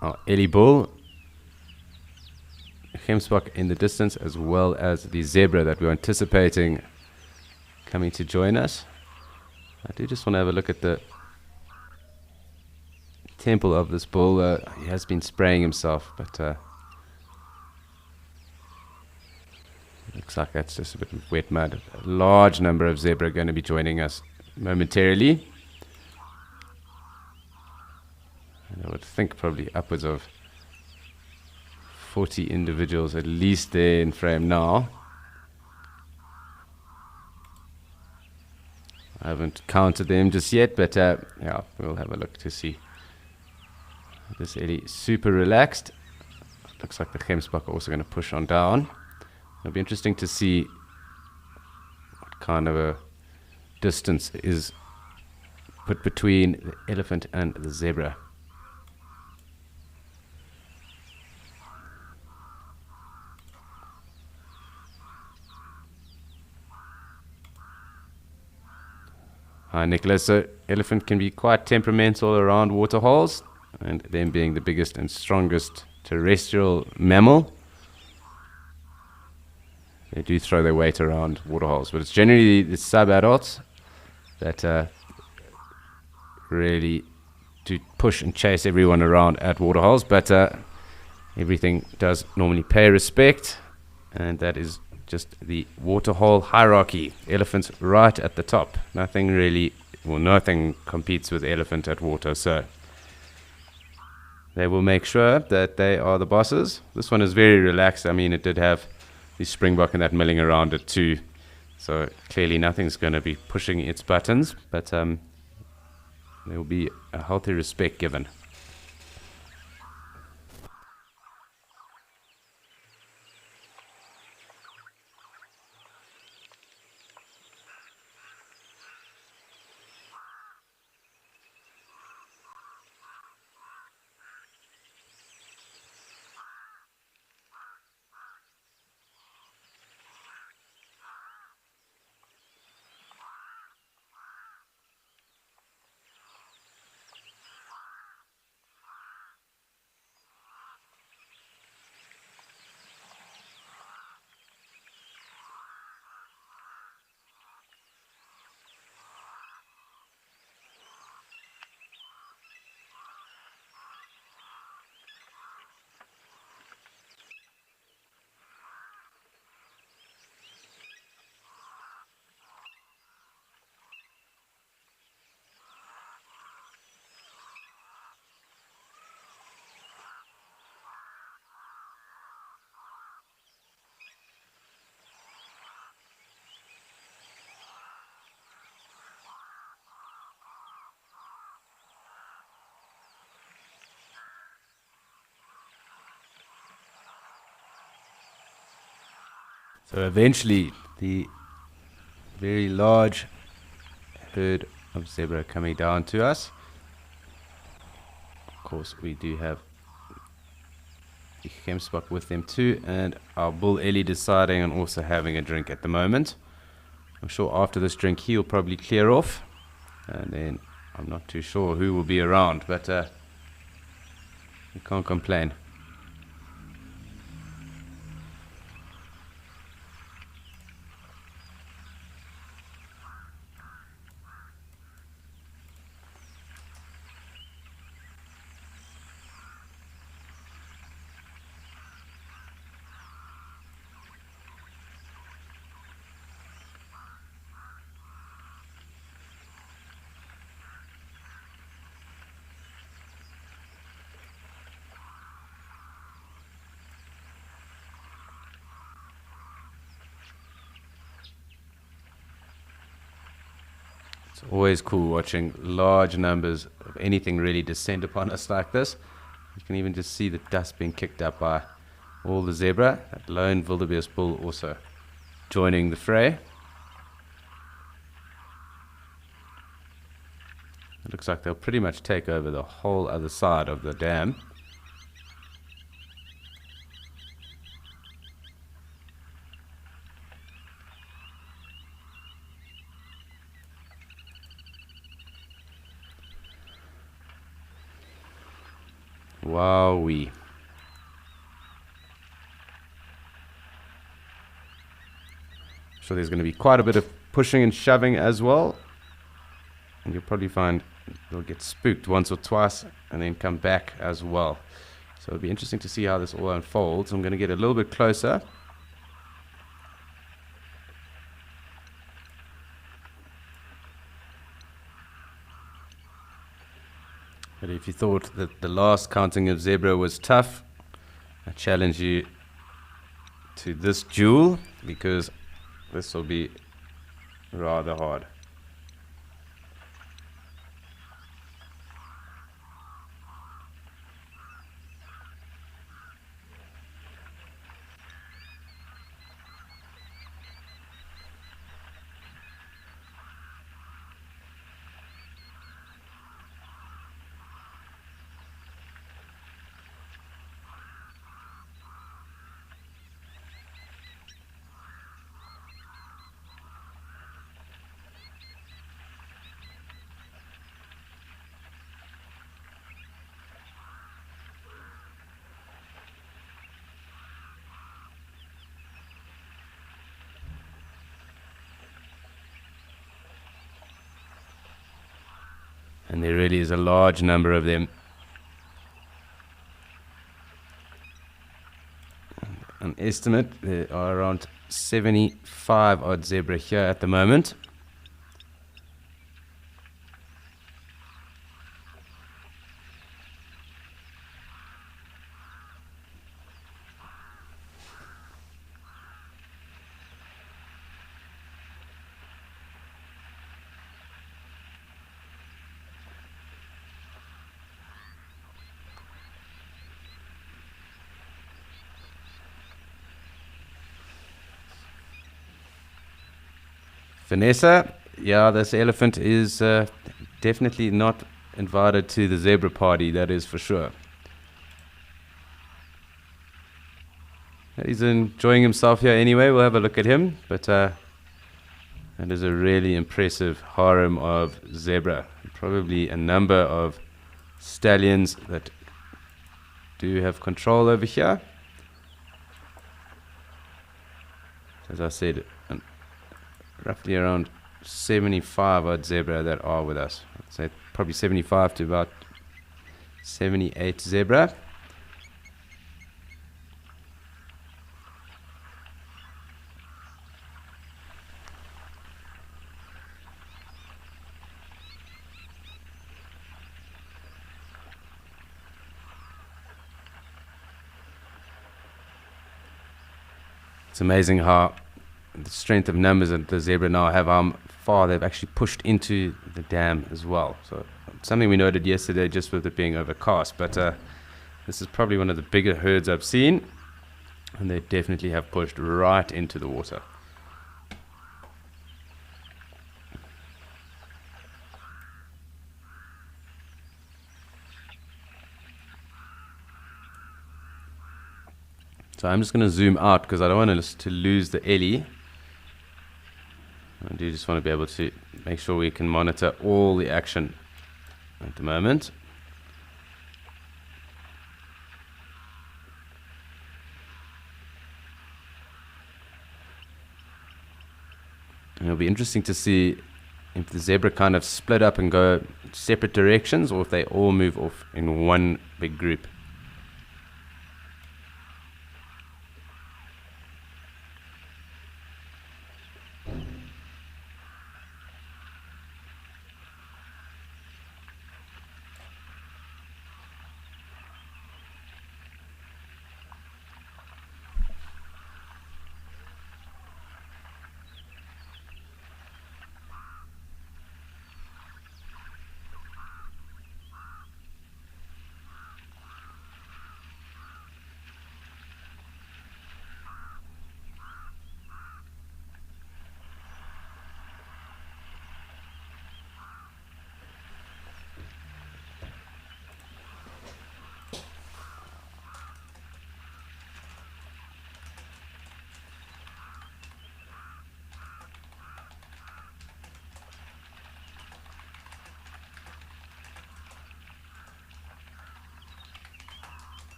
our Ellie Bull, Gemsbok in the distance, as well as the zebra that we're anticipating coming to join us. I do just want to have a look at the temple of this bull. He has been spraying himself, but looks like that's just a bit of wet mud. A large number of zebra are going to be joining us momentarily. And I would think probably upwards of 40 individuals at least there in frame now. I haven't counted them just yet, but yeah, we'll have a look to see. This Ellie super relaxed. Looks like the Gemsbok are also going to push on down. It'll be interesting to see what kind of a distance is put between the elephant and the zebra. Hi Nicholas, so elephant can be quite temperamental around waterholes, and them being the biggest and strongest terrestrial mammal, they do throw their weight around waterholes, but it's generally the sub-adults that really do push and chase everyone around at waterholes, but everything does normally pay respect, and that is just the waterhole hierarchy. Elephants right at the top. Nothing competes with elephant at water, so they will make sure that they are the bosses. This one is very relaxed. I mean, it did have the springbok and that milling around it too, so clearly nothing's going to be pushing its buttons, but there will be a healthy respect given. So eventually, the very large herd of zebra coming down to us. Of course, we do have the Gemsbok with them too, and our bull Ellie deciding on also having a drink at the moment. I'm sure after this drink he'll probably clear off, and then I'm not too sure who will be around, but we can't complain. It's always cool watching large numbers of anything really descend upon us like this. You can even just see the dust being kicked up by all the zebra. That lone wildebeest bull also joining the fray. It looks like they'll pretty much take over the whole other side of the dam. Wowee. So there's going to be quite a bit of pushing and shoving as well. And you'll probably find they'll get spooked once or twice and then come back as well. So it'll be interesting to see how this all unfolds. I'm going to get a little bit closer. But if you thought that the last counting of zebra was tough, I challenge you to this duel, because this will be rather hard. And there really is a large number of them. An estimate, there are around 75 odd zebra here at the moment. Vanessa, yeah, this elephant is definitely not invited to the zebra party, that is for sure. He's enjoying himself here anyway, we'll have a look at him, but that is a really impressive harem of zebra. Probably a number of stallions that do have control over here. As I said, roughly around 75 odd zebra that are with us. I'd say probably 75 to about 78 zebra. It's amazing how the strength of numbers that the zebra now have, how far they've actually pushed into the dam as well. So something we noted yesterday just with it being overcast, but this is probably one of the bigger herds I've seen, and they definitely have pushed right into the water. So I'm just going to zoom out because I don't want us to lose the Ellie. I do just want to be able to make sure we can monitor all the action at the moment. And it'll be interesting to see if the zebra kind of split up and go separate directions, or if they all move off in one big group.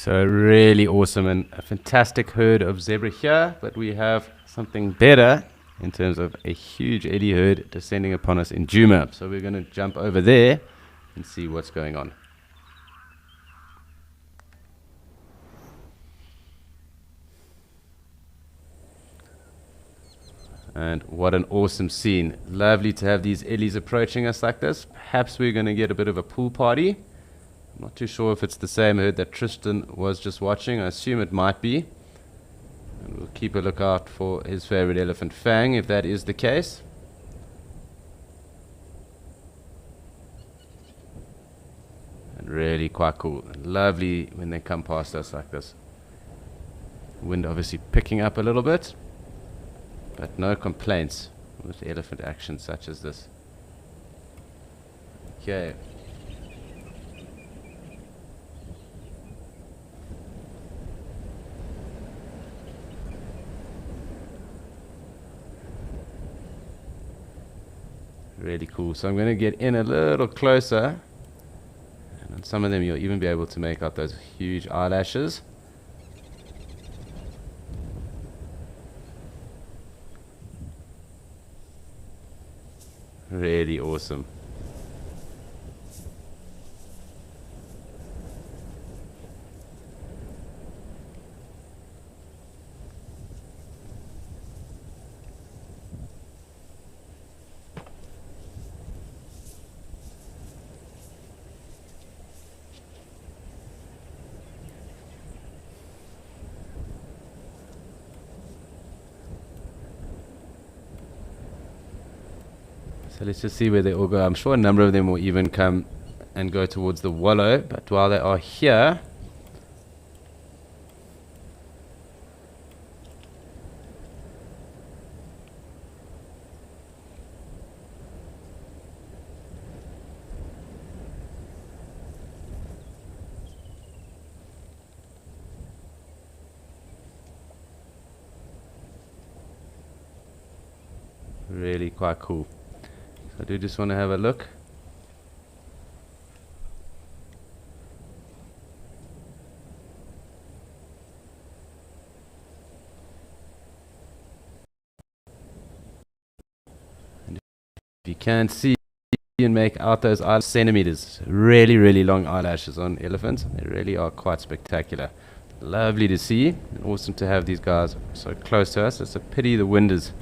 So really awesome and a fantastic herd of zebra here, but we have something better in terms of a huge Eddie herd descending upon us in Djuma. So we're going to jump over there and see what's going on. And what an awesome scene. Lovely to have these Ellies approaching us like this. Perhaps we're going to get a bit of a pool party. I'm not too sure if it's the same herd that Tristan was just watching. I assume it might be. And we'll keep a lookout for his favorite elephant, Fang, if that is the case. And really quite cool. And lovely when they come past us like this. Wind obviously picking up a little bit. But no complaints with elephant action such as this. Okay. Really cool. So I'm going to get in a little closer. And on some of them you'll even be able to make out those huge eyelashes. Really awesome. So let's just see where they all go. I'm sure a number of them will even come and go towards the wallow, but while they are here, really quite cool. I do just want to have a look. And if you can see and make out those centimeters, really, really long eyelashes on elephants. They really are quite spectacular. Lovely to see. And awesome to have these guys so close to us. It's a pity the wind is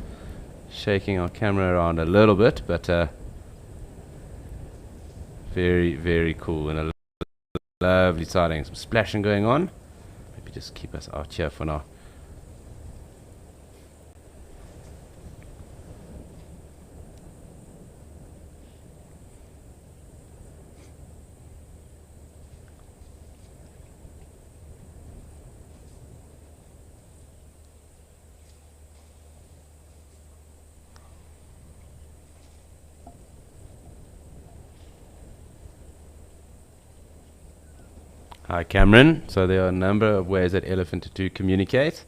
shaking our camera around a little bit, but very, very cool and a lovely sighting. Some splashing going on. Maybe just keep us out here for now. Hi Cameron. So there are a number of ways that elephant do communicate,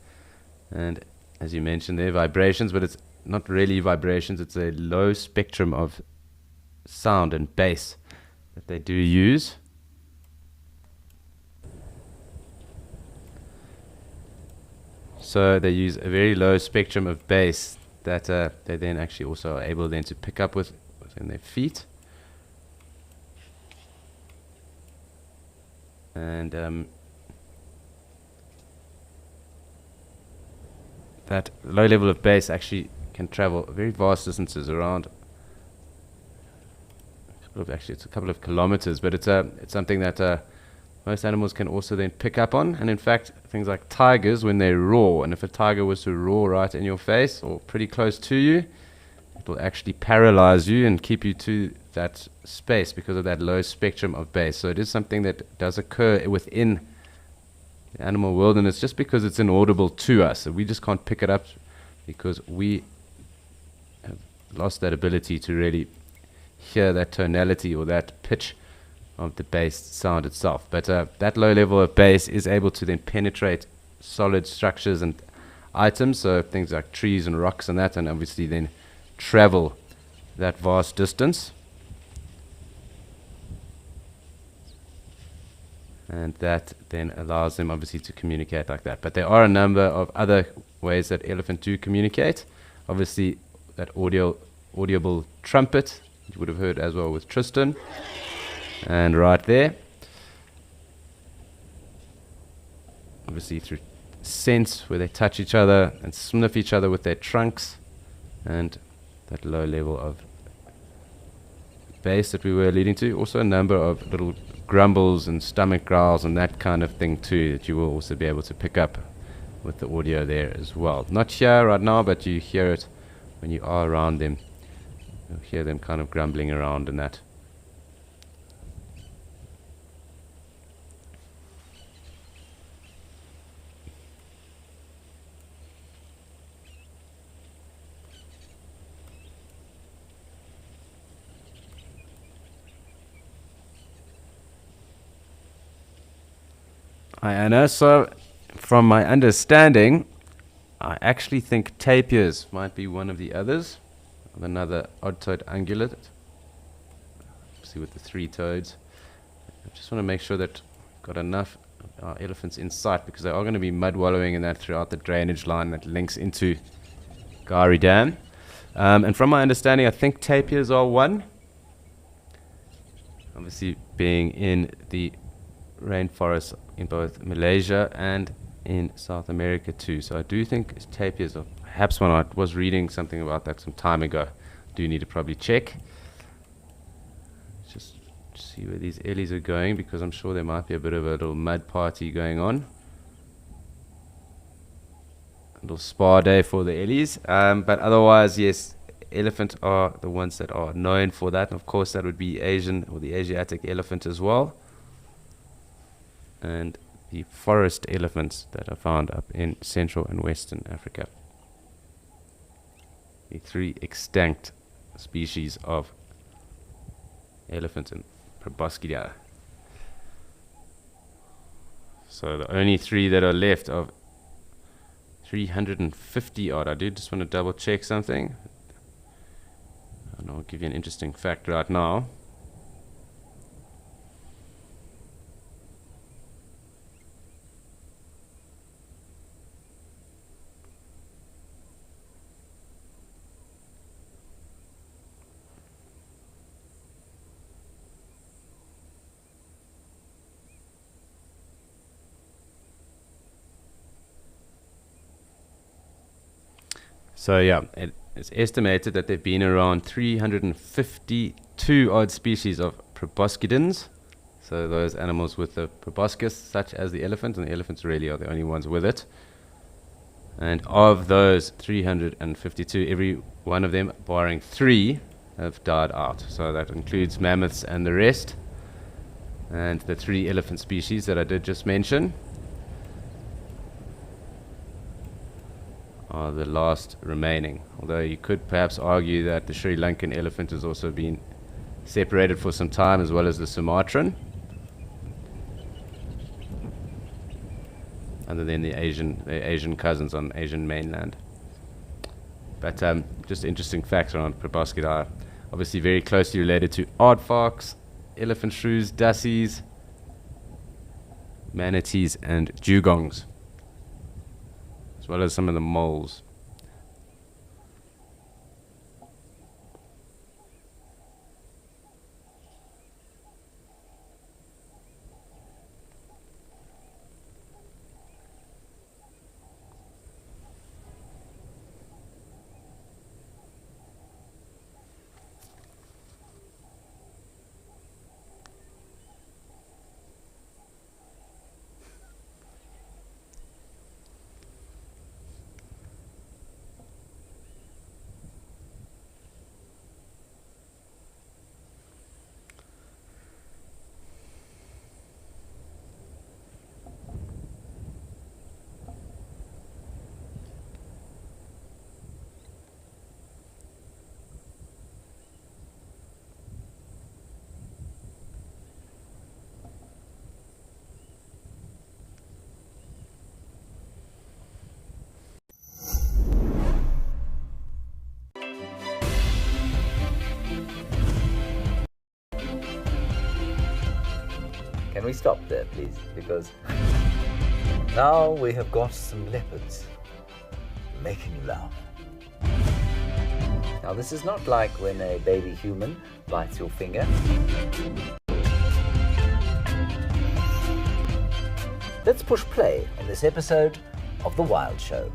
and as you mentioned they're vibrations, but it's not really vibrations, it's a low spectrum of sound and bass that they do use. So they use a very low spectrum of bass that they then actually also are able then to pick up within their feet. And that low level of bass actually can travel very vast distances, around it's a couple of kilometers, but it's something that most animals can also then pick up on. And in fact, things like tigers, when they roar, and if a tiger was to roar right in your face or pretty close to you, it will actually paralyze you and keep you to that space because of that low spectrum of bass. So it is something that does occur within the animal world, and it's just because it's inaudible to us. So we just can't pick it up because we have lost that ability to really hear that tonality or that pitch of the bass sound itself. But that low level of bass is able to then penetrate solid structures and items, so things like trees and rocks and that, and obviously then travel that vast distance. and that then allows them obviously to communicate like that. But there are a number of other ways that elephant do communicate. Obviously, that audible trumpet you would have heard as well with Tristan, and right there, obviously through sense, where they touch each other and sniff each other with their trunks, and that low level of bass that we were alluding to. Also a number of little grumbles and stomach growls and that kind of thing too, that you will also be able to pick up with the audio there as well. Not here right now, but you hear it when you are around them. You'll hear them kind of grumbling around and that. Hi Anna, so from my understanding, I actually think tapirs might be one of the others, of another odd-toed ungulate, see with the 3 toads. I just want to make sure that we've got enough elephants in sight, because they are going to be mud wallowing in that throughout the drainage line that links into Gari Dam. And from my understanding, I think tapirs are one, obviously being in the rainforests in both Malaysia and in South America too. So I do think tapirs are perhaps one. I was reading something about that some time ago. Do need to probably check. Just see where these ellies are going, because I'm sure there might be a bit of a little mud party going on. A little spa day for the ellies. But otherwise, yes, elephant are the ones that are known for that. And of course, that would be Asian, or the Asiatic elephant as well. And the forest elephants that are found up in Central and Western Africa. The 3 extinct species of elephant in Proboscidea. So the only 3 that are left of 350 odd. I do just want to double check something, and I'll give you an interesting fact right now. So yeah, it's estimated that there have been around 352 odd species of proboscidans. So those animals with the proboscis, such as the elephant, and the elephants really are the only ones with it. And of those 352, every one of them, barring 3, have died out. So that includes mammoths and the rest. And the 3 elephant species that I did just mention are the last remaining. Although you could perhaps argue that the Sri Lankan elephant has also been separated for some time, as well as the Sumatran, other than the Asian cousins on Asian mainland. But just interesting facts around Proboscidea. Obviously very closely related to aardvarks, elephant shrews, dassies, manatees and dugongs, as well as some of the moles. Can we stop there, please? Because now we have got some leopards making love. Now, this is not like when a baby human bites your finger. Let's push play on this episode of The Wild Show.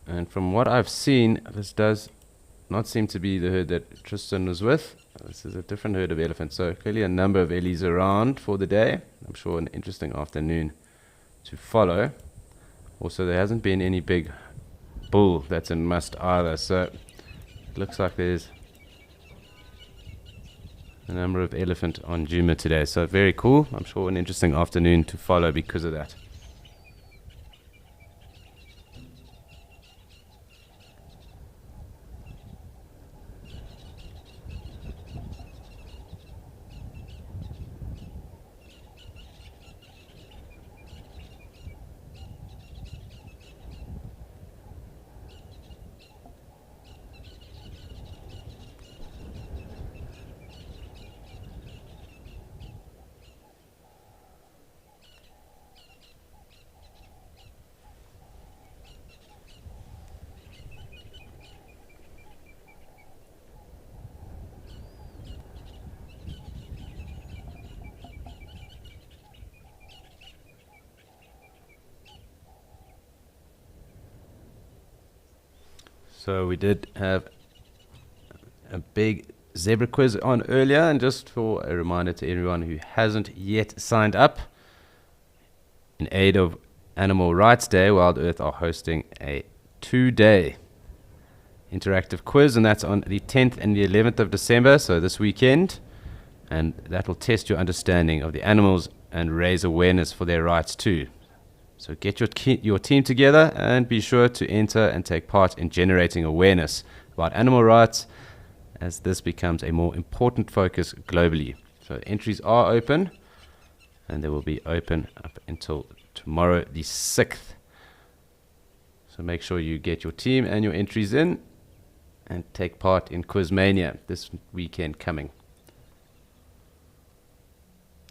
And from what I've seen, this does not seem to be the herd that Tristan was with. This is a different herd of elephants. So clearly a number of ellies around for the day. I'm sure an interesting afternoon to follow. Also, there hasn't been any big bull that's in must either. So it looks like there's a number of elephant on Djuma today. So very cool. I'm sure an interesting afternoon to follow because of that. So we did have a big zebra quiz on earlier, and just for a reminder to everyone who hasn't yet signed up, in aid of Animal Rights Day, Wild Earth are hosting a 2-day interactive quiz, and that's on the 10th and the 11th of December, so this weekend, and that will test your understanding of the animals and raise awareness for their rights too. So get your team together and be sure to enter and take part in generating awareness about animal rights, as this becomes a more important focus globally. So entries are open, and they will be open up until tomorrow the 6th. So make sure you get your team and your entries in and take part in Quizmania this weekend coming.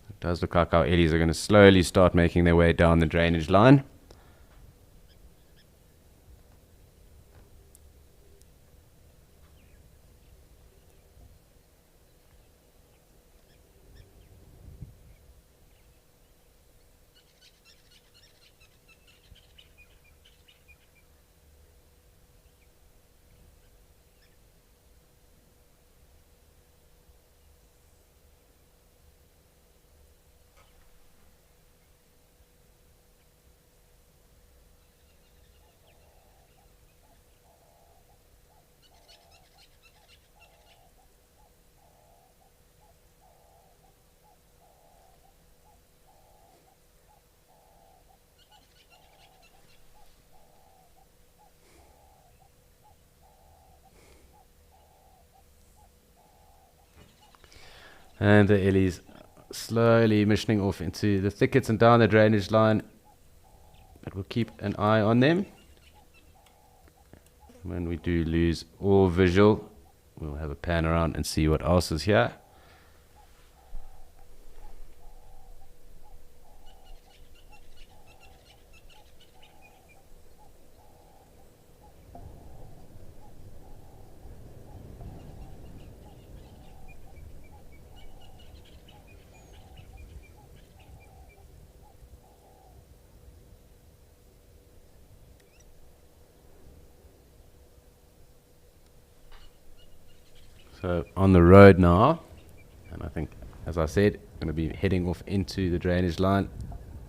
It does look like our ellies are going to slowly start making their way down the drainage line. And the Ellies slowly missioning off into the thickets and down the drainage line. But we'll keep an eye on them. When we do lose all visual, we'll have a pan around and see what else is here. So on the road now, and I think, as I said, going to be heading off into the drainage line.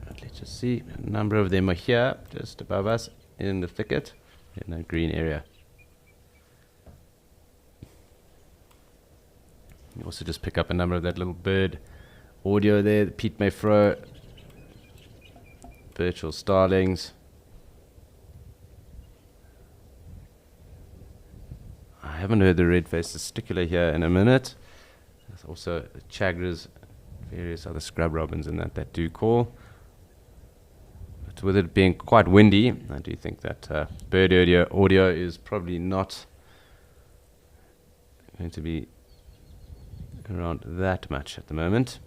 But let's just see, a number of them are here, just above us, in the thicket, in that green area. You also just pick up a number of that little bird audio there, the Pete Mayfro, virtual starlings. I haven't heard the red-faced testicular here in a minute. There's also the chagras, various other scrub robins and that do call. But with it being quite windy, I do think that bird audio is probably not going to be around that much at the moment.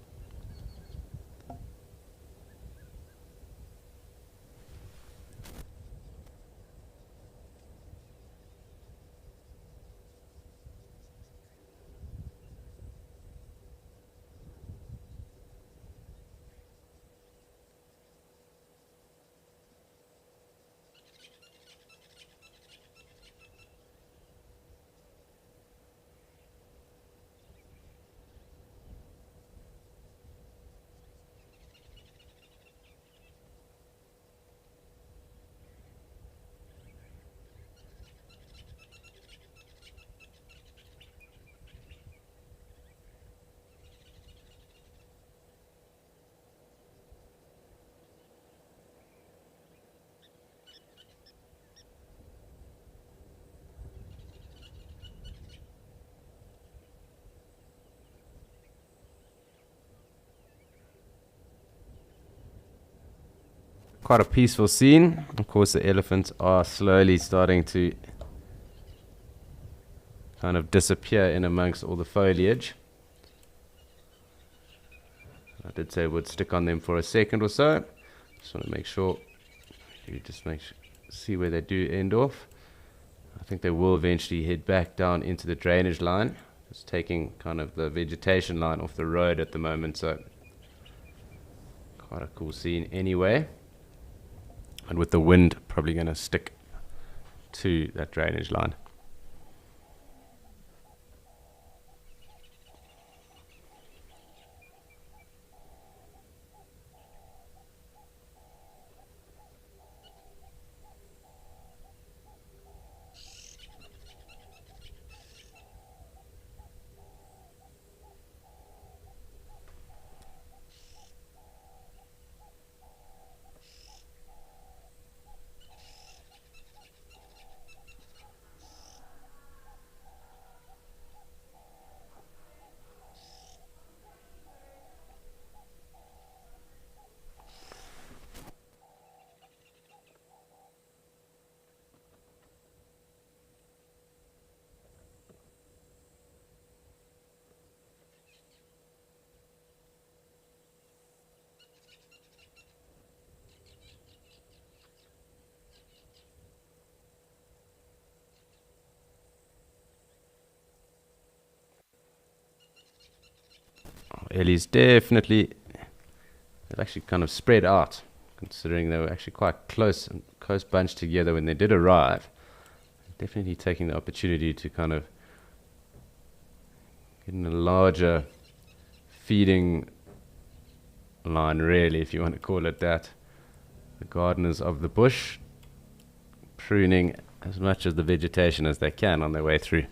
Quite a peaceful scene. Of course, the elephants are slowly starting to kind of disappear in amongst all the foliage. I did say I would stick on them for a second or so. Just want to make sure you just see where they do end off. I think they will eventually head back down into the drainage line. Just taking kind of the vegetation line off the road at the moment, so quite a cool scene anyway. And with the wind probably going to stick to that drainage line. Ellie's definitely, they've actually kind of spread out, considering they were actually quite close bunched together when they did arrive. Definitely taking the opportunity to kind of get in a larger feeding line, really, if you want to call it that. The gardeners of the bush pruning as much of the vegetation as they can on their way through.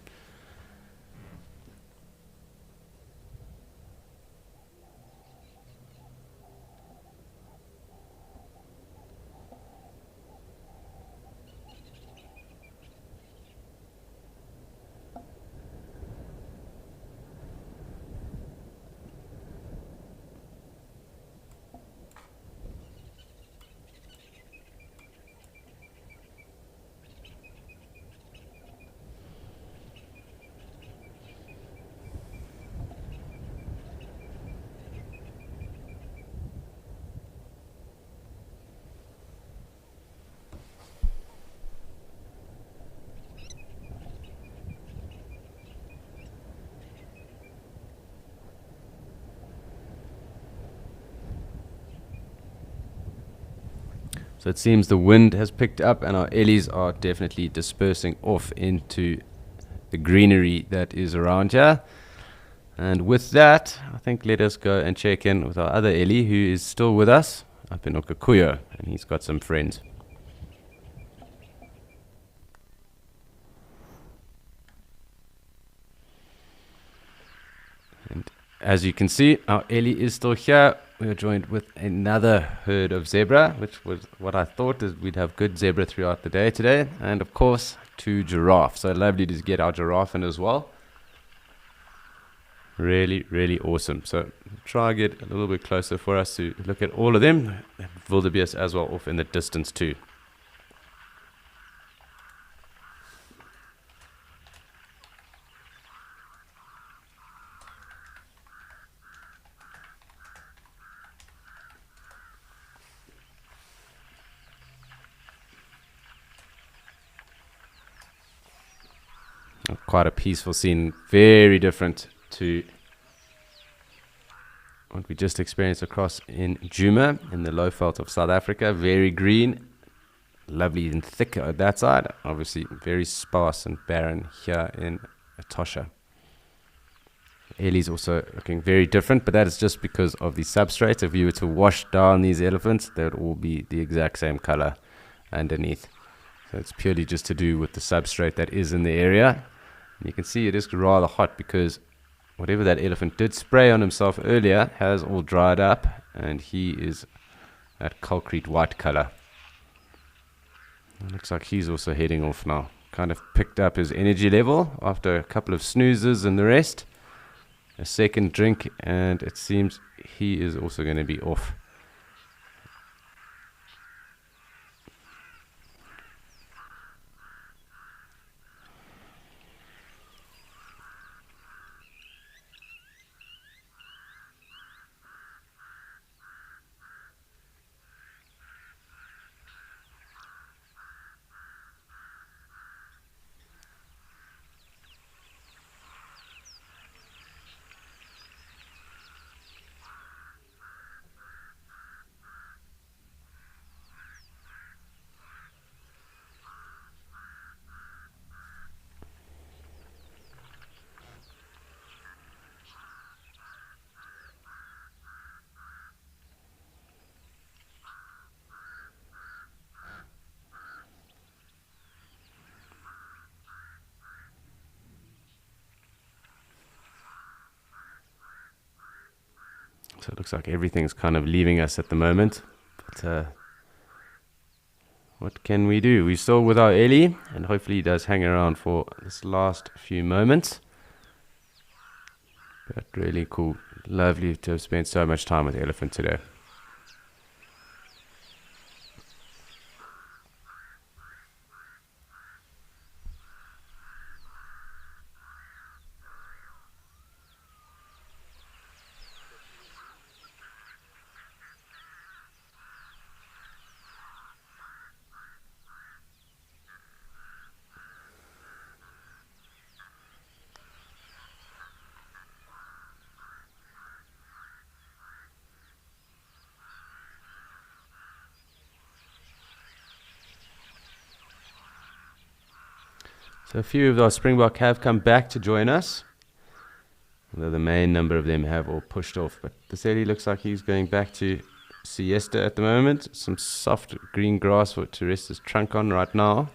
So it seems the wind has picked up and our ellies are definitely dispersing off into the greenery that is around here. And with that, I think let us go and check in with our other ellie who is still with us up in Okakuyo, and he's got some friends. And as you can see, our ellie is still here. We are joined with another herd of zebra, which was what I thought is we'd have good zebra throughout the day today. And of course, 2 giraffe. So lovely to get our giraffe in as well. Really, really awesome. So try get a little bit closer for us to look at all of them. Wildebeest as well off in the distance too. Quite a peaceful scene, very different to what we just experienced across in Djuma in the Lowveld of South Africa. Very green, lovely and thick at that side. Obviously very sparse and barren here in Etosha. Ellie's also looking very different, but that is just because of the substrate. If you were to wash down these elephants, they would all be the exact same color underneath. So it's purely just to do with the substrate that is in the area. And you can see it is rather hot because whatever that elephant did spray on himself earlier has all dried up, and he is that concrete white color. It looks like he's also heading off now. Kind of picked up his energy level after a couple of snoozes and the rest. A second drink, and it seems he is also going to be off. So it looks like everything's kind of leaving us at the moment. But what can we do? We're still with our Ellie, and hopefully he does hang around for this last few moments. But really cool. Lovely to have spent so much time with the elephant today. So a few of our Springbok have come back to join us, although the main number of them have all pushed off. But the Seli looks like he's going back to siesta at the moment. Some soft green grass to rest his trunk on right now.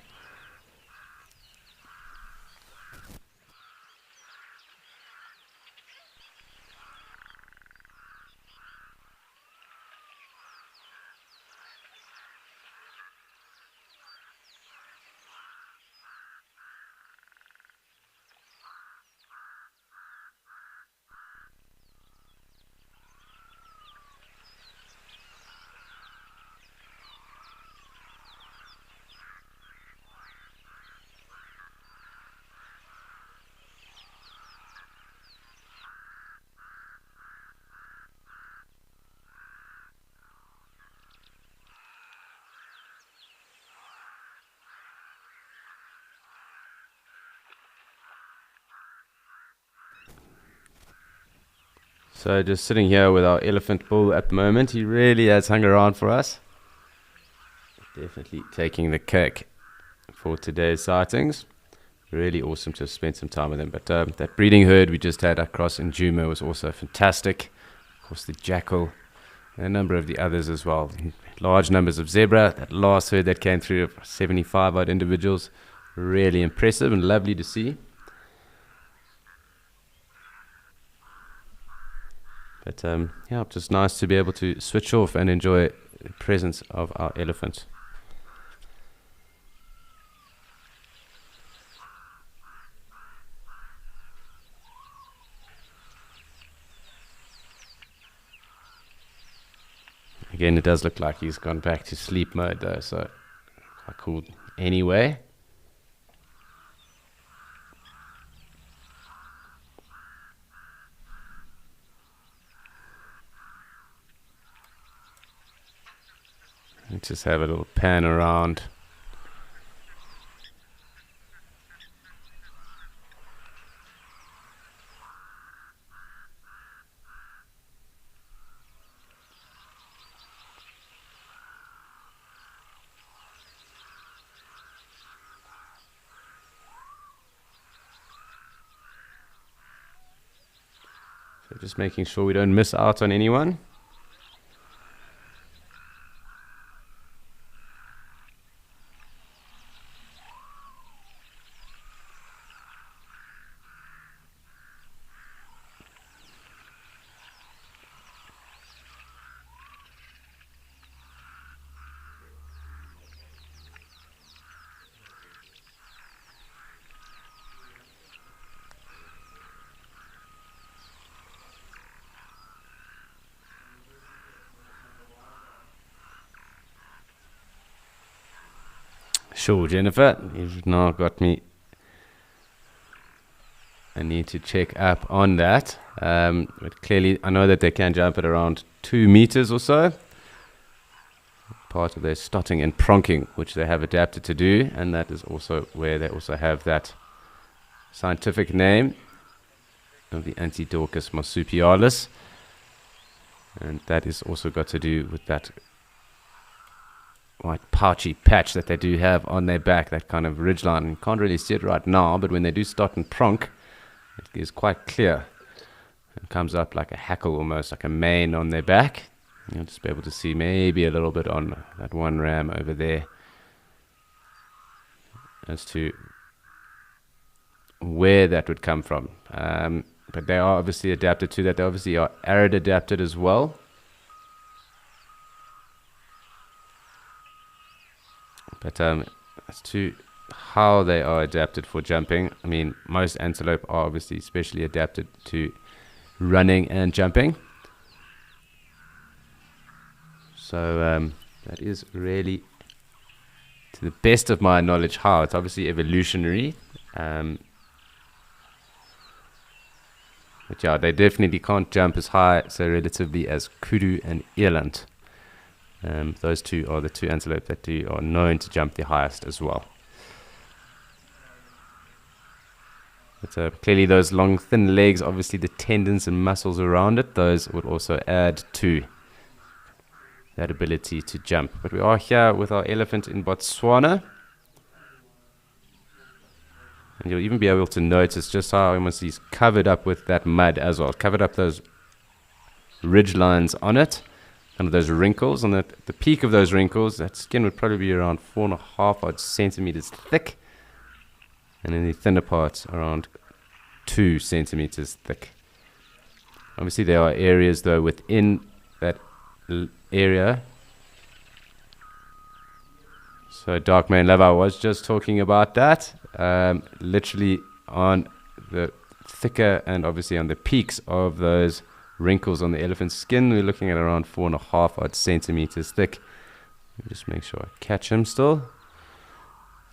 So just sitting here with our elephant bull at the moment. He really has hung around for us. Definitely taking the cake for today's sightings. Really awesome to spend some time with them. But that breeding herd we just had across in Djuma was also fantastic. Of course, the jackal and a number of the others as well. Large numbers of zebra. That last herd that came through of 75 odd individuals. Really impressive and lovely to see. But yeah, just nice to be able to switch off and enjoy the presence of our elephants. Again, it does look like he's gone back to sleep mode though, so quite cool anyway. Let's just have a little pan around. So just making sure we don't miss out on anyone. Sure, Jennifer, you've now got me. I need to check up on that. But clearly, I know that they can jump at around 2 meters or so. Part of their stotting and pronking, which they have adapted to do, and that is also where they also have that scientific name of the Antidorcus marsupialis. And that is also got to do with that white pouchy patch that they do have on their back, that kind of ridgeline. You can't really see it right now, but when they do start and pronk, it is quite clear. It comes up like a hackle, almost like a mane on their back. You'll just be able to see maybe a little bit on that one ram over there as to where that would come from. But they are obviously adapted to that. They obviously are arid adapted as well. But as to how they are adapted for jumping, I mean, most antelope are obviously specially adapted to running and jumping. So that is really, to the best of my knowledge, how. It's obviously evolutionary. But yeah, they definitely can't jump as high, so relatively, as kudu and eland. Those two are the two antelope that are known to jump the highest as well. But clearly those long thin legs, obviously the tendons and muscles around it, those would also add to that ability to jump. But we are here with our elephant in Botswana. And you'll even be able to notice just how almost he's covered up with that mud as well. Covered up those ridge lines on it. Kind of those wrinkles. On the peak of those wrinkles, that skin would probably be around 4.5 odd centimeters thick. And in the thinner parts, around 2 centimeters thick. Obviously, there are areas, though, within that area. So, Dark Mane Love, I was just talking about that. Literally on the thicker and obviously on the peaks of those wrinkles on the elephant's skin, we're looking at around 4.5 odd centimeters thick. Let me just make sure I catch him still.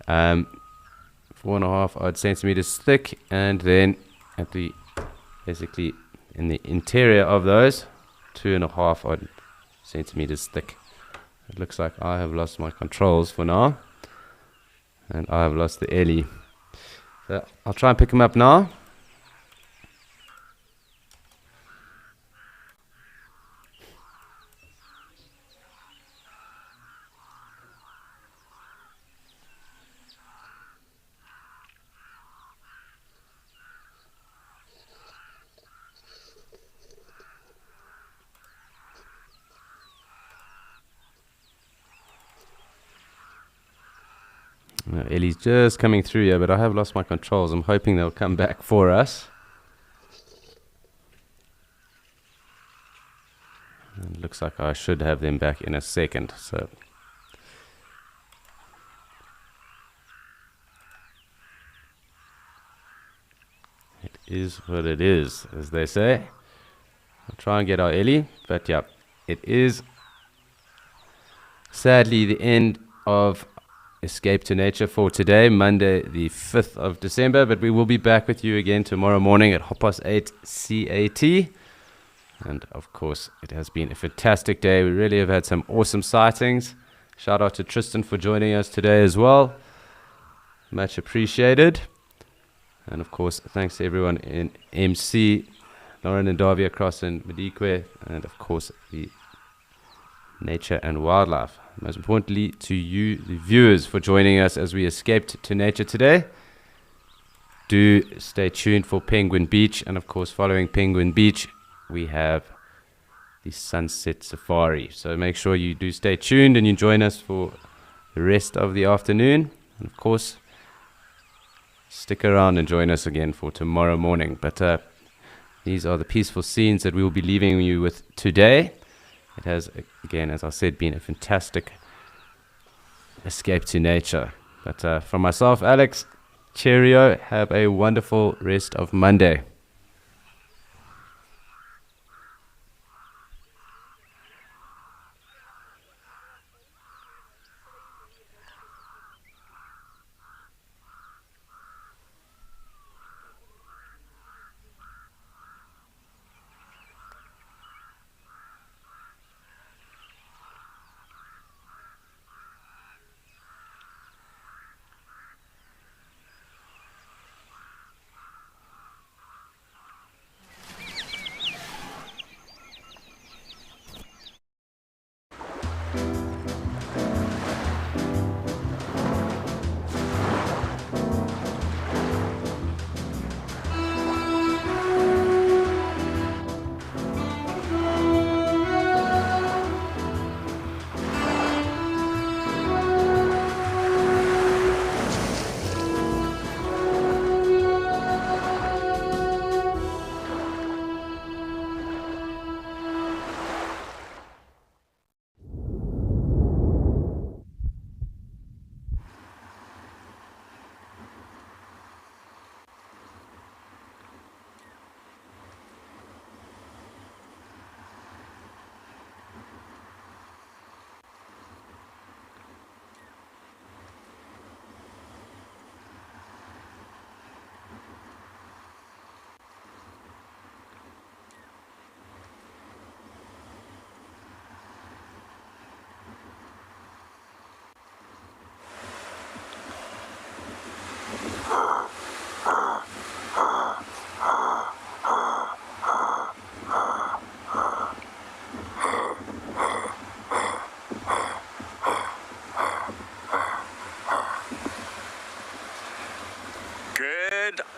4.5 odd centimeters thick, and then at the basically in the interior of those, 2.5 odd centimeters thick. It looks like I have lost my controls for now, and I have lost the Ellie. So I'll try and pick him up now. Ellie's just coming through here, but I have lost my controls. I'm hoping they'll come back for us. And it looks like I should have them back in a second. So it is what it is, as they say. I'll try and get our Ellie, but yeah, it is sadly the end of Escape to Nature for today, Monday the 5th of December, but we will be back with you again tomorrow morning at 8:30 CAT. And of course, it has been a fantastic day. We really have had some awesome sightings. Shout out to Tristan for joining us today as well. Much appreciated. And of course, thanks to everyone in MC, Lauren and Davy across in Madikwe, and of course the Nature and Wildlife. Most importantly to you, the viewers, for joining us as we escaped to nature today. Do stay tuned for Penguin Beach, and of course following Penguin Beach we have the Sunset Safari. So make sure you do stay tuned and you join us for the rest of the afternoon, and of course stick around and join us again for tomorrow morning. But these are the peaceful scenes that we will be leaving you with today. It has, again, as I said, been a fantastic escape to nature. But from myself, Alex, cheerio. Have a wonderful rest of Monday.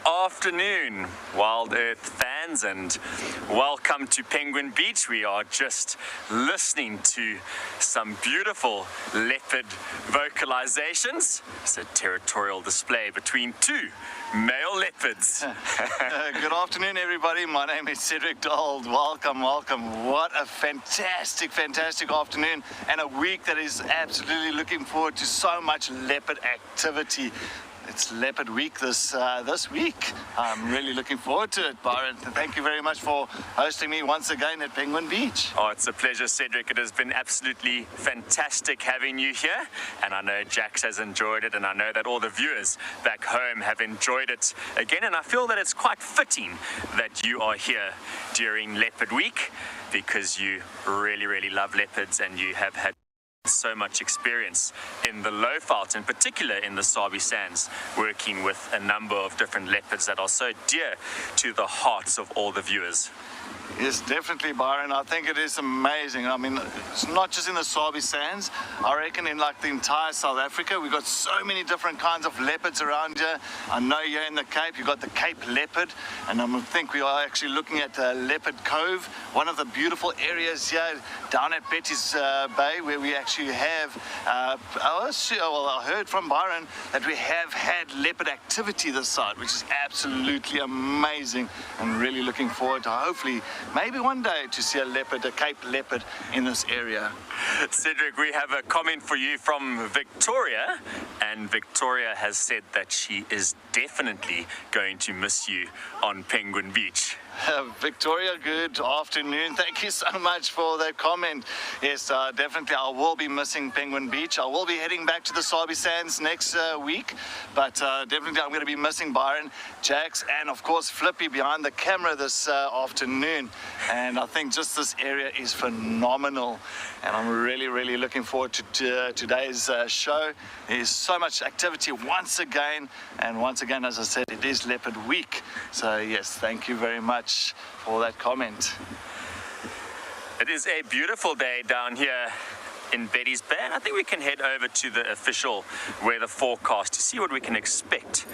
Afternoon, Wild Earth fans, and welcome to Penguin Beach. We are just listening to some beautiful leopard vocalizations. It's a territorial display between two male leopards. Good afternoon, everybody. My name is Cedric Dold. Welcome, welcome. What a fantastic, fantastic afternoon, and a week that is absolutely looking forward to so much leopard activity. It's Leopard Week this week. I'm really looking forward to it, Byron. Thank you very much for hosting me once again at Penguin Beach. Oh, it's a pleasure, Cedric. It has been absolutely fantastic having you here, and I know Jax has enjoyed it, and I know that all the viewers back home have enjoyed it again, and I feel that it's quite fitting that you are here during Leopard Week, because you really, really love leopards, and you have had so much experience in the Lowveld, in particular in the Sabi Sands, working with a number of different leopards that are so dear to the hearts of all the viewers. Yes, definitely, Byron. I think it is amazing. I mean, it's not just in the Sabi Sands. I reckon in like the entire South Africa, we've got so many different kinds of leopards around here. I know here in the Cape, you've got the Cape leopard, and I think we are actually looking at Leopard Cove, one of the beautiful areas here down at Betty's Bay, where we actually have, I heard from Byron that we have had leopard activity this side, which is absolutely amazing, and really looking forward to hopefully maybe one day to see a leopard, a Cape leopard in this area. Cedric, we have a comment for you from Victoria, and Victoria has said that she is definitely going to miss you on Penguin Beach. Victoria, good afternoon. Thank you so much for that comment. Yes, definitely I will be missing Penguin Beach. I will be heading back to the Sabi Sands next week, but definitely I'm going to be missing Byron, Jax, and of course Flippy behind the camera this afternoon. And I think just this area is phenomenal, and I'm really looking forward to today's show. There's so much activity once again, and once again, as I said, it is Leopard Week. So yes, thank you very much for that comment. It is a beautiful day down here in Betty's Bay, and I think we can head over to the official weather forecast to see what we can expect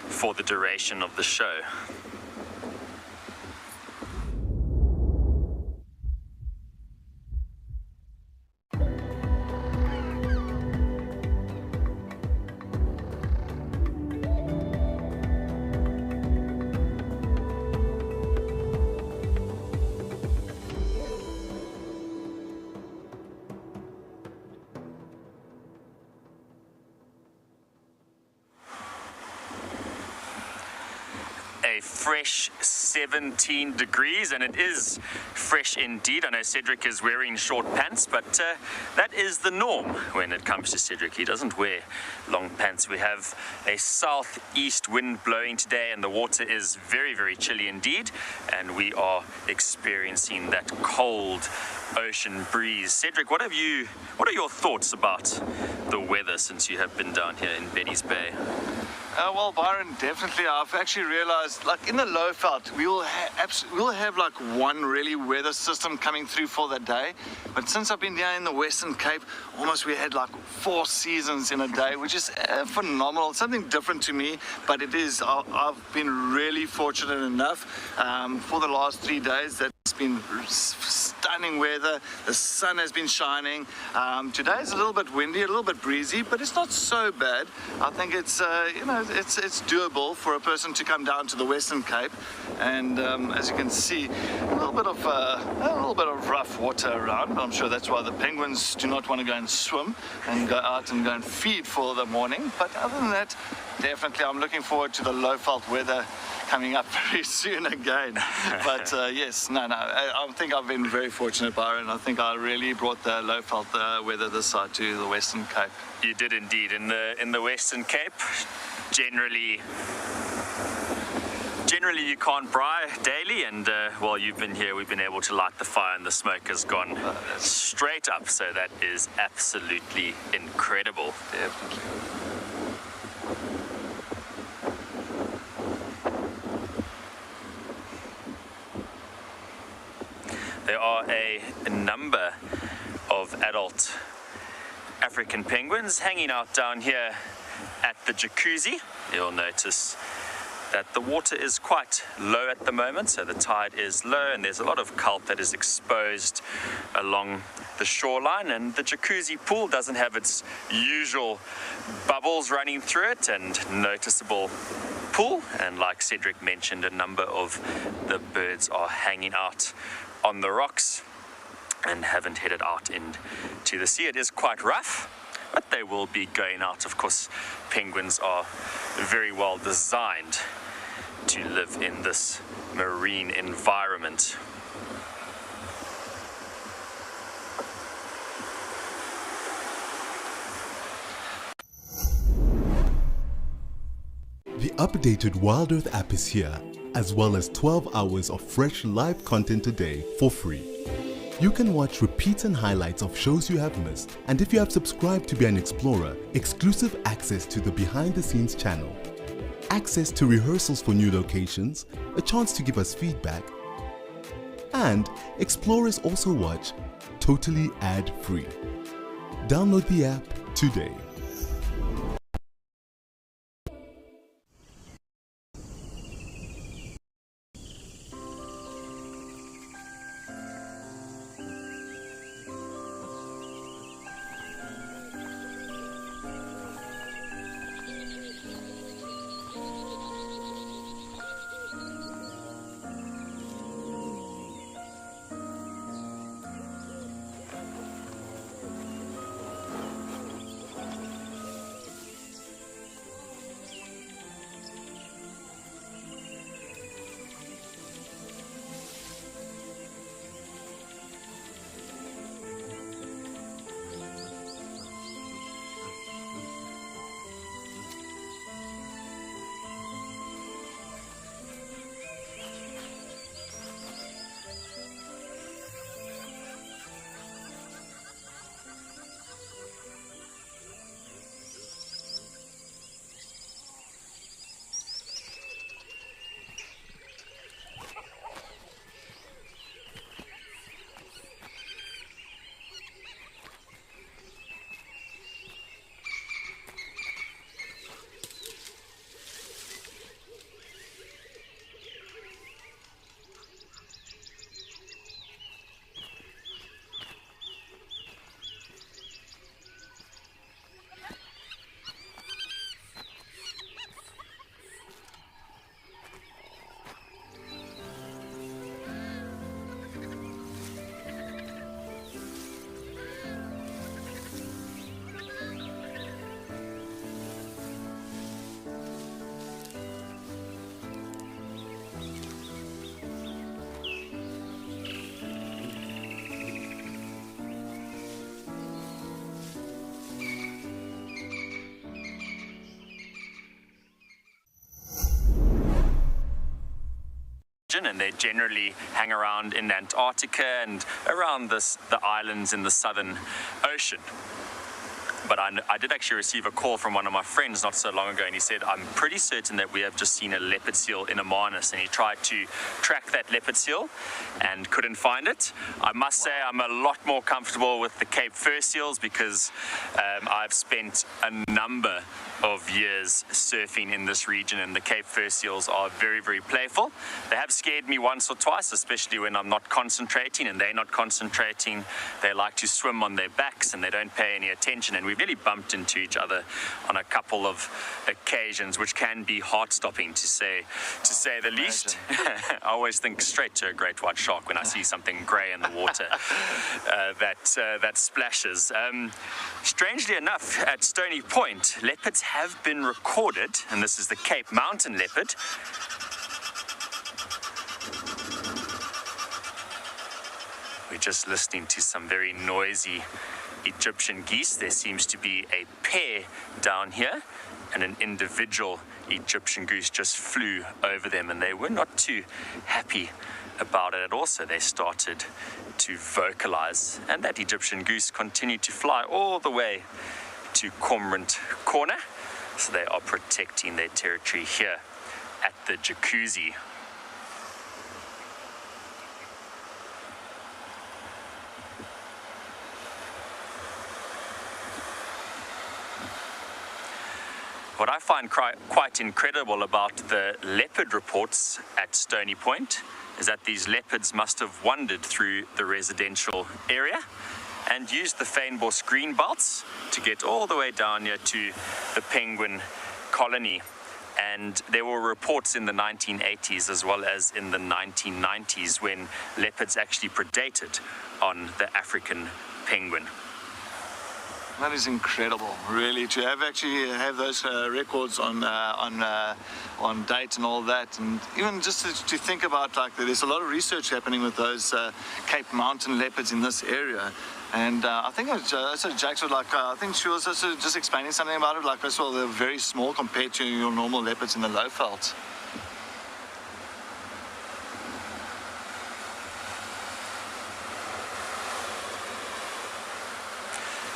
for the duration of the show. A fresh 17 degrees, and it is fresh indeed. I know Cedric is wearing short pants, but that is the norm when it comes to Cedric. He doesn't wear long pants. We have a southeast wind blowing today, and the water is very chilly indeed, and we are experiencing that cold ocean breeze. Cedric, what are your thoughts about the weather since you have been down here in Betty's Bay? Well, Byron, definitely. I've actually realized, like in the Lowveld, we'll have like one really weather system coming through for the day. But since I've been here in the Western Cape, almost we had like 4 seasons in a day, which is phenomenal. Something different to me, but it is. I've been really fortunate enough for the last 3 days that it's been stunning weather. The sun has been shining. Today is a little bit windy, a little bit breezy, but it's not so bad. I think it's it's doable for a person to come down to the Western Cape, and as you can see, a little bit of rough water around. But I'm sure that's why the penguins do not want to go and swim and go out and go and feed for the morning. But other than that, definitely I'm looking forward to the Lowveld weather coming up very soon again. But yes, I think I've been very fortunate, Byron. I think I really brought the Lowveld weather this side to the Western Cape. You did indeed. In the Western Cape, generally you can't braai daily, and while you've been here, we've been able to light the fire, and the smoke has gone straight up. So that is absolutely incredible. Definitely. There are a number of adult African penguins hanging out down here at the jacuzzi. You'll notice that the water is quite low at the moment, so the tide is low, and there's a lot of kelp that is exposed along the shoreline, and the jacuzzi pool doesn't have its usual bubbles running through it and noticeable pool. And like Cedric mentioned, a number of the birds are hanging out on the rocks and haven't headed out into the sea. It is quite rough, but they will be going out. Of course, penguins are very well designed to live in this marine environment. The updated Wild Earth app is here, as well as 12 hours of fresh live content a day for free. You can watch repeats and highlights of shows you have missed, and if you have subscribed to be an explorer, exclusive access to the behind the scenes channel, access to rehearsals for new locations, a chance to give us feedback, And explorers also watch totally ad-free. Download the app today. And they generally hang around in Antarctica and around the islands in the Southern Ocean. But I did actually receive a call from one of my friends not so long ago, and he said, I'm pretty certain that we have just seen a leopard seal in Amarnas, and he tried to track that leopard seal and couldn't find it. I must say I'm a lot more comfortable with the Cape fur seals because I've spent a number of years surfing in this region, and the Cape fur seals are very, very playful. They have scared me once or twice, especially when I'm not concentrating and they're not concentrating. They like to swim on their backs and they don't pay any attention, and we've really bumped into each other on a couple of occasions, which can be heart-stopping to say the least. I always think straight to a great white shark when I see something grey in the water that splashes. Strangely enough, at Stony Point, leopards have been recorded, and this is the Cape Mountain leopard. We're just listening to some very noisy Egyptian geese. There seems to be a pair down here, and an individual Egyptian goose just flew over them, and they were not too happy about it at all, so they started to vocalize, and that Egyptian goose continued to fly all the way to Cormorant Corner. So they are protecting their territory here at the jacuzzi. What I find quite incredible about the leopard reports at Stony Point is that these leopards must have wandered through the residential area and used the Fynbos green belts to get all the way down here to the penguin colony. And there were reports in the 1980s as well as in the 1990s when leopards actually predated on the African penguin. That is incredible, really, to have those records on date and all that, and even just to think about, like, there's a lot of research happening with those Cape Mountain leopards in this area. And I think Jax was like, I think she was also just explaining something about it, like, first of all, they're very small compared to your normal leopards in the Lowveld.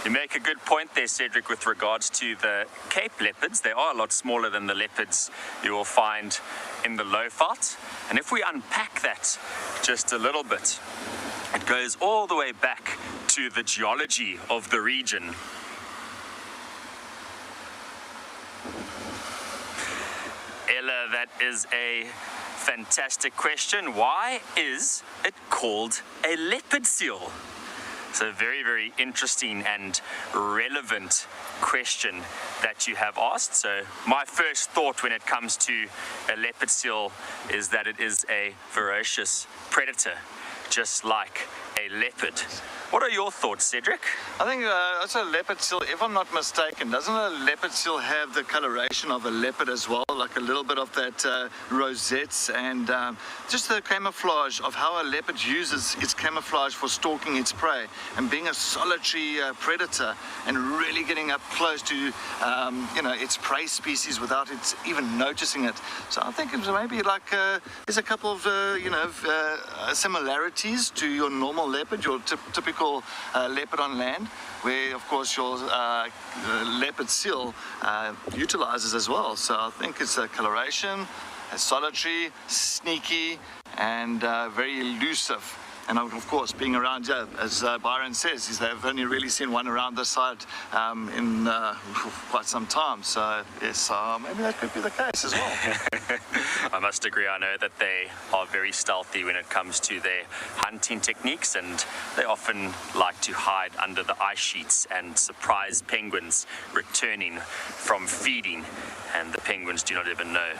You make a good point there, Cedric, with regards to the Cape leopards. They are a lot smaller than the leopards you will find in the Lowveld. And if we unpack that just a little bit, it goes all the way back to the geology of the region. Ella, that is a fantastic question. Why is it called a leopard seal? It's a very, very interesting and relevant question that you have asked. So my first thought when it comes to a leopard seal is that it is a ferocious predator, just like a leopard. What are your thoughts, Cedric? I think it's a leopard seal, if I'm not mistaken. Doesn't a leopard seal have the coloration of a leopard as well? Like a little bit of that rosettes and just the camouflage of how a leopard uses its camouflage for stalking its prey and being a solitary predator and really getting up close to its prey species without it even noticing it. So I think it's maybe like there's a couple of similarities to your normal leopard, your typical leopard on land, where of course your leopard seal utilizes as well. So I think it's a coloration, a solitary, sneaky, and very elusive. And of course, being around here, as Byron says, they've only really seen one around this side in quite some time. So yes, maybe that could be the case as well. I must agree. I know that they are very stealthy when it comes to their hunting techniques, and they often like to hide under the ice sheets and surprise penguins returning from feeding, and the penguins do not even know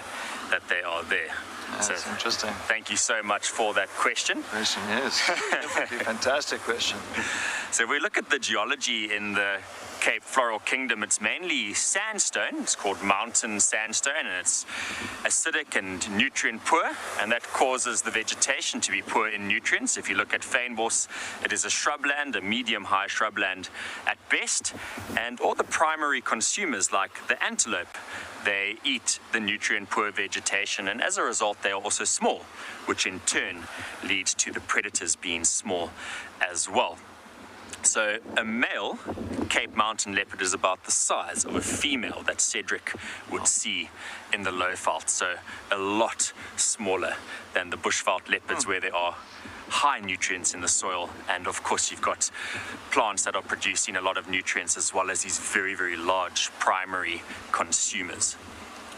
that they are there. That's interesting. Thank you so much for that question. Yes, definitely fantastic question. So if we look at the geology in the Cape Floral Kingdom, it's mainly sandstone. It's called mountain sandstone, and it's acidic and nutrient poor, and that causes the vegetation to be poor in nutrients. If you look at Fynbos, it is a shrubland, a medium-high shrubland at best, and all the primary consumers, like the antelope, they eat the nutrient-poor vegetation, and as a result, they are also small, which in turn leads to the predators being small as well. So a male Cape Mountain leopard is about the size of a female that Cedric would see in the Lowveld, so a lot smaller than the Bushveld leopards, where there are high nutrients in the soil, and of course you've got plants that are producing a lot of nutrients, as well as these very, very large primary consumers.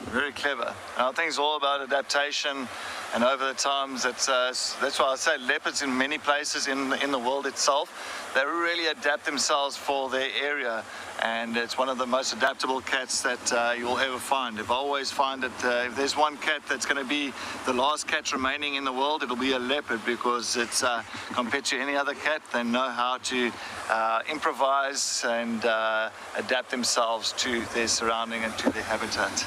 Very clever. I think it's all about adaptation, and over the times, that's why I say leopards in many places in the world itself, they really adapt themselves for their area, and it's one of the most adaptable cats that you'll ever find. I always find that if there's one cat that's going to be the last cat remaining in the world, it'll be a leopard, because it's compared to any other cat, they know how to improvise and adapt themselves to their surrounding and to their habitat.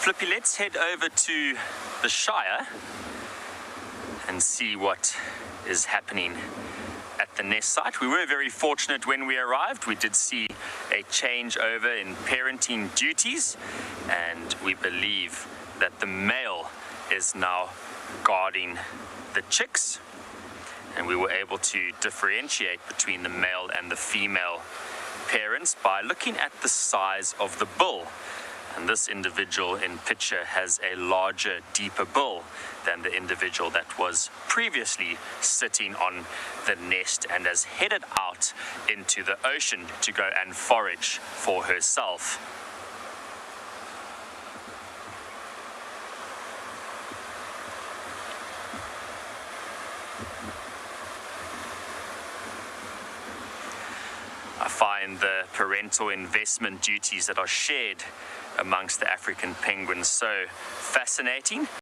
Flippy, let's head over to the Shire and see what is happening at the nest site. We were very fortunate when we arrived. We did see a changeover in parenting duties, and we believe that the male is now guarding the chicks, and we were able to differentiate between the male and the female parents by looking at the size of the bill. And this individual in picture has a larger, deeper bill than the individual that was previously sitting on the nest and has headed out into the ocean to go and forage for herself. I find the parental investment duties that are shared amongst the African penguins so fascinating.